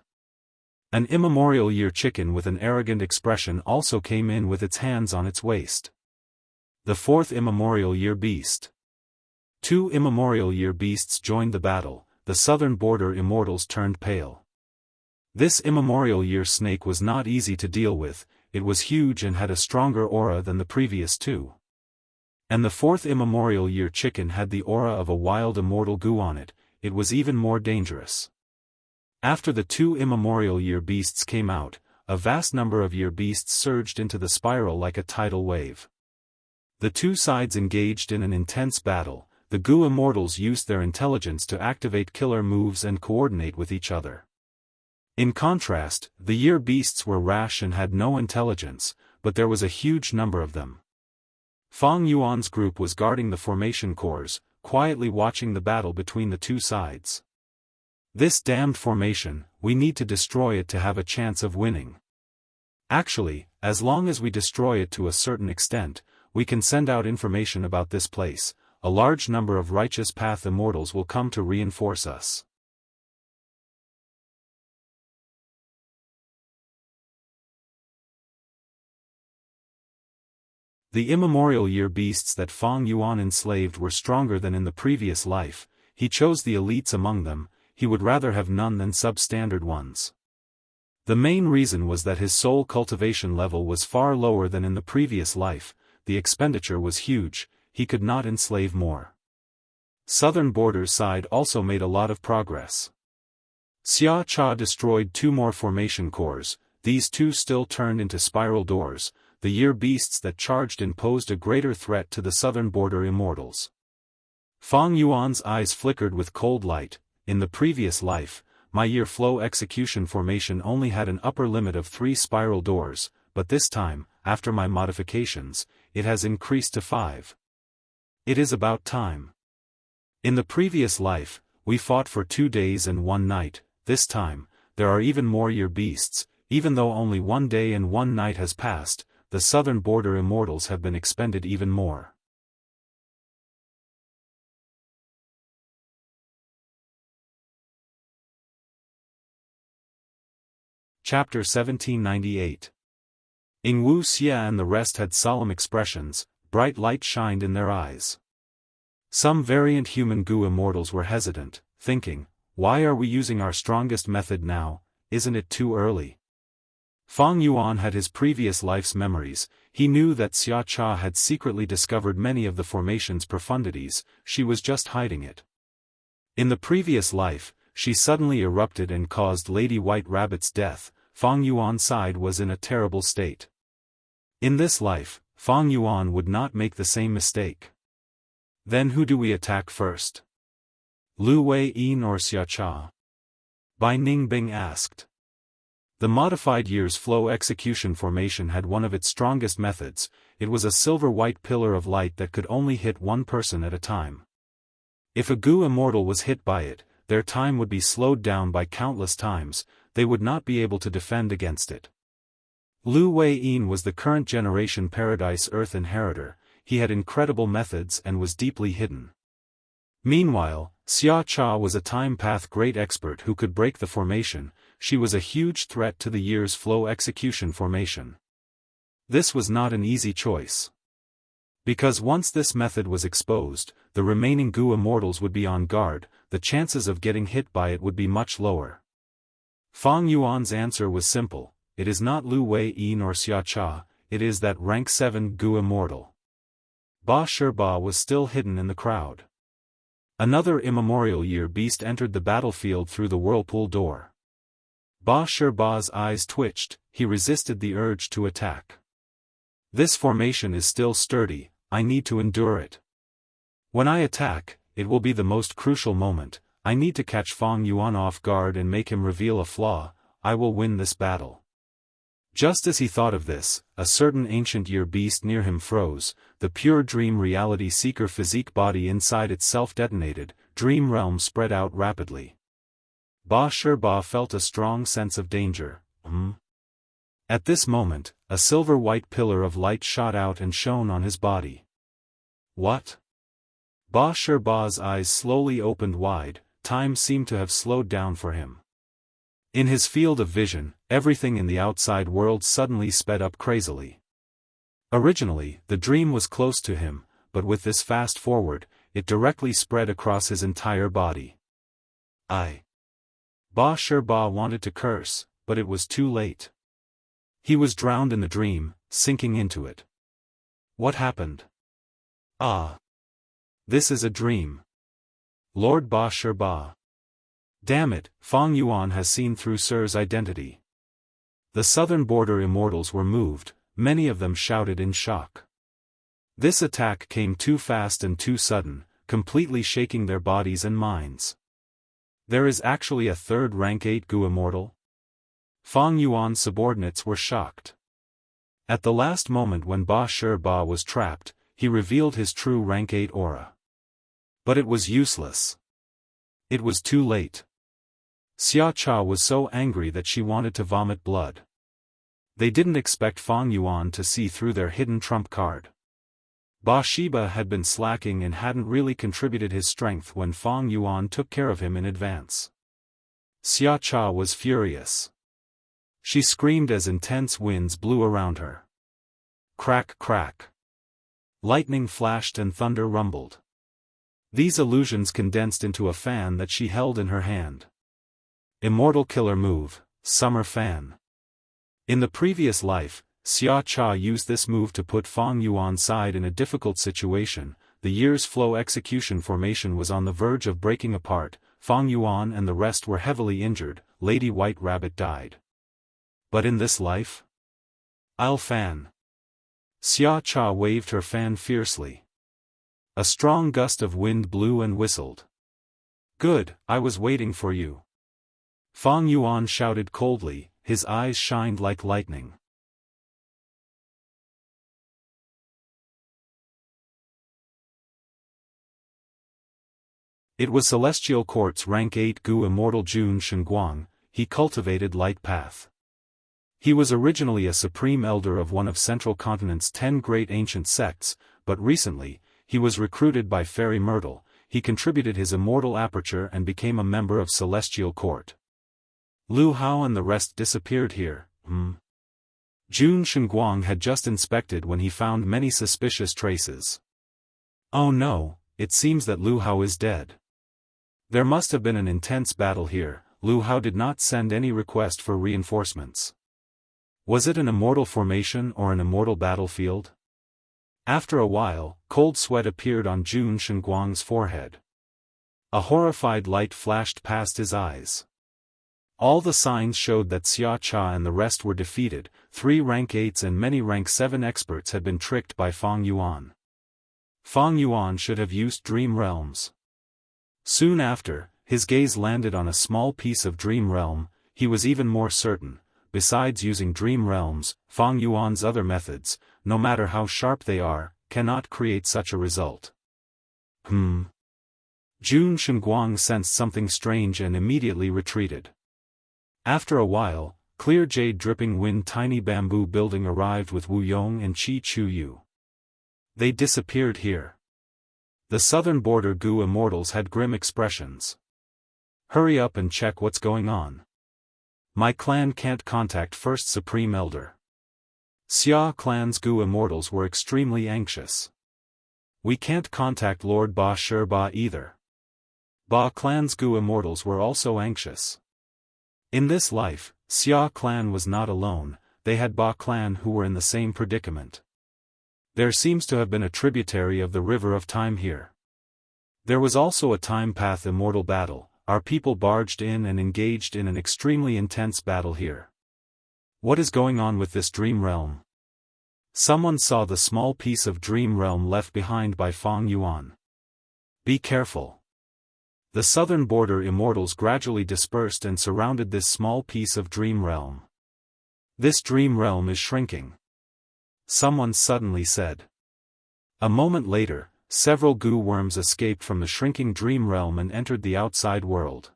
[SPEAKER 1] An immemorial year chicken with an arrogant expression also came in with its hands on its waist. The fourth immemorial year beast. 2 immemorial year beasts joined the battle. The Southern Border immortals turned pale. This immemorial year snake was not easy to deal with. It was huge and had a stronger aura than the previous 2. And the fourth immemorial year chicken had the aura of a wild immortal Gu on it. It was even more dangerous. After the 2 immemorial year beasts came out, a vast number of year beasts surged into the spiral like a tidal wave. The 2 sides engaged in an intense battle. The Gu immortals used their intelligence to activate killer moves and coordinate with each other. In contrast, the year beasts were rash and had no intelligence, but there was a huge number of them. Fang Yuan's group was guarding the formation cores, quietly watching the battle between the two sides. This damned formation, we need to destroy it to have a chance of winning. Actually, as long as we destroy it to a certain extent, we can send out information about this place. A large number of righteous path immortals will come to reinforce us. The immemorial year beasts that Fang Yuan enslaved were stronger than in the previous life. He chose the elites among them. He would rather have none than substandard ones. The main reason was that his soul cultivation level was far lower than in the previous life. The expenditure was huge, he could not enslave more. Southern Borders side also made a lot of progress. Xia Cha destroyed 2 more formation cores. These 2 still turned into spiral doors. The year beasts that charged in posed a greater threat to the southern border immortals. Fang Yuan's eyes flickered with cold light. In the previous life, my year flow execution formation only had an upper limit of 3 spiral doors, but this time, after my modifications, it has increased to 5. It is about time. In the previous life, we fought for 2 days and 1 night. This time, there are even more year beasts. Even though only 1 day and 1 night has passed, the southern border immortals have been expended even more. Chapter 1798. Wuxia and the rest had solemn expressions. Bright light shined in their eyes. Some variant human Gu immortals were hesitant, thinking, why are we using our strongest method now, isn't it too early? Fang Yuan had his previous life's memories. He knew that Xia Cha had secretly discovered many of the formation's profundities. She was just hiding it. In the previous life, she suddenly erupted and caused Lady White Rabbit's death. Fang Yuan's side was in a terrible state. In this life, Fang Yuan would not make the same mistake. Then who do we attack first? Lu Wei Yin or Xia Cha? Bai Ningbing asked. The modified year's flow execution formation had one of its strongest methods. It was a silver-white pillar of light that could only hit one person at a time. If a Gu immortal was hit by it, their time would be slowed down by countless times. They would not be able to defend against it. Lu Wei Yin was the current generation Paradise Earth inheritor. He had incredible methods and was deeply hidden. Meanwhile, Xia Cha was a time path great expert who could break the formation. She was a huge threat to the year's flow execution formation. This was not an easy choice. Because once this method was exposed, the remaining Gu immortals would be on guard. The chances of getting hit by it would be much lower. Fang Yuan's answer was simple. It is not Lu Wei Yin or Xia Cha, it is that rank 7 Gu immortal. Ba Shirba was still hidden in the crowd. Another immemorial year beast entered the battlefield through the whirlpool door. Ba Shirba's eyes twitched. He resisted the urge to attack. This formation is still sturdy. I need to endure it. When I attack, it will be the most crucial moment. I need to catch Fang Yuan off guard and make him reveal a flaw. I will win this battle. Just as he thought of this, a certain ancient year beast near him froze. The pure dream reality seeker physique body inside itself detonated. Dream realm spread out rapidly. Ba Shirba felt a strong sense of danger. At this moment, a silver-white pillar of light shot out and shone on his body. What? Ba Shirba's eyes slowly opened wide. Time seemed to have slowed down for him. In his field of vision, everything in the outside world suddenly sped up crazily. Originally, the dream was close to him, but with this fast forward, it directly spread across his entire body. Ba Shirba wanted to curse, but it was too late. He was drowned in the dream, sinking into it. What happened? This is a dream. Lord Ba Shirba. Damn it, Fang Yuan has seen through Sir's identity. The southern border immortals were moved, many of them shouted in shock. This attack came too fast and too sudden, completely shaking their bodies and minds. There is actually a third rank 8 Gu immortal? Fang Yuan's subordinates were shocked. At the last moment when Ba Shirba was trapped, he revealed his true rank 8 aura. But it was useless. It was too late. Xiacha was so angry that she wanted to vomit blood. They didn't expect Fang Yuan to see through their hidden trump card. Ba Shiba had been slacking and hadn't really contributed his strength when Fang Yuan took care of him in advance. Xiacha was furious. She screamed as intense winds blew around her. Crack, crack. Lightning flashed and thunder rumbled. These illusions condensed into a fan that she held in her hand. Immortal killer move, Summer Fan. In the previous life, Xiacha used this move to put Fang Yuan's side in a difficult situation. The year's flow execution formation was on the verge of breaking apart. Fang Yuan and the rest were heavily injured. Lady White Rabbit died. But in this life? I'll fan. Xiacha waved her fan fiercely. A strong gust of wind blew and whistled. Good, I was waiting for you. Fang Yuan shouted coldly, his eyes shined like lightning. It was Celestial Court's rank 8 Gu Immortal Jun Shenguang. He cultivated Light Path. He was originally a supreme elder of one of Central Continent's 10 great ancient sects, but recently, he was recruited by Fairy Myrtle. He contributed his immortal aperture and became a member of Celestial Court. Lu Hao and the rest disappeared here. Jun Shenguang had just inspected when he found many suspicious traces. Oh no, it seems that Lu Hao is dead. There must have been an intense battle here. Lu Hao did not send any request for reinforcements. Was it an immortal formation or an immortal battlefield? After a while, cold sweat appeared on Jun Shenguang's forehead. A horrified light flashed past his eyes. All the signs showed that Xiacha and the rest were defeated. 3 rank 8s and many rank 7 experts had been tricked by Fang Yuan. Fang Yuan should have used Dream Realms. Soon after, his gaze landed on a small piece of Dream Realm. He was even more certain. Besides using Dream Realms, Fang Yuan's other methods, no matter how sharp they are, cannot create such a result. Jun Shenguang sensed something strange and immediately retreated. After a while, clear jade dripping wind tiny bamboo building arrived with Wu Yong and Qi Chu Yu. They disappeared here. The southern border Gu Immortals had grim expressions. Hurry up and check what's going on. My clan can't contact First Supreme Elder. Xia clan's Gu Immortals were extremely anxious. We can't contact Lord Ba Shirba either. Ba clan's Gu Immortals were also anxious. In this life, Xia clan was not alone. They had Ba clan who were in the same predicament. There seems to have been a tributary of the River of Time here. There was also a Time Path immortal battle. Our people barged in and engaged in an extremely intense battle here. What is going on with this Dream Realm? Someone saw the small piece of Dream Realm left behind by Fang Yuan. Be careful. The southern border immortals gradually dispersed and surrounded this small piece of Dream Realm. This Dream Realm is shrinking. Someone suddenly said. A moment later, several goo worms escaped from the shrinking Dream Realm and entered the outside world.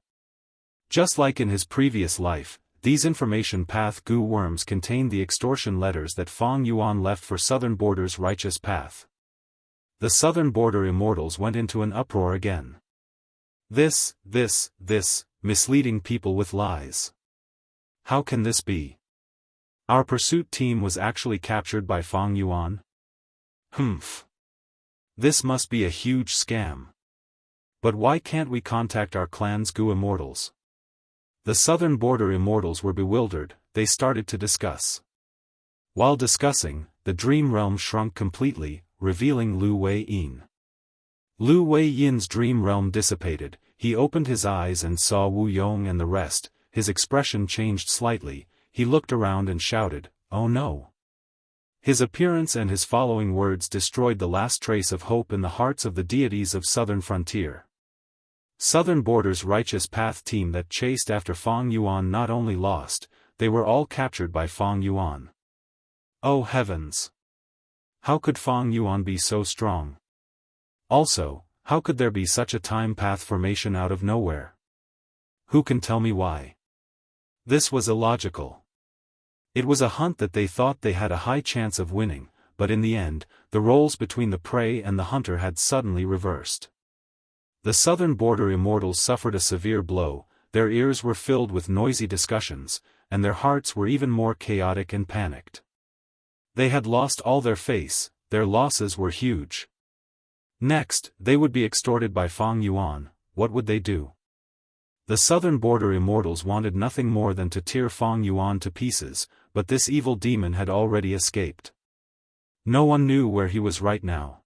[SPEAKER 1] Just like in his previous life, these information path goo worms contained the extortion letters that Fang Yuan left for southern border's righteous path. The southern border immortals went into an uproar again. This, misleading people with lies. How can this be? Our pursuit team was actually captured by Fang Yuan? This must be a huge scam. But why can't we contact our clan's Gu Immortals? The southern border immortals were bewildered. They started to discuss. While discussing, the Dream Realm shrunk completely, revealing Lu Wei-yin. Lu Wei-yin's Dream Realm dissipated. He opened his eyes and saw Wu Yong and the rest. His expression changed slightly. He looked around and shouted, "Oh no!" His appearance and his following words destroyed the last trace of hope in the hearts of the deities of Southern Frontier. Southern Border's righteous path team that chased after Fang Yuan not only lost, they were all captured by Fang Yuan. Oh heavens! How could Fang Yuan be so strong? Also, How could there be such a time path formation out of nowhere? Who can tell me why? This was illogical. It was a hunt that they thought they had a high chance of winning, but in the end, the roles between the prey and the hunter had suddenly reversed. The southern border immortals suffered a severe blow, their ears were filled with noisy discussions, and their hearts were even more chaotic and panicked. They had lost all their face, their losses were huge. Next, they would be extorted by Fang Yuan. What would they do? The southern border immortals wanted nothing more than to tear Fang Yuan to pieces, but this evil demon had already escaped. No one knew where he was right now.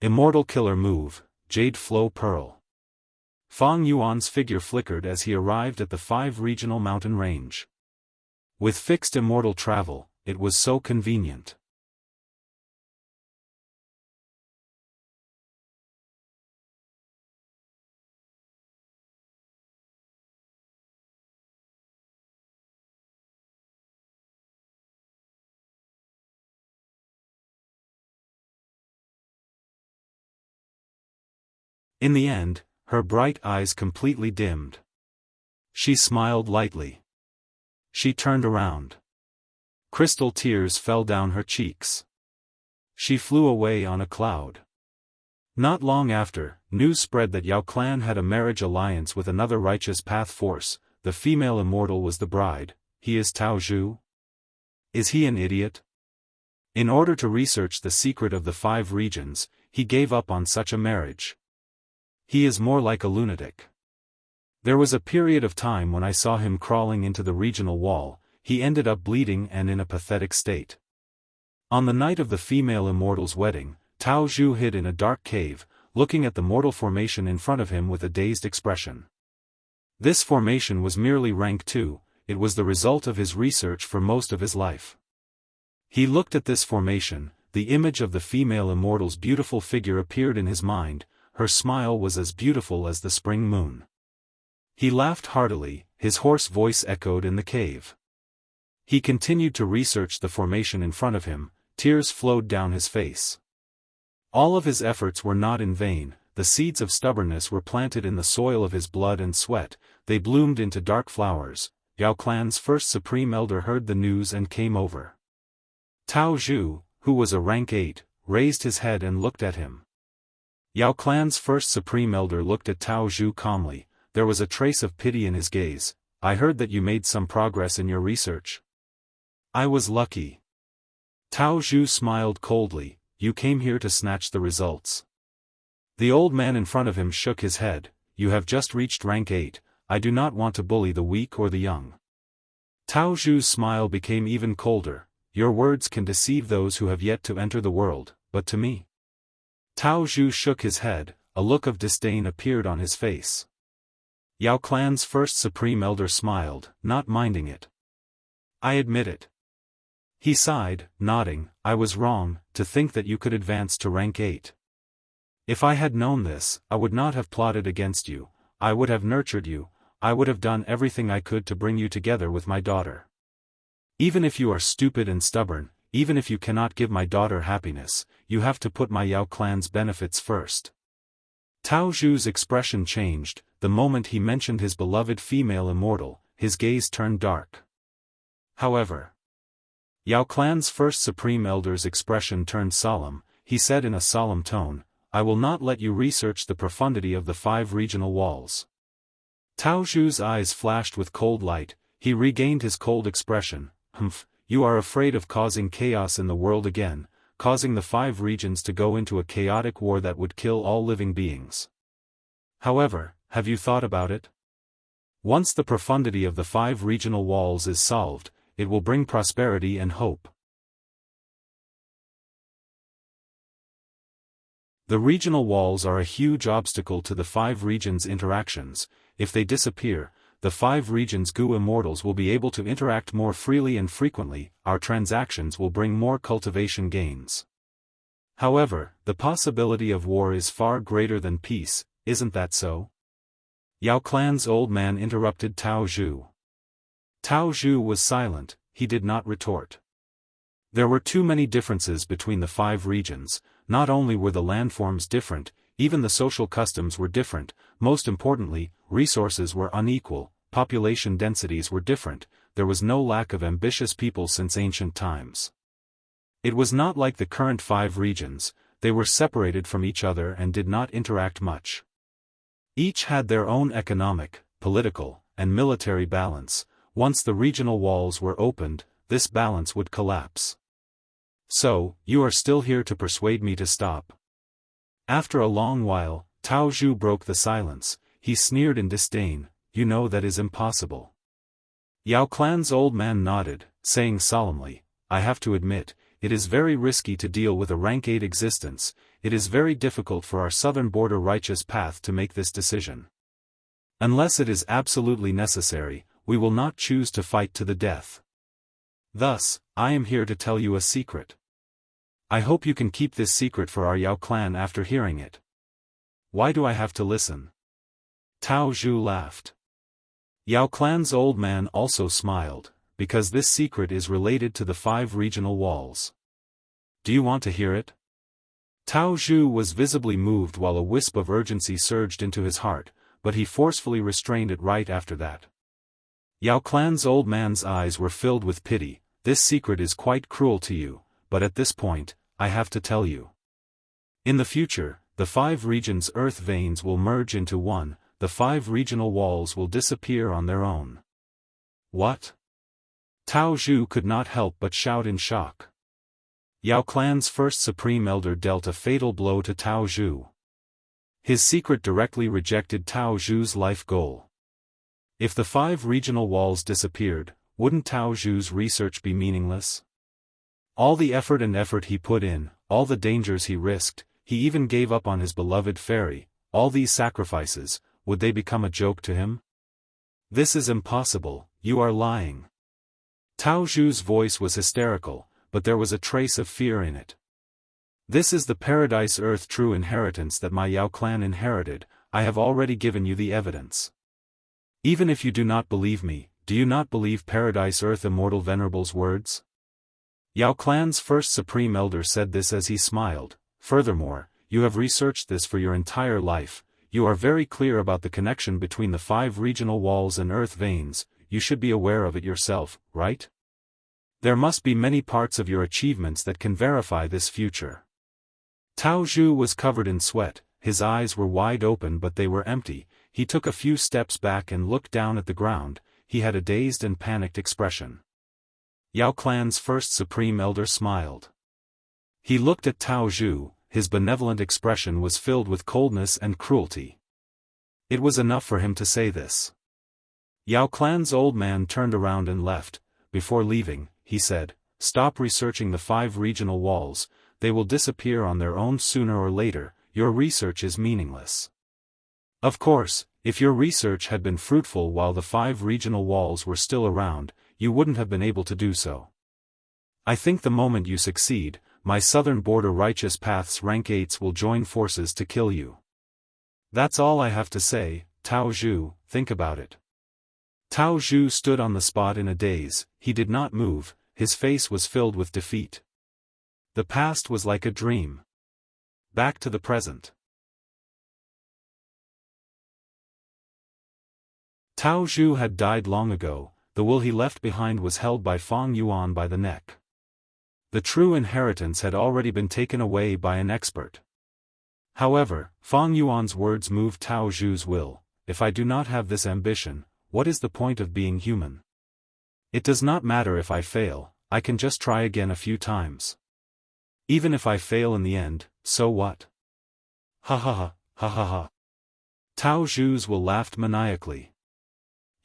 [SPEAKER 1] Immortal Killer Move, Jade Flow Pearl. Fang Yuan's figure flickered as he arrived at the 5 regional mountain range. With fixed immortal travel, it was so convenient. In the end, her bright eyes completely dimmed. She smiled lightly. She turned around. Crystal tears fell down her cheeks. She flew away on a cloud. Not long after, news spread that Yao clan had a marriage alliance with another righteous path force. The female immortal was the bride. He is Tao Zhu? Is he an idiot? In order to research the secret of the 5 regions, he gave up on such a marriage. He is more like a lunatic. There was a period of time when I saw him crawling into the regional wall. He ended up bleeding and in a pathetic state. On the night of the female immortal's wedding, Tao Zhu hid in a dark cave, looking at the mortal formation in front of him with a dazed expression. This formation was merely rank 2, it was the result of his research for most of his life. He looked at this formation, the image of the female immortal's beautiful figure appeared in his mind. Her smile was as beautiful as the spring moon. He laughed heartily, his hoarse voice echoed in the cave. He continued to research the formation in front of him, tears flowed down his face. All of his efforts were not in vain, the seeds of stubbornness were planted in the soil of his blood and sweat, they bloomed into dark flowers. Yao clan's first supreme elder heard the news and came over. Tao Zhu, who was a rank 8, raised his head and looked at him. Yao clan's first supreme elder looked at Tao Zhu calmly, there was a trace of pity in his gaze. I heard that you made some progress in your research. I was lucky. Tao Zhu smiled coldly, you came here to snatch the results. The old man in front of him shook his head, you have just reached rank 8, I do not want to bully the weak or the young. Tao Zhu's smile became even colder, your words can deceive those who have yet to enter the world, but to me. Tao Zhu shook his head, a look of disdain appeared on his face. Yao clan's first supreme elder smiled, not minding it. I admit it. He sighed, nodding, I was wrong, to think that you could advance to rank 8. If I had known this, I would not have plotted against you, I would have nurtured you, I would have done everything I could to bring you together with my daughter. Even if you are stupid and stubborn, even if you cannot give my daughter happiness, you have to put my Yao clan's benefits first. Tao Zhu's expression changed, the moment he mentioned his beloved female immortal, his gaze turned dark. However, Yao clan's first supreme elder's expression turned solemn, he said in a solemn tone, I will not let you research the profundity of the 5 regional walls. Tao Zhu's eyes flashed with cold light, he regained his cold expression, humph. You are afraid of causing chaos in the world again, causing the 5 regions to go into a chaotic war that would kill all living beings. However, have you thought about it? Once the profundity of the 5 regional walls is solved, it will bring prosperity and hope. The regional walls are a huge obstacle to the 5 regions' interactions. If they disappear, the 5 regions' Gu immortals will be able to interact more freely and frequently, our transactions will bring more cultivation gains. However, the possibility of war is far greater than peace, isn't that so? Yao clan's old man interrupted Tao Zhu. Tao Zhu was silent, he did not retort. There were too many differences between the 5 regions. Not only were the landforms different, even the social customs were different. Most importantly, resources were unequal, population densities were different. There was no lack of ambitious people since ancient times. It was not like the current 5 regions. They were separated from each other and did not interact much. Each had their own economic, political, and military balance. Once the regional walls were opened, this balance would collapse. So, you are still here to persuade me to stop? After a long while, Tao Zhu broke the silence. He sneered in disdain. You know that is impossible. Yao Clan's old man nodded, saying solemnly, I have to admit, it is very risky to deal with a rank 8 existence. It is very difficult for our southern border righteous path to make this decision. Unless it is absolutely necessary, we will not choose to fight to the death. Thus, I am here to tell you a secret. I hope you can keep this secret for our Yao clan after hearing it. Why do I have to listen? Tao Zhu laughed. Yao clan's old man also smiled, because this secret is related to the 5 regional walls. Do you want to hear it? Tao Zhu was visibly moved while a wisp of urgency surged into his heart, but he forcefully restrained it right after that. Yao clan's old man's eyes were filled with pity. This secret is quite cruel to you, but at this point, I have to tell you. In the future, the 5 regions' earth veins will merge into one. The 5 regional walls will disappear on their own. What? Tao Zhu could not help but shout in shock. Yao clan's first supreme elder dealt a fatal blow to Tao Zhu. His secret directly rejected Tao Zhu's life goal. If the 5 regional walls disappeared, wouldn't Tao Zhu's research be meaningless? All the effort he put in, all the dangers he risked, he even gave up on his beloved fairy, all these sacrifices, would they become a joke to him? This is impossible, you are lying. Tao Zhu's voice was hysterical, but there was a trace of fear in it. This is the Paradise Earth true inheritance that my Yao clan inherited. I have already given you the evidence. Even if you do not believe me, do you not believe Paradise Earth Immortal Venerable's words? Yao clan's first supreme elder said this as he smiled. Furthermore, you have researched this for your entire life. You are very clear about the connection between the 5 regional walls and earth veins. You should be aware of it yourself, right? There must be many parts of your achievements that can verify this future. Tao Zhu was covered in sweat. His eyes were wide open but they were empty. He took a few steps back and looked down at the ground. He had a dazed and panicked expression. Yao clan's first supreme elder smiled. He looked at Tao Zhu. His benevolent expression was filled with coldness and cruelty. It was enough for him to say this. Yao clan's old man turned around and left. Before leaving, he said, stop researching the 5 regional walls. They will disappear on their own sooner or later. Your research is meaningless. Of course, if your research had been fruitful while the 5 regional walls were still around, you wouldn't have been able to do so. I think the moment you succeed, my southern border righteous path's rank 8s will join forces to kill you. That's all I have to say, Tao Zhu, think about it. Tao Zhu stood on the spot in a daze. He did not move, his face was filled with defeat. The past was like a dream. Back to the present. Tao Zhu had died long ago. The will he left behind was held by Feng Yuan by the neck. The true inheritance had already been taken away by an expert. However, Feng Yuan's words moved Tao Zhu's will. If I do not have this ambition, what is the point of being human? It does not matter if I fail, I can just try again a few times. Even if I fail in the end, so what? Ha ha ha, ha ha ha. Tao Zhu's will laughed maniacally.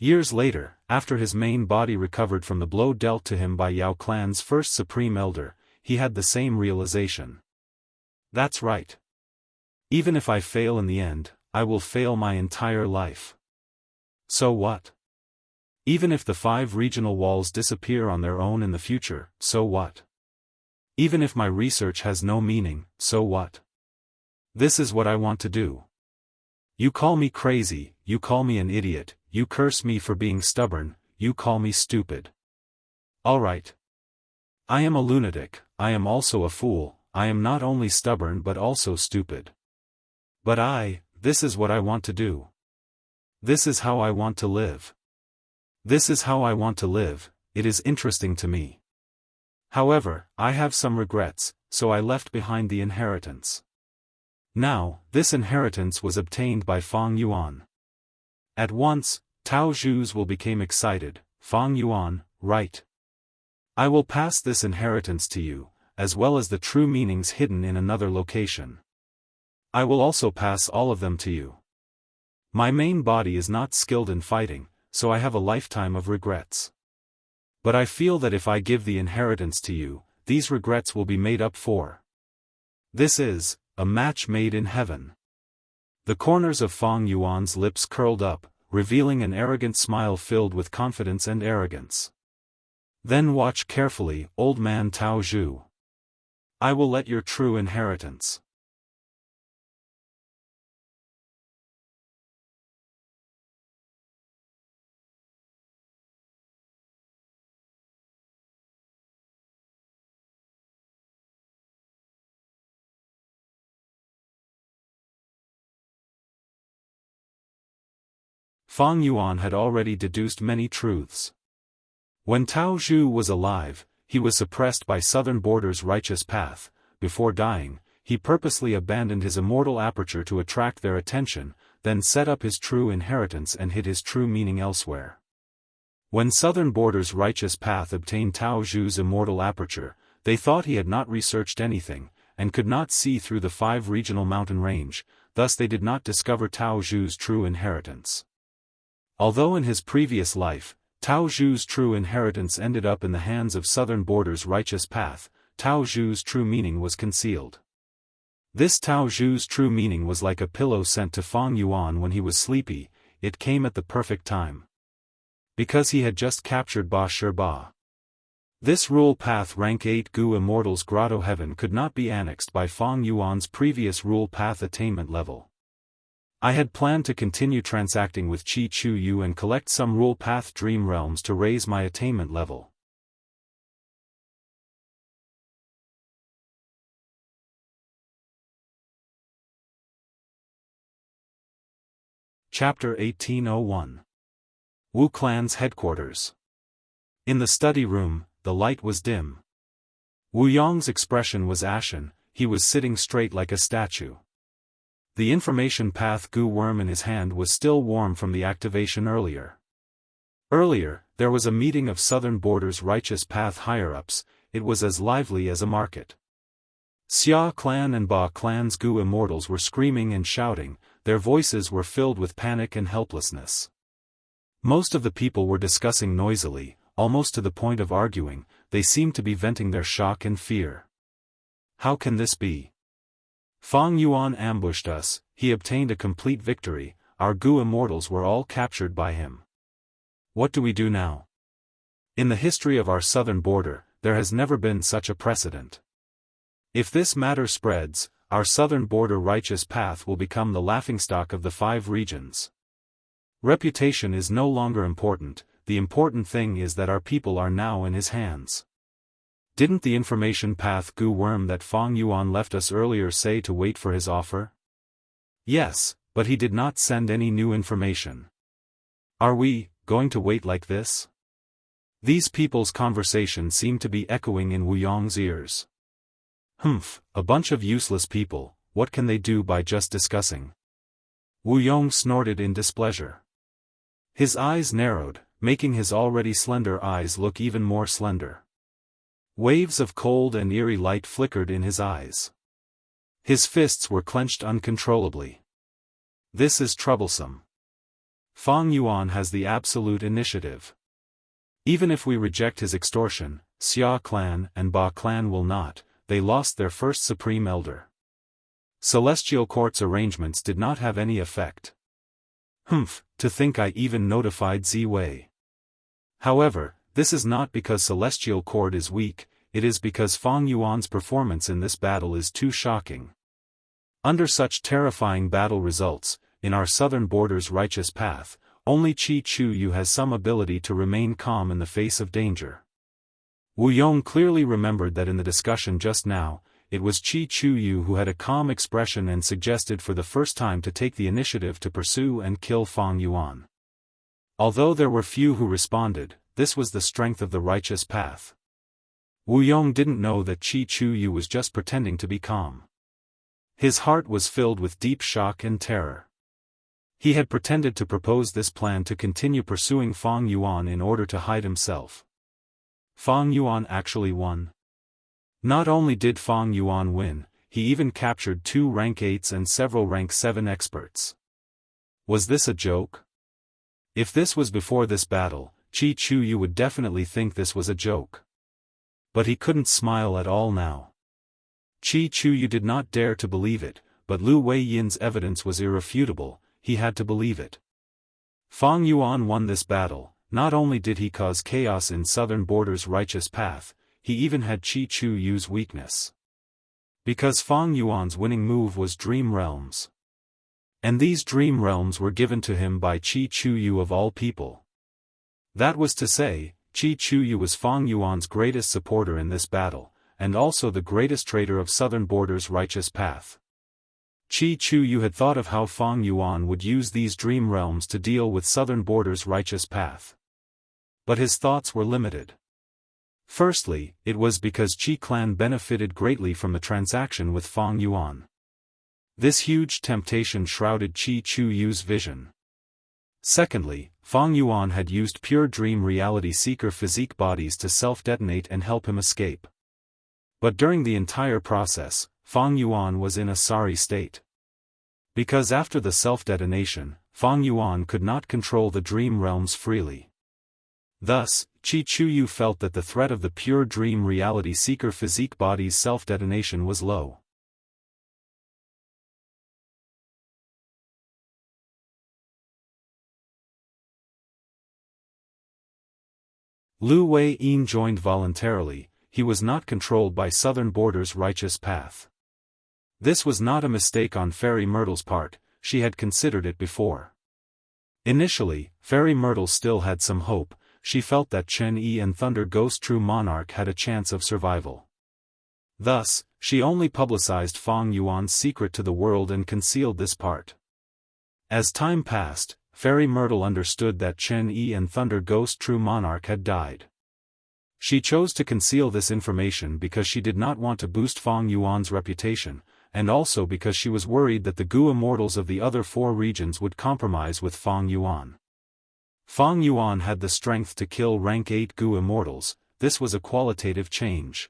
[SPEAKER 1] Years later, after his main body recovered from the blow dealt to him by Yao clan's first supreme elder, he had the same realization. That's right. Even if I fail in the end, I will fail my entire life. So what? Even if the 5 regional walls disappear on their own in the future, so what? Even if my research has no meaning, so what? This is what I want to do. You call me crazy, you call me an idiot, you curse me for being stubborn, you call me stupid. All right. I am a lunatic, I am also a fool, I am not only stubborn but also stupid. But this is what I want to do. This is how I want to live. This is how I want to live, it is interesting to me. However, I have some regrets, so I left behind the inheritance. Now, this inheritance was obtained by Fang Yuan. At once, Tao Zhu's will became excited. Fang Yuan, right. I will pass this inheritance to you, as well as the true meanings hidden in another location. I will also pass all of them to you. My main body is not skilled in fighting, so I have a lifetime of regrets. But I feel that if I give the inheritance to you, these regrets will be made up for. This is a match made in heaven. The corners of Fang Yuan's lips curled up, revealing an arrogant smile filled with confidence and arrogance. Then watch carefully, old man Tao Zhu. I will let your true inheritance. Fang Yuan had already deduced many truths. When Tao Zhu was alive, he was suppressed by Southern Border's righteous path. Before dying, he purposely abandoned his immortal aperture to attract their attention, then set up his true inheritance and hid his true meaning elsewhere. When Southern Border's righteous path obtained Tao Zhu's immortal aperture, they thought he had not researched anything, and could not see through the 5 regional mountain range, thus they did not discover Tao Zhu's true inheritance. Although in his previous life, Tao Zhu's true inheritance ended up in the hands of Southern Border's righteous path, Tao Zhu's true meaning was concealed. This Tao Zhu's true meaning was like a pillow sent to Fang Yuan when he was sleepy, it came at the perfect time. Because he had just captured Ba Shi Ba. This rule path rank 8 Gu Immortal's Grotto Heaven could not be annexed by Fang Yuan's previous rule path attainment level. I had planned to continue transacting with Qi Chu Yu and collect some rule path dream realms to raise my attainment level. Chapter 1801. Wu Clan's Headquarters. In the study room, the light was dim. Wu Yong's expression was ashen, he was sitting straight like a statue. The information path Gu worm in his hand was still warm from the activation earlier. Earlier, there was a meeting of Southern Border's righteous path higher-ups, it was as lively as a market. Xia clan and Ba clan's Gu immortals were screaming and shouting, their voices were filled with panic and helplessness. Most of the people were discussing noisily, almost to the point of arguing, they seemed to be venting their shock and fear. How can this be? Fang Yuan ambushed us, he obtained a complete victory, our Gu immortals were all captured by him. What do we do now? In the history of our Southern Border, there has never been such a precedent. If this matter spreads, our Southern Border righteous path will become the laughingstock of the 5 regions. Reputation is no longer important, the important thing is that our people are now in his hands. Didn't the information path Gu worm that Fang Yuan left us earlier say to wait for his offer? Yes, but he did not send any new information. Are we going to wait like this? These people's conversation seemed to be echoing in Wu Yong's ears. Humph, a bunch of useless people, what can they do by just discussing? Wu Yong snorted in displeasure. His eyes narrowed, making his already slender eyes look even more slender. Waves of cold and eerie light flickered in his eyes. His fists were clenched uncontrollably. This is troublesome. Fang Yuan has the absolute initiative. Even if we reject his extortion, Xia clan and Ba clan will not, they lost their first supreme elder. Celestial Court's arrangements did not have any effect. Humph, to think I even notified Ziwei. However, this is not because Celestial Court is weak, it is because Fang Yuan's performance in this battle is too shocking. Under such terrifying battle results, in our Southern Border's righteous path, only Qi Chu Yu has some ability to remain calm in the face of danger. Wu Yong clearly remembered that in the discussion just now, it was Qi Chuyu who had a calm expression and suggested for the first time to take the initiative to pursue and kill Fang Yuan. Although there were few who responded, this was the strength of the righteous path. Wu Yong didn't know that Qi Chuyu was just pretending to be calm. His heart was filled with deep shock and terror. He had pretended to propose this plan to continue pursuing Fang Yuan in order to hide himself. Fang Yuan actually won. Not only did Fang Yuan win, he even captured 2 rank 8s and several rank 7 experts. Was this a joke? If this was before this battle, Qi Chuyu would definitely think this was a joke. But he couldn't smile at all now. Qi Chuyu did not dare to believe it, but Lu Weiyin's evidence was irrefutable, he had to believe it. Fang Yuan won this battle. Not only did he cause chaos in Southern Border's righteous path, he even had Qi Chuyu's weakness. Because Fang Yuan's winning move was Dream Realms. And these Dream Realms were given to him by Qi Chuyu of all people. That was to say, Qi Chuyu was Fang Yuan's greatest supporter in this battle, and also the greatest traitor of Southern Border's righteous path. Qi Chuyu had thought of how Fang Yuan would use these Dream Realms to deal with Southern Border's righteous path. But his thoughts were limited. Firstly, it was because Qi clan benefited greatly from the transaction with Fang Yuan. This huge temptation shrouded Qi Chuyu's vision. Secondly, Fang Yuan had used pure dream reality seeker physique bodies to self-detonate and help him escape. But during the entire process, Fang Yuan was in a sorry state. Because after the self-detonation, Fang Yuan could not control the dream realms freely. Thus, Qi Chuyu felt that the threat of the pure dream reality seeker physique body's self-detonation was low. Lu Weiyin joined voluntarily, he was not controlled by Southern Border's righteous path. This was not a mistake on Fairy Myrtle's part, she had considered it before. Initially, Fairy Myrtle still had some hope. She felt that Chen Yi and Thunder Ghost True Monarch had a chance of survival. Thus, she only publicized Fang Yuan's secret to the world and concealed this part. As time passed, Fairy Myrtle understood that Chen Yi and Thunder Ghost True Monarch had died. She chose to conceal this information because she did not want to boost Fang Yuan's reputation, and also because she was worried that the Gu Immortals of the other 4 regions would compromise with Fang Yuan. Fang Yuan had the strength to kill rank 8 Gu Immortals, this was a qualitative change.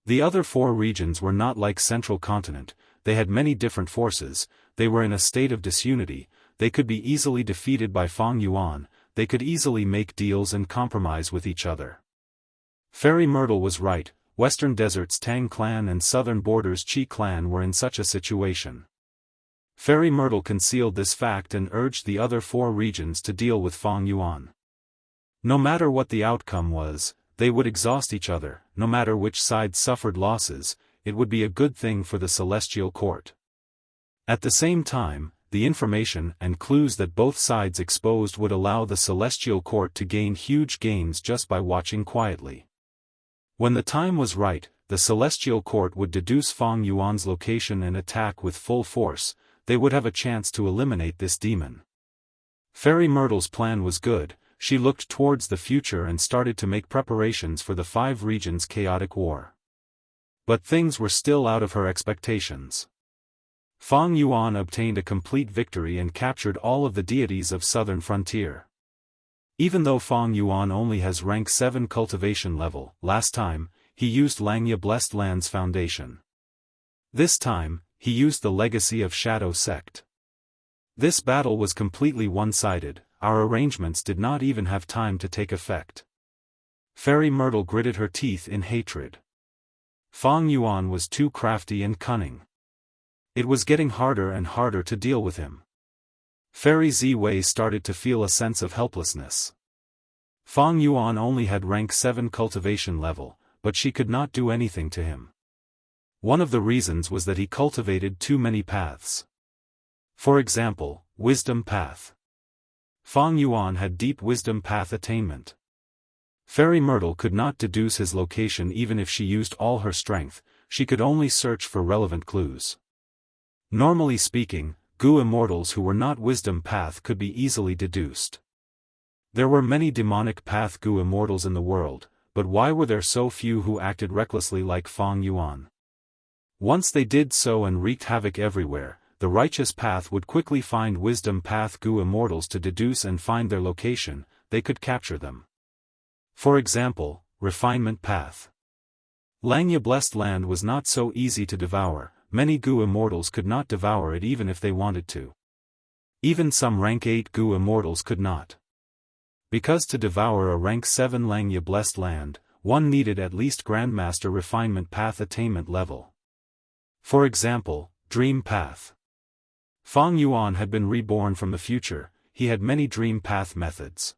[SPEAKER 1] The other 4 regions were not like Central Continent, they had many different forces, they were in a state of disunity, they could be easily defeated by Fang Yuan, they could easily make deals and compromise with each other. Fairy Myrtle was right, Western Desert's Tang clan and Southern Border's Qi clan were in such a situation. Fairy Myrtle concealed this fact and urged the other 4 regions to deal with Fang Yuan. No matter what the outcome was, they would exhaust each other, no matter which side suffered losses, it would be a good thing for the Celestial Court. At the same time, the information and clues that both sides exposed would allow the Celestial Court to gain huge gains just by watching quietly. When the time was right, the Celestial Court would deduce Fang Yuan's location and attack with full force. They would have a chance to eliminate this demon. Fairy Myrtle's plan was good, she looked towards the future and started to make preparations for the 5 regions' chaotic war. But things were still out of her expectations. Fang Yuan obtained a complete victory and captured all of the deities of Southern Frontier. Even though Fang Yuan only has rank 7 cultivation level, last time, he used Langya Blessed Land's foundation. This time, he used the legacy of Shadow Sect. This battle was completely one-sided, our arrangements did not even have time to take effect. Fairy Myrtle gritted her teeth in hatred. Fang Yuan was too crafty and cunning. It was getting harder and harder to deal with him. Fairy Ziwei started to feel a sense of helplessness. Fang Yuan only had rank 7 cultivation level, but she could not do anything to him. One of the reasons was that he cultivated too many paths. For example, Wisdom Path. Fang Yuan had deep Wisdom Path attainment. Fairy Myrtle could not deduce his location even if she used all her strength, she could only search for relevant clues. Normally speaking, Gu immortals who were not wisdom path could be easily deduced. There were many demonic path Gu immortals in the world, but why were there so few who acted recklessly like Fang Yuan? Once they did so and wreaked havoc everywhere, the righteous path would quickly find wisdom path Gu immortals to deduce and find their location, they could capture them. For example, refinement path. Langya blessed land was not so easy to devour, many Gu immortals could not devour it even if they wanted to. Even some rank 8 Gu immortals could not. Because to devour a rank 7 Langya blessed land, one needed at least Grandmaster refinement path attainment level. For example, dream path. Fang Yuan had been reborn from the future, he had many dream path methods.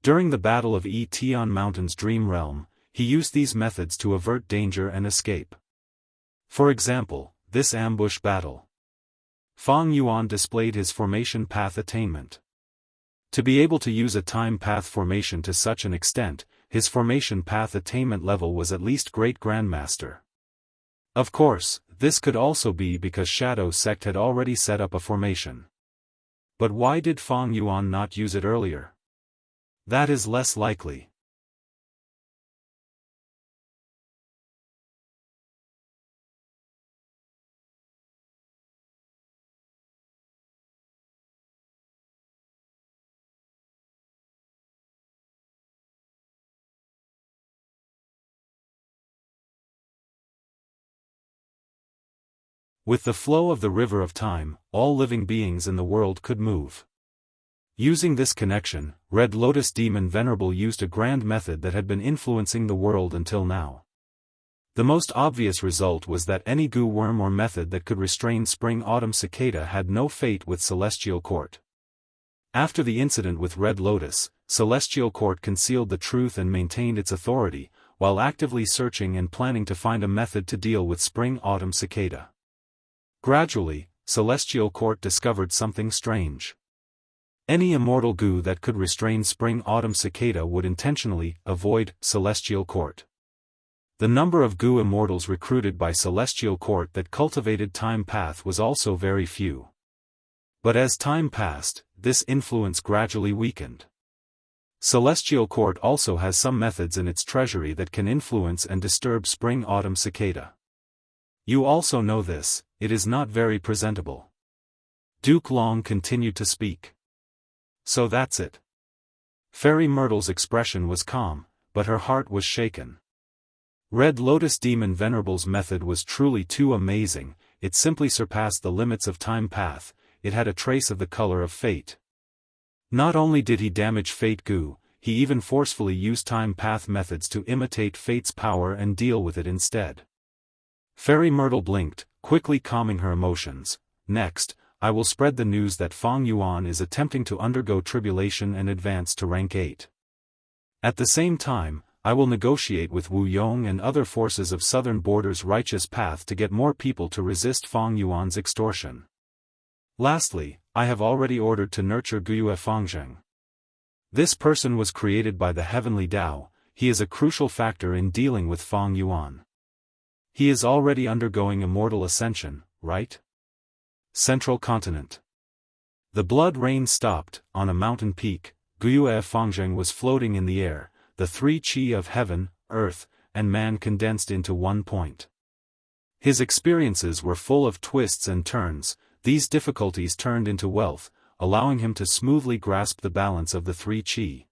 [SPEAKER 1] During the Battle of Tian Mountain's dream realm, he used these methods to avert danger and escape. For example, this ambush battle. Fang Yuan displayed his formation path attainment. To be able to use a time path formation to such an extent, his formation path attainment level was at least Great Grandmaster. Of course, this could also be because Shadow Sect had already set up a formation. But why did Fang Yuan not use it earlier? That is less likely. With the flow of the river of time, all living beings in the world could move. Using this connection, Red Lotus Demon Venerable used a grand method that had been influencing the world until now. The most obvious result was that any Gu worm or method that could restrain Spring-Autumn Cicada had no fate with Celestial Court. After the incident with Red Lotus, Celestial Court concealed the truth and maintained its authority, while actively searching and planning to find a method to deal with Spring-Autumn Cicada. Gradually, Celestial Court discovered something strange. Any immortal Gu that could restrain Spring-Autumn Cicada would intentionally avoid Celestial Court. The number of Gu immortals recruited by Celestial Court that cultivated time path was also very few. But as time passed, this influence gradually weakened. Celestial Court also has some methods in its treasury that can influence and disturb Spring-Autumn Cicada. You also know this, it is not very presentable. Duke Long continued to speak. So that's it. Fairy Myrtle's expression was calm, but her heart was shaken. Red Lotus Demon Venerable's method was truly too amazing, it simply surpassed the limits of time path, it had a trace of the color of fate. Not only did he damage Fate Gu, he even forcefully used time path methods to imitate Fate's power and deal with it instead. Fairy Myrtle blinked, quickly calming her emotions. Next, I will spread the news that Fang Yuan is attempting to undergo tribulation and advance to rank 8. At the same time, I will negotiate with Wu Yong and other forces of Southern Border's righteous path to get more people to resist Fang Yuan's extortion. Lastly, I have already ordered to nurture Guyue Fangzheng. This person was created by the Heavenly Tao, he is a crucial factor in dealing with Fang Yuan. He is already undergoing immortal ascension, right? Central Continent. The blood rain stopped, on a mountain peak, Guyue Fangzheng was floating in the air, the three qi of heaven, earth, and man condensed into one point. His experiences were full of twists and turns, these difficulties turned into wealth, allowing him to smoothly grasp the balance of the three qi.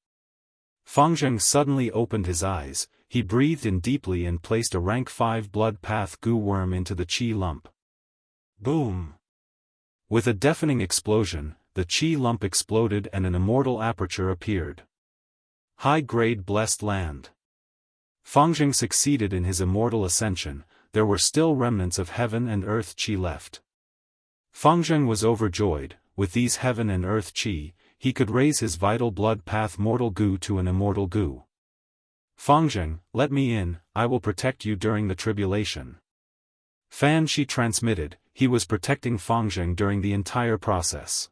[SPEAKER 1] Fangzheng suddenly opened his eyes, he breathed in deeply and placed a rank 5 blood path Gu worm into the qi lump. Boom! With a deafening explosion, the qi lump exploded and an immortal aperture appeared. High-grade blessed land. Fangzheng succeeded in his immortal ascension, there were still remnants of heaven and earth qi left. Fangzheng was overjoyed, with these heaven and earth qi, he could raise his vital blood path mortal Gu to an immortal Gu. Fangzheng, let me in, I will protect you during the tribulation. Fan Shi transmitted, he was protecting Fangzheng during the entire process.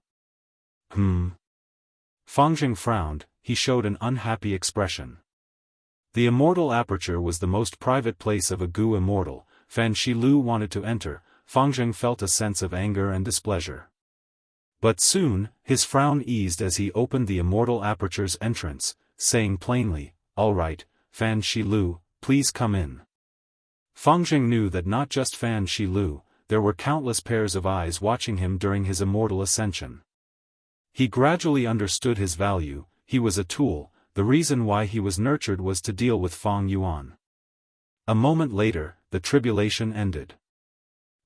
[SPEAKER 1] Fangzheng frowned, he showed an unhappy expression. The immortal aperture was the most private place of a Gu immortal. Fan Shilu wanted to enter. Fangzheng felt a sense of anger and displeasure. But soon, his frown eased as he opened the immortal aperture's entrance, saying plainly, "All right, Fan Shilu, please come in." Fangzheng knew that not just Fan Shilu, there were countless pairs of eyes watching him during his immortal ascension. He gradually understood his value. He was a tool. The reason why he was nurtured was to deal with Fang Yuan. A moment later, the tribulation ended.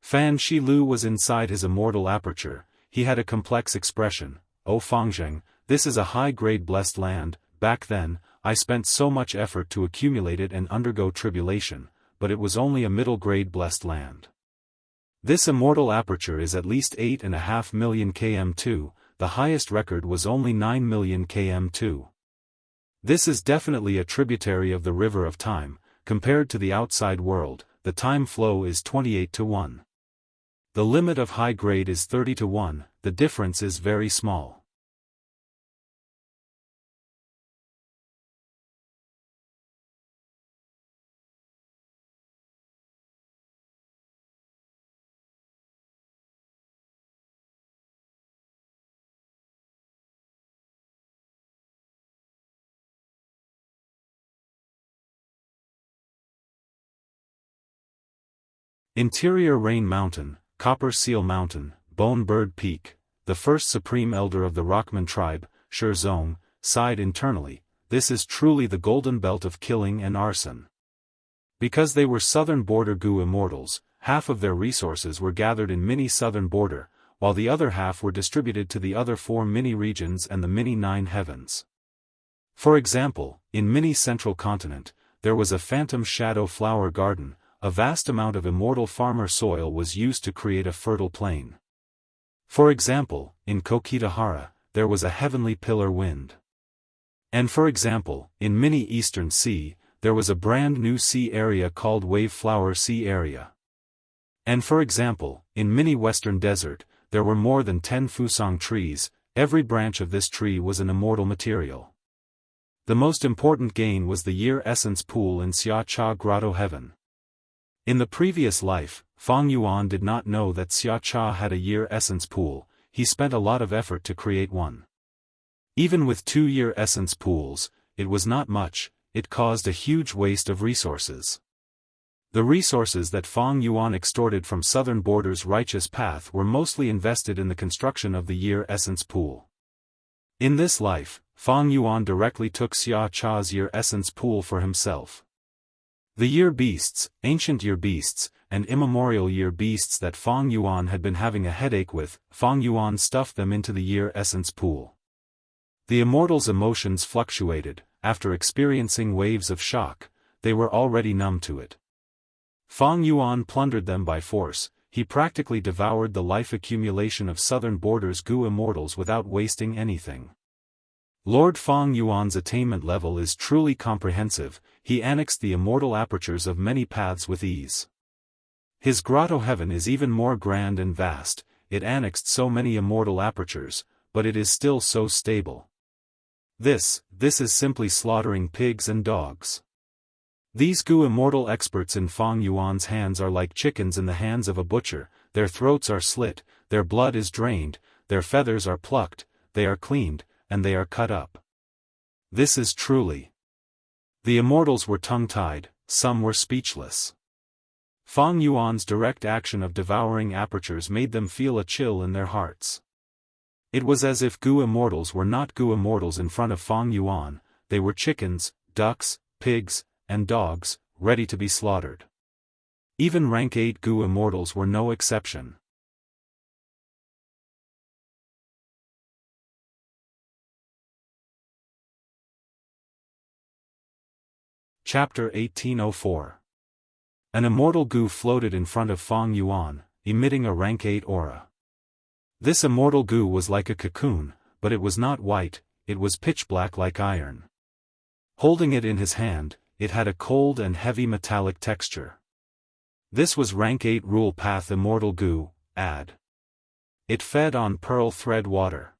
[SPEAKER 1] Fan Shilu was inside his immortal aperture. He had a complex expression. "Oh Fangzheng, this is a high-grade blessed land. Back then, I spent so much effort to accumulate it and undergo tribulation, but it was only a middle-grade blessed land. This immortal aperture is at least 8.5 million km2, the highest record was only 9 million km2. This is definitely a tributary of the river of time. Compared to the outside world, the time flow is 28:1. The limit of high grade is 30:1, the difference is very small." Interior Rain Mountain, Copper Seal Mountain, Bone Bird Peak. The first supreme elder of the Rockman tribe, Zong, sighed internally, "This is truly the golden belt of killing and arson." Because they were southern border Gu immortals, half of their resources were gathered in mini-southern border, while the other half were distributed to the other 4 mini-regions and the mini-9 heavens. For example, in mini-central continent, there was a phantom shadow flower garden. A vast amount of immortal farmer soil was used to create a fertile plain. For example, in Kokitahara, there was a heavenly pillar wind. And for example, in mini-eastern sea, there was a brand new sea area called Wave Flower Sea Area. And for example, in mini-western desert, there were more than 10 fusang trees. Every branch of this tree was an immortal material. The most important gain was the year essence pool in Xia Cha Grotto Heaven. In the previous life, Fang Yuan did not know that Xia Cha had a year essence pool. He spent a lot of effort to create one. Even with 2-year essence pools, it was not much. It caused a huge waste of resources. The resources that Fang Yuan extorted from southern border's righteous path were mostly invested in the construction of the year essence pool. In this life, Fang Yuan directly took Xia Cha's year essence pool for himself. The year beasts, ancient year beasts, and immemorial year beasts that Fang Yuan had been having a headache with, Fang Yuan stuffed them into the year essence pool. The immortals' emotions fluctuated. After experiencing waves of shock, they were already numb to it. Fang Yuan plundered them by force. He practically devoured the life accumulation of southern borders Gu immortals without wasting anything. Lord Fang Yuan's attainment level is truly comprehensive. He annexed the immortal apertures of many paths with ease. His grotto heaven is even more grand and vast. It annexed so many immortal apertures, but it is still so stable. This is simply slaughtering pigs and dogs. These Gu immortal experts in Fang Yuan's hands are like chickens in the hands of a butcher. Their throats are slit, their blood is drained, their feathers are plucked, they are cleaned, and they are cut up. This is truly. The immortals were tongue-tied, some were speechless. Fang Yuan's direct action of devouring apertures made them feel a chill in their hearts. It was as if Gu immortals were not Gu immortals in front of Fang Yuan. They were chickens, ducks, pigs, and dogs, ready to be slaughtered. Even rank 8 Gu immortals were no exception. Chapter 1804. An immortal Gu floated in front of Fang Yuan, emitting a rank 8 aura. This immortal Gu was like a cocoon, but it was not white, it was pitch black like iron. Holding it in his hand, it had a cold and heavy metallic texture. This was rank 8 Rule Path Immortal Gu, add. It fed on pearl thread water.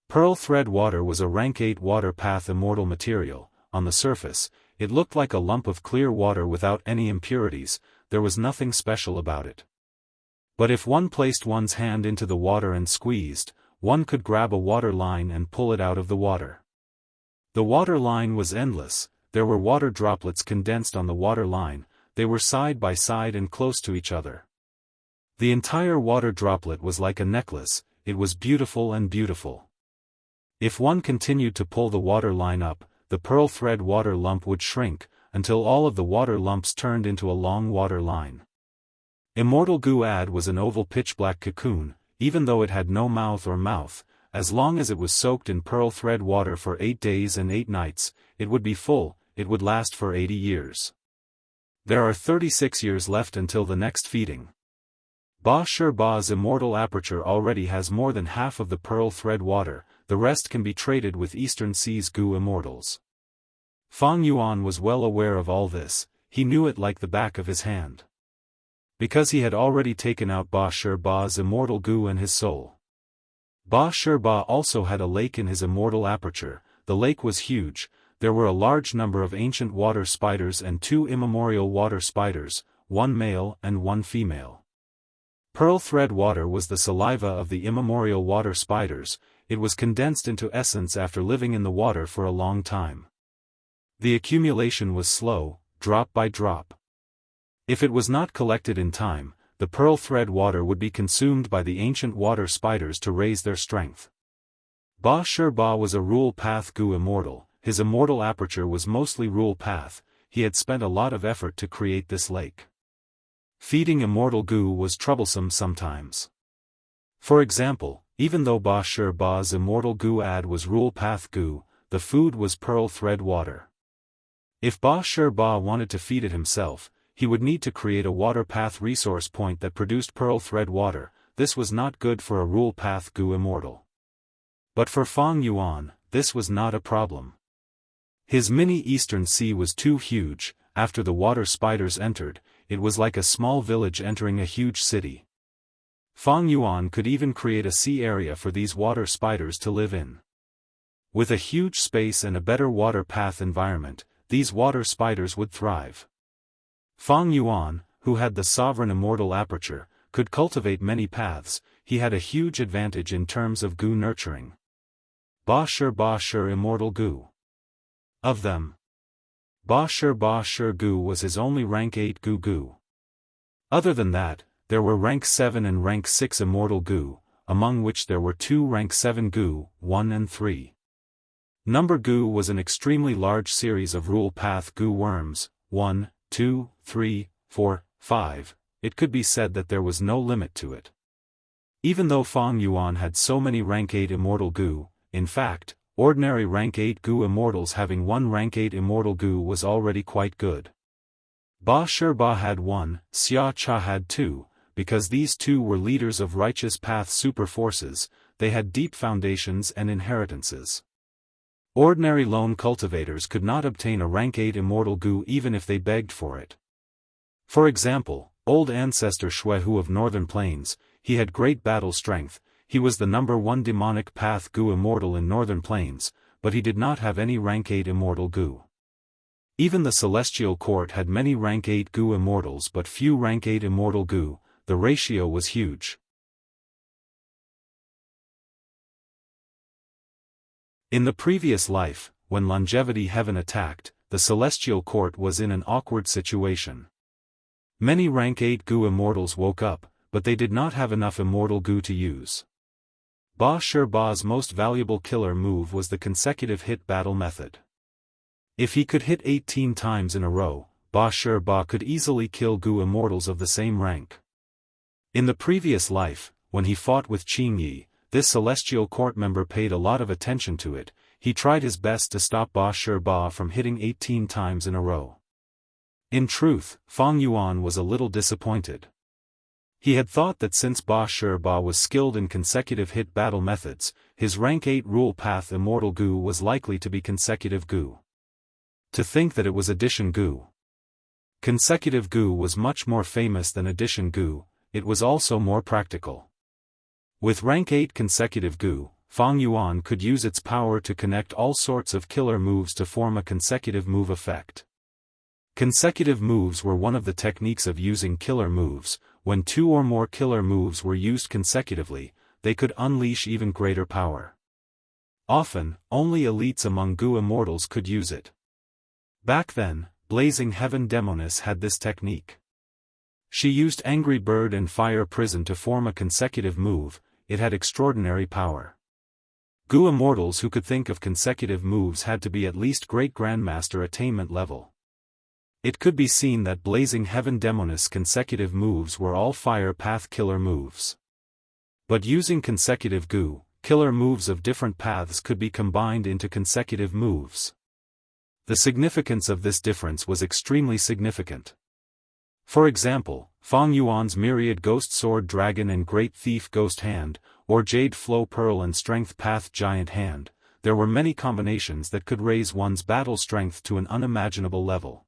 [SPEAKER 1] Pearl thread water was a rank 8 water path immortal material. On the surface, It looked like a lump of clear water without any impurities, there was nothing special about it. But if one placed one's hand into the water and squeezed, one could grab a water line and pull it out of the water. The water line was endless, there were water droplets condensed on the water line, they were side by side and close to each other. The entire water droplet was like a necklace, it was beautiful and beautiful. If one continued to pull the water line up, the pearl thread water lump would shrink, until all of the water lumps turned into a long water line. Immortal Gu-Ad was an oval pitch-black cocoon, even though it had no mouth, as long as it was soaked in pearl thread water for 8 days and 8 nights, it would be full, it would last for 80 years. There are 36 years left until the next feeding. Ba Shi Ba's immortal aperture already has more than half of the pearl thread water, the rest can be traded with Eastern Sea's Gu immortals. Fang Yuan was well aware of all this, he knew it like the back of his hand. Because he had already taken out Ba Shi Ba's immortal Gu and his soul. Ba Shi Ba also had a lake in his immortal aperture, the lake was huge, there were a large number of ancient water spiders and 2 immemorial water spiders, 1 male and 1 female. Pearl thread water was the saliva of the immemorial water spiders, it was condensed into essence after living in the water for a long time. The accumulation was slow, drop by drop. If it was not collected in time, the pearl thread water would be consumed by the ancient water spiders to raise their strength. Ba Shi Ba was a rule path Gu immortal, his immortal aperture was mostly rule path, he had spent a lot of effort to create this lake. Feeding immortal Gu was troublesome sometimes. For example, even though Ba Shi Ba's immortal Gu-Ad was rule path Gu, the food was pearl thread water. If Ba Shi Ba wanted to feed it himself, he would need to create a water path resource point that produced pearl thread water, this was not good for a rule path Gu immortal. But for Fang Yuan, this was not a problem. His mini Eastern Sea was too huge, after the water spiders entered, it was like a small village entering a huge city. Fang Yuan could even create a sea area for these water spiders to live in. With a huge space and a better water path environment, these water spiders would thrive. Fang Yuan, who had the sovereign immortal aperture, could cultivate many paths, he had a huge advantage in terms of Gu nurturing. Ba Shi immortal Gu. Of them, Ba Shi Gu was his only rank 8 Gu. Other than that, there were rank 7 and rank 6 immortal Gu, among which there were 2 rank 7 Gu, 1 and 3. Number Gu was an extremely large series of rule path Gu worms, 1, 2, 3, 4, 5, it could be said that there was no limit to it. Even though Fang Yuan had so many rank 8 immortal Gu, in fact, ordinary rank 8 Gu immortals having 1 rank 8 immortal Gu was already quite good. Ba Shi Ba had 1, Xia Cha had 2, because these 2 were leaders of righteous path super forces, they had deep foundations and inheritances. Ordinary lone cultivators could not obtain a rank 8 immortal Gu even if they begged for it. For example, old ancestor Xuehu of Northern Plains, he had great battle strength, he was the number 1 demonic path Gu immortal in Northern Plains, but he did not have any rank 8 immortal Gu. Even the Celestial Court had many rank 8 Gu immortals but few rank 8 immortal Gu, the ratio was huge. In the previous life, when Longevity Heaven attacked, the Celestial Court was in an awkward situation. Many rank 8 Gu immortals woke up, but they did not have enough immortal Gu to use. Ba Shi Ba's most valuable killer move was the consecutive hit battle method. If he could hit 18 times in a row, Ba Shi Ba could easily kill Gu immortals of the same rank. In the previous life, when he fought with Qing Yi, this celestial court member paid a lot of attention to it, he tried his best to stop Ba Shi Ba from hitting 18 times in a row. In truth, Fang Yuan was a little disappointed. He had thought that since Ba Shi Ba was skilled in consecutive hit battle methods, his rank 8 rule path immortal Gu was likely to be consecutive Gu. To think that it was addition Gu. Consecutive Gu was much more famous than addition Gu, it was also more practical. With rank 8 consecutive Gu, Fang Yuan could use its power to connect all sorts of killer moves to form a consecutive move effect. Consecutive moves were one of the techniques of using killer moves. When two or more killer moves were used consecutively, they could unleash even greater power. Often, only elites among Gu immortals could use it. Back then, Blazing Heaven Demoness had this technique. She used Angry Bird and Fire Prison to form a consecutive move. It had extraordinary power. Gu immortals who could think of consecutive moves had to be at least Great Grandmaster attainment level. It could be seen that Blazing Heaven Demoness consecutive moves were all fire path killer moves. But using consecutive Gu, killer moves of different paths could be combined into consecutive moves. The significance of this difference was extremely significant. For example, Fong Yuan's Myriad Ghost Sword Dragon and Great Thief Ghost Hand, or Jade Flow Pearl and Strength Path Giant Hand, there were many combinations that could raise one's battle strength to an unimaginable level.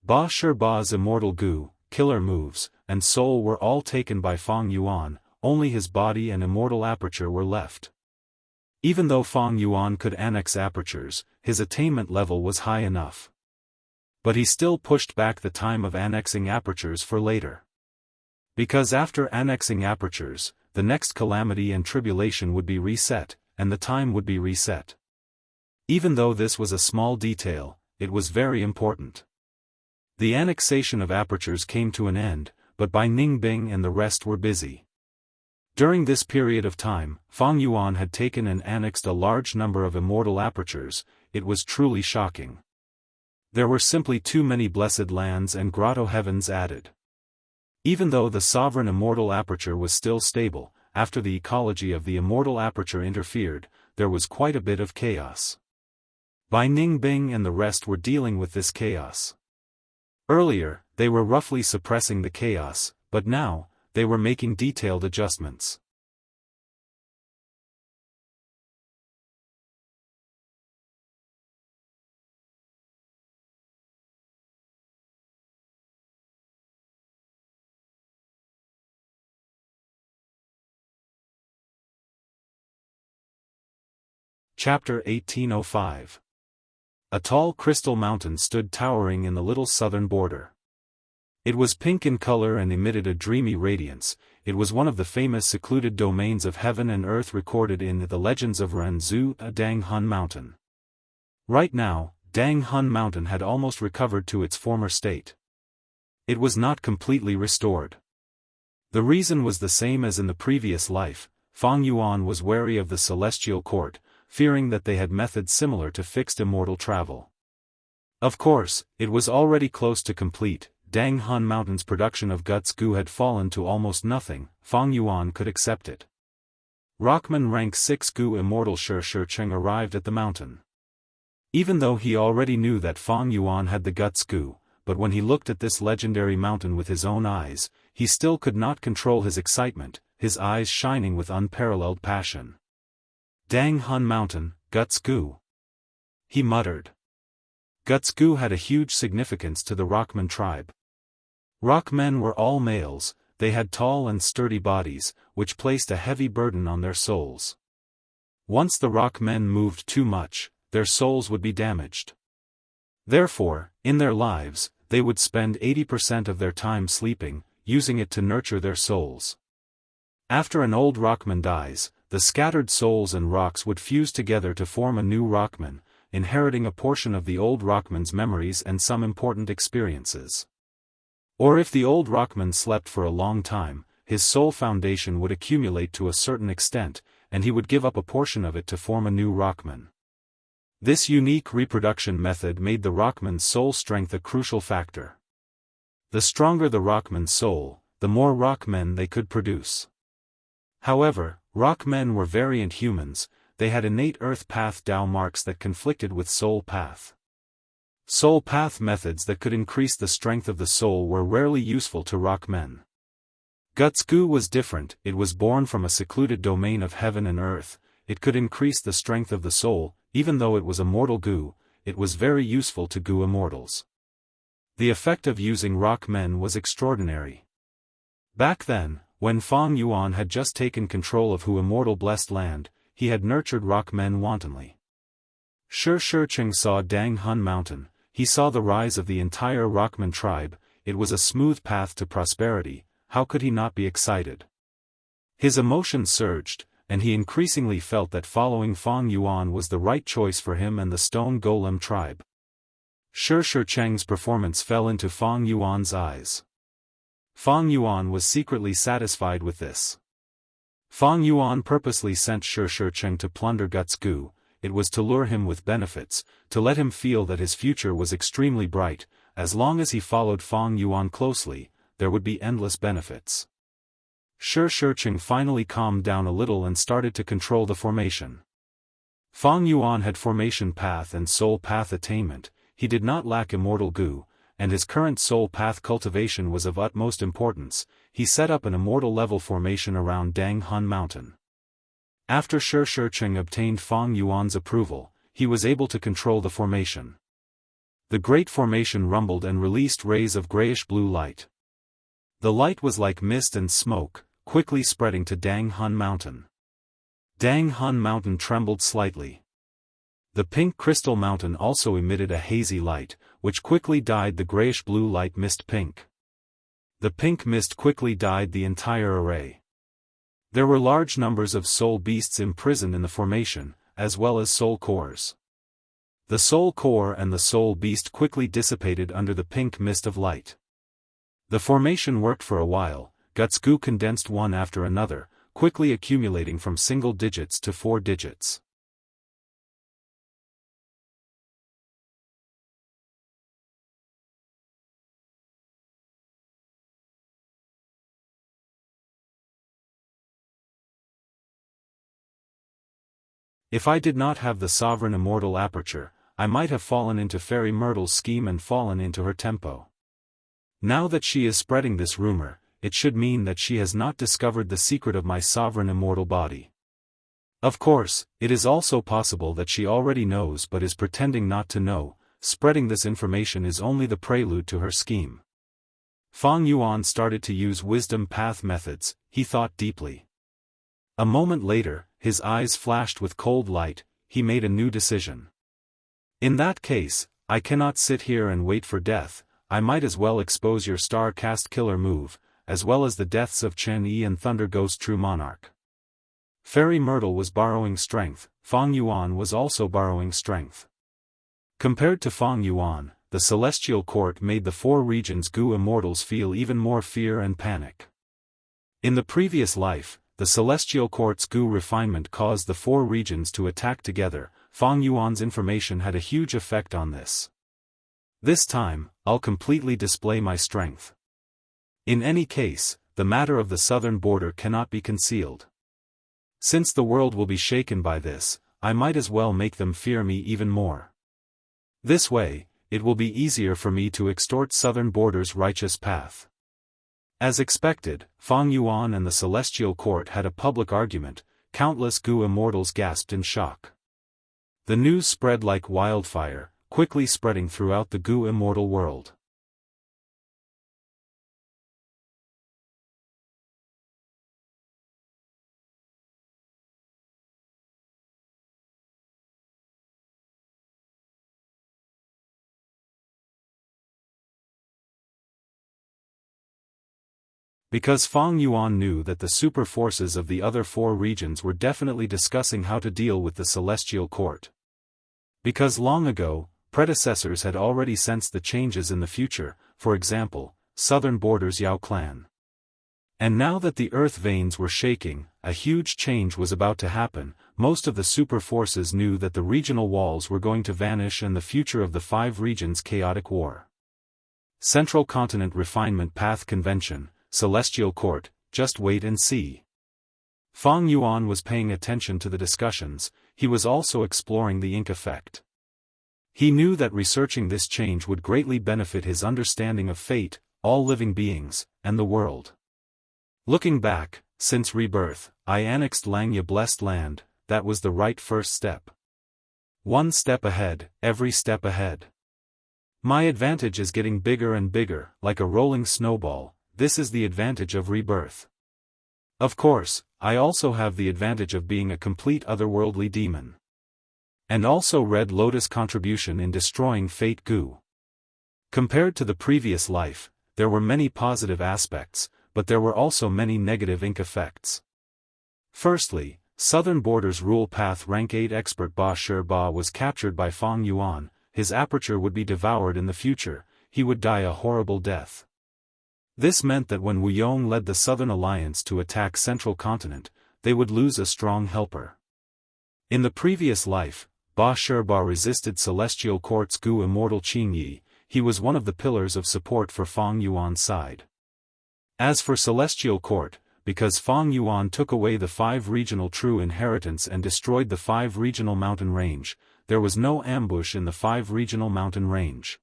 [SPEAKER 1] Ba Shi Ba's Immortal Gu, killer moves, and soul were all taken by Fong Yuan, only his body and immortal aperture were left. Even though Fong Yuan could annex apertures, his attainment level was high enough. But he still pushed back the time of annexing apertures for later. Because after annexing apertures, the next calamity and tribulation would be reset, and the time would be reset. Even though this was a small detail, it was very important. The annexation of apertures came to an end, but Bai Ningbing and the rest were busy. During this period of time, Fong Yuan had taken and annexed a large number of immortal apertures. It was truly shocking. There were simply too many blessed lands and grotto heavens added. Even though the sovereign immortal aperture was still stable, after the ecology of the immortal aperture interfered, there was quite a bit of chaos. Bai Ningbing and the rest were dealing with this chaos. Earlier, they were roughly suppressing the chaos, but now, they were making detailed adjustments. Chapter 1805. A tall crystal mountain stood towering in the little southern border. It was pink in color and emitted a dreamy radiance. It was one of the famous secluded domains of heaven and earth recorded in the legends of Renzu, Dang Hun Mountain. Right now, Dang Hun Mountain had almost recovered to its former state. It was not completely restored. The reason was the same as in the previous life. Fong Yuan was wary of the celestial court, fearing that they had methods similar to fixed immortal travel. Of course, it was already close to complete. Dang Hun Mountain's production of Guts Gu had fallen to almost nothing. Fong Yuan could accept it. Rockman rank 6 Gu Immortal Shi Cheng arrived at the mountain. Even though he already knew that Fong Yuan had the Guts Gu, but when he looked at this legendary mountain with his own eyes, he still could not control his excitement, his eyes shining with unparalleled passion. Dang Hun Mountain, Guts Gu. He muttered. Guts Gu had a huge significance to the Rockman tribe. Rockmen were all males, they had tall and sturdy bodies, which placed a heavy burden on their souls. Once the Rockmen moved too much, their souls would be damaged. Therefore, in their lives, they would spend 80% of their time sleeping, using it to nurture their souls. After an old Rockman dies, the scattered souls and rocks would fuse together to form a new Rockman, inheriting a portion of the old Rockman's memories and some important experiences. Or if the old Rockman slept for a long time, his soul foundation would accumulate to a certain extent, and he would give up a portion of it to form a new Rockman. This unique reproduction method made the Rockman's soul strength a crucial factor. The stronger the Rockman's soul, the more Rockmen they could produce. However, Rockmen were variant humans. They had innate Earth Path Tao marks that conflicted with Soul Path. Soul Path methods that could increase the strength of the soul were rarely useful to Rockmen. Guts Gu was different. It was born from a secluded domain of heaven and earth. It could increase the strength of the soul. Even though it was a mortal Gu, it was very useful to Gu immortals. The effect of using Rockmen was extraordinary. Back then, when Fong Yuan had just taken control of Hu Immortal Blessed Land, he had nurtured Rockmen wantonly. Shi Cheng saw Dang Hun Mountain. he saw the rise of the entire Rockman tribe. It was a smooth path to prosperity. How could he not be excited? His emotions surged, and he increasingly felt that following Fang Yuan was the right choice for him and the Stone Golem tribe. Shi Cheng's performance fell into Fang Yuan's eyes. Fang Yuan was secretly satisfied with this. Fang Yuan purposely sent Shi Cheng to plunder Guts Gu. It was to lure him with benefits, to let him feel that his future was extremely bright. As long as he followed Fang Yuan closely, there would be endless benefits. Shi Cheng finally calmed down a little and started to control the formation. Fang Yuan had formation path and soul path attainment. He did not lack immortal Gu, and his current soul path cultivation was of utmost importance. He set up an immortal level formation around Dang Hun Mountain. After Shi Cheng obtained Fang Yuan's approval, he was able to control the formation. The great formation rumbled and released rays of grayish-blue light. The light was like mist and smoke, quickly spreading to Dang Hun Mountain. Dang Hun Mountain trembled slightly. The pink crystal mountain also emitted a hazy light, which quickly dyed the grayish-blue light mist pink. The pink mist quickly dyed the entire array. There were large numbers of soul beasts imprisoned in the formation, as well as soul cores. The soul core and the soul beast quickly dissipated under the pink mist of light. The formation worked for a while. Guts Gu condensed one after another, quickly accumulating from single digits to 4 digits. If I did not have the sovereign immortal aperture, I might have fallen into Fairy Myrtle's scheme and fallen into her tempo. Now that she is spreading this rumor, it should mean that she has not discovered the secret of my sovereign immortal body. Of course, it is also possible that she already knows but is pretending not to know. Spreading this information is only the prelude to her scheme. Fang Yuan started to use wisdom path methods. He thought deeply. A moment later, his eyes flashed with cold light. He made a new decision. In that case, I cannot sit here and wait for death. I might as well expose your star cast killer move, as well as the deaths of Chen Yi and Thunder Ghost True Monarch. Fairy Myrtle was borrowing strength. Fang Yuan was also borrowing strength. Compared to Fang Yuan, the Celestial Court made the 4 regions Gu immortals feel even more fear and panic. In the previous life, the Celestial Court's Gu refinement caused the 4 regions to attack together. Fang Yuan's information had a huge effect on this. This time, I'll completely display my strength. In any case, the matter of the southern border cannot be concealed. Since the world will be shaken by this, I might as well make them fear me even more. This way, it will be easier for me to extort southern border's righteous path. As expected, Fang Yuan and the Celestial Court had a public argument. Countless Gu immortals gasped in shock. The news spread like wildfire, quickly spreading throughout the Gu immortal world. Because Fang Yuan knew that the super forces of the other 4 regions were definitely discussing how to deal with the Celestial Court. Because long ago, predecessors had already sensed the changes in the future, for example, southern borders Yao clan. And now that the earth veins were shaking, a huge change was about to happen. Most of the super forces knew that the regional walls were going to vanish and the future of the 5 regions chaotic war. Central Continent Refinement Path Convention, Celestial Court, just wait and see. Fang Yuan was paying attention to the discussions. He was also exploring the ink effect. He knew that researching this change would greatly benefit his understanding of fate, all living beings, and the world. Looking back, since rebirth, I annexed Langya Blessed Land. That was the right first step. One step ahead, every step ahead. My advantage is getting bigger and bigger, like a rolling snowball. This is the advantage of rebirth. Of course, I also have the advantage of being a complete otherworldly demon. And also Red Lotus contribution in destroying Fate Gu. Compared to the previous life, there were many positive aspects, but there were also many negative ink effects. Firstly, Southern Border's Rule Path Rank 8 expert Ba Shi was captured by Fang Yuan. His aperture would be devoured in the future, he would die a horrible death. This meant that when Wu Yong led the Southern Alliance to attack Central Continent, they would lose a strong helper. In the previous life, Ba Shi resisted Celestial Court's Gu Immortal Qing Yi. He was one of the pillars of support for Fang Yuan's side. As for Celestial Court, because Fang Yuan took away the 5 regional true inheritance and destroyed the 5 regional mountain range, there was no ambush in the 5 regional mountain range.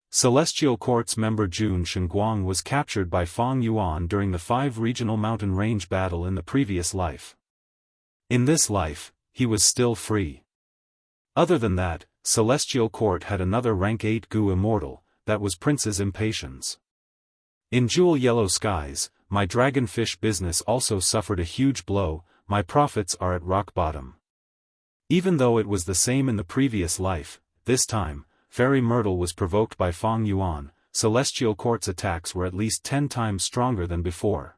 [SPEAKER 1] Celestial Court's member Jun Shenguang was captured by Fang Yuan during the 5 regional mountain range battle in the previous life. In this life, he was still free. Other than that, Celestial Court had another rank 8 Gu Immortal, that was Prince's Impatience. In Jewel Yellow Skies, my dragonfish business also suffered a huge blow, my profits are at rock bottom. Even though it was the same in the previous life, this time, Fairy Myrtle was provoked by Fang Yuan. Celestial Court's attacks were at least 10 times stronger than before.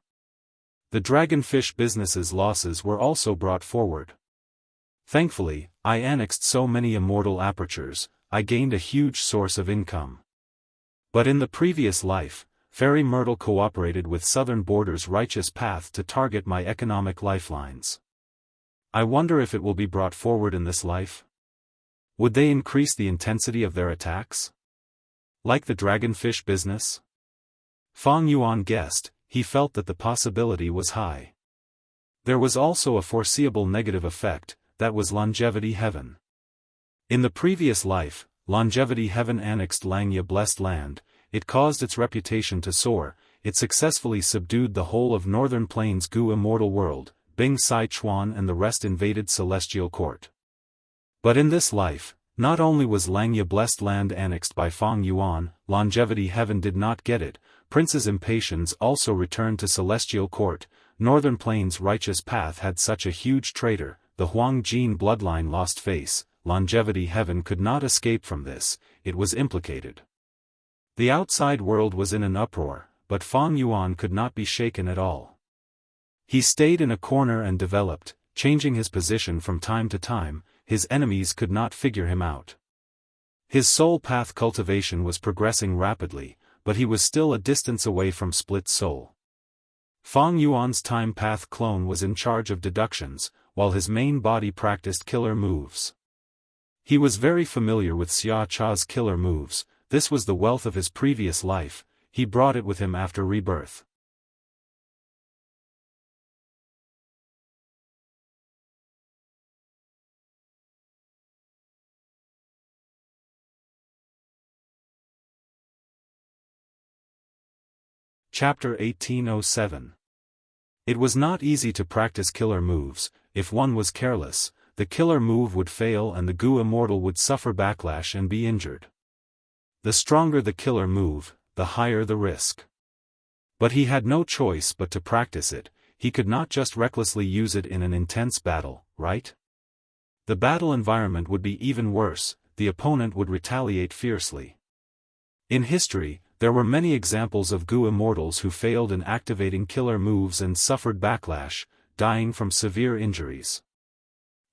[SPEAKER 1] The dragonfish business's losses were also brought forward. Thankfully, I annexed so many immortal apertures, I gained a huge source of income. But in the previous life, Fairy Myrtle cooperated with Southern Border's righteous path to target my economic lifelines. I wonder if it will be brought forward in this life? Would they increase the intensity of their attacks? Like the dragonfish business? Fang Yuan guessed, he felt that the possibility was high. There was also a foreseeable negative effect, that was Longevity Heaven. In the previous life, Longevity Heaven annexed Langya Blessed Land, it caused its reputation to soar, it successfully subdued the whole of Northern Plains Gu Immortal World, Bing Sai Chuan and the rest invaded Celestial Court. But in this life, not only was Langya Blessed Land annexed by Fang Yuan, Longevity Heaven did not get it, Prince's Impatience also returned to Celestial Court. Northern Plains' righteous path had such a huge traitor, the Huang Jin bloodline lost face, Longevity Heaven could not escape from this, it was implicated. The outside world was in an uproar, but Fang Yuan could not be shaken at all. He stayed in a corner and developed, changing his position from time to time, his enemies could not figure him out. His soul path cultivation was progressing rapidly, but he was still a distance away from split soul. Fang Yuan's time path clone was in charge of deductions, while his main body practiced killer moves. He was very familiar with Xia Cha's killer moves, this was the wealth of his previous life, he brought it with him after rebirth. Chapter 1807. It was not easy to practice killer moves. If one was careless, the killer move would fail and the Gu Immortal would suffer backlash and be injured. The stronger the killer move, the higher the risk. But he had no choice but to practice it, he could not just recklessly use it in an intense battle, right? The battle environment would be even worse, the opponent would retaliate fiercely. In history, there were many examples of Gu Immortals who failed in activating killer moves and suffered backlash, dying from severe injuries.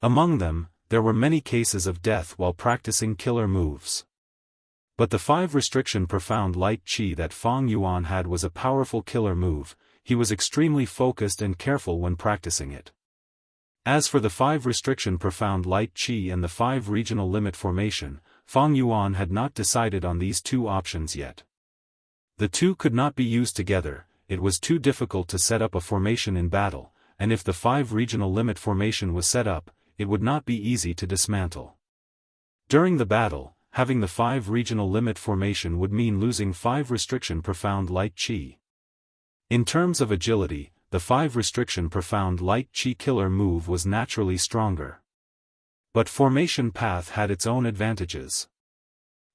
[SPEAKER 1] Among them, there were many cases of death while practicing killer moves. But the 5 restriction profound light chi that Fang Yuan had was a powerful killer move, he was extremely focused and careful when practicing it. As for the 5 restriction profound light chi and the 5 regional limit formation, Fang Yuan had not decided on these 2 options yet. The 2 could not be used together, it was too difficult to set up a formation in battle, and if the 5 regional limit formation was set up, it would not be easy to dismantle. During the battle, having the 5 regional limit formation would mean losing 5 restriction profound light chi. In terms of agility, the 5 restriction profound light chi killer move was naturally stronger. But formation path had its own advantages.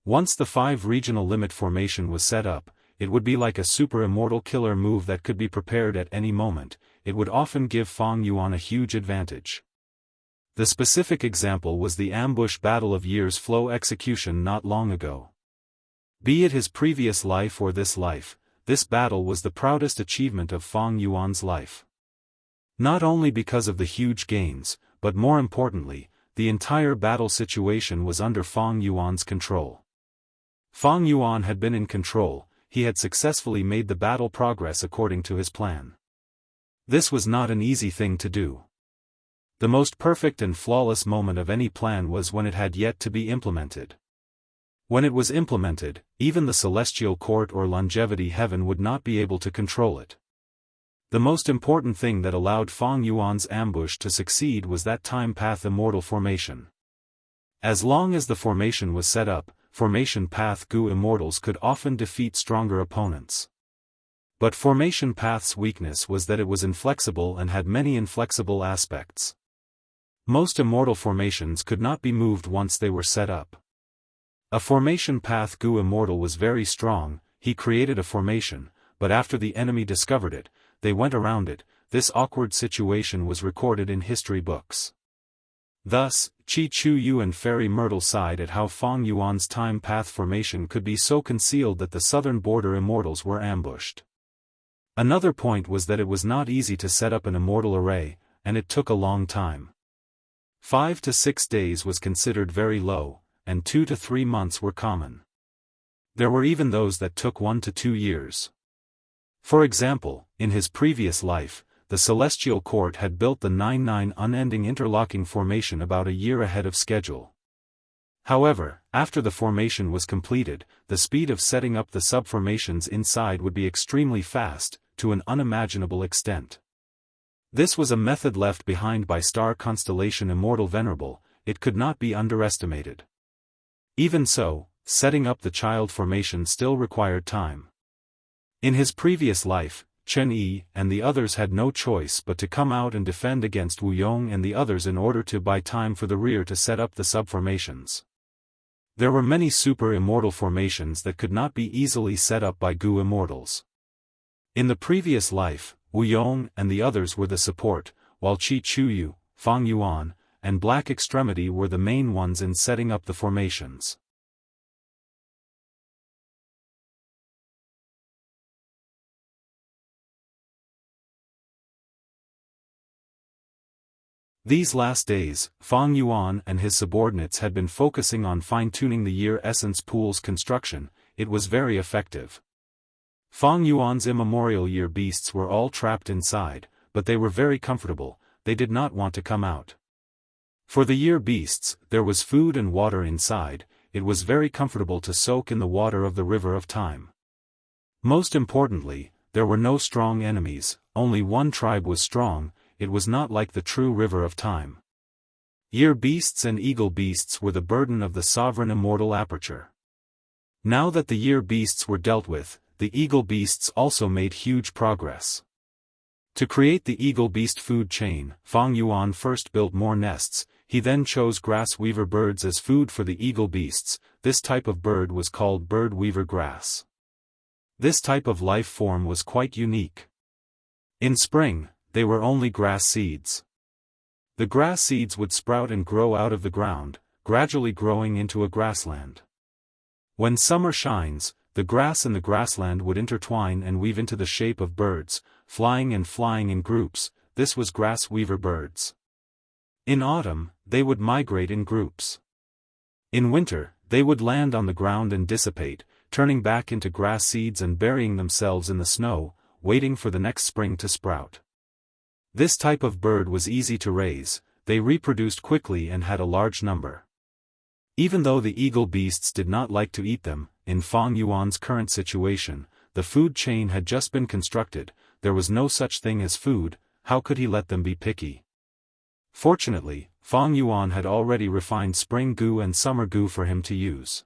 [SPEAKER 1] Once the 5 regional limit formation was set up, it would be like a super immortal killer move that could be prepared at any moment, it would often give Fang Yuan a huge advantage. The specific example was the ambush battle of Years Flow execution not long ago. Be it his previous life or this life, this battle was the proudest achievement of Fang Yuan's life. Not only because of the huge gains, but more importantly, the entire battle situation was under Fang Yuan's control. Fang Yuan had been in control, he had successfully made the battle progress according to his plan. This was not an easy thing to do. The most perfect and flawless moment of any plan was when it had yet to be implemented. When it was implemented, even the celestial court or longevity heaven would not be able to control it. The most important thing that allowed Fang Yuan's ambush to succeed was that time path immortal formation. As long as the formation was set up, formation path Gu immortals could often defeat stronger opponents. But formation path's weakness was that it was inflexible and had many inflexible aspects. Most immortal formations could not be moved once they were set up. A formation path Gu immortal was very strong, he created a formation, but after the enemy discovered it, they went around it. This awkward situation was recorded in history books. Thus, Qi Chu Yu and Fairy Myrtle sighed at how Fang Yuan's time path formation could be so concealed that the southern border immortals were ambushed. Another point was that it was not easy to set up an immortal array, and it took a long time. 5 to 6 days was considered very low, and 2 to 3 months were common. There were even those that took 1 to 2 years. For example, in his previous life, the Celestial Court had built the 9-9 unending interlocking formation about a year ahead of schedule. However, after the formation was completed, the speed of setting up the subformations inside would be extremely fast, to an unimaginable extent. This was a method left behind by star constellation Immortal Venerable, it could not be underestimated. Even so, setting up the child formation still required time. In his previous life, Chen Yi and the others had no choice but to come out and defend against Wu Yong and the others in order to buy time for the rear to set up the subformations. There were many super immortal formations that could not be easily set up by Gu immortals. In the previous life, Wu Yong and the others were the support, while Qi Chuyu, Fang Yuan, and Black Extremity were the main ones in setting up the formations. These last days, Fang Yuan and his subordinates had been focusing on fine-tuning the Year Essence Pool's construction. It was very effective. Fang Yuan's immemorial year beasts were all trapped inside, but they were very comfortable, they did not want to come out. For the year beasts, there was food and water inside, it was very comfortable to soak in the water of the river of time. Most importantly, there were no strong enemies, only one tribe was strong. It was not like the true river of time. Year beasts and eagle beasts were the burden of the sovereign immortal aperture. Now that the year beasts were dealt with, the eagle beasts also made huge progress. To create the eagle beast food chain, Fang Yuan first built more nests, he then chose grass weaver birds as food for the eagle beasts. This type of bird was called bird weaver grass. This type of life form was quite unique. In spring, they were only grass seeds. The grass seeds would sprout and grow out of the ground, gradually growing into a grassland. When summer shines, the grass and the grassland would intertwine and weave into the shape of birds, flying in groups. This was grass weaver birds. In autumn, they would migrate in groups. In winter, they would land on the ground and dissipate, turning back into grass seeds and burying themselves in the snow, waiting for the next spring to sprout. This type of bird was easy to raise, they reproduced quickly and had a large number. Even though the eagle beasts did not like to eat them, in Fang Yuan's current situation, the food chain had just been constructed, there was no such thing as food, how could he let them be picky? Fortunately, Fang Yuan had already refined spring goo and summer goo for him to use.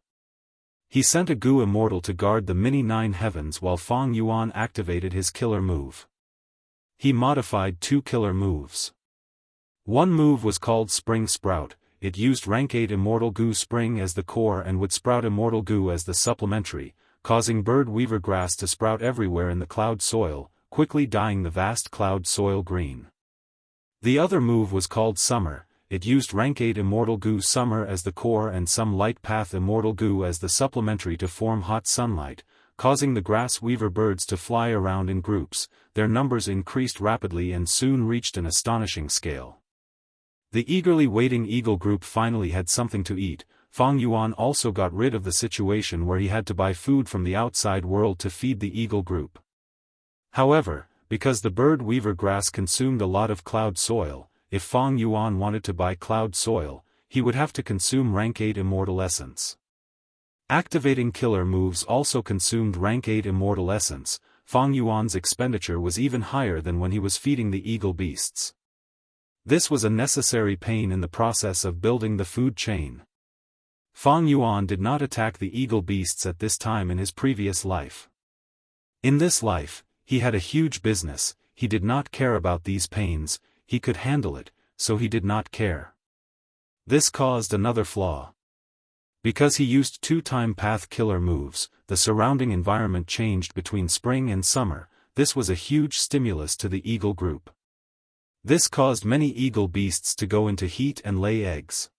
[SPEAKER 1] He sent a goo immortal to guard the mini 9 heavens while Fang Yuan activated his killer move. He modified 2 killer moves. One move was called Spring Sprout, it used rank 8 Immortal Goo Spring as the core and would sprout Immortal Goo as the supplementary, causing bird weaver grass to sprout everywhere in the cloud soil, quickly dyeing the vast cloud soil green. The other move was called Summer, it used rank 8 Immortal Goo Summer as the core and some Light Path Immortal Goo as the supplementary to form Hot Sunlight, causing the grass weaver birds to fly around in groups. Their numbers increased rapidly and soon reached an astonishing scale. The eagerly waiting eagle group finally had something to eat. Fang Yuan also got rid of the situation where he had to buy food from the outside world to feed the eagle group. However, because the bird weaver grass consumed a lot of cloud soil, if Fang Yuan wanted to buy cloud soil, he would have to consume rank 8 immortal essence. Activating killer moves also consumed rank 8 immortal essence. Fang Yuan's expenditure was even higher than when he was feeding the eagle beasts. This was a necessary pain in the process of building the food chain. Fang Yuan did not attack the eagle beasts at this time in his previous life. In this life, he had a huge business. He did not care about these pains, he could handle it, so he did not care. This caused another flaw. Because he used 2-time path killer moves, the surrounding environment changed between spring and summer. This was a huge stimulus to the eagle group. This caused many eagle beasts to go into heat and lay eggs.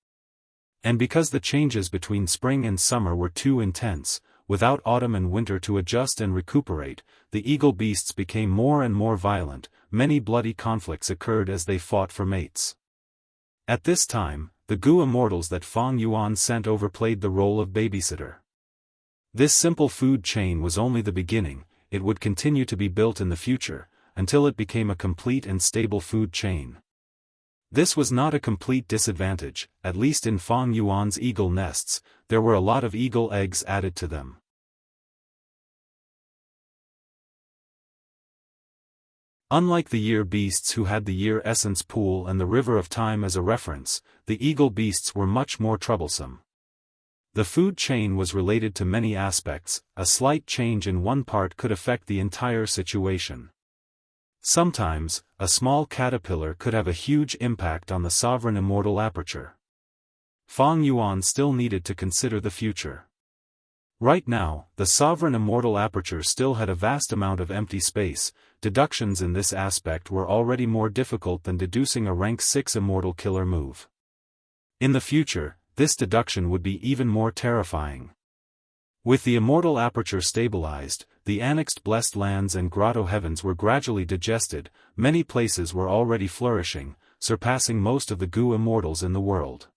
[SPEAKER 1] And because the changes between spring and summer were too intense, without autumn and winter to adjust and recuperate, the eagle beasts became more and more violent. Many bloody conflicts occurred as they fought for mates. At this time, the Goo immortals that Fang Yuan sent over played the role of babysitter. This simple food chain was only the beginning. It would continue to be built in the future, until it became a complete and stable food chain. This was not a complete disadvantage. At least in Fang Yuan's eagle nests, there were a lot of eagle eggs added to them. Unlike the year beasts who had the year essence pool and the river of time as a reference, the eagle beasts were much more troublesome. The food chain was related to many aspects. A slight change in one part could affect the entire situation. Sometimes, a small caterpillar could have a huge impact on the sovereign immortal aperture. Fang Yuan still needed to consider the future. Right now, the sovereign immortal aperture still had a vast amount of empty space. Deductions in this aspect were already more difficult than deducing a rank 6 immortal killer move. In the future, this deduction would be even more terrifying. With the immortal aperture stabilized, the annexed blessed lands and grotto heavens were gradually digested. Many places were already flourishing, surpassing most of the Goo immortals in the world.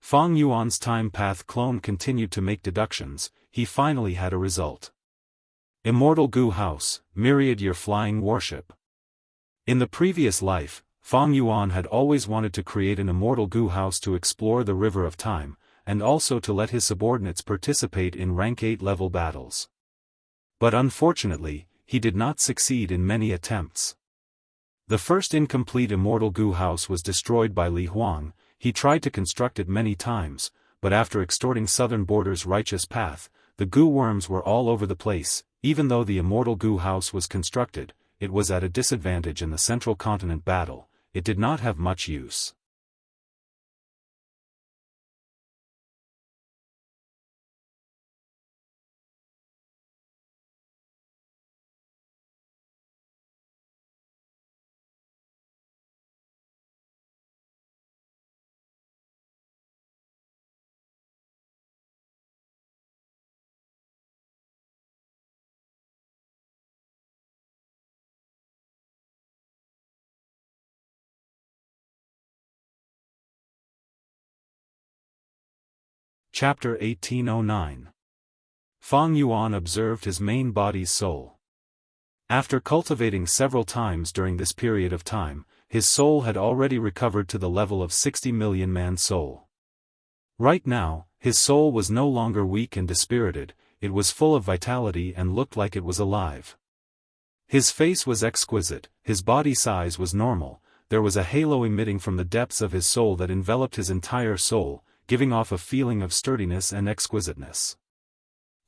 [SPEAKER 1] Fang Yuan's time path clone continued to make deductions. He finally had a result. Immortal Goo House, Myriad Year Flying Warship. In the previous life, Fang Yuan had always wanted to create an immortal Goo House to explore the river of time, and also to let his subordinates participate in rank 8 level battles. But unfortunately, he did not succeed in many attempts. The first incomplete immortal Goo House was destroyed by Li Huang. He tried to construct it many times, but after extorting Southern Border's righteous path, the Goo worms were all over the place. Even though the immortal Goo House was constructed, it was at a disadvantage in the Central Continent battle. It did not have much use. Chapter 1809. Fang Yuan observed his main body's soul. After cultivating several times during this period of time, his soul had already recovered to the level of 60 million man soul. Right now, his soul was no longer weak and dispirited, it was full of vitality and looked like it was alive. His face was exquisite, his body size was normal, there was a halo emitting from the depths of his soul that enveloped his entire soul, giving off a feeling of sturdiness and exquisiteness.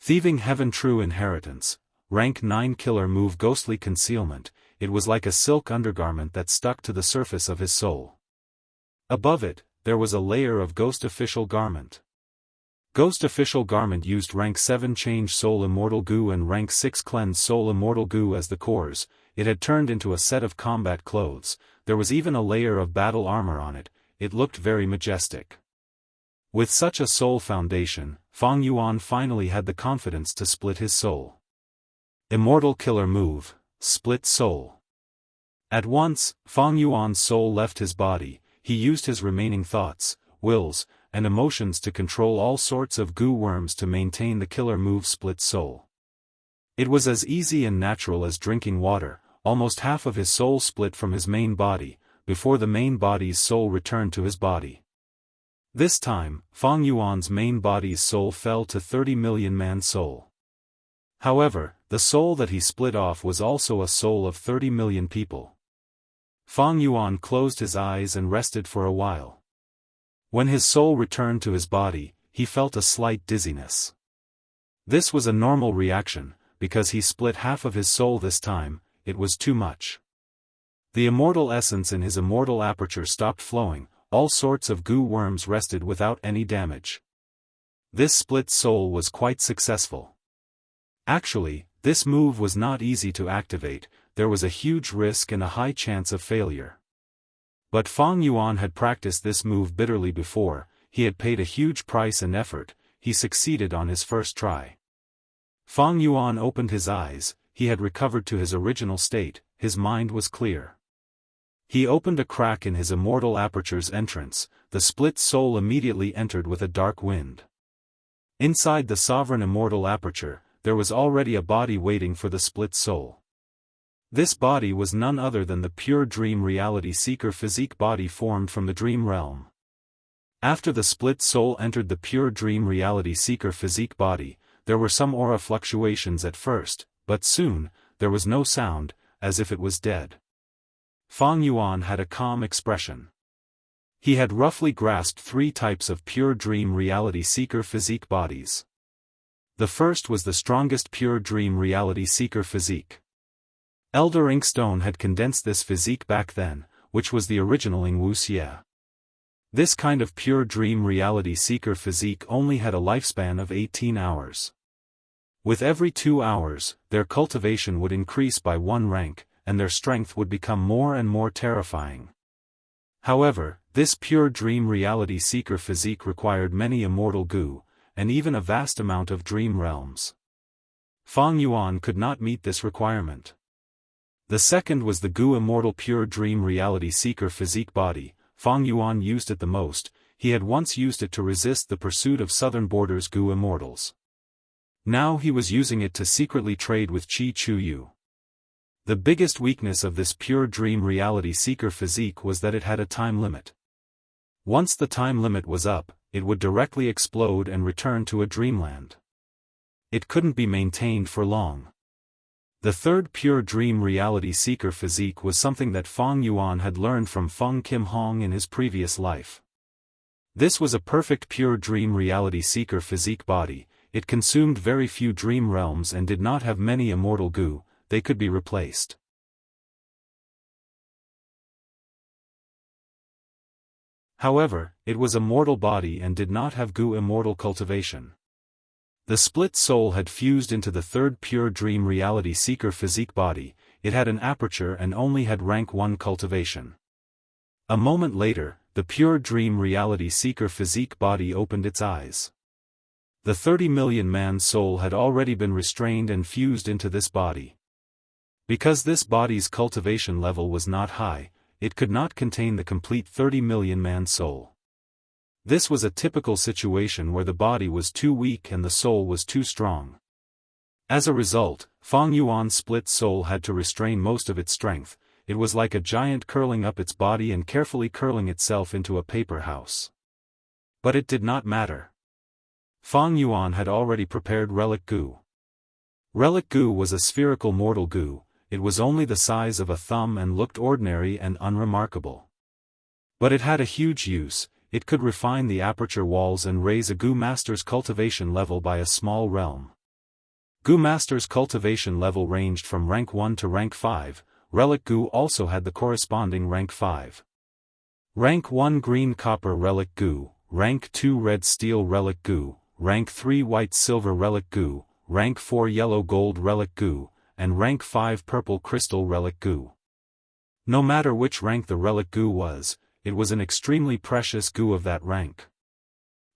[SPEAKER 1] Thieving Heaven True Inheritance, rank 9 killer move Ghostly Concealment. It was like a silk undergarment that stuck to the surface of his soul. Above it, there was a layer of Ghost Official Garment. Ghost Official Garment used rank 7 Change Soul Immortal Goo and rank 6 Cleanse Soul Immortal Goo as the cores. It had turned into a set of combat clothes. There was even a layer of battle armor on it. it looked very majestic. With such a soul foundation, Fang Yuan finally had the confidence to split his soul. Immortal killer move, split soul. At once, Fang Yuan's soul left his body. He used his remaining thoughts, wills, and emotions to control all sorts of goo worms to maintain the killer move split soul. It was as easy and natural as drinking water. Almost half of his soul split from his main body, before the main body's soul returned to his body. This time, Fang Yuan's main body's soul fell to 30 million man soul. However, the soul that he split off was also a soul of 30 million people. Fang Yuan closed his eyes and rested for a while. When his soul returned to his body, he felt a slight dizziness. This was a normal reaction, because he split half of his soul this time. It was too much. The immortal essence in his immortal aperture stopped flowing, all sorts of goo worms rested without any damage. This split soul was quite successful. Actually, this move was not easy to activate, there was a huge risk and a high chance of failure. But Fang Yuan had practiced this move bitterly before, he had paid a huge price and effort, he succeeded on his first try. Fang Yuan opened his eyes, he had recovered to his original state, his mind was clear. He opened a crack in his immortal aperture's entrance, the split soul immediately entered with a dark wind. Inside the sovereign immortal aperture, there was already a body waiting for the split soul. This body was none other than the pure dream reality seeker physique body formed from the dream realm. After the split soul entered the pure dream reality seeker physique body, there were some aura fluctuations at first, but soon, there was no sound, as if it was dead. Fang Yuan had a calm expression. He had roughly grasped 3 types of pure dream reality seeker physique bodies. The first was the strongest pure dream reality seeker physique. Elder Inkstone had condensed this physique back then, which was the original Wuxia. This kind of pure dream reality seeker physique only had a lifespan of 18 hours. With every 2 hours, their cultivation would increase by 1 rank, and their strength would become more and more terrifying. However, this pure dream reality seeker physique required many immortal goo, and even a vast amount of dream realms. Fang Yuan could not meet this requirement. The second was the goo immortal pure dream reality seeker physique body. Fang Yuan used it the most, he had once used it to resist the pursuit of southern borders goo immortals. Now he was using it to secretly trade with Qi Chuyu. The biggest weakness of this pure dream reality seeker physique was that it had a time limit. Once the time limit was up, it would directly explode and return to a dreamland. It couldn't be maintained for long. The third pure dream reality seeker physique was something that Fang Yuan had learned from Feng Kim Hong in his previous life. This was a perfect pure dream reality seeker physique body. It consumed very few dream realms and did not have many immortal goo, they could be replaced. However, it was a mortal body and did not have goo immortal cultivation. The split soul had fused into the third pure dream reality seeker physique body, it had an aperture and only had rank 1 cultivation. A moment later, the pure dream reality seeker physique body opened its eyes. The 30 million man soul had already been restrained and fused into this body. Because this body's cultivation level was not high, it could not contain the complete 30 million man soul. This was a typical situation where the body was too weak and the soul was too strong. As a result, Fang Yuan's split soul had to restrain most of its strength. It was like a giant curling up its body and carefully curling itself into a paper house. But it did not matter. Fang Yuan had already prepared relic goo. Relic goo was a spherical mortal goo. It was only the size of a thumb and looked ordinary and unremarkable. But it had a huge use, it could refine the aperture walls and raise a goo master's cultivation level by a small realm. Goo master's cultivation level ranged from rank 1 to rank 5, relic goo also had the corresponding rank 5. Rank 1 green copper relic goo, rank 2 red steel relic goo, rank 3 white silver relic goo, rank 4 yellow gold relic goo, and rank 5 purple crystal relic goo. No matter which rank the relic goo was, it was an extremely precious goo of that rank.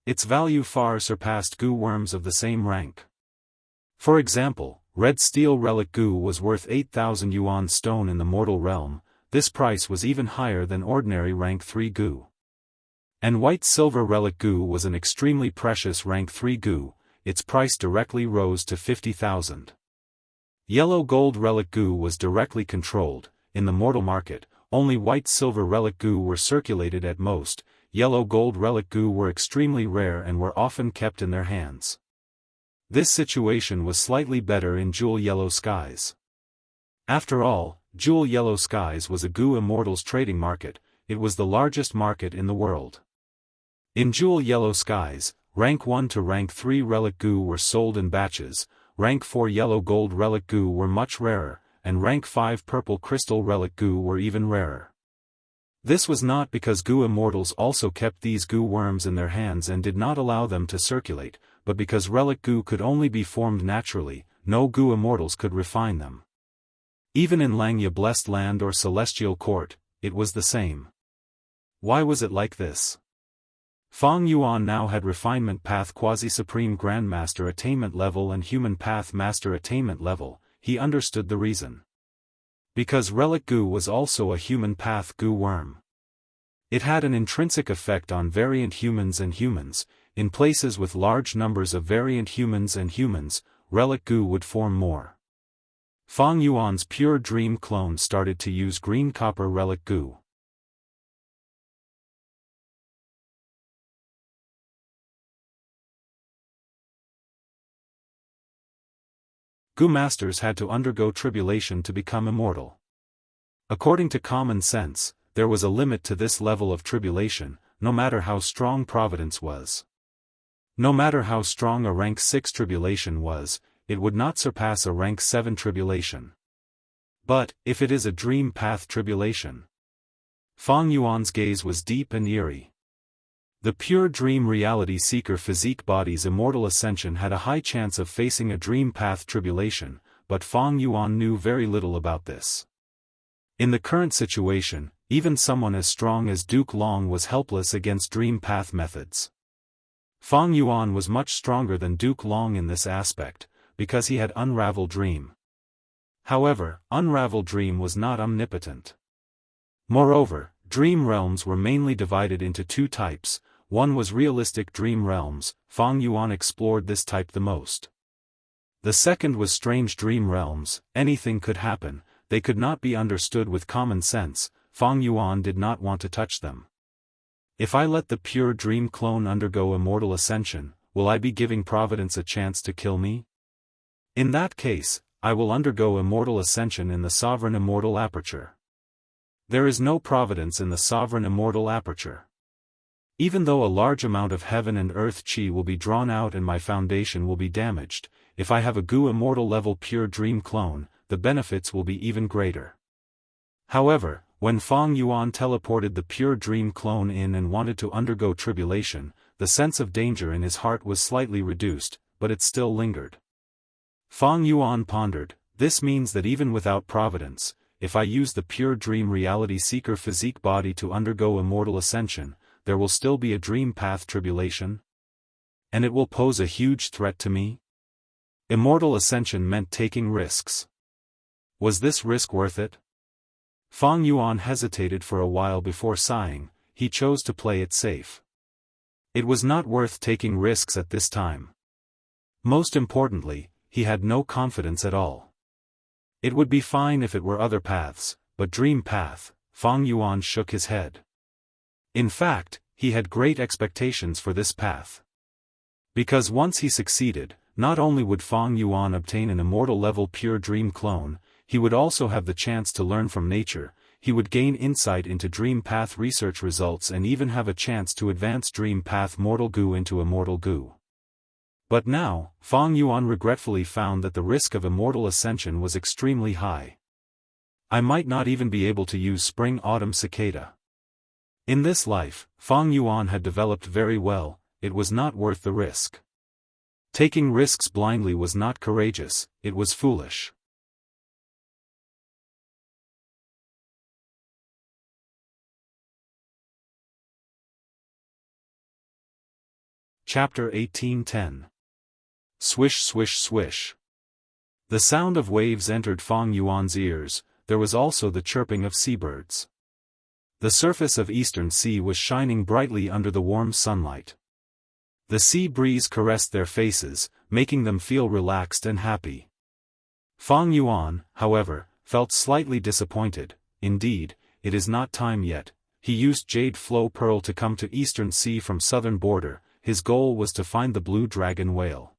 [SPEAKER 1] Its value far surpassed goo worms of the same rank. For example, red steel relic goo was worth 8,000 yuan stone in the mortal realm. This price was even higher than ordinary rank 3 goo. And white silver relic goo was an extremely precious rank 3 goo, its price directly rose to 50,000. Yellow gold relic goo was directly controlled. In the mortal market, only white silver relic goo were circulated at most. Yellow gold relic goo were extremely rare and were often kept in their hands. This situation was slightly better in Jewel Yellow Skies. After all, Jewel Yellow Skies was a goo immortals trading market. It was the largest market in the world. In Jewel Yellow Skies, rank 1 to rank 3 relic goo were sold in batches. Rank 4 yellow gold relic goo were much rarer, and rank 5 purple crystal relic goo were even rarer. This was not because goo immortals also kept these goo worms in their hands and did not allow them to circulate, but because relic goo could only be formed naturally. No goo immortals could refine them. Even in Langya Blessed Land or Celestial Court, it was the same. Why was it like this? Fang Yuan now had Refinement Path Quasi-Supreme Grandmaster Attainment Level and Human Path Master Attainment Level. He understood the reason. Because relic goo was also a human path goo worm. It had an intrinsic effect on variant humans and humans. In places with large numbers of variant humans and humans, relic goo would form more. Fang Yuan's pure dream clone started to use green copper relic goo. Goo masters had to undergo tribulation to become immortal. According to common sense, there was a limit to this level of tribulation, no matter how strong providence was. No matter how strong a rank 6 tribulation was, it would not surpass a rank 7 tribulation. But, if it is a dream path tribulation? Fang Yuan's gaze was deep and eerie. The pure dream reality seeker physique body's immortal ascension had a high chance of facing a dream path tribulation, but Fang Yuan knew very little about this. In the current situation, even someone as strong as Duke Long was helpless against dream path methods. Fang Yuan was much stronger than Duke Long in this aspect, because he had Unravel Dream. However, Unravel Dream was not omnipotent. Moreover, dream realms were mainly divided into two types. One was realistic dream realms. Fang Yuan explored this type the most. The second was strange dream realms. Anything could happen, they could not be understood with common sense. Fang Yuan did not want to touch them. If I let the pure dream clone undergo immortal ascension, will I be giving Providence a chance to kill me? In that case, I will undergo immortal ascension in the sovereign immortal aperture. There is no providence in the sovereign immortal aperture. Even though a large amount of heaven and earth chi will be drawn out and my foundation will be damaged, if I have a goo immortal level pure dream clone, the benefits will be even greater. However, when Fang Yuan teleported the pure dream clone in and wanted to undergo tribulation, the sense of danger in his heart was slightly reduced, but it still lingered. Fang Yuan pondered, this means that even without providence, if I use the pure dream reality seeker physique body to undergo immortal ascension, there will still be a dream path tribulation? And it will pose a huge threat to me? Immortal ascension meant taking risks. Was this risk worth it? Fang Yuan hesitated for a while before sighing. He chose to play it safe. It was not worth taking risks at this time. Most importantly, he had no confidence at all. It would be fine if it were other paths, but dream path. Fang Yuan shook his head. In fact, he had great expectations for this path. Because once he succeeded, not only would Fang Yuan obtain an immortal level pure dream clone, he would also have the chance to learn from nature, he would gain insight into dream path research results and even have a chance to advance dream path mortal goo into immortal goo. But now, Fang Yuan regretfully found that the risk of immortal ascension was extremely high. I might not even be able to use spring-autumn cicada. In this life, Fang Yuan had developed very well, it was not worth the risk. Taking risks blindly was not courageous, it was foolish. Chapter 1810. Swish swish swish. The sound of waves entered Fang Yuan's ears, there was also the chirping of seabirds. The surface of Eastern Sea was shining brightly under the warm sunlight. The sea breeze caressed their faces, making them feel relaxed and happy. Fang Yuan, however, felt slightly disappointed. Indeed, it is not time yet. He used Jade Flow Pearl to come to Eastern Sea from southern border. His goal was to find the blue dragon whale.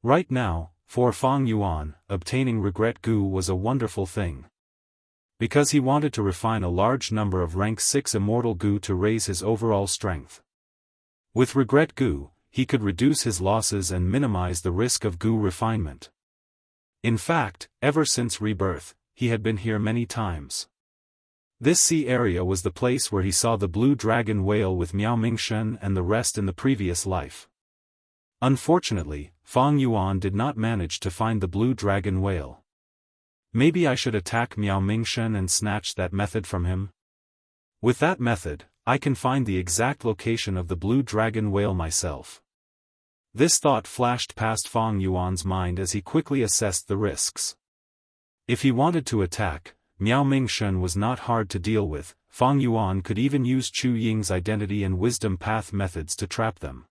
[SPEAKER 1] Right now, for Fang Yuan, obtaining Regret Gu was a wonderful thing. Because he wanted to refine a large number of rank 6 Immortal Gu to raise his overall strength. With Regret Gu, he could reduce his losses and minimize the risk of Gu refinement. In fact, ever since rebirth, he had been here many times. This sea area was the place where he saw the blue dragon whale with Miao Mingshen and the rest in the previous life. Unfortunately, Fang Yuan did not manage to find the blue dragon whale. Maybe I should attack Miao Mingshen and snatch that method from him? With that method, I can find the exact location of the blue dragon whale myself. This thought flashed past Fang Yuan's mind as he quickly assessed the risks. If he wanted to attack, Miao Mingshen was not hard to deal with. Fang Yuan could even use Chu Ying's identity and wisdom path methods to trap them.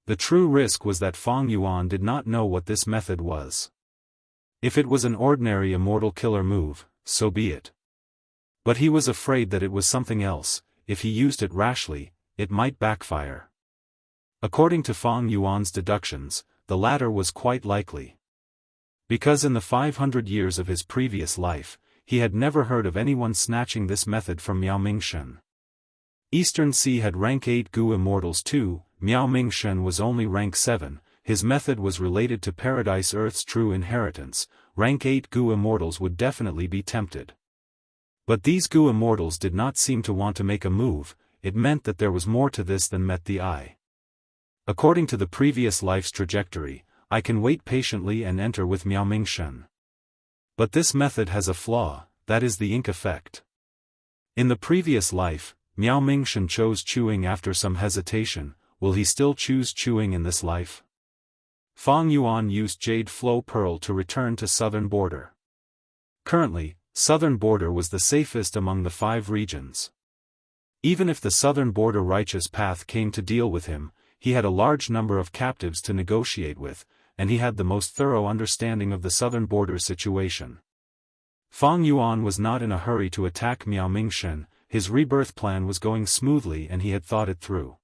[SPEAKER 1] The true risk was that Fang Yuan did not know what this method was. If it was an ordinary immortal killer move, so be it. But he was afraid that it was something else. If he used it rashly, it might backfire. According to Fang Yuan's deductions, the latter was quite likely. Because in the 500 years of his previous life, he had never heard of anyone snatching this method from Miao Mingshen. Eastern Sea had rank 8 Gu Immortals too. Miao Mingshen was only rank 7, his method was related to Paradise Earth's true inheritance. Rank 8 Gu Immortals would definitely be tempted. But these Gu Immortals did not seem to want to make a move. It meant that there was more to this than met the eye. According to the previous life's trajectory, I can wait patiently and enter with Miao Mingshen. But this method has a flaw, that is the ink effect. In the previous life, Miao Mingshen chose chewing after some hesitation. Will he still choose chewing in this life? Fang Yuan used Jade Flow Pearl to return to southern border. Currently, southern border was the safest among the 5 regions. Even if the southern border righteous path came to deal with him, he had a large number of captives to negotiate with, and he had the most thorough understanding of the southern border situation. Fang Yuan was not in a hurry to attack Miao Mingshen. His rebirth plan was going smoothly and he had thought it through.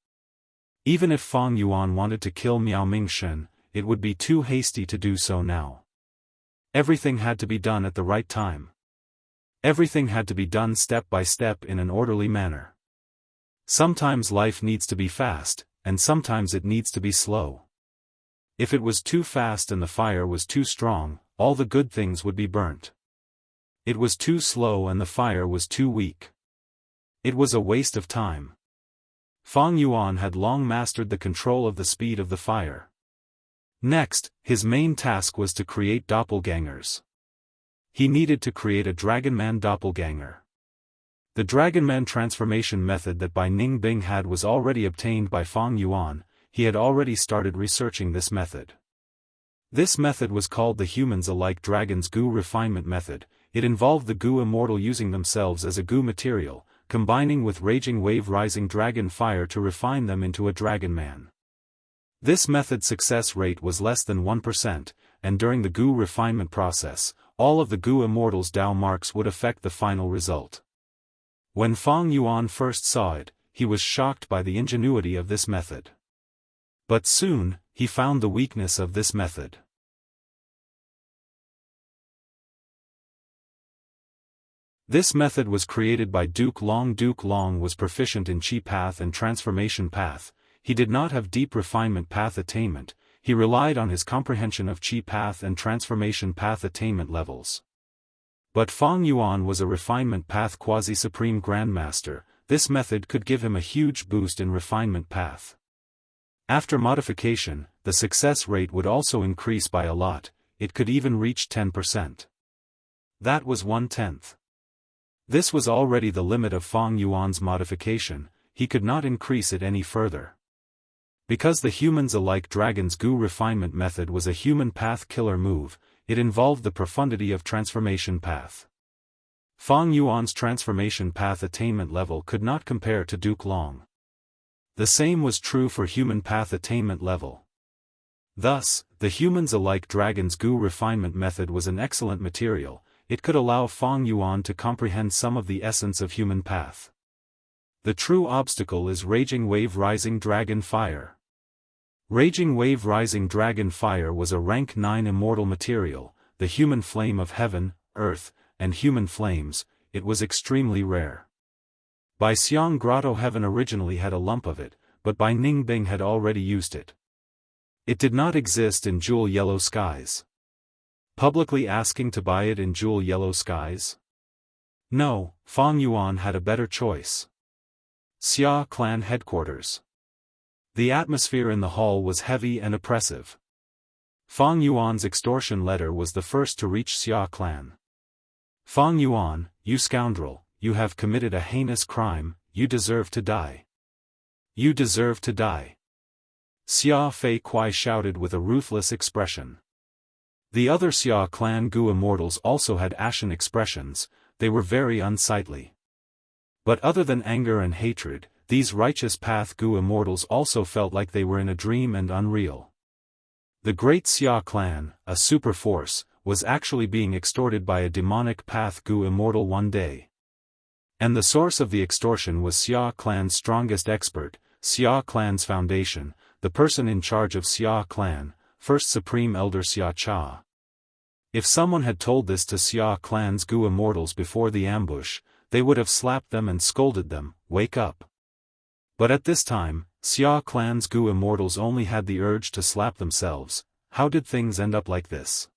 [SPEAKER 1] Even if Fang Yuan wanted to kill Miao Mingshen, it would be too hasty to do so now. Everything had to be done at the right time. Everything had to be done step by step in an orderly manner. Sometimes life needs to be fast, and sometimes it needs to be slow. If it was too fast and the fire was too strong, all the good things would be burnt. It was too slow and the fire was too weak. It was a waste of time. Fang Yuan had long mastered the control of the speed of the fire. Next, his main task was to create doppelgangers. He needed to create a Dragonman doppelganger. The Dragonman transformation method that Bai Ningbing had was already obtained by Fang Yuan. He had already started researching this method. This method was called the humans-alike Dragon's Gu refinement method. It involved the Gu Immortal using themselves as a Gu material, combining with Raging Wave Rising Dragon Fire to refine them into a Dragonman. This method's success rate was less than 1%, and during the Gu refinement process, all of the Gu Immortal's Dao marks would affect the final result. When Fang Yuan first saw it, he was shocked by the ingenuity of this method. But soon, he found the weakness of this method. This method was created by Duke Long. Duke Long was proficient in Qi Path and Transformation Path. He did not have deep refinement path attainment. He relied on his comprehension of Qi Path and Transformation Path attainment levels. But Fang Yuan was a refinement path quasi-supreme grandmaster. This method could give him a huge boost in refinement path. After modification, the success rate would also increase by a lot. It could even reach 10%. That was 1/10. This was already the limit of Fang Yuan's modification. He could not increase it any further. Because the humans-alike dragon's goo refinement method was a human path killer move, it involved the profundity of transformation path. Fang Yuan's transformation path attainment level could not compare to Duke Long. The same was true for human path attainment level. Thus, the humans-alike dragon's goo refinement method was an excellent material. It could allow Fang Yuan to comprehend some of the essence of human path. The true obstacle is Raging Wave Rising Dragon Fire. Raging Wave Rising Dragon Fire was a rank 9 immortal material, the human flame of heaven, earth, and human flames. It was extremely rare. Bai Xiang Grotto Heaven originally had a lump of it, but Bai Ningbing had already used it. It did not exist in Jewel Yellow Skies. Publicly asking to buy it in Jewel Yellow Skies? No, Fang Yuan had a better choice. Xia clan headquarters. The atmosphere in the hall was heavy and oppressive. Fang Yuan's extortion letter was the first to reach Xia clan. Fang Yuan, you scoundrel, you have committed a heinous crime, you deserve to die. You deserve to die. Xia Fei Kuai shouted with a ruthless expression. The other Xia clan Gu immortals also had ashen expressions. They were very unsightly. But other than anger and hatred, these righteous path Gu immortals also felt like they were in a dream and unreal. The great Xia clan, a super force, was actually being extorted by a demonic path Gu immortal one day. And the source of the extortion was Xia clan's strongest expert, Xia clan's foundation, the person in charge of Xia clan, First Supreme Elder Xia Cha. If someone had told this to Xia clan's Gu immortals before the ambush, they would have slapped them and scolded them, wake up. But at this time, Xia clan's Gu immortals only had the urge to slap themselves. How did things end up like this?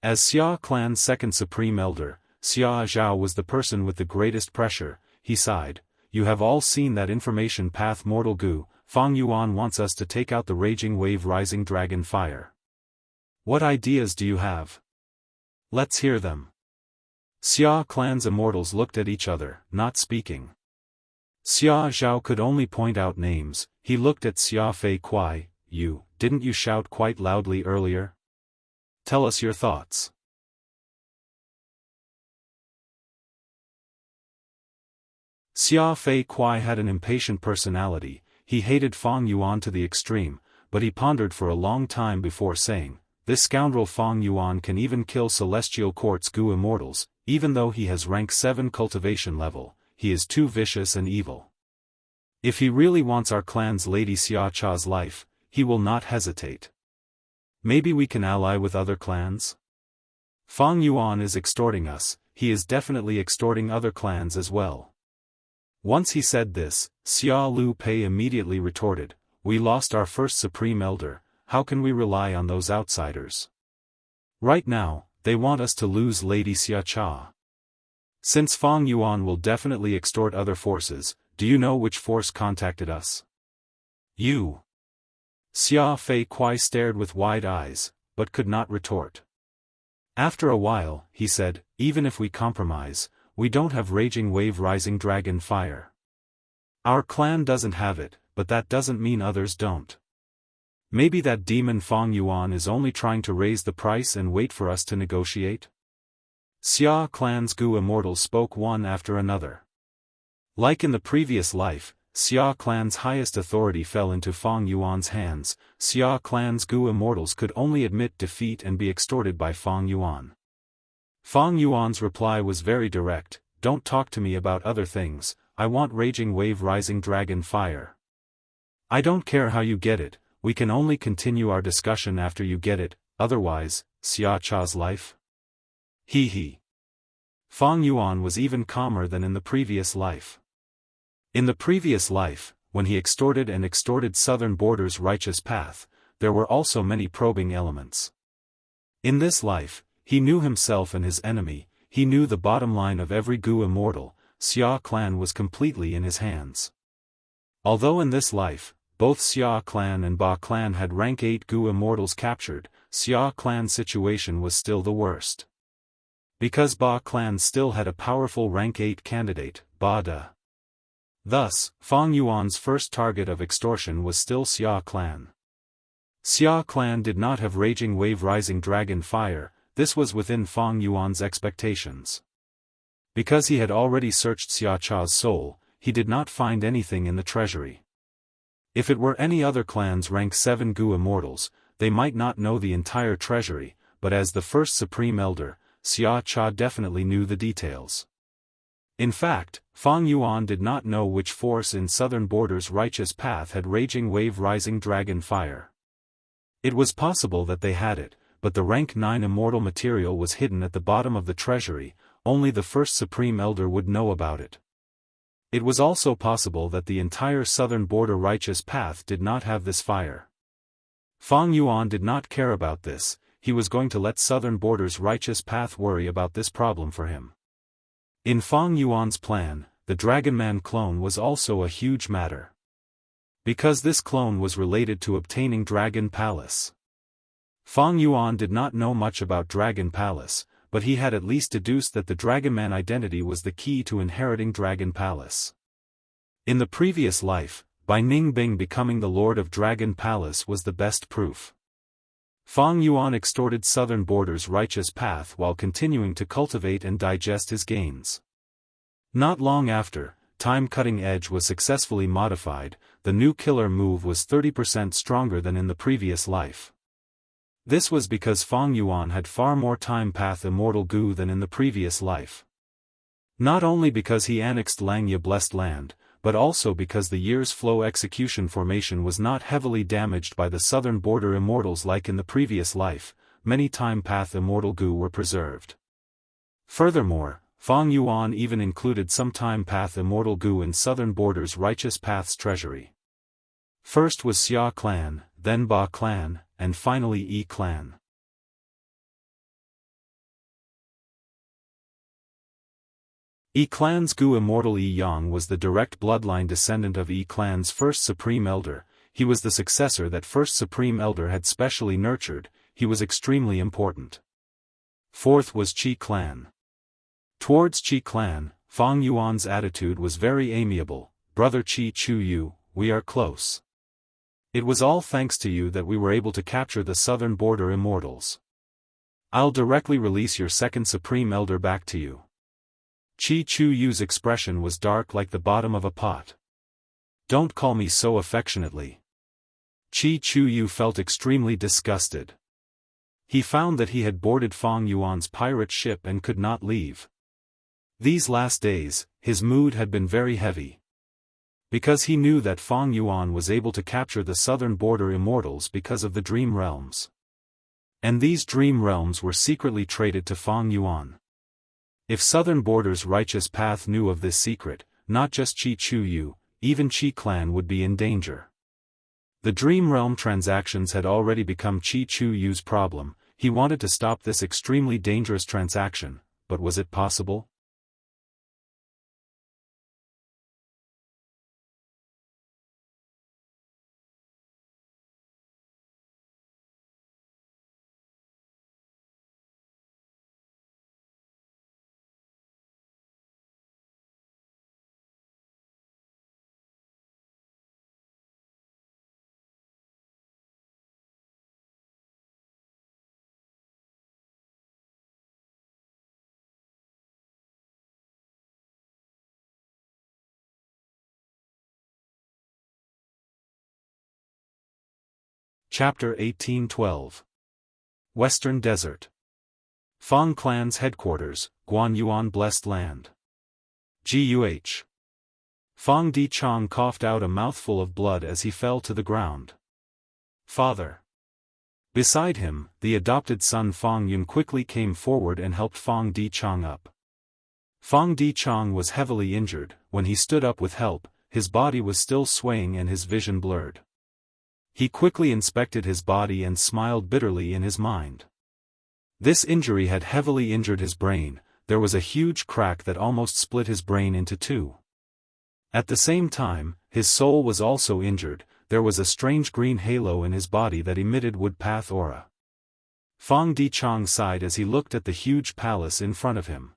[SPEAKER 1] As Xia clan's second supreme elder, Xia Zhao was the person with the greatest pressure. He sighed, you have all seen that information path mortal Gu. Fang Yuan wants us to take out the Raging Wave Rising Dragon Fire. What ideas do you have? Let's hear them. Xia clan's immortals looked at each other, not speaking. Xia Zhao could only point out names. He looked at Xia Fei Kuai. Didn't you shout quite loudly earlier? Tell us your thoughts. Xia Fei Kuai had an impatient personality. He hated Fang Yuan to the extreme, but he pondered for a long time before saying, this scoundrel Fang Yuan can even kill Celestial Court's Gu immortals, even though he has rank 7 cultivation level, he is too vicious and evil. If he really wants our clan's Lady Xia Cha's life, he will not hesitate. Maybe we can ally with other clans? Fang Yuan is extorting us, he is definitely extorting other clans as well. Once he said this, Xia Lu Pei immediately retorted, we lost our first supreme elder, how can we rely on those outsiders? Right now, they want us to lose Lady Xia Cha. Since Fang Yuan will definitely extort other forces, do you know which force contacted us? You. Xia Fei Kuai stared with wide eyes, but could not retort. After a while, he said, even if we compromise, we don't have Raging Wave Rising Dragon Fire. Our clan doesn't have it, but that doesn't mean others don't. Maybe that demon Fang Yuan is only trying to raise the price and wait for us to negotiate? Xia clan's Gu immortals spoke one after another. Like in the previous life, Xia clan's highest authority fell into Fang Yuan's hands. Xia clan's Gu immortals could only admit defeat and be extorted by Fang Yuan. Fang Yuan's reply was very direct, don't talk to me about other things, I want Raging Wave Rising Dragon Fire. I don't care how you get it, we can only continue our discussion after you get it, otherwise, Xia Cha's life? He. Fang Yuan was even calmer than in the previous life. In the previous life, when he extorted Southern Border's righteous path, there were also many probing elements. In this life, he knew himself and his enemy, he knew the bottom line of every Gu immortal. Xia clan was completely in his hands. Although in this life, both Xia clan and Ba clan had rank 8 Gu immortals captured, Xia clan's situation was still the worst. Because Ba clan still had a powerful rank 8 candidate, Ba De. Thus, Fang Yuan's first target of extortion was still Xia clan. Xia clan did not have raging wave rising dragon fire. This was within Fang Yuan's expectations. Because he had already searched Xia Cha's soul, he did not find anything in the treasury. If it were any other clan's rank 7 Gu immortals, they might not know the entire treasury, but as the first Supreme Elder, Xia Cha definitely knew the details. In fact, Fang Yuan did not know which force in southern borders righteous path had raging wave rising dragon fire. It was possible that they had it, but the rank 9 immortal material was hidden at the bottom of the treasury. Only the first Supreme Elder would know about it. It was also possible that the entire southern border righteous path did not have this fire. Fang Yuan did not care about this. He was going to let southern border's righteous path worry about this problem for him. In Fang Yuan's plan, the Dragonman clone was also a huge matter. Because this clone was related to obtaining Dragon Palace. Fang Yuan did not know much about Dragon Palace, but he had at least deduced that the Dragonman identity was the key to inheriting Dragon Palace. In the previous life, Bai Ningbing becoming the Lord of Dragon Palace was the best proof. Fang Yuan extorted southern border's righteous path while continuing to cultivate and digest his gains. Not long after, Time Cutting Edge was successfully modified. The new killer move was 30% stronger than in the previous life. This was because Fang Yuan had far more time path immortal Gu than in the previous life. Not only because he annexed Langya Blessed Land, but also because the year's flow execution formation was not heavily damaged by the southern border immortals like in the previous life. Many time path immortal Gu were preserved. Furthermore, Fang Yuan even included some time path immortal Gu in southern border's righteous path's treasury. First was Xia clan, then Ba clan, and finally Yi clan. Yi clan's Gu immortal Yi Yang was the direct bloodline descendant of Yi clan's first Supreme Elder. He was the successor that first Supreme Elder had specially nurtured. He was extremely important. Fourth was Qi clan. Towards Qi clan, Fang Yuan's attitude was very amiable. Brother Qi Chu Yu, we are close. It was all thanks to you that we were able to capture the southern border immortals. I'll directly release your second Supreme Elder back to you. Qi Chu Yu's expression was dark like the bottom of a pot. Don't call me so affectionately. Qi Chu Yu felt extremely disgusted. He found that he had boarded Fang Yuan's pirate ship and could not leave. These last days, his mood had been very heavy. Because he knew that Fang Yuan was able to capture the southern border immortals because of the Dream Realms. And these Dream Realms were secretly traded to Fang Yuan. If southern border's righteous path knew of this secret, not just Qi Chu Yu, even Qi clan would be in danger. The Dream Realm transactions had already become Qi Chu Yu's problem. He wanted to stop this extremely dangerous transaction, but was it possible? Chapter 1812. Western Desert. Fang Clan's headquarters, Guanyuan Blessed Land. GUH. Fang Di Chong coughed out a mouthful of blood as he fell to the ground. Father. Beside him, the adopted son Fang Yun quickly came forward and helped Fang Di Chong up. Fang Di Chong was heavily injured. When he stood up with help, his body was still swaying and his vision blurred. He quickly inspected his body and smiled bitterly in his mind. This injury had heavily injured his brain. There was a huge crack that almost split his brain into two. At the same time, his soul was also injured. There was a strange green halo in his body that emitted wood path aura. Fang Di Chong sighed as he looked at the huge palace in front of him.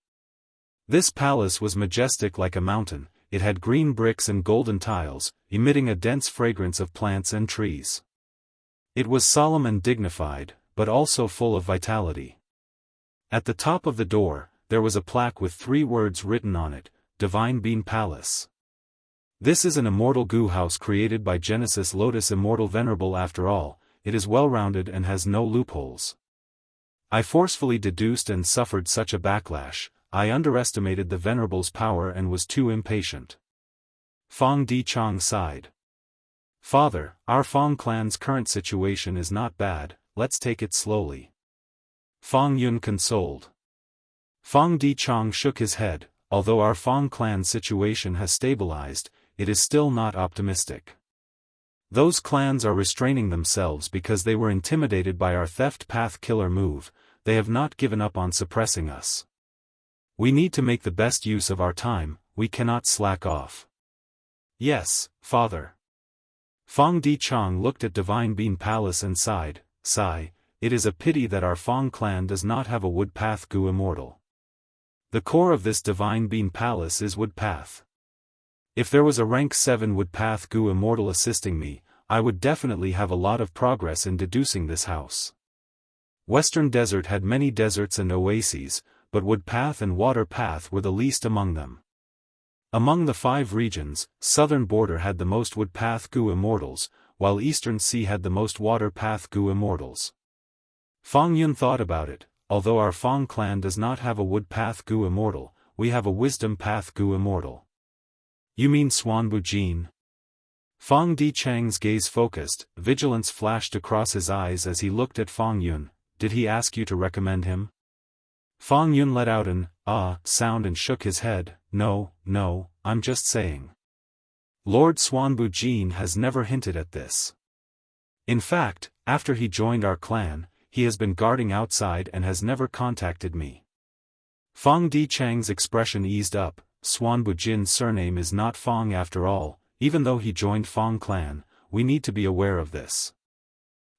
[SPEAKER 1] This palace was majestic like a mountain. it had green bricks and golden tiles, emitting a dense fragrance of plants and trees. It was solemn and dignified, but also full of vitality. At the top of the door, there was a plaque with 3 words written on it, Divine Bean Palace. This is an immortal goo house created by Genesis Lotus Immortal Venerable. After all, it is well-rounded and has no loopholes. I forcefully deduced and suffered such a backlash. I underestimated the Venerable's power and was too impatient. Fong Di-chang sighed. Father, our Fong clan's current situation is not bad, let's take it slowly. Fong Yun consoled. Fong Di-chang shook his head. Although our Fong clan's situation has stabilized, it is still not optimistic. Those clans are restraining themselves because they were intimidated by our theft path killer move. They have not given up on suppressing us. We need to make the best use of our time, we cannot slack off. Yes, Father. Fong Di-chang looked at Divine Bean Palace and sighed, it is a pity that our Fong clan does not have a wood path goo immortal. The core of this Divine Bean Palace is wood path. If there was a rank 7 wood path goo immortal assisting me, I would definitely have a lot of progress in deducing this house. Western Desert had many deserts and oases, but wood path and water path were the least among them. Among the 5 regions, Southern Border had the most wood path goo immortals, while Eastern Sea had the most water path goo immortals. Fong Yun thought about it. Although our Fong clan does not have a wood path goo immortal, we have a wisdom path goo immortal. You mean Xuanbu Jin? Fong Di-chang's gaze focused, vigilance flashed across his eyes as he looked at Fong Yun. Did he ask you to recommend him? Fong Yun let out an sound and shook his head. No, I'm just saying. Lord Xuanbu Jin has never hinted at this. In fact, after he joined our clan, he has been guarding outside and has never contacted me. Fong Di-chang's expression eased up. Xuanbu Jin's surname is not Fong after all. Even though he joined Fong clan, we need to be aware of this.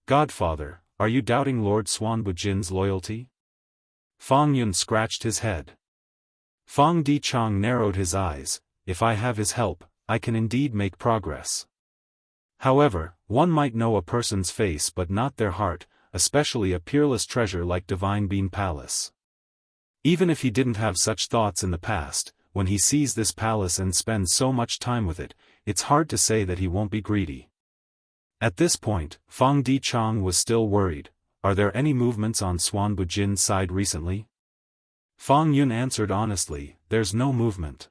[SPEAKER 1] Godfather, are you doubting Lord Xuanbu Jin's loyalty? Fong Yun scratched his head. Fong Di-chang narrowed his eyes. If I have his help, I can indeed make progress. However, one might know a person's face but not their heart, especially a peerless treasure like Divine Bean Palace. Even if he didn't have such thoughts in the past, when he sees this palace and spends so much time with it, it's hard to say that he won't be greedy. At this point, Fong Di-chang was still worried. Are there any movements on Xuanbu Jin's side recently? Fong Yun answered honestly, there's no movement.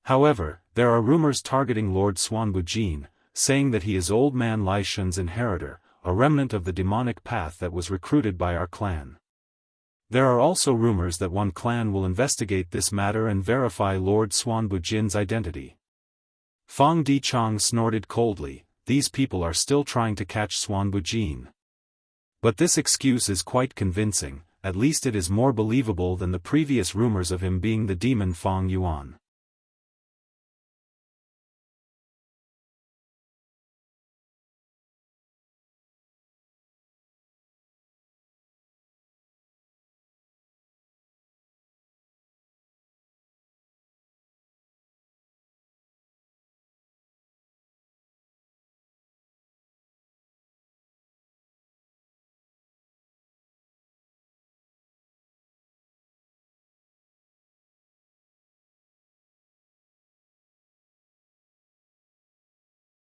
[SPEAKER 1] However, there are rumors targeting Lord Xuanbu Jin, saying that he is old man Lai Shun's inheritor, a remnant of the demonic path that was recruited by our clan. There are also rumors that one clan will investigate this matter and verify Lord Xuanbu Jin's identity. Fong Di-chang snorted coldly. These people are still trying to catch Xuanbu Jin. But this excuse is quite convincing, at least it is more believable than the previous rumors of him being the demon Fong Yuan.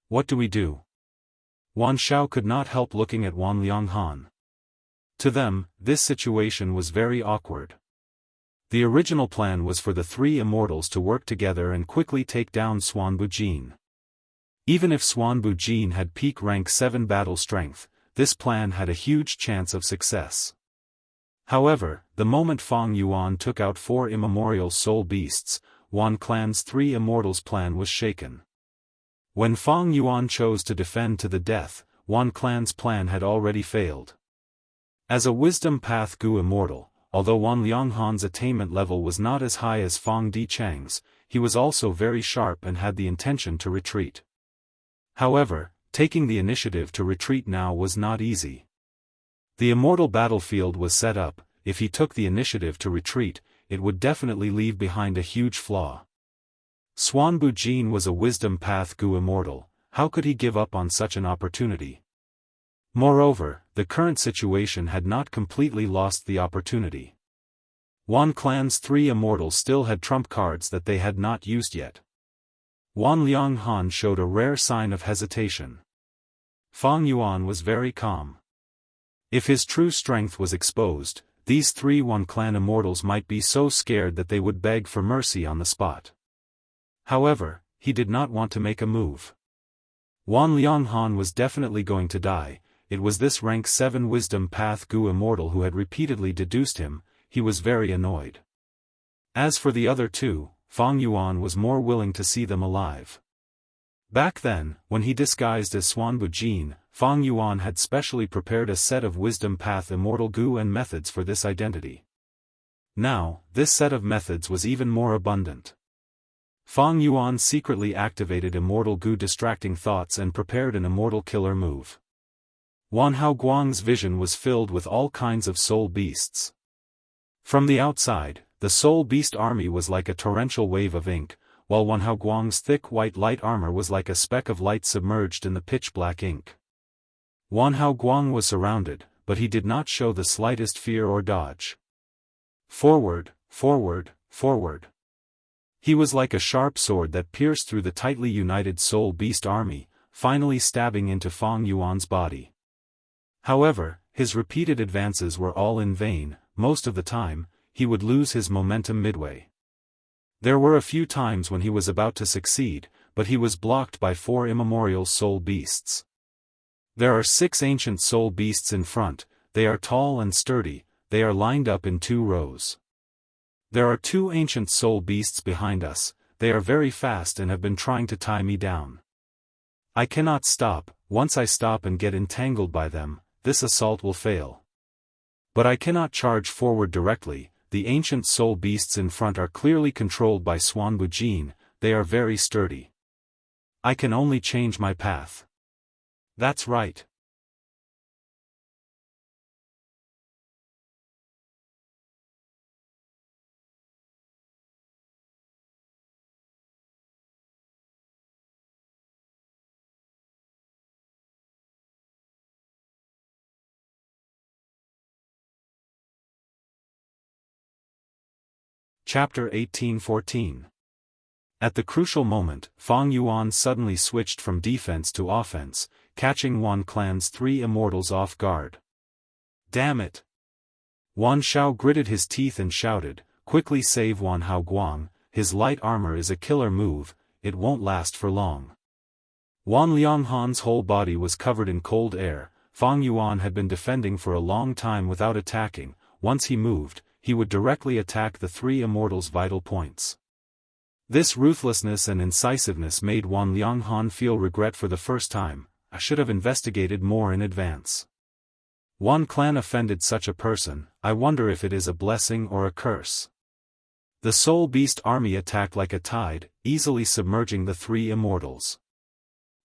[SPEAKER 1] What do we do? Wan Shao could not help looking at Wan Lianghan. To them, this situation was very awkward. The original plan was for the 3 immortals to work together and quickly take down Xuanbu Jin. Even if Xuanbu Jin had peak rank 7 battle strength, this plan had a huge chance of success. However, the moment Fong Yuan took out 4 immemorial soul beasts, Wan clan's 3 immortals plan was shaken. When Fong Yuan chose to defend to the death, Wan clan's plan had already failed. As a wisdom path goo immortal, although Wan Lianghan's attainment level was not as high as Fong Di-chang's, he was also very sharp and had the intention to retreat. However, taking the initiative to retreat now was not easy. The immortal battlefield was set up. If he took the initiative to retreat, it would definitely leave behind a huge flaw. Xuanbu Jin was a wisdom path Gu immortal, how could he give up on such an opportunity? Moreover, the current situation had not completely lost the opportunity. Wan clan's 3 immortals still had trump cards that they had not used yet. Wan Lianghan showed a rare sign of hesitation. Fang Yuan was very calm. If his true strength was exposed, these 3 Wan clan immortals might be so scared that they would beg for mercy on the spot. However, he did not want to make a move. Wan Lianghan was definitely going to die. It was this rank 7 wisdom path Gu immortal who had repeatedly deduced him. He was very annoyed. As for the other 2, Fang Yuan was more willing to see them alive. Back then, when he disguised as Xuanbu Jin, Fang Yuan had specially prepared a set of wisdom path immortal Gu and methods for this identity. Now, this set of methods was even more abundant. Fang Yuan secretly activated immortal Gu distracting thoughts and prepared an immortal killer move. Wan Haoguang's vision was filled with all kinds of soul beasts. From the outside, the soul beast army was like a torrential wave of ink, while Wan Haoguang's thick white light armor was like a speck of light submerged in the pitch-black ink. Wan Haoguang was surrounded, but he did not show the slightest fear or dodge. Forward, forward, forward. He was like a sharp sword that pierced through the tightly united soul beast army, finally stabbing into Fang Yuan's body. However, his repeated advances were all in vain. Most of the time, he would lose his momentum midway. There were a few times when he was about to succeed, but he was blocked by 4 immemorial soul beasts. There are 6 ancient soul beasts in front, they are tall and sturdy, they are lined up in 2 rows. There are 2 ancient soul beasts behind us, they are very fast and have been trying to tie me down. I cannot stop. Once I stop and get entangled by them, this assault will fail. But I cannot charge forward directly. The ancient soul beasts in front are clearly controlled by Xuanbu Jin, they are very sturdy. I can only change my path. That's right. Chapter 1814. At the crucial moment, Fang Yuan suddenly switched from defense to offense, catching Wan clan's 3 immortals off guard. Damn it! Wan Shao gritted his teeth and shouted, quickly save Wan Haoguang, his light armor is a killer move, it won't last for long. Wan Lianghan's whole body was covered in cold air. Fang Yuan had been defending for a long time without attacking. Once he moved, he would directly attack the 3 immortals' vital points. This ruthlessness and incisiveness made Wan Lianghan feel regret for the first time. I should have investigated more in advance. Wan clan offended such a person, I wonder if it is a blessing or a curse. The soul beast army attacked like a tide, easily submerging the 3 immortals.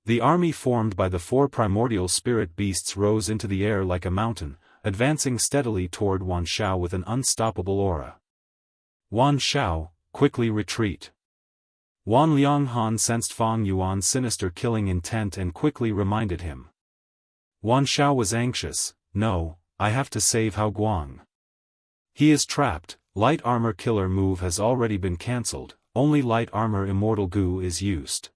[SPEAKER 1] The army formed by the 4 primordial spirit beasts rose into the air like a mountain, advancing steadily toward Wan Shao with an unstoppable aura. Wan Shao, quickly retreat. Wan Lianghan sensed Fang Yuan's sinister killing intent and quickly reminded him. Wan Shao was anxious, no, I have to save Haoguang. He is trapped, light armor killer move has already been cancelled, only light armor immortal Gu is used.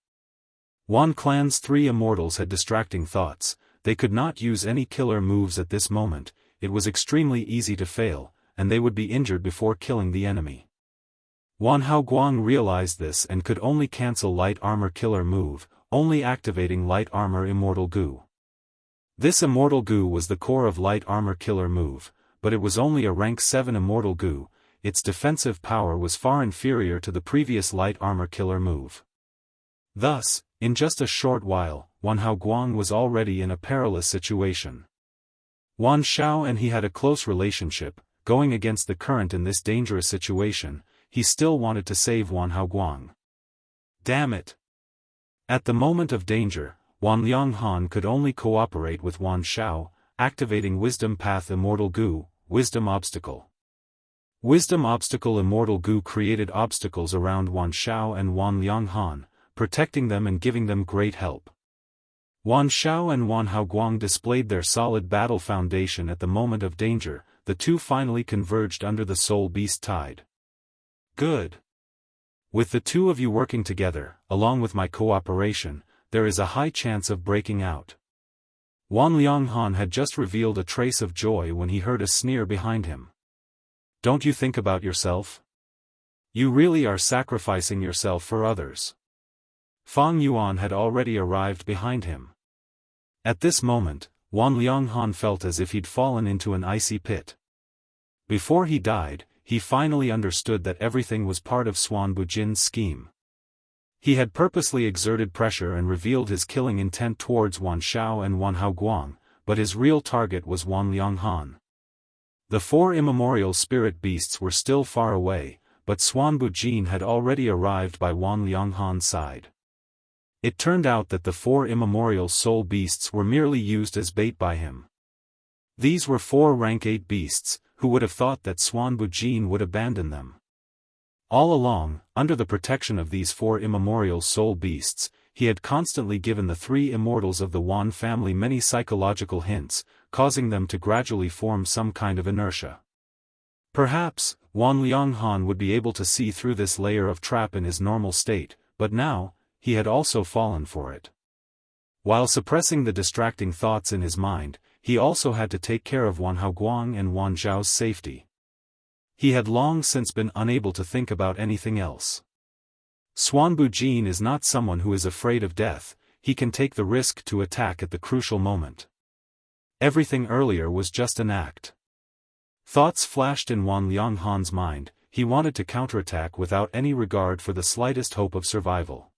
[SPEAKER 1] Wan clan's 3 immortals had distracting thoughts. They could not use any killer moves at this moment, it was extremely easy to fail, and they would be injured before killing the enemy. Wan Haoguang realized this and could only cancel light armor killer move, only activating light armor immortal Gu. This immortal Gu was the core of light armor killer move, but it was only a rank 7 immortal Gu, its defensive power was far inferior to the previous light armor killer move. Thus, in just a short while, Wan Haoguang was already in a perilous situation. Wan Shao and he had a close relationship, going against the current in this dangerous situation, he still wanted to save Wan Haoguang. Damn it! At the moment of danger, Wan Lianghan could only cooperate with Wan Shao, activating Wisdom Path Immortal Gu, Wisdom Obstacle. Wisdom Obstacle Immortal Gu created obstacles around Wan Xiao and Wan Lianghan, protecting them and giving them great help. Wan Xiao and Wan Haoguang displayed their solid battle foundation at the moment of danger. The two finally converged under the Soul Beast Tide. Good. With the two of you working together, along with my cooperation, there is a high chance of breaking out. Wan Lianghan had just revealed a trace of joy when he heard a sneer behind him. Don't you think about yourself? You really are sacrificing yourself for others. Fang Yuan had already arrived behind him. At this moment, Wan Lianghan felt as if he'd fallen into an icy pit. Before he died, he finally understood that everything was part of Swan Bujin's scheme. He had purposely exerted pressure and revealed his killing intent towards Wan Xiao and Wan Haoguang, but his real target was Wan Lianghan. The four immemorial spirit beasts were still far away, but Swan Bujin had already arrived by Wan Lianghan's side. It turned out that the four immemorial soul beasts were merely used as bait by him. These were four rank 8 beasts, who would have thought that Swan Bujin would abandon them. All along, under the protection of these four immemorial soul beasts, he had constantly given the three immortals of the Wan family many psychological hints, causing them to gradually form some kind of inertia. Perhaps, Wan Lianghan would be able to see through this layer of trap in his normal state, but now, he had also fallen for it. While suppressing the distracting thoughts in his mind, he also had to take care of Wan Haoguang and Wan Zhao's safety. He had long since been unable to think about anything else. Swan Bujin is not someone who is afraid of death, he can take the risk to attack at the crucial moment. Everything earlier was just an act. Thoughts flashed in Wan Lianghan's mind, he wanted to counterattack without any regard for the slightest hope of survival.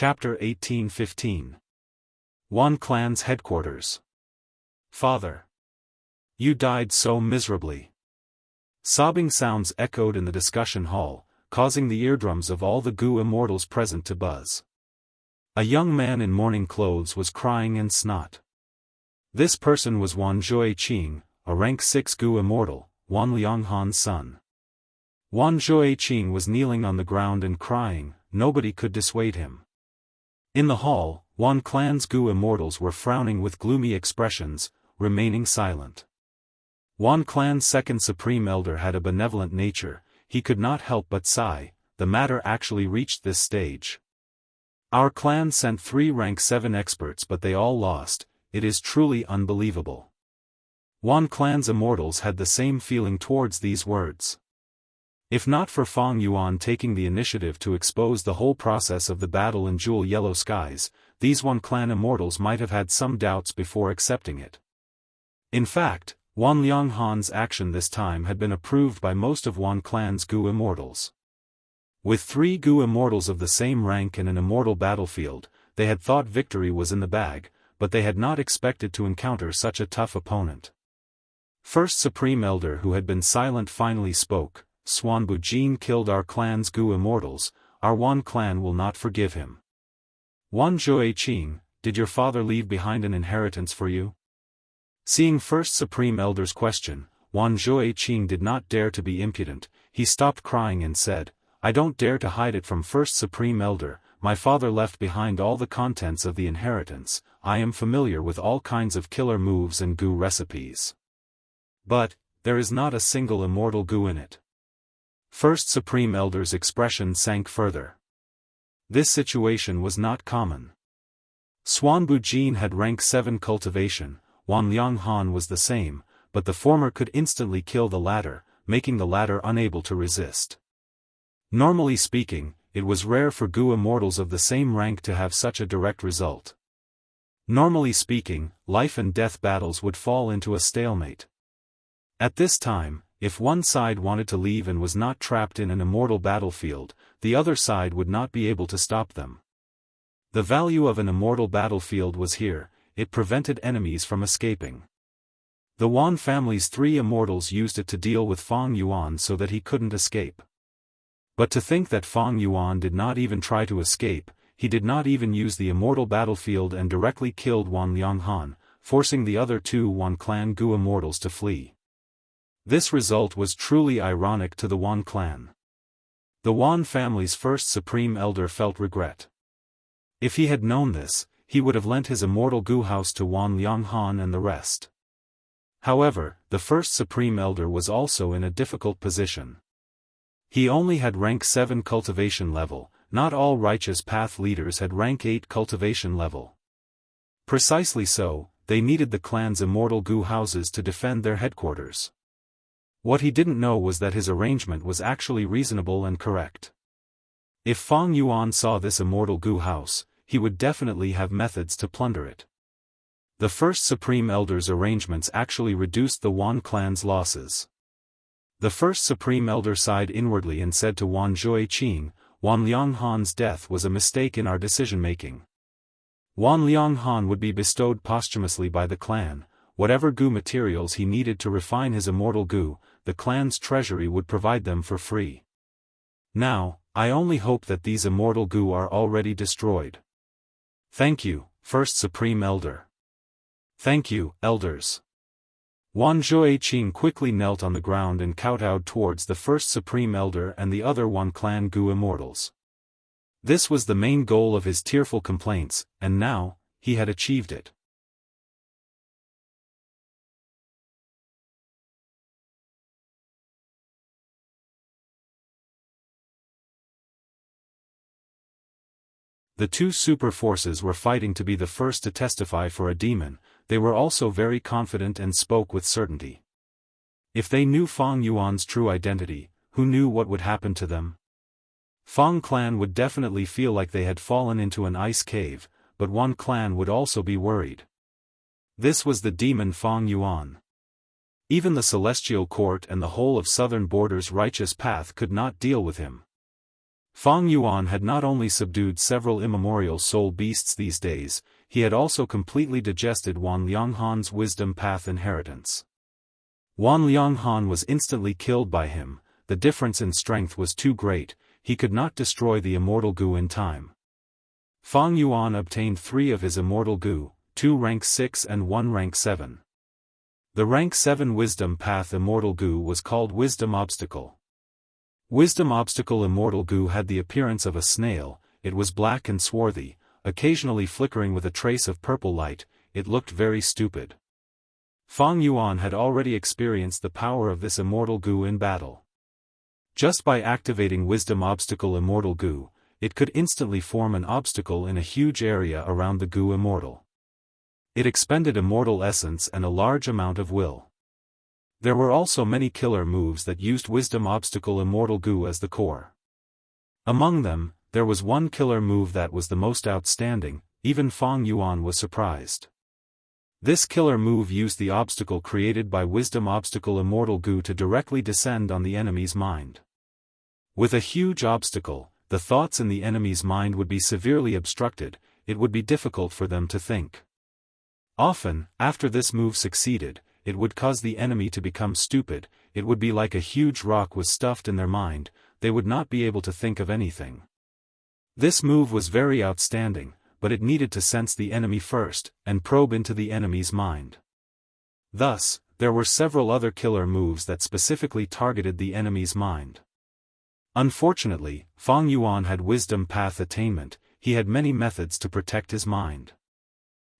[SPEAKER 1] Chapter 1815. Wan Clan's Headquarters. Father. You died so miserably. Sobbing sounds echoed in the discussion hall, causing the eardrums of all the Gu immortals present to buzz. A young man in mourning clothes was crying and snot. This person was Wan Zhueqing, a rank 6 Gu immortal, Wan Lianghan's son. Wan Zhueqing was kneeling on the ground and crying, nobody could dissuade him. In the hall, Wan Clan's Gu immortals were frowning with gloomy expressions, remaining silent. Wan Clan's second supreme elder had a benevolent nature, he could not help but sigh, the matter actually reached this stage. Our clan sent 3 rank 7 experts but they all lost, it is truly unbelievable. Wan Clan's immortals had the same feeling towards these words. If not for Fang Yuan taking the initiative to expose the whole process of the battle in Jewel Yellow Skies, these Wan Clan immortals might have had some doubts before accepting it. In fact, Wan Lianghan's action this time had been approved by most of Wan Clan's Gu immortals. With 3 Gu immortals of the same rank in an immortal battlefield, they had thought victory was in the bag, but they had not expected to encounter such a tough opponent. First Supreme Elder who had been silent finally spoke. Swan Bujin killed our clan's Gu immortals, our Wan Clan will not forgive him. Wan Zhueqing, did your father leave behind an inheritance for you? Seeing First Supreme Elder's question, Wan Zhueqing did not dare to be impudent, he stopped crying and said, I don't dare to hide it from First Supreme Elder, my father left behind all the contents of the inheritance, I am familiar with all kinds of killer moves and Gu recipes. But, there is not a single immortal Gu in it. First Supreme Elder's expression sank further. This situation was not common. Swan Bujin had rank 7 cultivation, Wan Lianghan was the same, but the former could instantly kill the latter, making the latter unable to resist. Normally speaking, it was rare for Gu immortals of the same rank to have such a direct result. Normally speaking, life and death battles would fall into a stalemate. At this time, if one side wanted to leave and was not trapped in an immortal battlefield, the other side would not be able to stop them. The value of an immortal battlefield was here, it prevented enemies from escaping. The Wan family's 3 immortals used it to deal with Feng Yuan so that he couldn't escape. But to think that Feng Yuan did not even try to escape, he did not even use the immortal battlefield and directly killed Wan Lianghan, forcing the other 2 Wan clan Gu immortals to flee. This result was truly ironic to the Wan clan. The Wan family's first supreme elder felt regret. If he had known this, he would have lent his immortal Gu house to Wan Lianghan and the rest. However, the first supreme elder was also in a difficult position. He only had rank 7 cultivation level, not all righteous path leaders had rank 8 cultivation level. Precisely so, they needed the clan's immortal Gu houses to defend their headquarters. What he didn't know was that his arrangement was actually reasonable and correct. If Feng Yuan saw this immortal Gu house, he would definitely have methods to plunder it. The first Supreme Elder's arrangements actually reduced the Wan clan's losses. The first Supreme Elder sighed inwardly and said to Wan Zhuiqing, Wan Lianghan's death was a mistake in our decision-making. Wan Lianghan would be bestowed posthumously by the clan, whatever Gu materials he needed to refine his immortal Gu, the clan's treasury would provide them for free. Now, I only hope that these immortal Gu are already destroyed. Thank you, First Supreme Elder. Thank you, Elders. Wan Zhuiqing quickly knelt on the ground and kowtowed towards the First Supreme Elder and the other Wan clan Gu immortals. This was the main goal of his tearful complaints, and now, he had achieved it. The 2 super forces were fighting to be the first to testify for a demon. They were also very confident and spoke with certainty. If they knew Feng Yuan's true identity, who knew what would happen to them? Feng clan would definitely feel like they had fallen into an ice cave, but Wan clan would also be worried. This was the demon Feng Yuan. Even the Celestial Court and the whole of Southern Border's righteous path could not deal with him. Feng Yuan had not only subdued several immemorial soul beasts these days, he had also completely digested Wan Lianghan's wisdom path inheritance. Wan Lianghan was instantly killed by him, the difference in strength was too great, he could not destroy the immortal Gu in time. Feng Yuan obtained 3 of his immortal Gu, 2 rank 6 and 1 rank 7. The rank 7 wisdom path immortal Gu was called Wisdom Obstacle. Wisdom Obstacle immortal Gu had the appearance of a snail, it was black and swarthy, occasionally flickering with a trace of purple light, it looked very stupid. Feng Yuan had already experienced the power of this immortal Gu in battle. Just by activating Wisdom Obstacle immortal Gu, it could instantly form an obstacle in a huge area around the Gu immortal. It expended immortal essence and a large amount of will. There were also many killer moves that used Wisdom Obstacle immortal Gu as the core. Among them, there was one killer move that was the most outstanding, even Feng Yuan was surprised. This killer move used the obstacle created by Wisdom Obstacle immortal Gu to directly descend on the enemy's mind. With a huge obstacle, the thoughts in the enemy's mind would be severely obstructed, it would be difficult for them to think. Often, after this move succeeded, it would cause the enemy to become stupid, it would be like a huge rock was stuffed in their mind, they would not be able to think of anything. This move was very outstanding, but it needed to sense the enemy first, and probe into the enemy's mind. Thus, there were several other killer moves that specifically targeted the enemy's mind. Unfortunately, Feng Yuan had wisdom path attainment, he had many methods to protect his mind.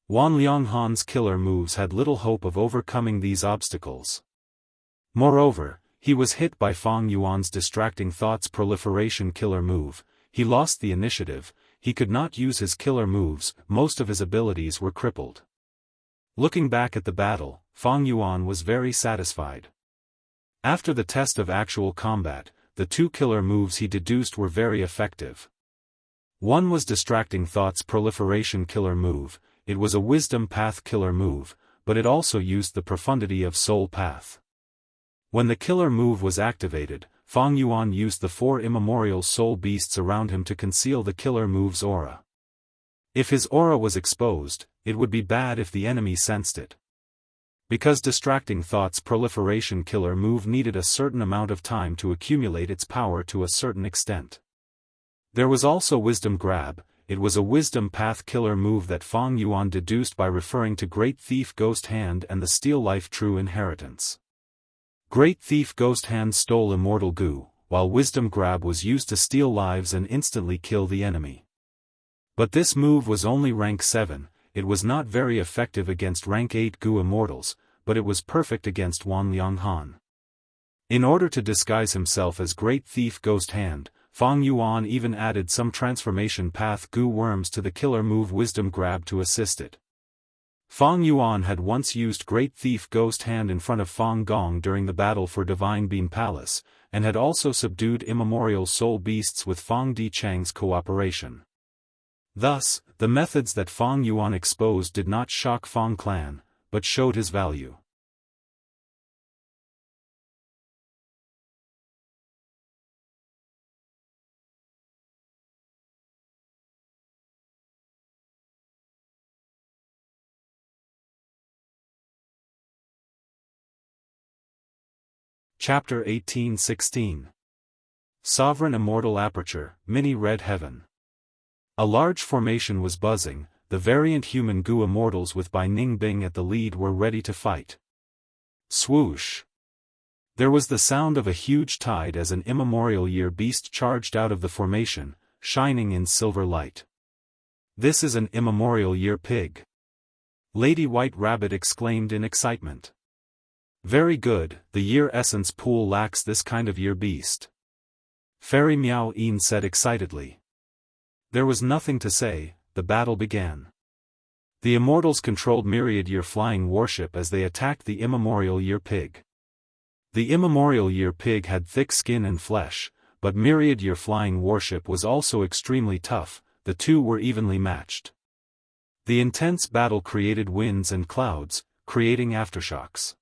[SPEAKER 1] Wan Lianghan's killer moves had little hope of overcoming these obstacles. Moreover, he was hit by Feng Yuan's distracting thoughts proliferation killer move, he lost the initiative, he could not use his killer moves, most of his abilities were crippled. Looking back at the battle, Feng Yuan was very satisfied. After the test of actual combat, the 2 killer moves he deduced were very effective. One was distracting thoughts proliferation killer move, it was a wisdom path killer move, but it also used the profundity of soul path. When the killer move was activated, Fang Yuan used the 4 immemorial soul beasts around him to conceal the killer move's aura. If his aura was exposed, it would be bad if the enemy sensed it. Because distracting thought's proliferation killer move needed a certain amount of time to accumulate its power to a certain extent. There was also Wisdom Grab. It was a wisdom path killer move that Fang Yuan deduced by referring to Great Thief Ghost Hand and the Steel Life True Inheritance. Great Thief Ghost Hand stole immortal goo, while Wisdom Grab was used to steal lives and instantly kill the enemy. But this move was only rank 7, it was not very effective against rank 8 goo immortals, but it was perfect against Wan Lianghan. In order to disguise himself as Great Thief Ghost Hand, Fang Yuan even added some transformation path goo worms to the killer move Wisdom Grab to assist it. Fang Yuan had once used Great Thief Ghost Hand in front of Fang Gong during the battle for Divine Beam Palace, and had also subdued immemorial soul beasts with Fang Di Chang's cooperation. Thus, the methods that Fang Yuan exposed did not shock Fang clan, but showed his value. Chapter 18-16 Sovereign Immortal Aperture, Mini Red Heaven. A large formation was buzzing, the variant human goo immortals with Bai Ningbing at the lead were ready to fight. Swoosh! There was the sound of a huge tide as an immemorial year beast charged out of the formation, shining in silver light. This is an immemorial year pig. Lady White Rabbit exclaimed in excitement. Very good, the year essence pool lacks this kind of year beast. Fairy Miao Yin said excitedly. There was nothing to say, the battle began. The immortals controlled myriad year flying warship as they attacked the immemorial year pig. The immemorial year pig had thick skin and flesh, but myriad year flying warship was also extremely tough, the two were evenly matched. The intense battle created winds and clouds, creating aftershocks.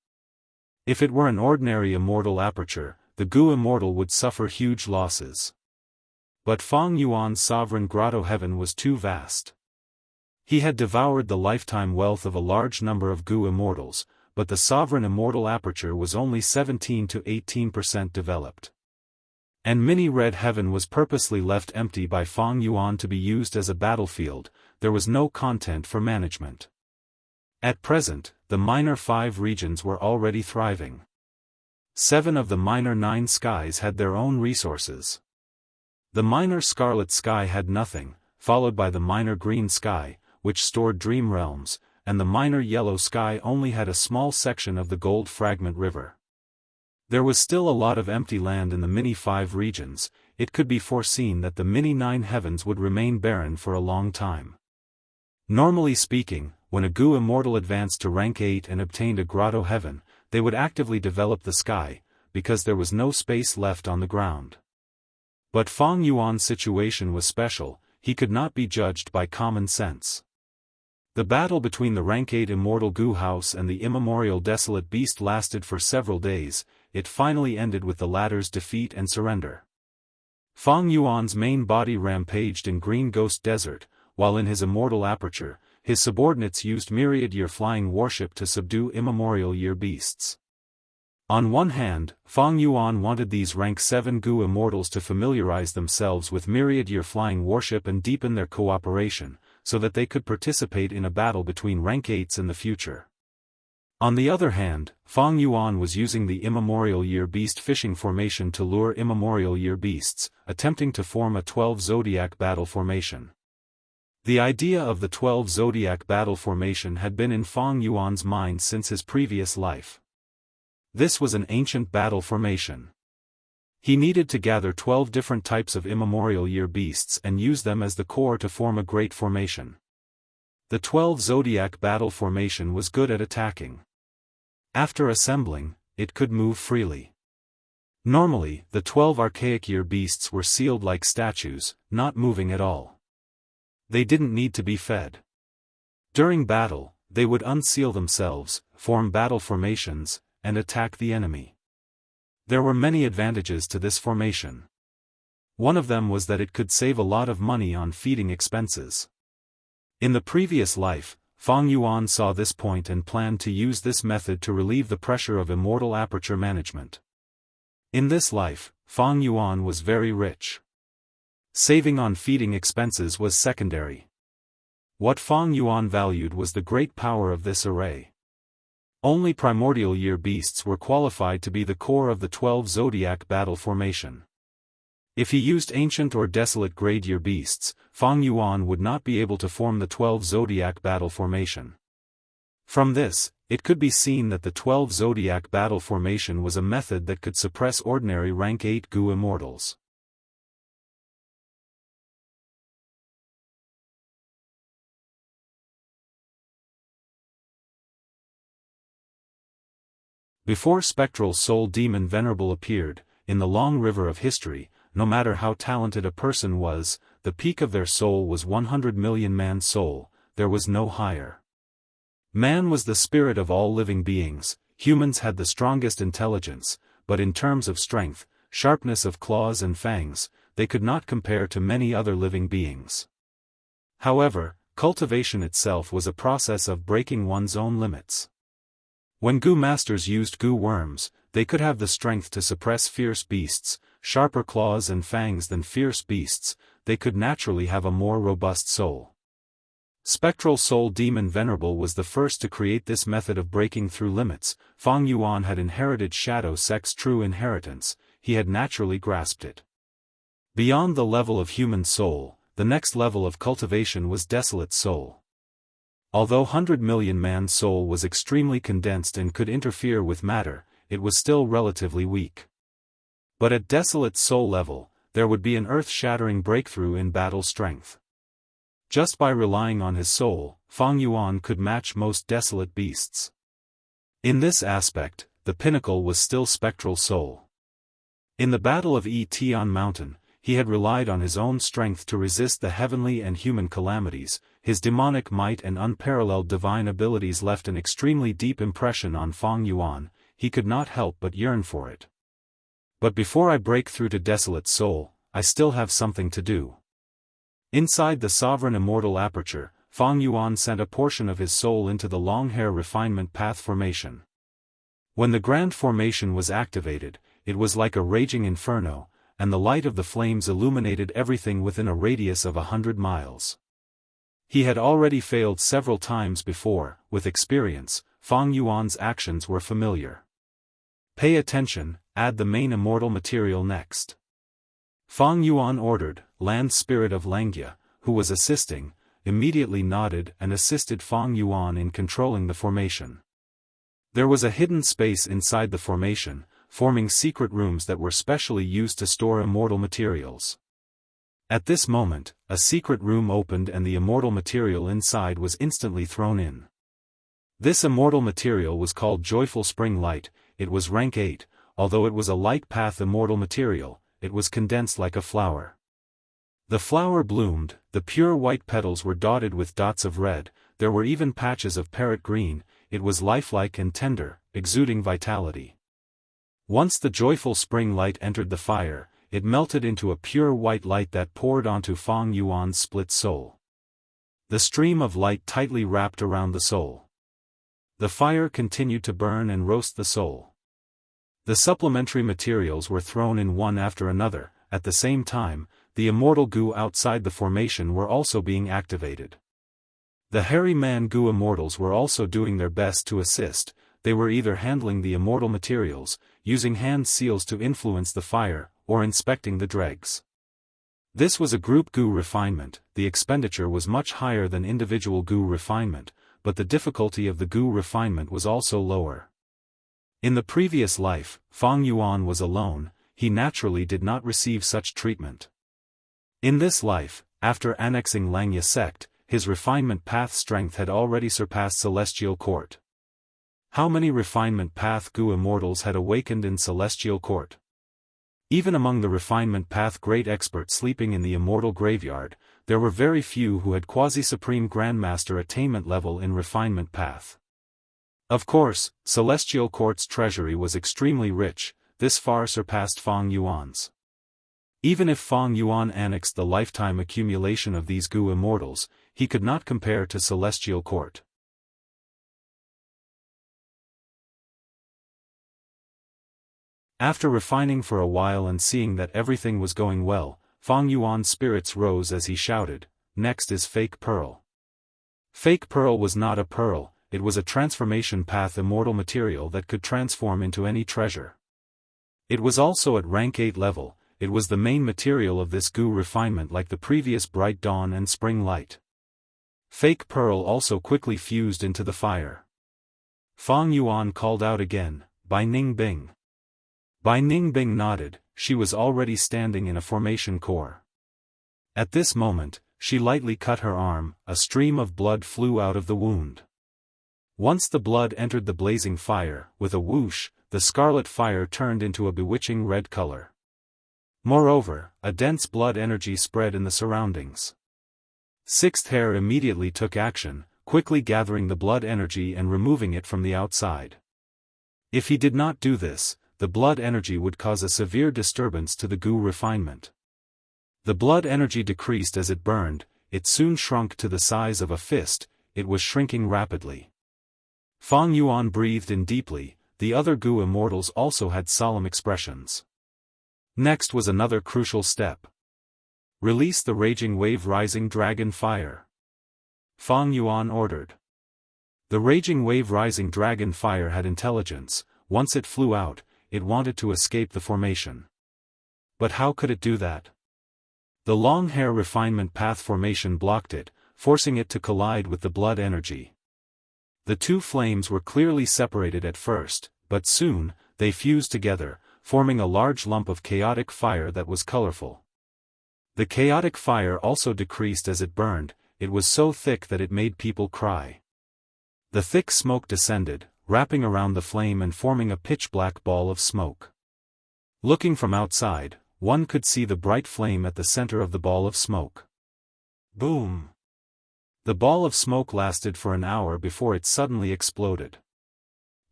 [SPEAKER 1] If it were an ordinary immortal aperture, the goo immortal would suffer huge losses. But Fang Yuan's sovereign grotto heaven was too vast. He had devoured the lifetime wealth of a large number of goo immortals, but the sovereign immortal aperture was only 17 to 18% developed. And Mini Red Heaven was purposely left empty by Fang Yuan to be used as a battlefield, there was no content for management. At present, the minor 5 regions were already thriving. 7 of the minor 9 skies had their own resources. The minor Scarlet Sky had nothing, followed by the minor Green Sky, which stored dream realms, and the minor Yellow Sky only had a small section of the Gold Fragment River. There was still a lot of empty land in the mini 5 regions, it could be foreseen that the mini 9 heavens would remain barren for a long time. Normally speaking, when a goo immortal advanced to rank 8 and obtained a grotto heaven, they would actively develop the sky, because there was no space left on the ground. But Fang Yuan's situation was special, he could not be judged by common sense. The battle between the rank 8 immortal goo house and the immemorial desolate beast lasted for several days, it finally ended with the latter's defeat and surrender. Fang Yuan's main body rampaged in Green Ghost Desert, while in his immortal aperture, his subordinates used myriad year flying warship to subdue immemorial year beasts. On one hand, Fang Yuan wanted these rank 7 goo immortals to familiarize themselves with myriad year flying warship and deepen their cooperation, so that they could participate in a battle between rank 8s in the future. On the other hand, Fang Yuan was using the immemorial year beast fishing formation to lure immemorial year beasts, attempting to form a 12 zodiac battle formation. The idea of the 12 zodiac battle formation had been in Fang Yuan's mind since his previous life. This was an ancient battle formation. He needed to gather 12 different types of immemorial year beasts and use them as the core to form a great formation. The 12 zodiac battle formation was good at attacking. After assembling, it could move freely. Normally, the 12 archaic year beasts were sealed like statues, not moving at all. They didn't need to be fed. During battle, they would unseal themselves, form battle formations, and attack the enemy. There were many advantages to this formation. One of them was that it could save a lot of money on feeding expenses. In the previous life, Fang Yuan saw this point and planned to use this method to relieve the pressure of immortal aperture management. In this life, Fang Yuan was very rich. Saving on feeding expenses was secondary. What Fang Yuan valued was the great power of this array. Only primordial year beasts were qualified to be the core of the 12 zodiac battle formation. If he used ancient or desolate grade year beasts, Fang Yuan would not be able to form the 12 zodiac battle formation. From this, it could be seen that the 12 zodiac battle formation was a method that could suppress ordinary rank 8 Gu immortals. Before Spectral Soul Demon Venerable appeared, in the long river of history, no matter how talented a person was, the peak of their soul was 100 million man soul, there was no higher. Man was the spirit of all living beings, humans had the strongest intelligence, but in terms of strength, sharpness of claws and fangs, they could not compare to many other living beings. However, cultivation itself was a process of breaking one's own limits. When Gu masters used Gu worms, they could have the strength to suppress fierce beasts, sharper claws and fangs than fierce beasts, they could naturally have a more robust soul. Spectral Soul Demon Venerable was the first to create this method of breaking through limits. Fang Yuan had inherited Shadow Sect's true inheritance, he had naturally grasped it. Beyond the level of human soul, the next level of cultivation was Desolate Soul. Although 100 million man soul was extremely condensed and could interfere with matter, it was still relatively weak. But at Desolate Soul level, there would be an earth-shattering breakthrough in battle strength. Just by relying on his soul, Fang Yuan could match most desolate beasts. In this aspect, the pinnacle was still Spectral Soul. In the Battle of Tian Mountain, he had relied on his own strength to resist the heavenly and human calamities. His demonic might and unparalleled divine abilities left an extremely deep impression on Fang Yuan, he could not help but yearn for it. But before I break through to Desolate Soul, I still have something to do. Inside the sovereign immortal aperture, Fang Yuan sent a portion of his soul into the long hair refinement path formation. When the grand formation was activated, it was like a raging inferno, and the light of the flames illuminated everything within a radius of 100 miles. He had already failed several times before, with experience, Fang Yuan's actions were familiar. Pay attention, add the main immortal material next. Fang Yuan ordered. Land Spirit of Langia, who was assisting, immediately nodded and assisted Fang Yuan in controlling the formation. There was a hidden space inside the formation, forming secret rooms that were specially used to store immortal materials. At this moment, a secret room opened and the immortal material inside was instantly thrown in. This immortal material was called Joyful Spring Light. It was rank 8, although it was a light path immortal material, it was condensed like a flower. The flower bloomed, the pure white petals were dotted with dots of red, there were even patches of parrot green, it was lifelike and tender, exuding vitality. Once the joyful spring light entered the fire, it melted into a pure white light that poured onto Fang Yuan's split soul. The stream of light tightly wrapped around the soul. The fire continued to burn and roast the soul. The supplementary materials were thrown in one after another. At the same time, the immortal Gu outside the formation were also being activated. The hairy man Gu immortals were also doing their best to assist. They were either handling the immortal materials, using hand seals to influence the fire, or inspecting the dregs. This was a group Gu refinement. The expenditure was much higher than individual Gu refinement, but the difficulty of the Gu refinement was also lower. In the previous life, Fang Yuan was alone, he naturally did not receive such treatment. In this life, after annexing Langia sect, his refinement path strength had already surpassed Celestial Court. How many refinement path Gu immortals had awakened in Celestial Court? Even among the refinement path great experts sleeping in the immortal graveyard, there were very few who had quasi-supreme grandmaster attainment level in refinement path. Of course, Celestial Court's treasury was extremely rich, this far surpassed Fang Yuan's. Even if Fang Yuan annexed the lifetime accumulation of these Gu immortals, he could not compare to Celestial Court. After refining for a while and seeing that everything was going well, Fang Yuan's spirits rose as he shouted, "Next is Fake Pearl." Fake Pearl was not a pearl, it was a transformation path immortal material that could transform into any treasure. It was also at rank 8 level, it was the main material of this Gu refinement like the previous Bright Dawn and Spring Light. Fake Pearl also quickly fused into the fire. Fang Yuan called out again, "Bai Ning Bing." Bai Ning Bing nodded, she was already standing in a formation core. At this moment, she lightly cut her arm, a stream of blood flew out of the wound. Once the blood entered the blazing fire, with a whoosh, the scarlet fire turned into a bewitching red color. Moreover, a dense blood energy spread in the surroundings. Sixth Hair immediately took action, quickly gathering the blood energy and removing it from the outside. If he did not do this, the blood energy would cause a severe disturbance to the Gu refinement. The blood energy decreased as it burned, it soon shrunk to the size of a fist, it was shrinking rapidly. Fang Yuan breathed in deeply, the other Gu immortals also had solemn expressions. Next was another crucial step. Release the raging wave rising dragon fire. Fang Yuan ordered. The raging wave rising dragon fire had intelligence, once it flew out, it wanted to escape the formation. But how could it do that? The long hair refinement path formation blocked it, forcing it to collide with the blood energy. The two flames were clearly separated at first, but soon, they fused together, forming a large lump of chaotic fire that was colorful. The chaotic fire also decreased as it burned, it was so thick that it made people cry. The thick smoke descended, wrapping around the flame and forming a pitch-black ball of smoke. Looking from outside, one could see the bright flame at the center of the ball of smoke. Boom! The ball of smoke lasted for an hour before it suddenly exploded.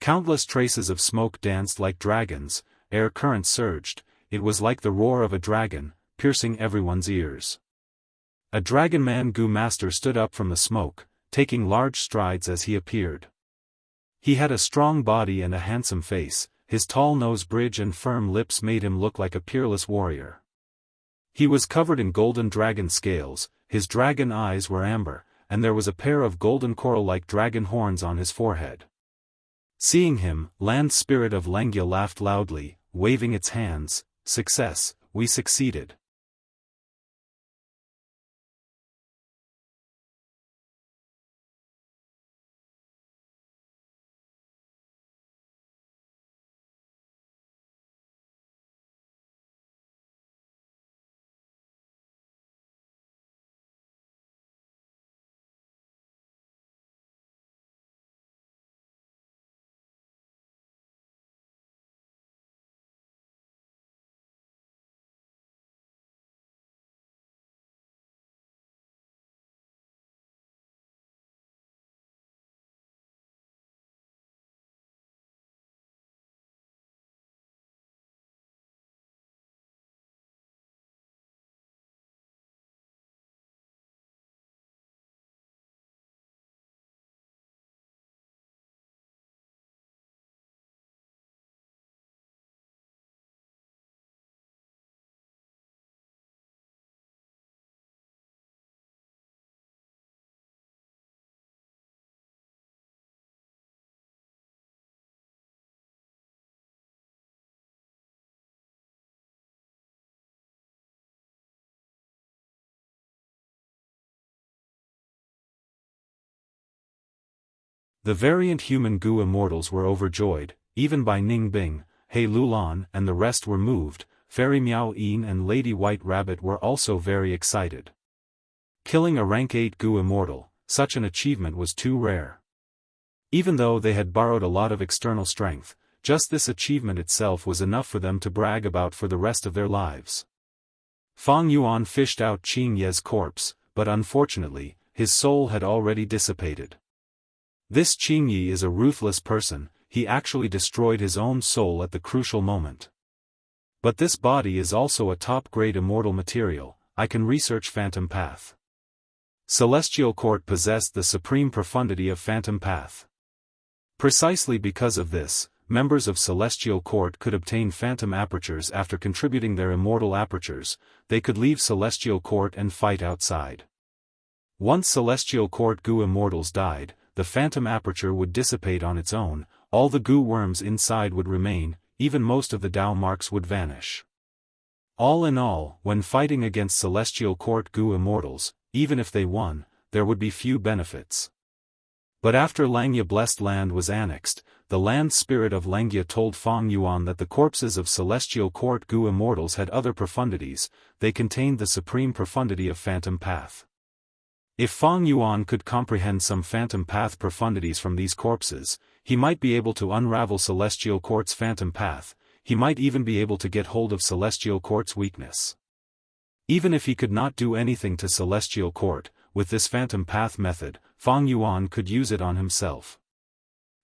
[SPEAKER 1] Countless traces of smoke danced like dragons, air currents surged, it was like the roar of a dragon, piercing everyone's ears. A Dragon Man Gu master stood up from the smoke, taking large strides as he appeared. He had a strong body and a handsome face, his tall nose bridge and firm lips made him look like a peerless warrior. He was covered in golden dragon scales, his dragon eyes were amber, and there was a pair of golden coral-like dragon horns on his forehead. Seeing him, Land Spirit of Lengia laughed loudly, waving its hands, "Success, we succeeded." The variant human Gu immortals were overjoyed, even by Ning Bing, He Lulan and the rest were moved, Fairy Miao Yin and Lady White Rabbit were also very excited. Killing a rank 8 Gu immortal, such an achievement was too rare. Even though they had borrowed a lot of external strength, just this achievement itself was enough for them to brag about for the rest of their lives. Fang Yuan fished out Qing Ye's corpse, but unfortunately, his soul had already dissipated. This Qing Yi is a ruthless person, he actually destroyed his own soul at the crucial moment. But this body is also a top-grade immortal material, I can research Phantom Path. Celestial Court possessed the supreme profundity of Phantom Path. Precisely because of this, members of Celestial Court could obtain Phantom Apertures after contributing their immortal apertures. They could leave Celestial Court and fight outside. Once Celestial Court goo immortals died, the Phantom Aperture would dissipate on its own, all the goo worms inside would remain, even most of the Dao marks would vanish. All in all, when fighting against Celestial Court goo immortals, even if they won, there would be few benefits. But after Langia Blessed Land was annexed, the land spirit of Langia told Feng Yuan that the corpses of Celestial Court goo immortals had other profundities, they contained the supreme profundity of Phantom Path. If Feng Yuan could comprehend some Phantom Path profundities from these corpses, he might be able to unravel Celestial Court's Phantom Path, he might even be able to get hold of Celestial Court's weakness. Even if he could not do anything to Celestial Court, with this Phantom Path method, Feng Yuan could use it on himself.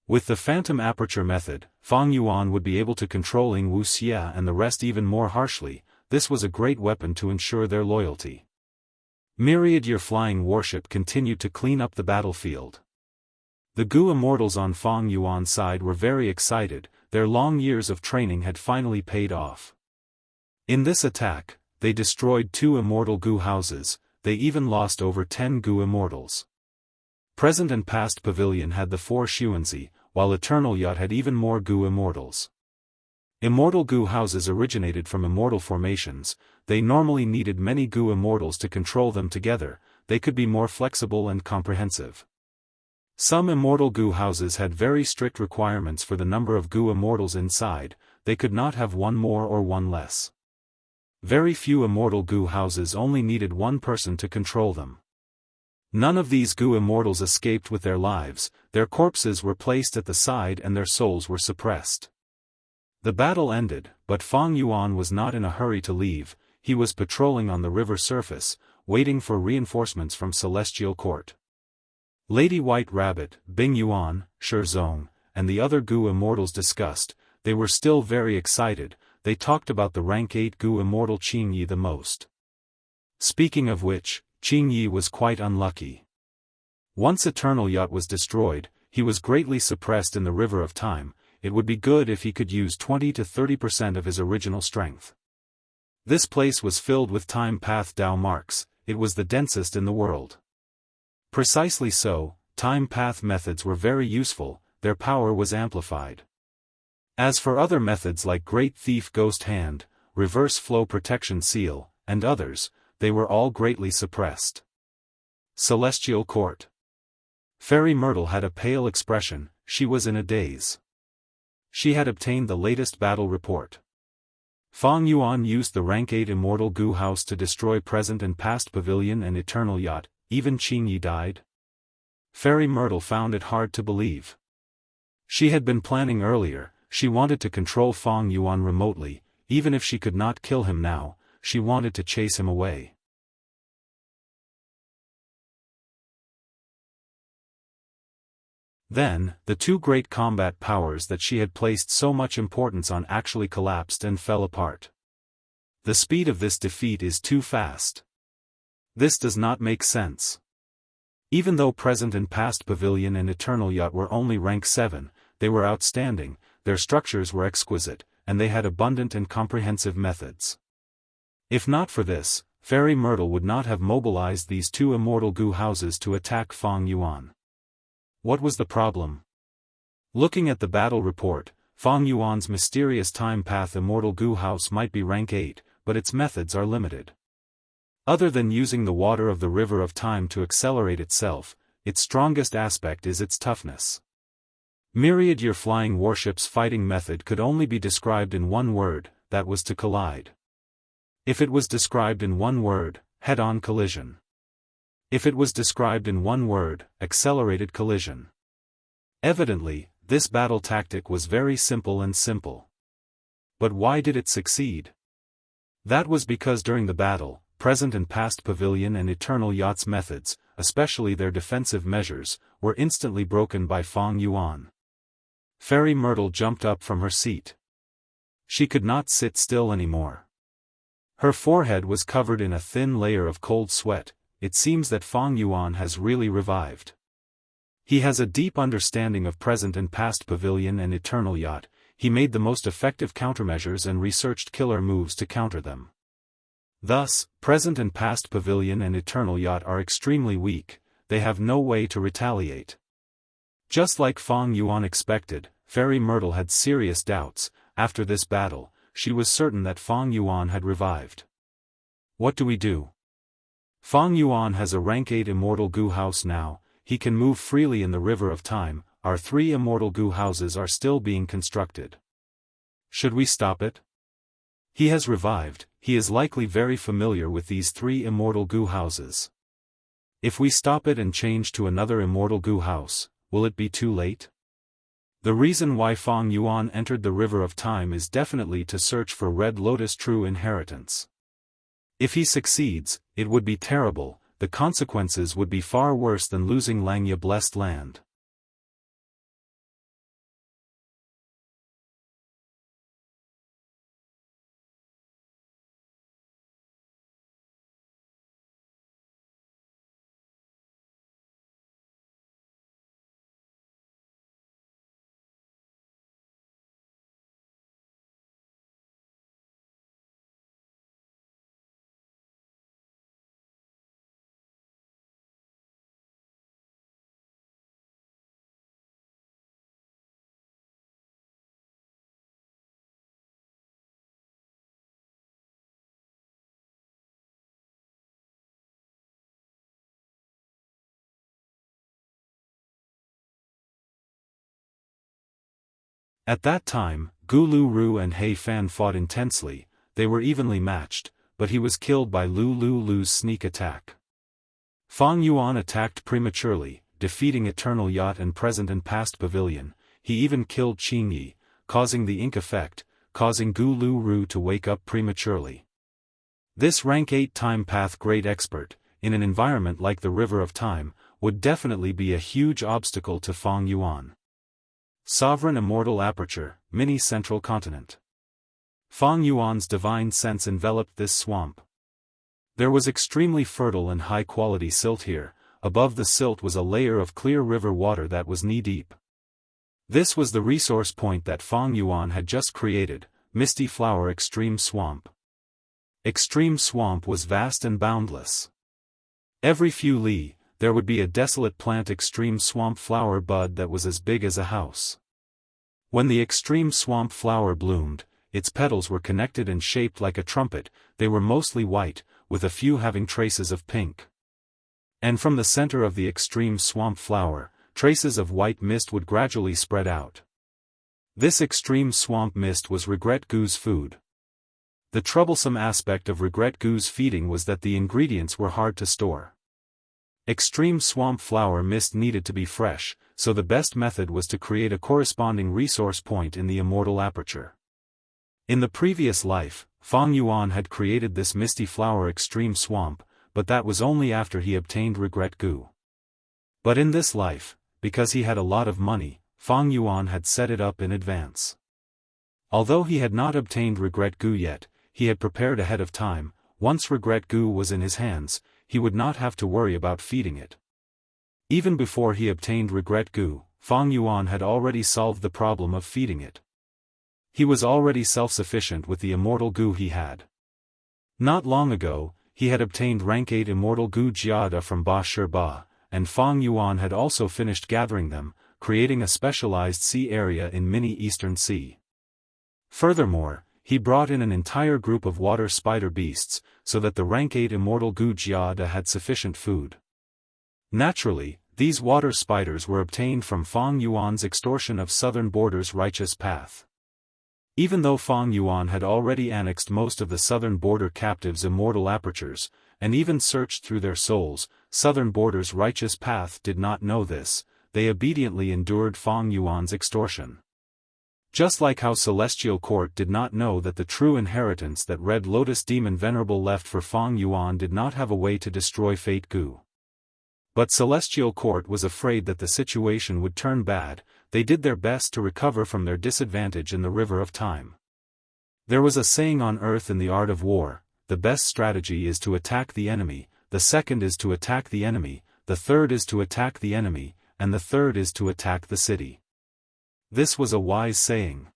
[SPEAKER 1] With the Phantom Aperture method, Feng Yuan would be able to control Wuxia and the rest even more harshly. This was a great weapon to ensure their loyalty. Myriad Year Flying Warship continued to clean up the battlefield. The goo immortals on Feng Yuan's side were very excited, their long years of training had finally paid off. In this attack, they destroyed 2 immortal goo houses, they even lost over 10 goo immortals. Present and Past Pavilion had the 4 Xuanzi, while Eternal Yacht had even more goo immortals. Immortal goo houses originated from immortal formations, they normally needed many goo immortals to control them together, they could be more flexible and comprehensive. Some immortal goo houses had very strict requirements for the number of goo immortals inside, they could not have one more or one less. Very few immortal goo houses only needed one person to control them. None of these goo immortals escaped with their lives, their corpses were placed at the side and their souls were suppressed. The battle ended, but Feng Yuan was not in a hurry to leave, he was patrolling on the river surface, waiting for reinforcements from Celestial Court. Lady White Rabbit, Bing Yuan, Shizong, and the other goo immortals discussed, they were still very excited, they talked about the rank 8 goo immortal Qingyi the most. Speaking of which, Qingyi was quite unlucky. Once Eternal Yacht was destroyed, he was greatly suppressed in the River of Time, it would be good if he could use 20 to 30% of his original strength. This place was filled with Time Path Dao marks, it was the densest in the world. Precisely so, Time Path methods were very useful, their power was amplified. As for other methods like Great Thief Ghost Hand, Reverse Flow Protection Seal, and others, they were all greatly suppressed. Celestial Court. Fairy Myrtle had a pale expression, she was in a daze. She had obtained the latest battle report. Feng Yuan used the rank 8 Immortal Goo House to destroy Present and Past Pavilion and Eternal Yacht, even Qingyi died. Fairy Myrtle found it hard to believe. She had been planning earlier, she wanted to control Feng Yuan remotely, even if she could not kill him now, she wanted to chase him away. Then, the 2 great combat powers that she had placed so much importance on actually collapsed and fell apart. The speed of this defeat is too fast. This does not make sense. Even though Present and Past Pavilion and Eternal Yacht were only rank 7, they were outstanding, their structures were exquisite, and they had abundant and comprehensive methods. If not for this, Fairy Myrtle would not have mobilized these 2 immortal goo houses to attack Feng Yuan. What was the problem? Looking at the battle report, Feng Yuan's mysterious Time Path Immortal Goo House might be rank 8, but its methods are limited. Other than using the water of the River of Time to accelerate itself, its strongest aspect is its toughness. Myriad Year Flying Warship's fighting method could only be described in one word, that was to collide. If it was described in one word, head-on collision. If it was described in one word, accelerated collision. Evidently, this battle tactic was very simple and simple. But why did it succeed? That was because during the battle, Present and Past Pavilion and Eternal Yacht's methods, especially their defensive measures, were instantly broken by Feng Yuan. Fairy Myrtle jumped up from her seat. She could not sit still anymore. Her forehead was covered in a thin layer of cold sweat. It seems that Fang Yuan has really revived. He has a deep understanding of present and past pavilion and eternal yacht. He made the most effective countermeasures and researched killer moves to counter them. Thus, present and past pavilion and eternal yacht are extremely weak. They have no way to retaliate. Just like Fang Yuan expected, Fairy Myrtle had serious doubts. After this battle, she was certain that Fang Yuan had revived. What do we do? Fang Yuan has a rank 8 immortal goo house now. He can move freely in the river of time. Our 3 immortal goo houses are still being constructed. Should we stop it? He has revived. He is likely very familiar with these 3 immortal goo houses. If we stop it and change to another immortal goo house, will it be too late? The reason why Fang Yuan entered the river of time is definitely to search for Red Lotus true inheritance. If he succeeds, it would be terrible. The consequences would be far worse than losing Langya blessed land. At that time, Gu Lu Ru and He Fan fought intensely. They were evenly matched, but he was killed by Lu Lu Lu's sneak attack. Fang Yuan attacked prematurely, defeating Eternal Yacht and Present and Past Pavilion. He even killed Qing Yi, causing the ink effect, causing Gu Lu Ru to wake up prematurely. This rank 8 time path great expert, in an environment like the River of Time, would definitely be a huge obstacle to Fang Yuan. Sovereign Immortal Aperture, Mini Central Continent. Fang Yuan's divine sense enveloped this swamp. There was extremely fertile and high-quality silt here. Above the silt was a layer of clear river water that was knee-deep. This was the resource point that Fang Yuan had just created, Misty Flower Extreme Swamp. Extreme Swamp was vast and boundless. Every few li, there would be a desolate plant extreme swamp flower bud that was as big as a house. When the extreme swamp flower bloomed, its petals were connected and shaped like a trumpet. They were mostly white, with a few having traces of pink. And from the center of the extreme swamp flower, traces of white mist would gradually spread out. This extreme swamp mist was Regret Gu's food. The troublesome aspect of Regret Gu's feeding was that the ingredients were hard to store. Extreme swamp flower mist needed to be fresh, so the best method was to create a corresponding resource point in the immortal aperture. In the previous life, Fang Yuan had created this misty flower extreme swamp, but that was only after he obtained Regret Gu. But in this life, because he had a lot of money, Fang Yuan had set it up in advance. Although he had not obtained Regret Gu yet, he had prepared ahead of time. Once Regret Gu was in his hands, he would not have to worry about feeding it. Even before he obtained Regret Gu, Fang Yuan had already solved the problem of feeding it. He was already self-sufficient with the immortal Gu he had. Not long ago, he had obtained rank 8 immortal Gu Jiada from Ba Shi Ba, and Fang Yuan had also finished gathering them, creating a specialized sea area in Mini Eastern Sea. Furthermore, he brought in an entire group of water spider beasts, so that the rank 8 immortal Gu Jiada had sufficient food. Naturally, these water spiders were obtained from Fang Yuan's extortion of southern border's righteous path. Even though Fang Yuan had already annexed most of the southern border captives' immortal apertures, and even searched through their souls, southern border's righteous path did not know this. They obediently endured Fang Yuan's extortion. Just like how Celestial Court did not know that the true inheritance that Red Lotus Demon Venerable left for Fang Yuan did not have a way to destroy Fate Gu. But Celestial Court was afraid that the situation would turn bad. They did their best to recover from their disadvantage in the River of Time. There was a saying on Earth in the art of war: the best strategy is to attack the enemy, the second is to attack the enemy, the third is to attack the enemy, and the third is to attack the city. This was a wise saying.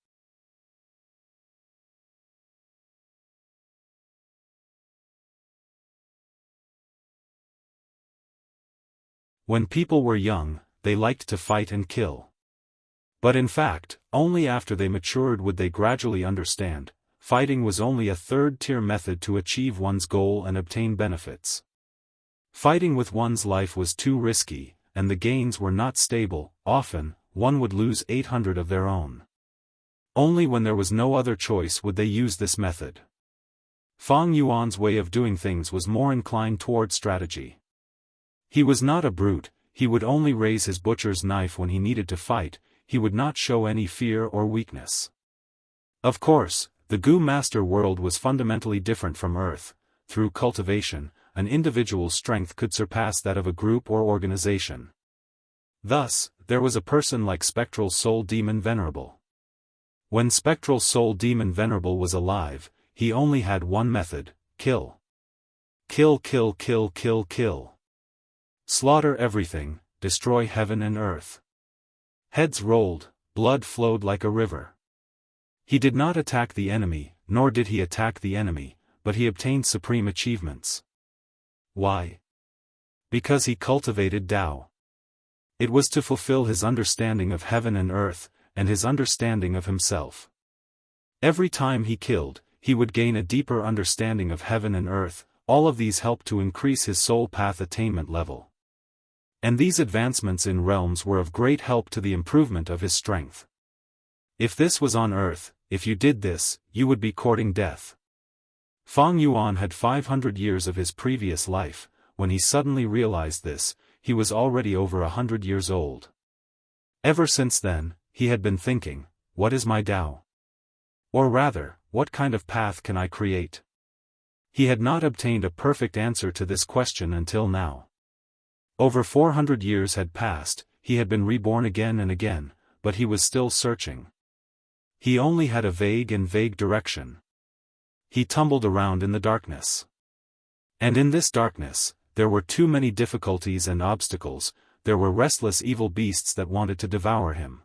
[SPEAKER 1] When people were young, they liked to fight and kill. But in fact, only after they matured would they gradually understand, fighting was only a third-tier method to achieve one's goal and obtain benefits. Fighting with one's life was too risky, and the gains were not stable. Often, one would lose 800 of their own. Only when there was no other choice would they use this method. Fang Yuan's way of doing things was more inclined toward strategy. He was not a brute, he would only raise his butcher's knife when he needed to fight, he would not show any fear or weakness. Of course, the Gu Master world was fundamentally different from Earth. Through cultivation, an individual's strength could surpass that of a group or organization. Thus, there was a person like Spectral Soul Demon Venerable. When Spectral Soul Demon Venerable was alive, he only had one method: kill. Kill, kill, kill, kill, kill. Slaughter everything, destroy heaven and earth. Heads rolled, blood flowed like a river. He did not attack the enemy, nor did he attack the enemy, but he obtained supreme achievements. Why? Because he cultivated Tao. It was to fulfill his understanding of heaven and earth, and his understanding of himself. Every time he killed, he would gain a deeper understanding of heaven and earth. All of these helped to increase his soul path attainment level. And these advancements in realms were of great help to the improvement of his strength. If this was on earth, if you did this, you would be courting death. Fang Yuan had 500 years of his previous life. When he suddenly realized this, he was already over 100 years old. Ever since then, he had been thinking, what is my Tao? Or rather, what kind of path can I create? He had not obtained a perfect answer to this question until now. Over 400 years had passed, he had been reborn again and again, but he was still searching. He only had a vague direction. He tumbled around in the darkness. And in this darkness, there were too many difficulties and obstacles. There were restless evil beasts that wanted to devour him.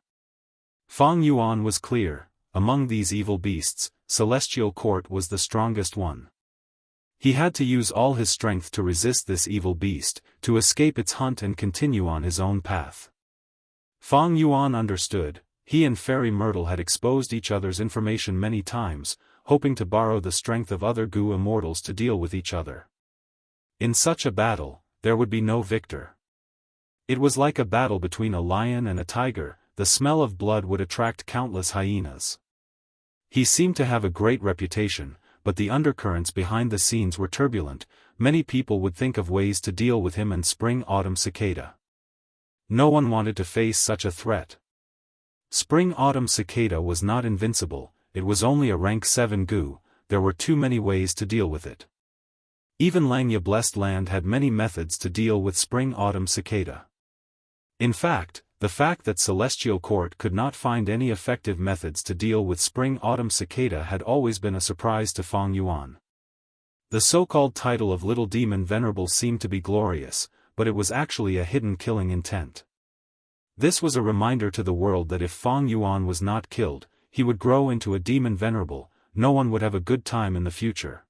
[SPEAKER 1] Fang Yuan was clear: among these evil beasts, Celestial Court was the strongest one. He had to use all his strength to resist this evil beast, to escape its hunt and continue on his own path. Fang Yuan understood. He and Fairy Myrtle had exposed each other's information many times, hoping to borrow the strength of other Gu immortals to deal with each other. In such a battle, there would be no victor. It was like a battle between a lion and a tiger. The smell of blood would attract countless hyenas. He seemed to have a great reputation, but the undercurrents behind the scenes were turbulent. Many people would think of ways to deal with him and Spring-Autumn Cicada. No one wanted to face such a threat. Spring-Autumn Cicada was not invincible, it was only a rank 7 Gu. There were too many ways to deal with it. Even Langya Blessed Land had many methods to deal with Spring-Autumn Cicada. In fact, the fact that Celestial Court could not find any effective methods to deal with Spring-Autumn Cicada had always been a surprise to Fang Yuan. The so-called title of Little Demon Venerable seemed to be glorious, but it was actually a hidden killing intent. This was a reminder to the world that if Fang Yuan was not killed, he would grow into a Demon Venerable. No one would have a good time in the future.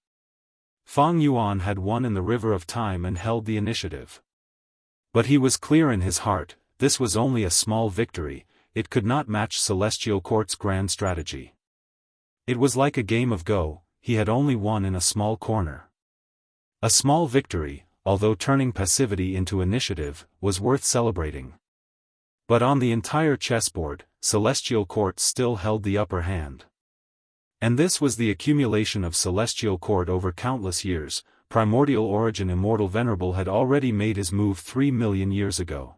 [SPEAKER 1] Fang Yuan had won in the River of Time and held the initiative. But he was clear in his heart, this was only a small victory. It could not match Celestial Court's grand strategy. It was like a game of Go, he had only won in a small corner. A small victory, although turning passivity into initiative, was worth celebrating. But on the entire chessboard, Celestial Court still held the upper hand. And this was the accumulation of Celestial Court over countless years. Primordial Origin Immortal Venerable had already made his move 3 million years ago.